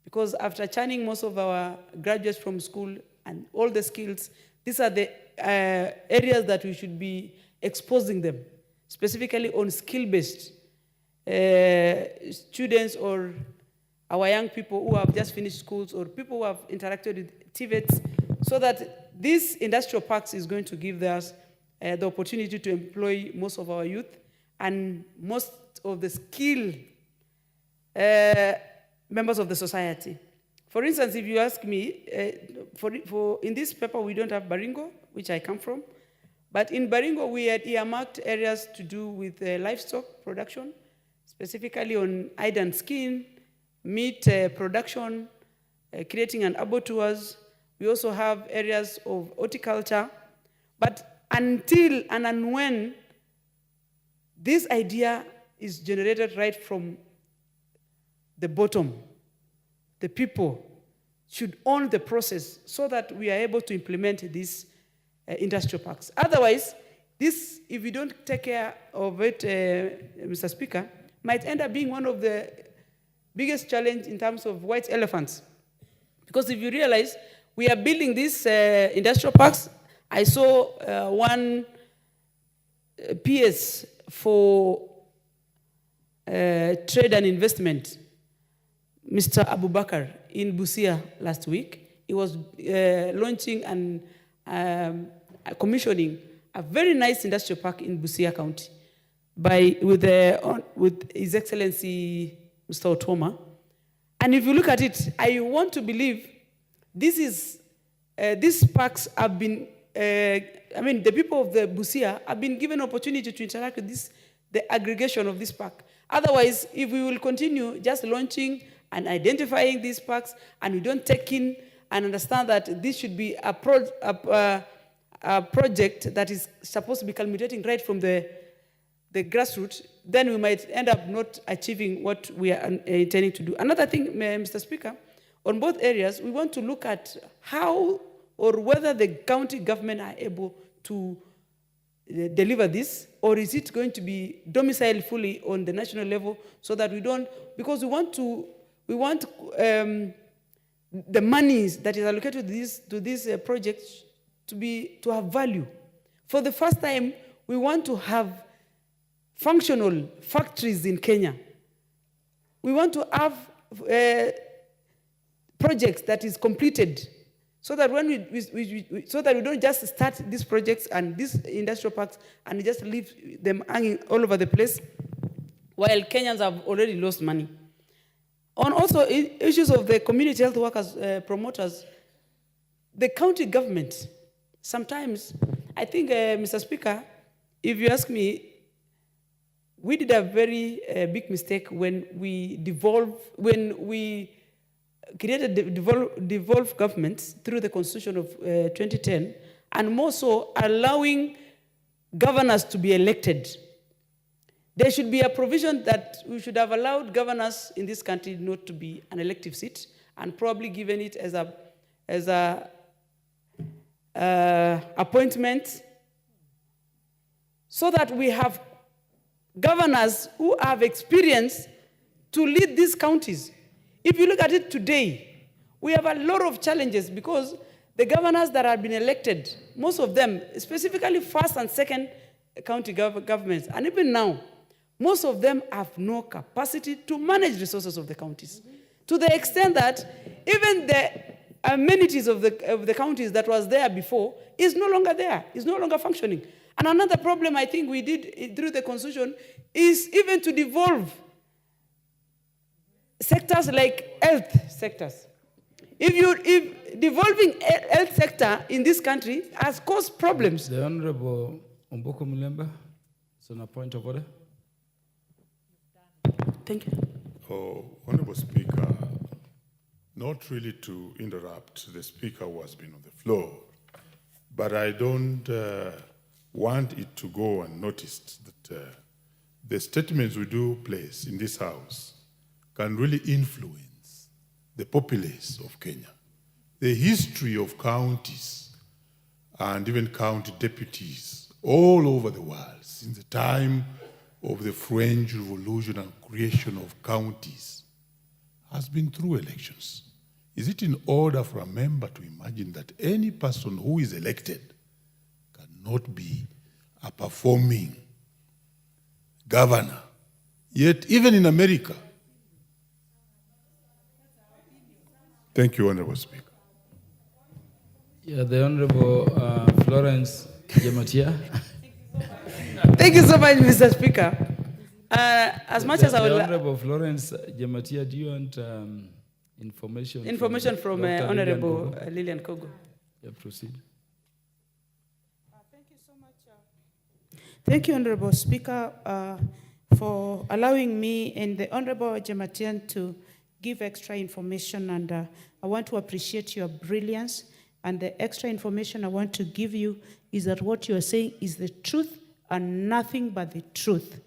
Because after churning most of our graduates from school and all the skills, these are the areas that we should be exposing them, specifically on skill-based students or our young people who have just finished schools or people who have interacted with TVETs, so that this industrial parks is going to give us the opportunity to employ most of our youth and most of the skilled members of the society. For instance, if you ask me, in this paper we don't have Baringo, which I come from, But in Baringo, we had earmarked areas to do with livestock production, specifically on hide and skin, meat production, creating an abattoirs. We also have areas of horticulture. But until and when this idea is generated right from the bottom, the people should own the process so that we are able to implement these industrial parks. Otherwise, this, if we don't take care of it, Mr. Speaker, might end up being one of the biggest challenges in terms of white elephants. Because if you realize, we are building these industrial parks. I saw one PS for trade and investment, Mr. Abubakar, in Busia last week. He was launching and commissioning a very nice industrial park in Busia County with His Excellency Mr. Otoma. And if you look at it, I want to believe these parks have been, the people of the Busia have been given opportunity to interact with the aggregation of this park. Otherwise, if we will continue just launching and identifying these parks, and we don't take in and understand that this should be a project that is supposed to be culminating right from the grassroots, then we might end up not achieving what we are intending to do. Another thing, Mr. Speaker, on both areas, we want to look at how or whether the county government are able to deliver this, or is it going to be domiciled fully on the national level so that we don't, because we want the monies that is allocated to these projects to have value. For the first time, we want to have functional factories in Kenya. We want to have projects that is completed, so that when so that we don't just start these projects and these industrial parks and just leave them hanging all over the place, while Kenyans have already lost money. On also issues of the community health workers, promoters, the county government, sometimes, I think, Mr. Speaker, if you ask me, we did a very big mistake when we created devolved governments through the Constitution of 2010, and more so allowing governors to be elected. There should be a provision that we should have allowed governors in this country not to be an elective seat, and probably given it as a appointment, so that we have governors who have experience to lead these counties. If you look at it today, we have a lot of challenges because the governors that have been elected, most of them, specifically first and second county governments, and even now, most of them have no capacity to manage resources of the counties. To the extent that even the amenities of the counties that was there before is no longer there, is no longer functioning. And another problem I think we did through the Constitution is even to devolve sectors like health sectors. If devolving health sector in this country has caused problems. The Honorable Omboko Mulemba, it's on a point of order. Thank you. Oh, Honorable Speaker, not really to interrupt the Speaker who has been on the floor, but I don't want it to go unnoticed that the statements we do place in this House can really influence the populace of Kenya. The history of counties and even county deputies all over the world since the time of the French Revolution and creation of counties has been through elections. Is it in order for a member to imagine that any person who is elected cannot be a performing governor? Yet, even in America. Thank you, Honorable Speaker. Yeah, the Honorable Florence Jematia. Thank you so much, Mr. Speaker. As much as I would like... Honorable Florence Jematia, do you want information? Information from Honorable Lilian Kogo. Yeah, proceed. Thank you so much, Thank you, Honorable Speaker, for allowing me and the Honorable Jamatian to give extra information. And I want to appreciate your brilliance. And the extra information I want to give you is that what you are saying is the truth and nothing but the truth.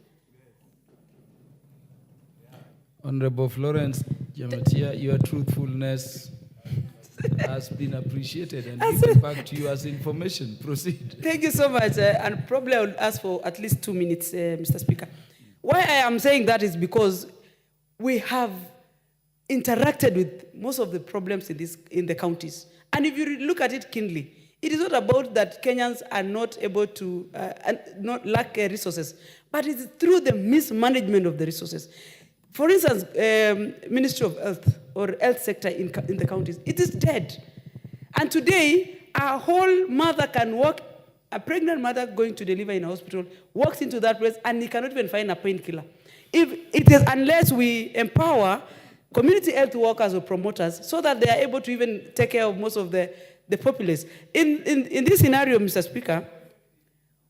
Honorable Florence Jamatia, your truthfulness has been appreciated and given back to you as information. Proceed. Thank you so much. And probably I will ask for at least 2 minutes, Mr. Speaker. Why I am saying that is because we have interacted with most of the problems in the counties. And if you look at it keenly, it is not about that Kenyans are not able to, not lack resources, but it's through the mismanagement of the resources. For instance, Ministry of Health or health sector in the counties, it is dead. And today, a whole mother can walk, a pregnant mother going to deliver in a hospital, walks into that place and he cannot even find a painkiller. If it is, unless we empower community health workers or promoters so that they are able to even take care of most of the populace. In this scenario, Mr. Speaker,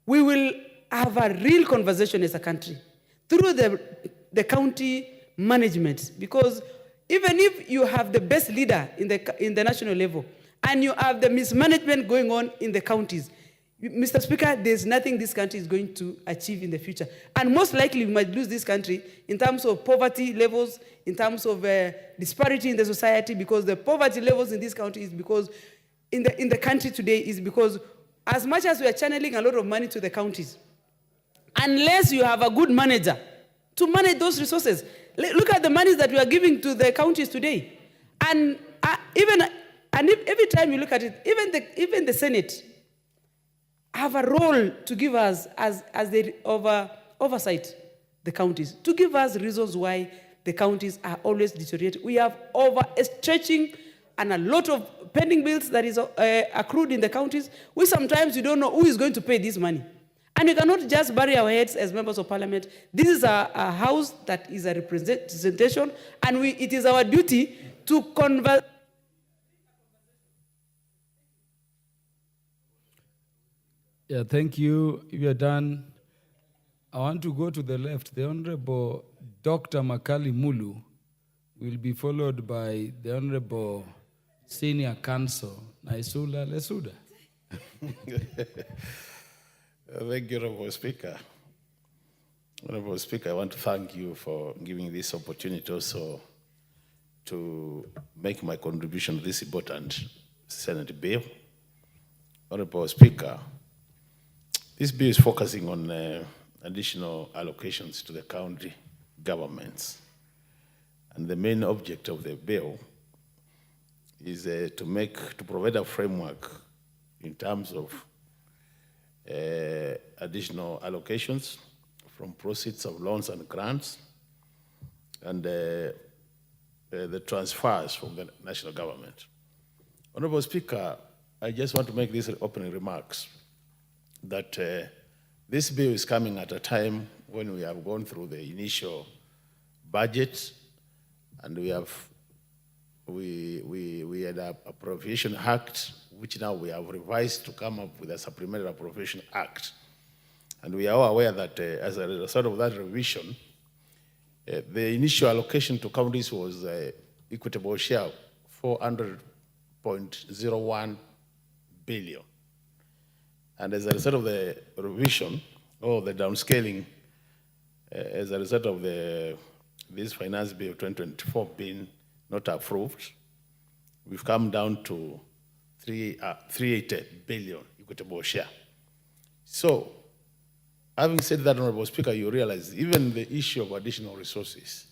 we will have a real conversation as a country through the county management, because even if you have the best leader in the national level and you have the mismanagement going on in the counties, Mr. Speaker, there's nothing this country is going to achieve in the future. And most likely we might lose this country in terms of poverty levels, in terms of disparity in the society, because the poverty levels in this country is because, in the country today, is because as much as we are channeling a lot of money to the counties, unless you have a good manager to manage those resources. Look at the money that we are giving to the counties today. And every time you look at it, even the Senate have a role to give us as they oversight the counties, to give us reasons why the counties are always deteriorating. We have overstretching and a lot of pending bills that is accrued in the counties. We sometimes don't know who is going to pay this money. And we cannot just bury our heads as members of parliament. This is a house that is a representation, and it is our duty to convert. Yeah, thank you. If you're done, I want to go to the left. The Honorable Dr. Makali Mulu will be followed by the Honorable Senior Counsel Naisula Lesuda. Thank you, Honorable Speaker. Honorable Speaker, I want to thank you for giving this opportunity also to make my contribution to this important Senate bill. Honorable Speaker, this bill is focusing on additional allocations to the county governments. And the main object of the bill is to provide a framework in terms of additional allocations from proceeds of loans and grants, and the transfers from the national government. Honorable Speaker, I just want to make these opening remarks that this bill is coming at a time when we have gone through the initial budget, and we had an appropriation act, which now we have revised to come up with a supplementary appropriation act. And we are all aware that as a result of that revision, the initial allocation to counties was equitable share, 400.01 billion. And as a result of the revision, or the downscaling, as a result of this finance bill 2024 being not approved, we've come down to 380 billion equitable share. So, having said that, Honorable Speaker, you realize even the issue of additional resources,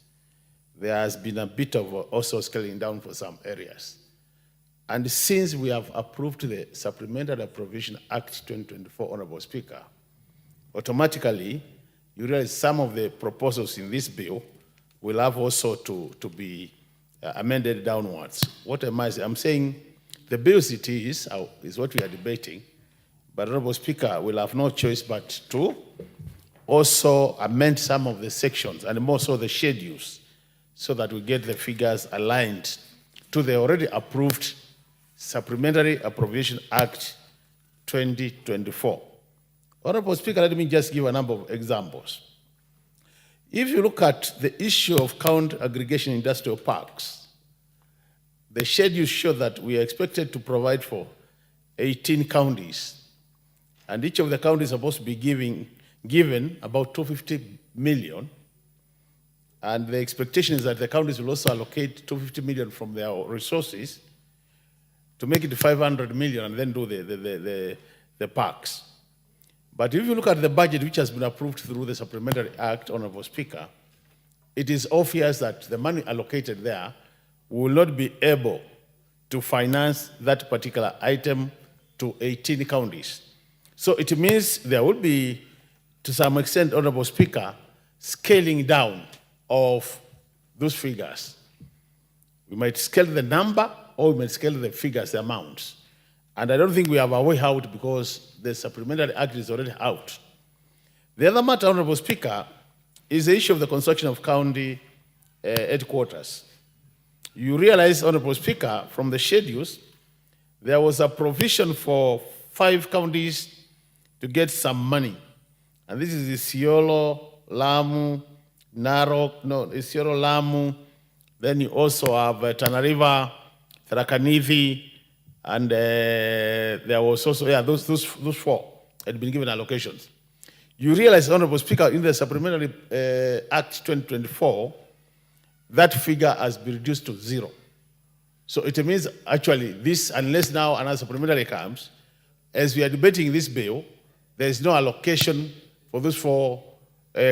there has been a bit of also scaling down for some areas. And since we have approved the Supplementary Appropriation Act 2024, Honorable Speaker, automatically you realize some of the proposals in this bill will have also to be amended downwards. What am I saying? I'm saying the bill as it is what we are debating, but Honorable Speaker will have no choice but to also amend some of the sections and more so the schedules so that we get the figures aligned to the already approved Supplementary Appropriation Act 2024. Honorable Speaker, let me just give a number of examples. If you look at the issue of county aggregation industrial parks, the schedules show that we are expected to provide for 18 counties, and each of the counties is supposed to be given about 250 million, and the expectation is that the counties will also allocate 250 million from their resources to make it 500 million and then do the parks. But if you look at the budget which has been approved through the Supplementary Act, Honorable Speaker, it is obvious that the money allocated there will not be able to finance that particular item to 18 counties. So it means there will be, to some extent, Honorable Speaker, scaling down of those figures. We might scale the number or we might scale the figures, the amounts. And I don't think we have a way out because the Supplementary Act is already out. The other matter, Honorable Speaker, is the issue of the construction of county headquarters. You realize, Honorable Speaker, from the schedules, there was a provision for 5 counties to get some money. And this is Isiolo, Lamu, Isiolo, Lamu. Then you also have Tana River, Tharaka Nithi, and there was also, those 4 had been given allocations. You realize, Honorable Speaker, in the Supplementary Act 2024, that figure has been reduced to 0. So it means actually this, unless now another supplementary comes, as we are debating this bill, there is no allocation for those 4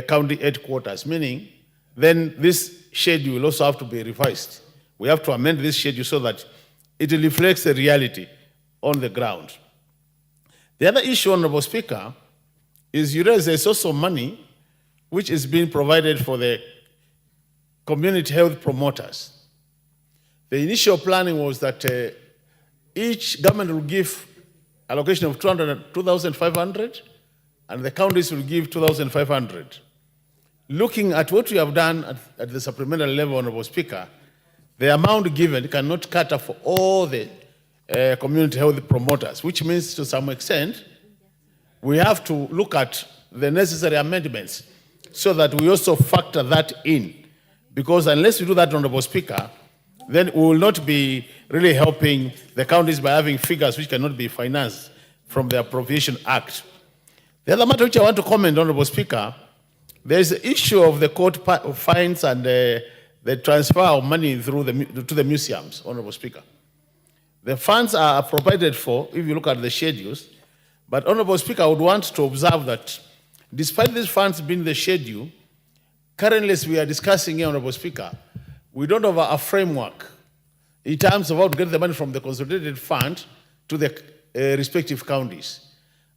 county headquarters, meaning then this schedule will also have to be revised. We have to amend this schedule so that it reflects the reality on the ground. The other issue, Honorable Speaker, is you realize there's also money which is being provided for the community health promoters. The initial planning was that each government will give allocation of 2,500 and the counties will give 2,500. Looking at what we have done at the supplementary level, Honorable Speaker, the amount given cannot cater for all the community health promoters, which means to some extent, we have to look at the necessary amendments so that we also factor that in. Because unless we do that, Honorable Speaker, then we will not be really helping the counties by having figures which cannot be financed from the Appropriation Act. The other matter which I want to comment, Honorable Speaker, there is the issue of the court fines and the transfer of money through to the museums, Honorable Speaker. The funds are provided for, if you look at the schedules, but Honorable Speaker, I would want to observe that despite these funds being the schedule, currently as we are discussing here, Honorable Speaker, we don't have a framework in terms of how to get the money from the consolidated fund to the respective counties.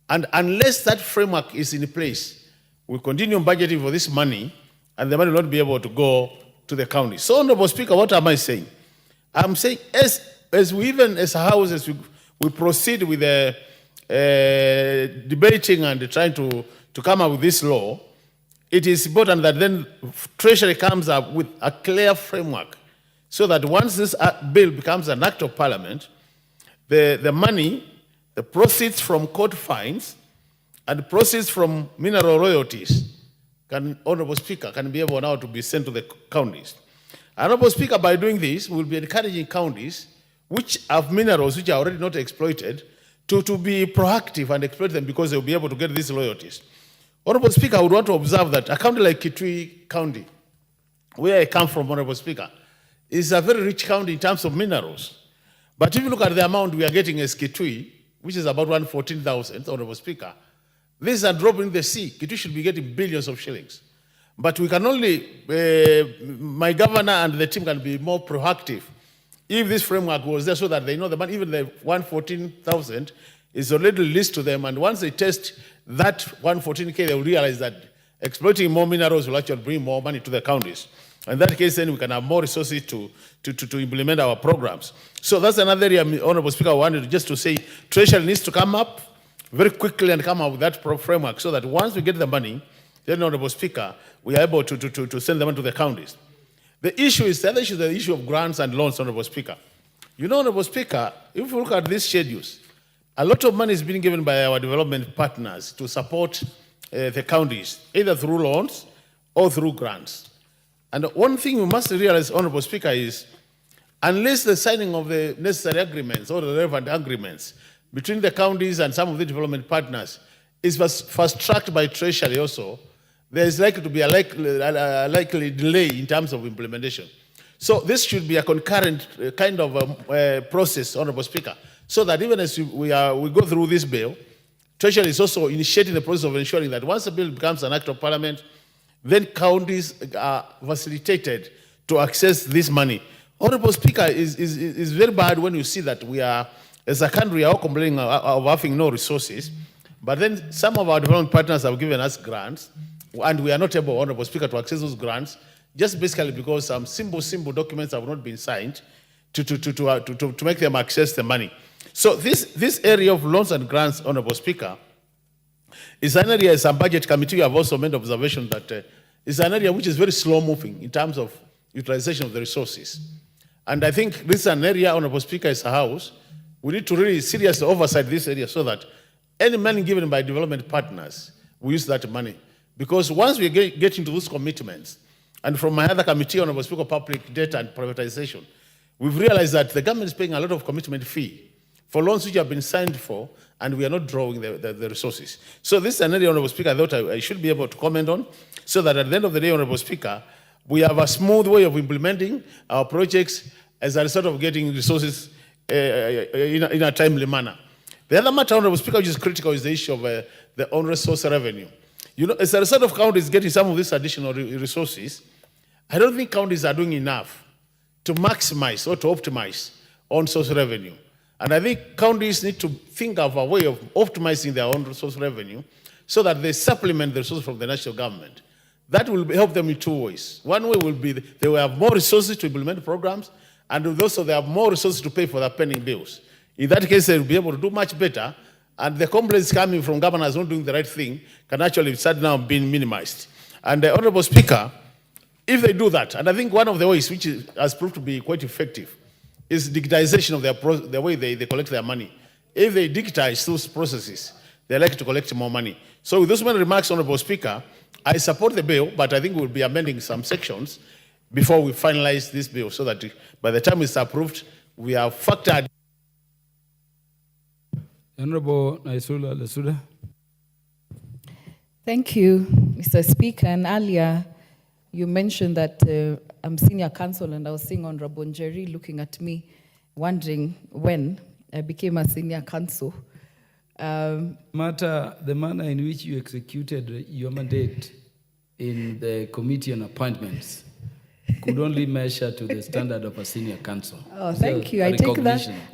And unless that framework is in place, we continue budgeting for this money and the money will not be able to go to the county. So, Honorable Speaker, what am I saying? I'm saying as we even as a house, as we proceed with the debating and trying to come up with this law, it is important that then Treasury comes up with a clear framework so that once this bill becomes an act of parliament, the money, the proceeds from court fines and proceeds from mineral royalties, Honorable Speaker, can be able now to be sent to the counties. Honorable Speaker, by doing this, we will be encouraging counties which have minerals which are already not exploited to be proactive and exploit them because they will be able to get these royalties. Honorable Speaker, I would want to observe that a county like Kitui County, where I come from, Honorable Speaker, is a very rich county in terms of minerals. But if you look at the amount we are getting as Kitui, which is about 114,000, Honorable Speaker, this is a drop in the sea. Kitui should be getting billions of shillings. But we can only, my governor and the team can be more proactive if this framework was there so that they know the money, even the 114,000 is already released to them. And once they test that 114K, they will realize that exploiting more minerals will actually bring more money to the counties. In that case, then we can have more resources to implement our programs. So that's another area, Honorable Speaker, I wanted just to say Treasury needs to come up very quickly and come up with that framework so that once we get the money, then, Honorable Speaker, we are able to send them to the counties. The other issue is the issue of grants and loans, Honorable Speaker. You know, Honorable Speaker, if you look at these schedules, A lot of money is being given by our development partners to support the counties, either through loans or through grants. And one thing you must realize, Honorable Speaker, is unless the signing of the necessary agreements or the relevant agreements between the counties and some of the development partners is fast-tracked by Treasury also, there is likely to be a likely delay in terms of implementation. So this should be a concurrent kind of process, Honorable Speaker, so that even as we go through this bill, Treasury is also initiating the process of ensuring that once the bill becomes an act of parliament, then counties are facilitated to access this money. Honorable Speaker, is very bad when you see that we are, as a country, are all complaining of having no resources, but then some of our development partners have given us grants, and we are not able, Honorable Speaker, to access those grants, just basically because some simple documents have not been signed to make them access the money. So this area of loans and grants, Honorable Speaker, is an area, as a budget committee, have also made observation that is an area which is very slow moving in terms of utilization of the resources. And I think this is an area, Honorable Speaker, as a House, we need to really seriously oversight this area so that any money given by development partners, we use that money. Because once we get into those commitments, and from my other committee, Honorable Speaker, Public Debt and Privatization, we've realized that the government is paying a lot of commitment fee for loans which have been signed for, and we are not drawing the resources. So this is an area, Honorable Speaker, I thought I should be able to comment on, so that at the end of the day, Honorable Speaker, we have a smooth way of implementing our projects as a result of getting resources in a timely manner. The other matter, Honorable Speaker, which is critical is the issue of the on-resource revenue. You know, as a result of counties getting some of these additional resources, I don't think counties are doing enough to maximize or to optimize on-source revenue. And I think counties need to think of a way of optimizing their own resource revenue so that they supplement the resources from the national government. That will help them in two ways. One way will be they will have more resources to implement programs, and also they have more resources to pay for their pending bills. In that case, they will be able to do much better, and the complaints coming from governors not doing the right thing can actually start now being minimized. And the Honorable Speaker, if they do that, and I think one of the ways which has proved to be quite effective is digitization of the way they collect their money. If they digitize those processes, they're likely to collect more money. So with those many remarks, Honorable Speaker, I support the bill, but I think we'll be amending some sections before we finalize this bill so that by the time it's approved, we have factored. Honorable Naisula Lesuda. Thank you, Mr. Speaker. And earlier, you mentioned that I'm senior counsel, and I was seeing Honorable Njeri looking at me, wondering when I became a senior counsel. The manner in which you executed your mandate in the Committee on Appointments could only measure to the standard of a senior counsel. Oh, thank you. I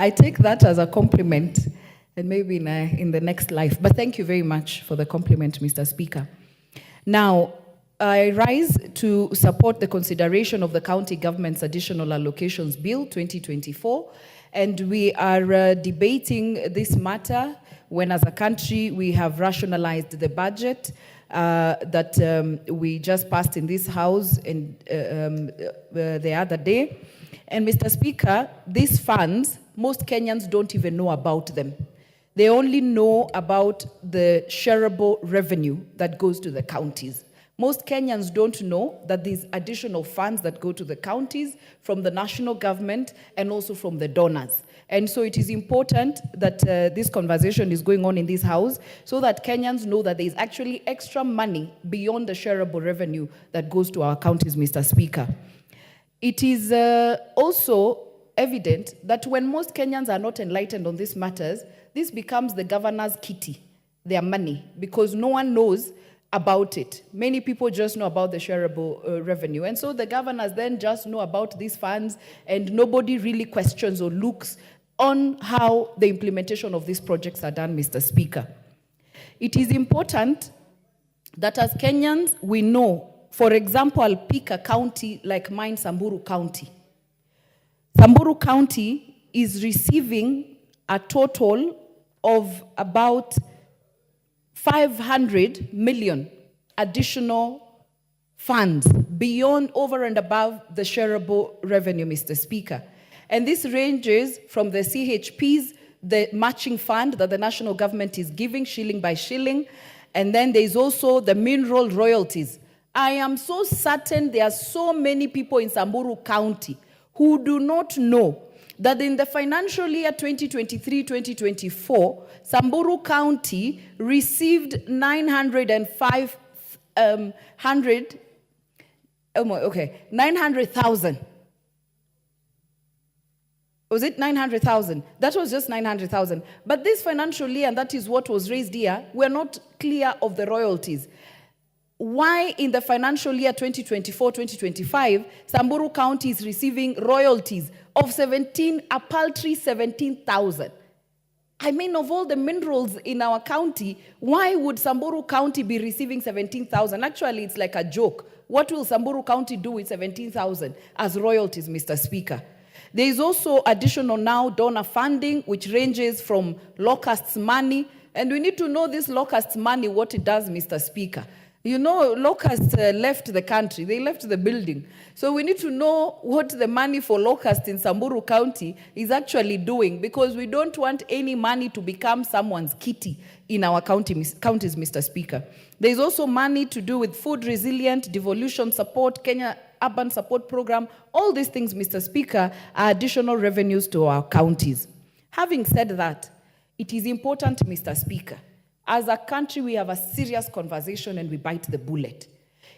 take that as a compliment, and maybe in the next life. But thank you very much for the compliment, Mr. Speaker. Now, I rise to support the consideration of the County Government's Additional Allocations Bill 2024, and we are debating this matter when, as a country, we have rationalized the budget that we just passed in this House the other day. And Mr. Speaker, these funds, most Kenyans don't even know about them. They only know about the shareable revenue that goes to the counties. Most Kenyans don't know that these additional funds that go to the counties from the national government and also from the donors. And so it is important that this conversation is going on in this House so that Kenyans know that there is actually extra money beyond the shareable revenue that goes to our counties, Mr. Speaker. It is also evident that when most Kenyans are not enlightened on these matters, this becomes the governor's kitty, their money, because no one knows about it. Many people just know about the shareable revenue. And so the governors then just know about these funds, and nobody really questions or looks on how the implementation of these projects are done, Mr. Speaker. It is important that as Kenyans, we know, for example, I'll pick a county like mine, Samburu County. Samburu County is receiving a total of about 500 million additional funds beyond, over and above the shareable revenue, Mr. Speaker. And this ranges from the CHPs the matching fund that the national government is giving, shilling by shilling. And then there's also the mineral royalties. I am so certain there are so many people in Samburu County who do not know that in the financial year 2023-2024, Samburu County received 900,000. Was it 900,000? That was just 900,000. But this financial year, and that is what was raised here, we're not clear of the royalties. Why in the financial year 2024-2025, Samburu County is receiving royalties of a paltry 17,000? I mean, of all the minerals in our county, why would Samburu County be receiving 17,000? Actually, it's like a joke. What will Samburu County do with 17,000 as royalties, Mr. Speaker? There is also additional now donor funding, which ranges from locusts money. And we need to know this locusts money, what it does, Mr. Speaker. You know, locusts left the country. They left the building. So we need to know what the money for locusts in Samburu County is actually doing, because we don't want any money to become someone's kitty in our counties, Mr. Speaker. There is also money to do with food resilient, devolution support, Kenya Urban Support Program. All these things, Mr. Speaker, are additional revenues to our counties. Having said that, it is important, Mr. Speaker, as a country, we have a serious conversation and we bite the bullet.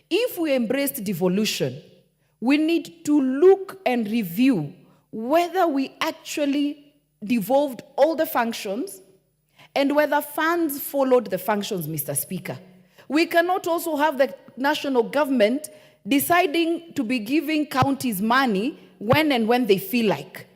If we embraced devolution, we need to look and review whether we actually devolved all the functions and whether funds followed the functions, Mr. Speaker. We cannot also have the national government deciding to be giving counties money when and when they feel like.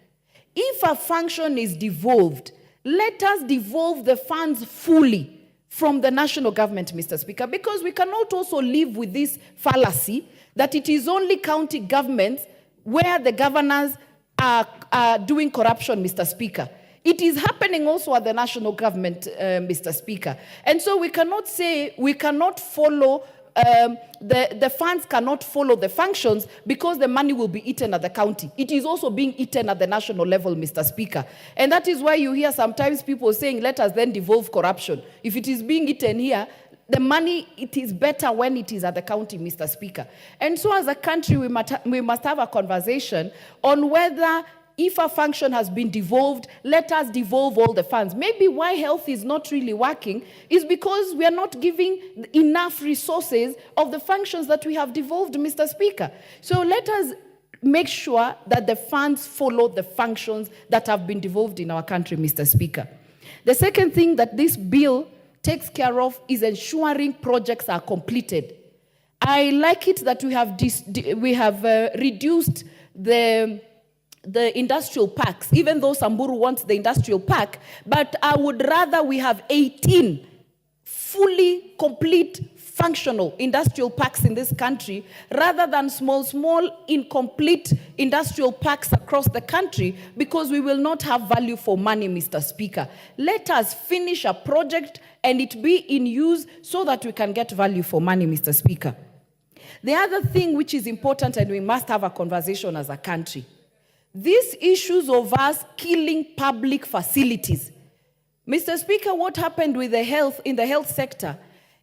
If a function is devolved, let us devolve the funds fully from the national government, Mr. Speaker, because we cannot also live with this fallacy that it is only county governments where the governors are doing corruption, Mr. Speaker. It is happening also at the national government, Mr. Speaker. And so we cannot say we cannot follow the funds cannot follow the functions because the money will be eaten at the county. It is also being eaten at the national level, Mr. Speaker. And that is why you hear sometimes people saying, let us then devolve corruption. If it is being eaten here, the money, it is better when it is at the county, Mr. Speaker. And so as a country, we must have a conversation on whether if a function has been devolved, let us devolve all the funds. Maybe why health is not really working is because we are not giving enough resources of the functions that we have devolved, Mr. Speaker. So let us make sure that the funds follow the functions that have been devolved in our country, Mr. Speaker. The second thing that this bill takes care of is ensuring projects are completed. I like it that we have reduced the industrial parks, even though Samburu wants the industrial park, but I would rather we have 18 fully complete functional industrial parks in this country rather than small, incomplete industrial parks across the country, because we will not have value for money, Mr. Speaker. Let us finish a project and it be in use so that we can get value for money, Mr. Speaker. The other thing which is important, and we must have a conversation as a country, these issues of us killing public facilities. Mr. Speaker, what happened with the health in the health sector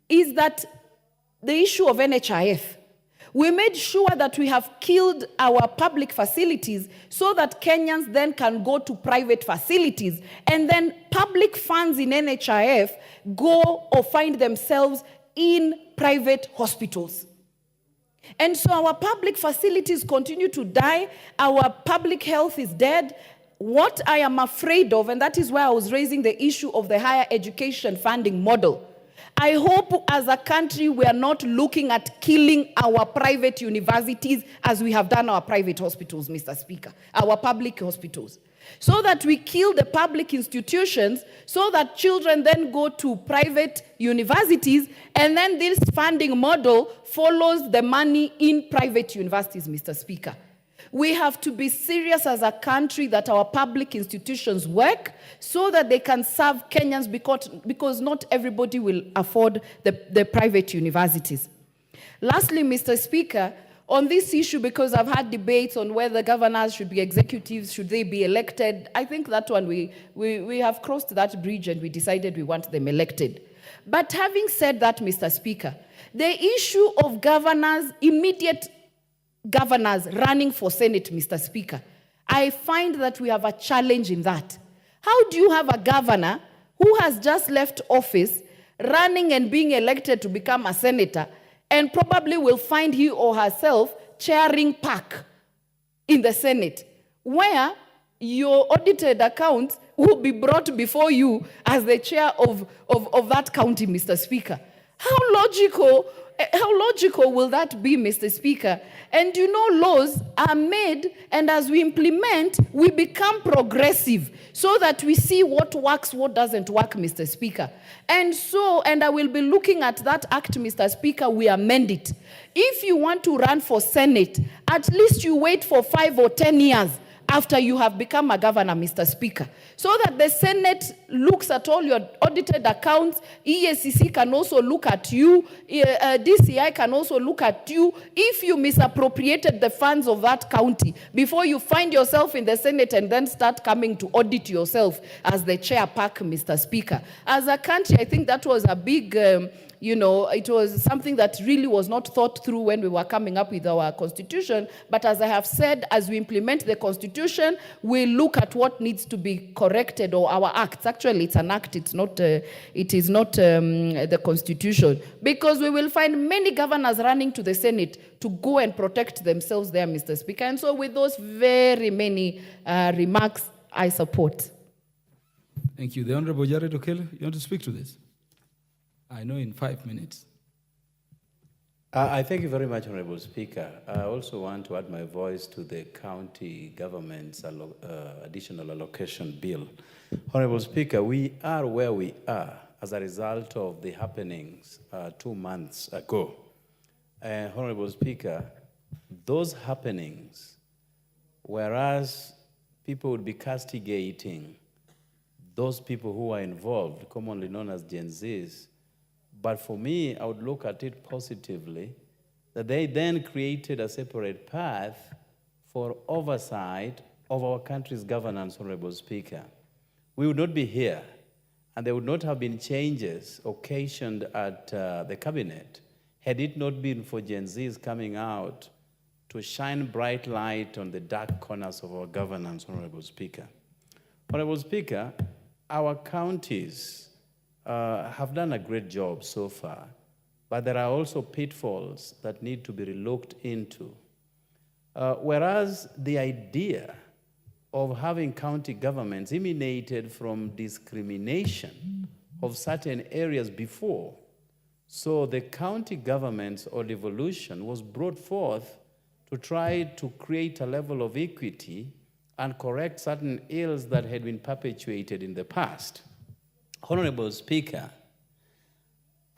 is that the issue of NHIF, we made sure that we have killed our public facilities so that Kenyans then can go to private facilities, and then public funds in NHIF go or find themselves in private hospitals. And so our public facilities continue to die. Our public health is dead. What I am afraid of, and that is why I was raising the issue of the higher education funding model. I hope as a country we are not looking at killing our private universities as we have done our private hospitals, Mr. Speaker, our public hospitals. So that we kill the public institutions, so that children then go to private universities, and then this funding model follows the money in private universities, Mr. Speaker. We have to be serious as a country that our public institutions work so that they can serve Kenyans, because not everybody will afford the private universities. Lastly, Mr. Speaker, on this issue, because I've had debates on whether governors should be executives, should they be elected. I think that one, we have crossed that bridge and we decided we want them elected. But having said that, Mr. Speaker, the issue of governors, immediate governors running for Senate, Mr. Speaker, I find that we have a challenge in that. How do you have a governor who has just left office running and being elected to become a senator, and probably will find he or herself chairing PAC in the Senate, where your audited accounts will be brought before you as the chair of that county, Mr. Speaker? How logical will that be, Mr. Speaker? And you know, laws are made, and as we implement, we become progressive so that we see what works, what doesn't work, Mr. Speaker. And I will be looking at that act, Mr. Speaker, we amend it. If you want to run for Senate, at least you wait for 5 or 10 years after you have become a governor, Mr. Speaker, so that the Senate looks at all your audited accounts. EACC can also look at you. DCI can also look at you if you misappropriated the funds of that county before you find yourself in the Senate and then start coming to audit yourself as the chair PAC, Mr. Speaker. As a country, I think that was a big... it was something that really was not thought through when we were coming up with our constitution. But as I have said, as we implement the constitution, we look at what needs to be corrected, or our acts. Actually, it's an act. It is not the constitution, because we will find many governors running to the Senate to go and protect themselves there, Mr. Speaker. And so, with those very many remarks, I support. Thank you. The Honorable Jared Okello, you want to speak to this? I know in 5 minutes. I thank you very much, Honorable Speaker. I also want to add my voice to the county government's additional allocation bill. Honorable Speaker, we are where we are as a result of the happenings 2 months ago. Honorable Speaker, those happenings, whereas people would be castigating those people who are involved, commonly known as Gen Zs, but for me, I would look at it positively, that they then created a separate path for oversight of our country's governance, Honorable Speaker. We would not be here, and there would not have been changes occasioned at the cabinet had it not been for Gen Zs coming out to shine bright light on the dark corners of our governance, Honorable Speaker. Honorable Speaker, our counties have done a great job so far, but there are also pitfalls that need to be looked into. Whereas the idea of having county governments emanated from discrimination of certain areas before, so the county governments or devolution was brought forth to try to create a level of equity and correct certain ills that had been perpetuated in the past. Honorable Speaker,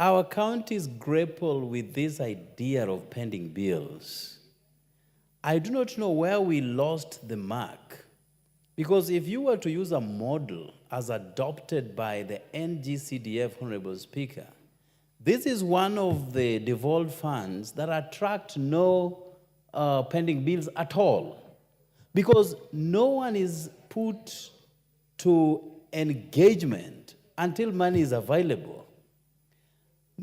our counties grapple with this idea of pending bills. I do not know where we lost the mark, because if you were to use a model as adopted by the NGCDF, Honorable Speaker, this is one of the devolved funds that attract no pending bills at all, because no one is put to engagement until money is available.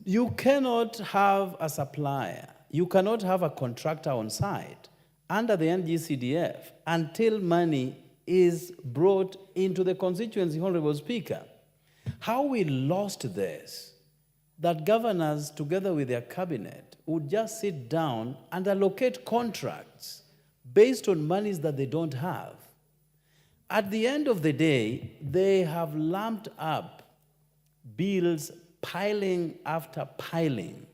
You cannot have a supplier, you cannot have a contractor on site under the NGCDF until money is brought into the constituency, Honorable Speaker. How we lost this, that governors together with their cabinet would just sit down and allocate contracts based on monies that they don't have. At the end of the day, they have lumped up bills piling after piling.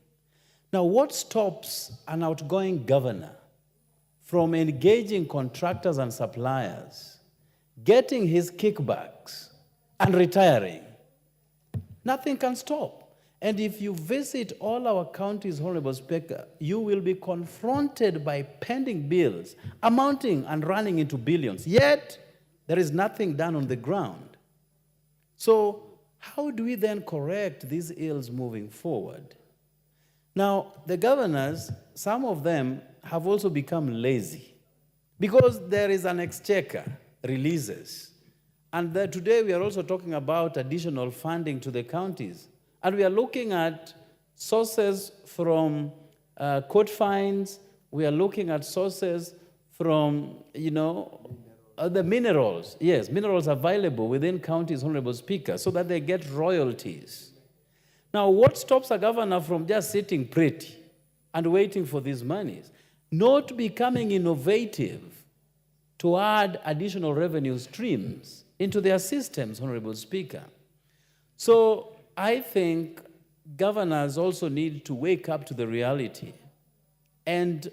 Now, what stops an outgoing governor from engaging contractors and suppliers, getting his kickbacks, and retiring? Nothing can stop. And if you visit all our counties, Honorable Speaker, you will be confronted by pending bills amounting and running into billions. Yet, there is nothing done on the ground. So, how do we then correct these ills moving forward? Now, the governors, some of them have also become lazy because there is an exchequer releases. And today we are also talking about additional funding to the counties. And we are looking at sources from court fines. We are looking at sources from, the minerals. Yes, minerals available within counties, Honorable Speaker, so that they get royalties. Now, what stops a governor from just sitting pretty and waiting for these monies? Not becoming innovative to add additional revenue streams into their systems, Honorable Speaker. So I think governors also need to wake up to the reality and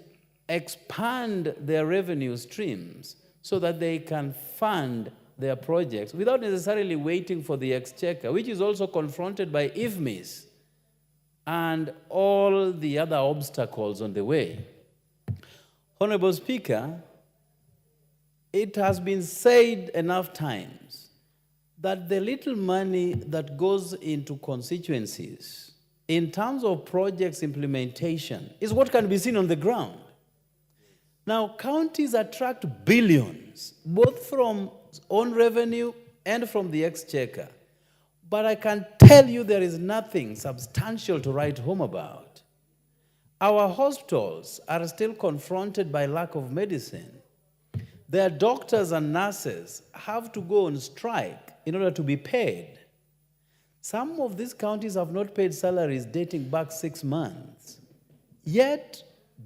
expand their revenue streams so that they can fund their projects without necessarily waiting for the exchequer, which is also confronted by IFMIS and all the other obstacles on the way. Honorable Speaker, it has been said enough times that the little money that goes into constituencies in terms of projects implementation is what can be seen on the ground. Now, counties attract billions, both from own revenue and from the exchequer. But I can tell you there is nothing substantial to write home about. Our hospitals are still confronted by lack of medicine. Their doctors and nurses have to go on strike in order to be paid. Some of these counties have not paid salaries dating back 6 months. Yet,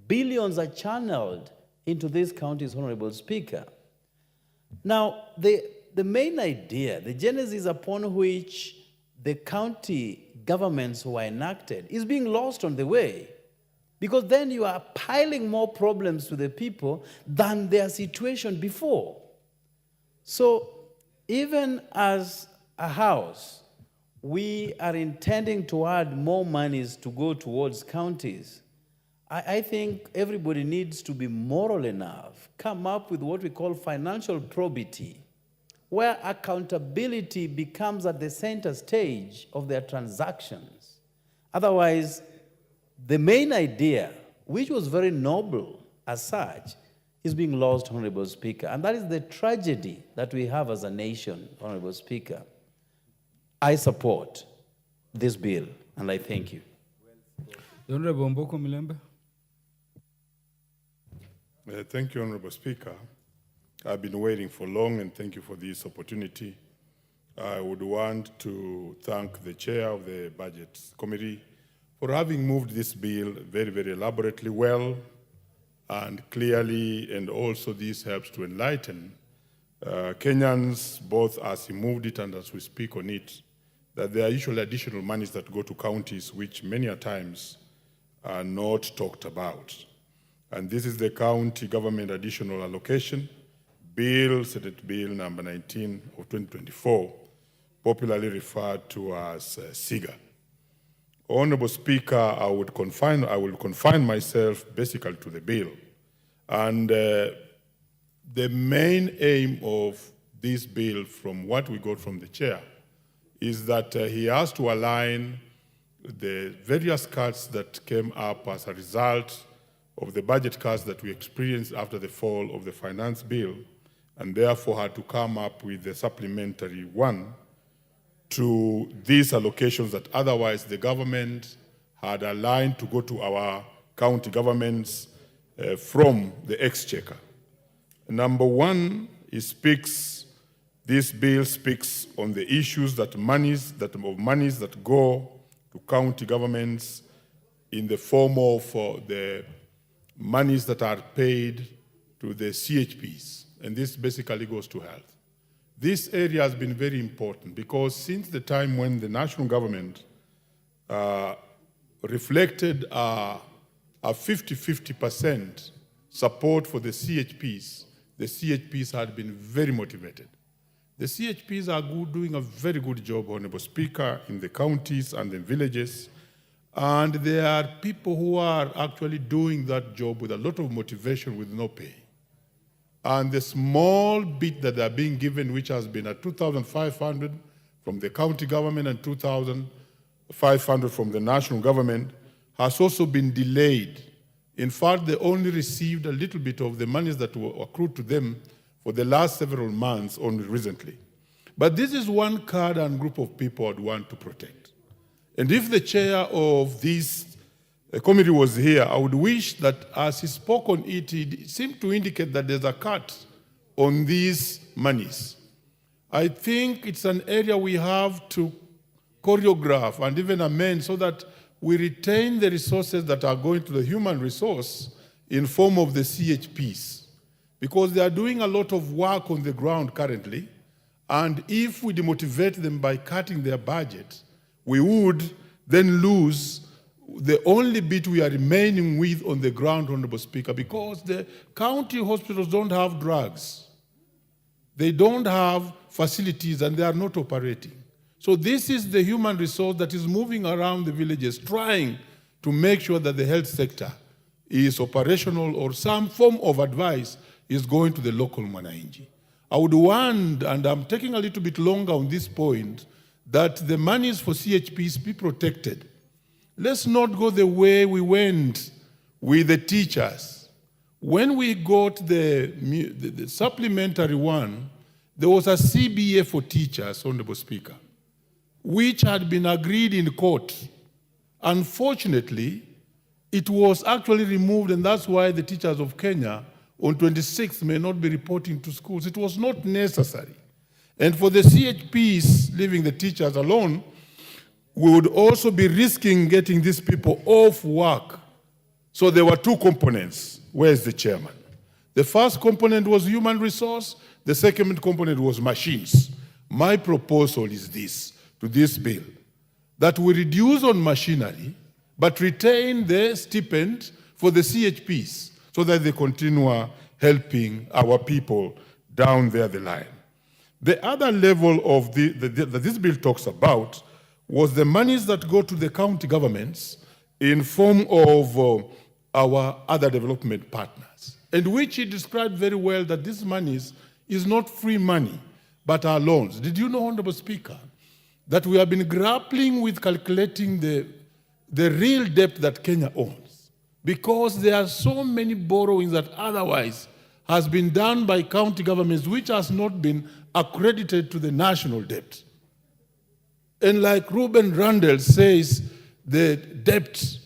billions are channeled into these counties, Honorable Speaker. Now, the main idea, the genesis upon which the county governments were enacted is being lost on the way. Because then you are piling more problems to the people than their situation before. So even as a house, we are intending to add more monies to go towards counties. I think everybody needs to be moral enough, come up with what we call financial probity, where accountability becomes at the center stage of their transactions. Otherwise, the main idea, which was very noble as such, is being lost, Honorable Speaker. And that is the tragedy that we have as a nation, Honorable Speaker. I support this bill, and I thank you. The Honorable Mboko Milembe. Thank you, Honorable Speaker. I've been waiting for long, and thank you for this opportunity. I would want to thank the chair of the Budget Committee for having moved this bill very, very elaborately well and clearly, and also this helps to enlighten Kenyans, both as he moved it and as we speak on it, that there are usually additional monies that go to counties which many a times are not talked about. And this is the county government additional allocation bill, Senate Bill number 19 of 2024, popularly referred to as SIGA. Honorable Speaker, I will confine myself basically to the bill. And the main aim of this bill, from what we got from the chair, is that he has to align the various cuts that came up as a result of the budget cuts that we experienced after the fall of the finance bill, and therefore had to come up with a supplementary one to these allocations that otherwise the government had aligned to go to our county governments from the exchequer. Number one, this bill speaks on the issues that monies that go to county governments in the form of the monies that are paid to the CHPs, and this basically goes to health. This area has been very important because since the time when the national government reflected a 50-50% support for the CHPs had been very motivated. The CHPs are doing a very good job, Honorable Speaker, in the counties and the villages. And there are people who are actually doing that job with a lot of motivation with no pay. And the small bit that they are being given, which has been at 2,500 from the county government and 2,500 from the national government, has also been delayed. In fact, they only received a little bit of the monies that were accrued to them for the last several months, only recently. But this is one card and group of people I'd want to protect. And if the chair of this committee was here, I would wish that as he spoke on it, he seemed to indicate that there's a cut on these monies. I think it's an area we have to choreograph and even amend so that we retain the resources that are going to the human resource in form of the CHPs, because they are doing a lot of work on the ground currently, and if we demotivate them by cutting their budget, we would then lose the only bit we are remaining with on the ground, Honorable Speaker, because the county hospitals don't have drugs. They don't have facilities and they are not operating. So this is the human resource that is moving around the villages, trying to make sure that the health sector is operational or some form of advice is going to the local Mwananchi. I would want, and I'm taking a little bit longer on this point, that the monies for CHPs be protected. Let's not go the way we went with the teachers. When we got the supplementary one, there was a CBA for teachers, Honorable Speaker, which had been agreed in court. Unfortunately, it was actually removed, and that's why the teachers of Kenya on 26th may not be reporting to schools. It was not necessary. And for the CHPs, leaving the teachers alone, we would also be risking getting these people off work. So there were two components. Where's the chairman? The first component was human resource. The second component was machines. My proposal is this, to this bill, that we reduce on machinery, but retain the stipend for the CHPs so that they continue helping our people down there the line. The other level of that this bill talks about was the monies that go to the county governments in form of our other development partners, and which he described very well that this monies is not free money, but are loans. Did you know, Honorable Speaker, that we have been grappling with calculating the real debt that Kenya owns, because there are so many borrowings that otherwise has been done by county governments which has not been accredited to the national debt. And like Ruben Randall says, the debt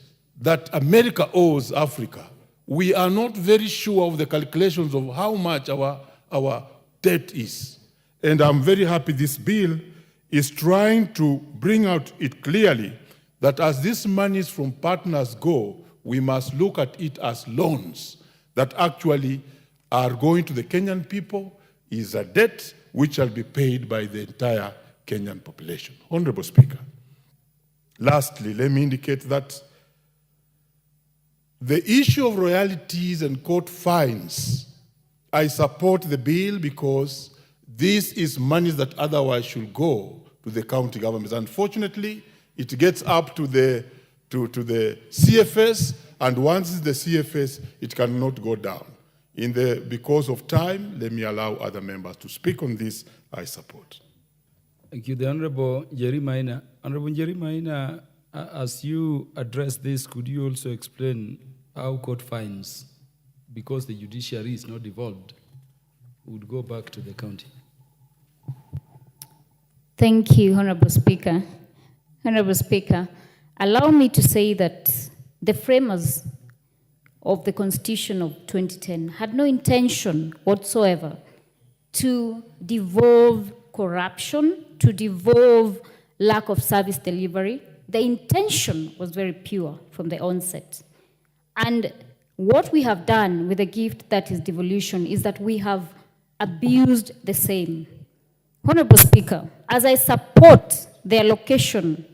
that America owes Africa, we are not very sure of the calculations of how much our debt is. And I'm very happy this bill is trying to bring out it clearly that as these monies from partners go, we must look at it as loans that actually are going to the Kenyan people, is a debt which shall be paid by the entire Kenyan population. Honorable Speaker, lastly, let me indicate that the issue of royalties and court fines, I support the bill because this is money that otherwise should go to the county governments. Unfortunately, it gets up to the CFS, and once it's the CFS, it cannot go down. Because of time, let me allow other members to speak on this. I support. Thank you. The Honorable Jerry Maina. Honorable Jerry Maina, as you address this, could you also explain how court fines, because the judiciary is not devolved, would go back to the county? Thank you, Honorable Speaker. Honorable Speaker, allow me to say that the framers of the Constitution of 2010 had no intention whatsoever to devolve corruption, to devolve lack of service delivery. The intention was very pure from the onset. And what we have done with the gift that is devolution is that we have abused the same. Honorable Speaker, as I support the allocation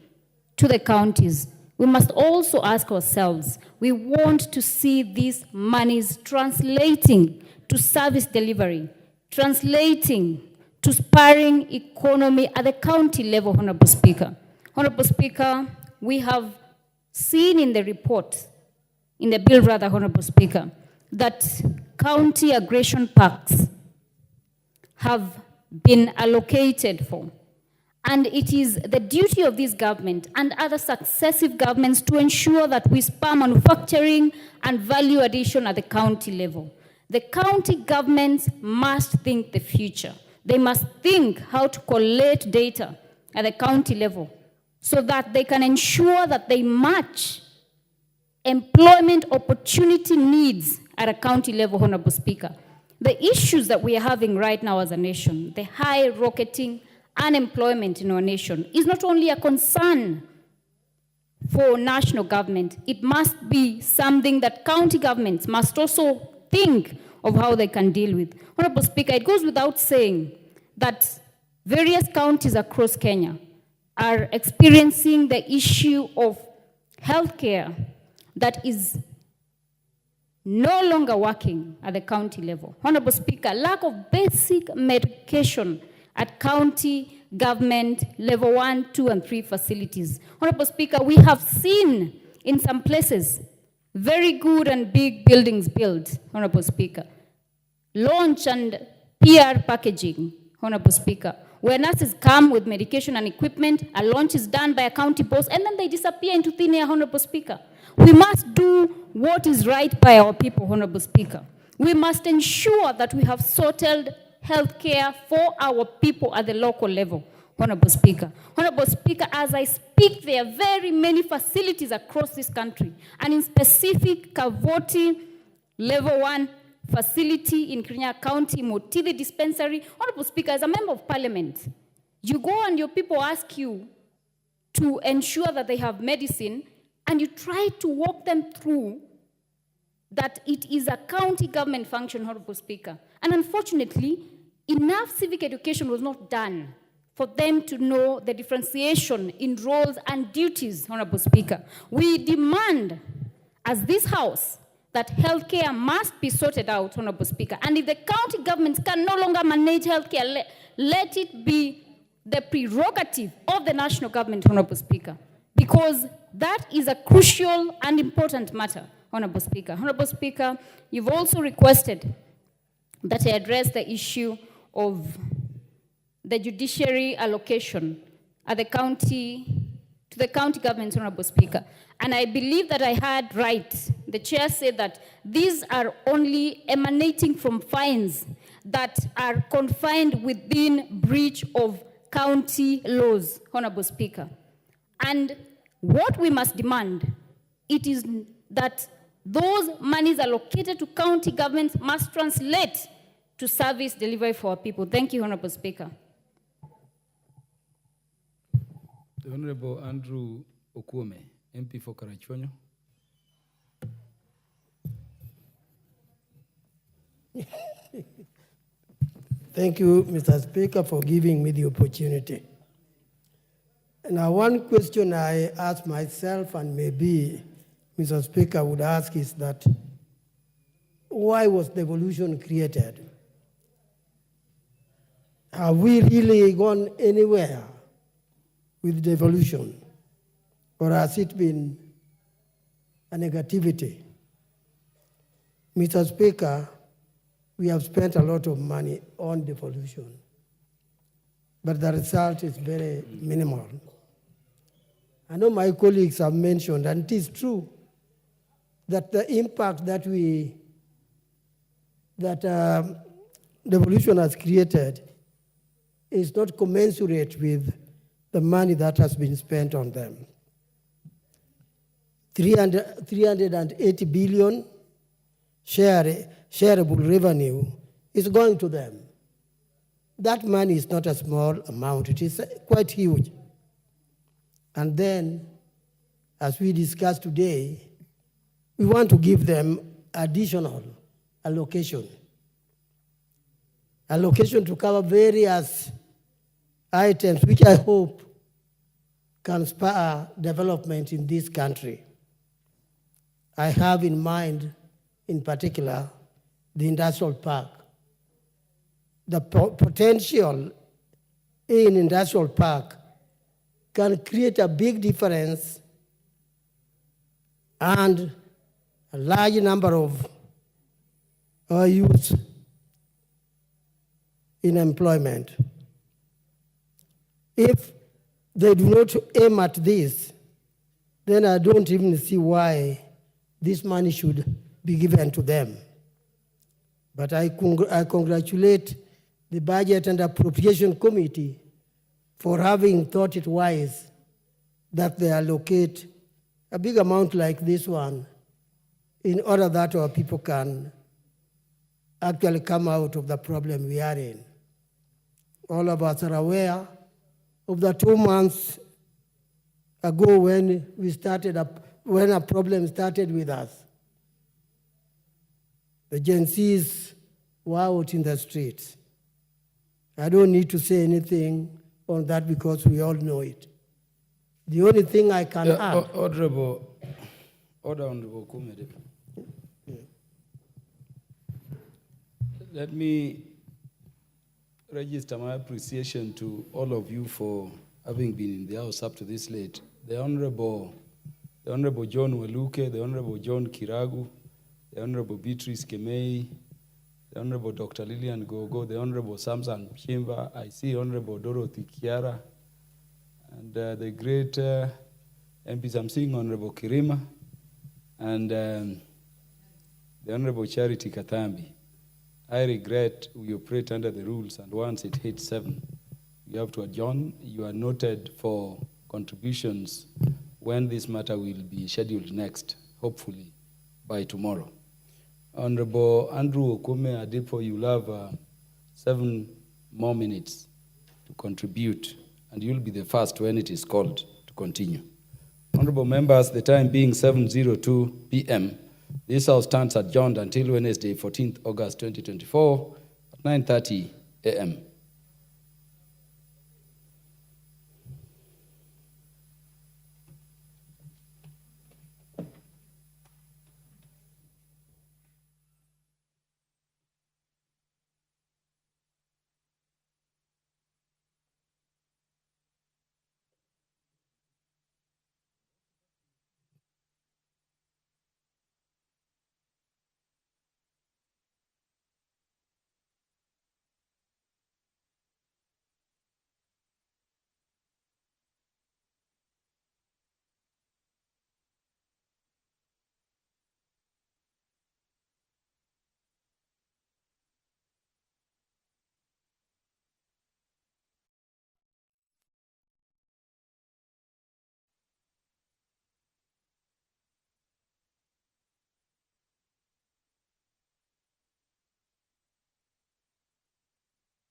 to the counties, we must also ask ourselves, we want to see these monies translating to service delivery, translating to spurring economy at the county level, Honorable Speaker. Honorable Speaker, we have seen in the report, in the bill rather, Honorable Speaker, that county aggregation parks have been allocated for. And it is the duty of this government and other successive governments to ensure that we spur manufacturing and value addition at the county level. The county governments must think the future. They must think how to collate data at the county level so that they can ensure that they match employment opportunity needs at a county level, Honorable Speaker. The issues that we are having right now as a nation, the high rocketing unemployment in our nation, is not only a concern for national government, it must be something that county governments must also think of how they can deal with. Honorable Speaker, it goes without saying that various counties across Kenya are experiencing the issue of healthcare that is no longer working at the county level. Honorable Speaker, lack of basic medication at county government level 1, 2, and 3 facilities. Honorable Speaker, we have seen in some places very good and big buildings built, Honorable Speaker. Launch and PR packaging, Honorable Speaker, where nurses come with medication and equipment, a launch is done by a county boss, and then they disappear into thin air, Honorable Speaker. We must do what is right by our people, Honorable Speaker. We must ensure that we have sorted health care for our people at the local level, Honorable Speaker. Honorable Speaker, as I speak, there are very many facilities across this country, and in specific, Kavoti Level 1 facility in Kirinyaga County, Motivi Dispensary. Honorable Speaker, as a member of Parliament, you go and your people ask you to ensure that they have medicine, and you try to walk them through that it is a county government function, Honorable Speaker. And unfortunately, enough civic education was not done for them to know the differentiation in roles and duties, Honorable Speaker. We demand, as this House, that healthcare must be sorted out, Honorable Speaker. And if the county governments can no longer manage healthcare, let it be the prerogative of the national government, Honorable Speaker, because that is a crucial and important matter, Honorable Speaker. Honorable Speaker, you've also requested that I address the issue of the judiciary allocation at the county, to the county government, Honorable Speaker. And I believe that I heard right. The chair said that these are only emanating from fines that are confined within breach of county laws, Honorable Speaker. And what we must demand, it is that those monies allocated to county governments must translate to service delivery for our people. Thank you, Honorable Speaker. The Honorable Andrew Okuome, MP for Karachuonyo. Thank you, Mr. Speaker, for giving me the opportunity. Now, one question I ask myself, and maybe Mr. Speaker would ask, is that why was devolution created? Have we really gone anywhere with devolution? Or has it been a negativity? Mr. Speaker, we have spent a lot of money on devolution, but the result is very minimal. I know my colleagues have mentioned, and it is true, that the impact that devolution has created is not commensurate with the money that has been spent on them. 380 billion shareable revenue is going to them. That money is not a small amount, it is quite huge. And then, as we discussed today, we want to give them additional allocation. Allocation to cover various items, which I hope can spur development in this country. I have in mind, in particular, the industrial park. The potential in industrial park can create a big difference and a large number of youth in employment. If they do not aim at this, then I don't even see why this money should be given to them. But I congratulate the Budget and Appropriation Committee for having thought it wise that they allocate a big amount like this one in order that our people can actually come out of the problem we are in. All of us are aware of the 2 months ago when we started when a problem started with us. The Gen Zs were out in the streets. I don't need to say anything on that because we all know it. The only thing I can add... Honorable Kumede. Let me register my appreciation to all of you for having been in the House up to this late. The Honorable John Waluke, the Honorable John Kiragu, the Honorable Beatrice Kemei, the Honorable Dr. Lillian Gogo, the Honorable Samson Chimba, I see Honorable Dorothy Kiara, and the great MPs, I'm seeing Honorable Kirima, and the Honorable Charity Katambi. I regret we operate under the rules, and once it hits 7, you have to adjourn. You are noted for contributions when this matter will be scheduled next, hopefully by tomorrow. Honorable Andrew Okume Adepo, you'll have 7 more minutes to contribute, and you'll be the first when it is called to continue. Honorable members, the time being 7:02 p.m., this House stands adjourned until Wednesday, 14th August 2024 at 9:30 a.m.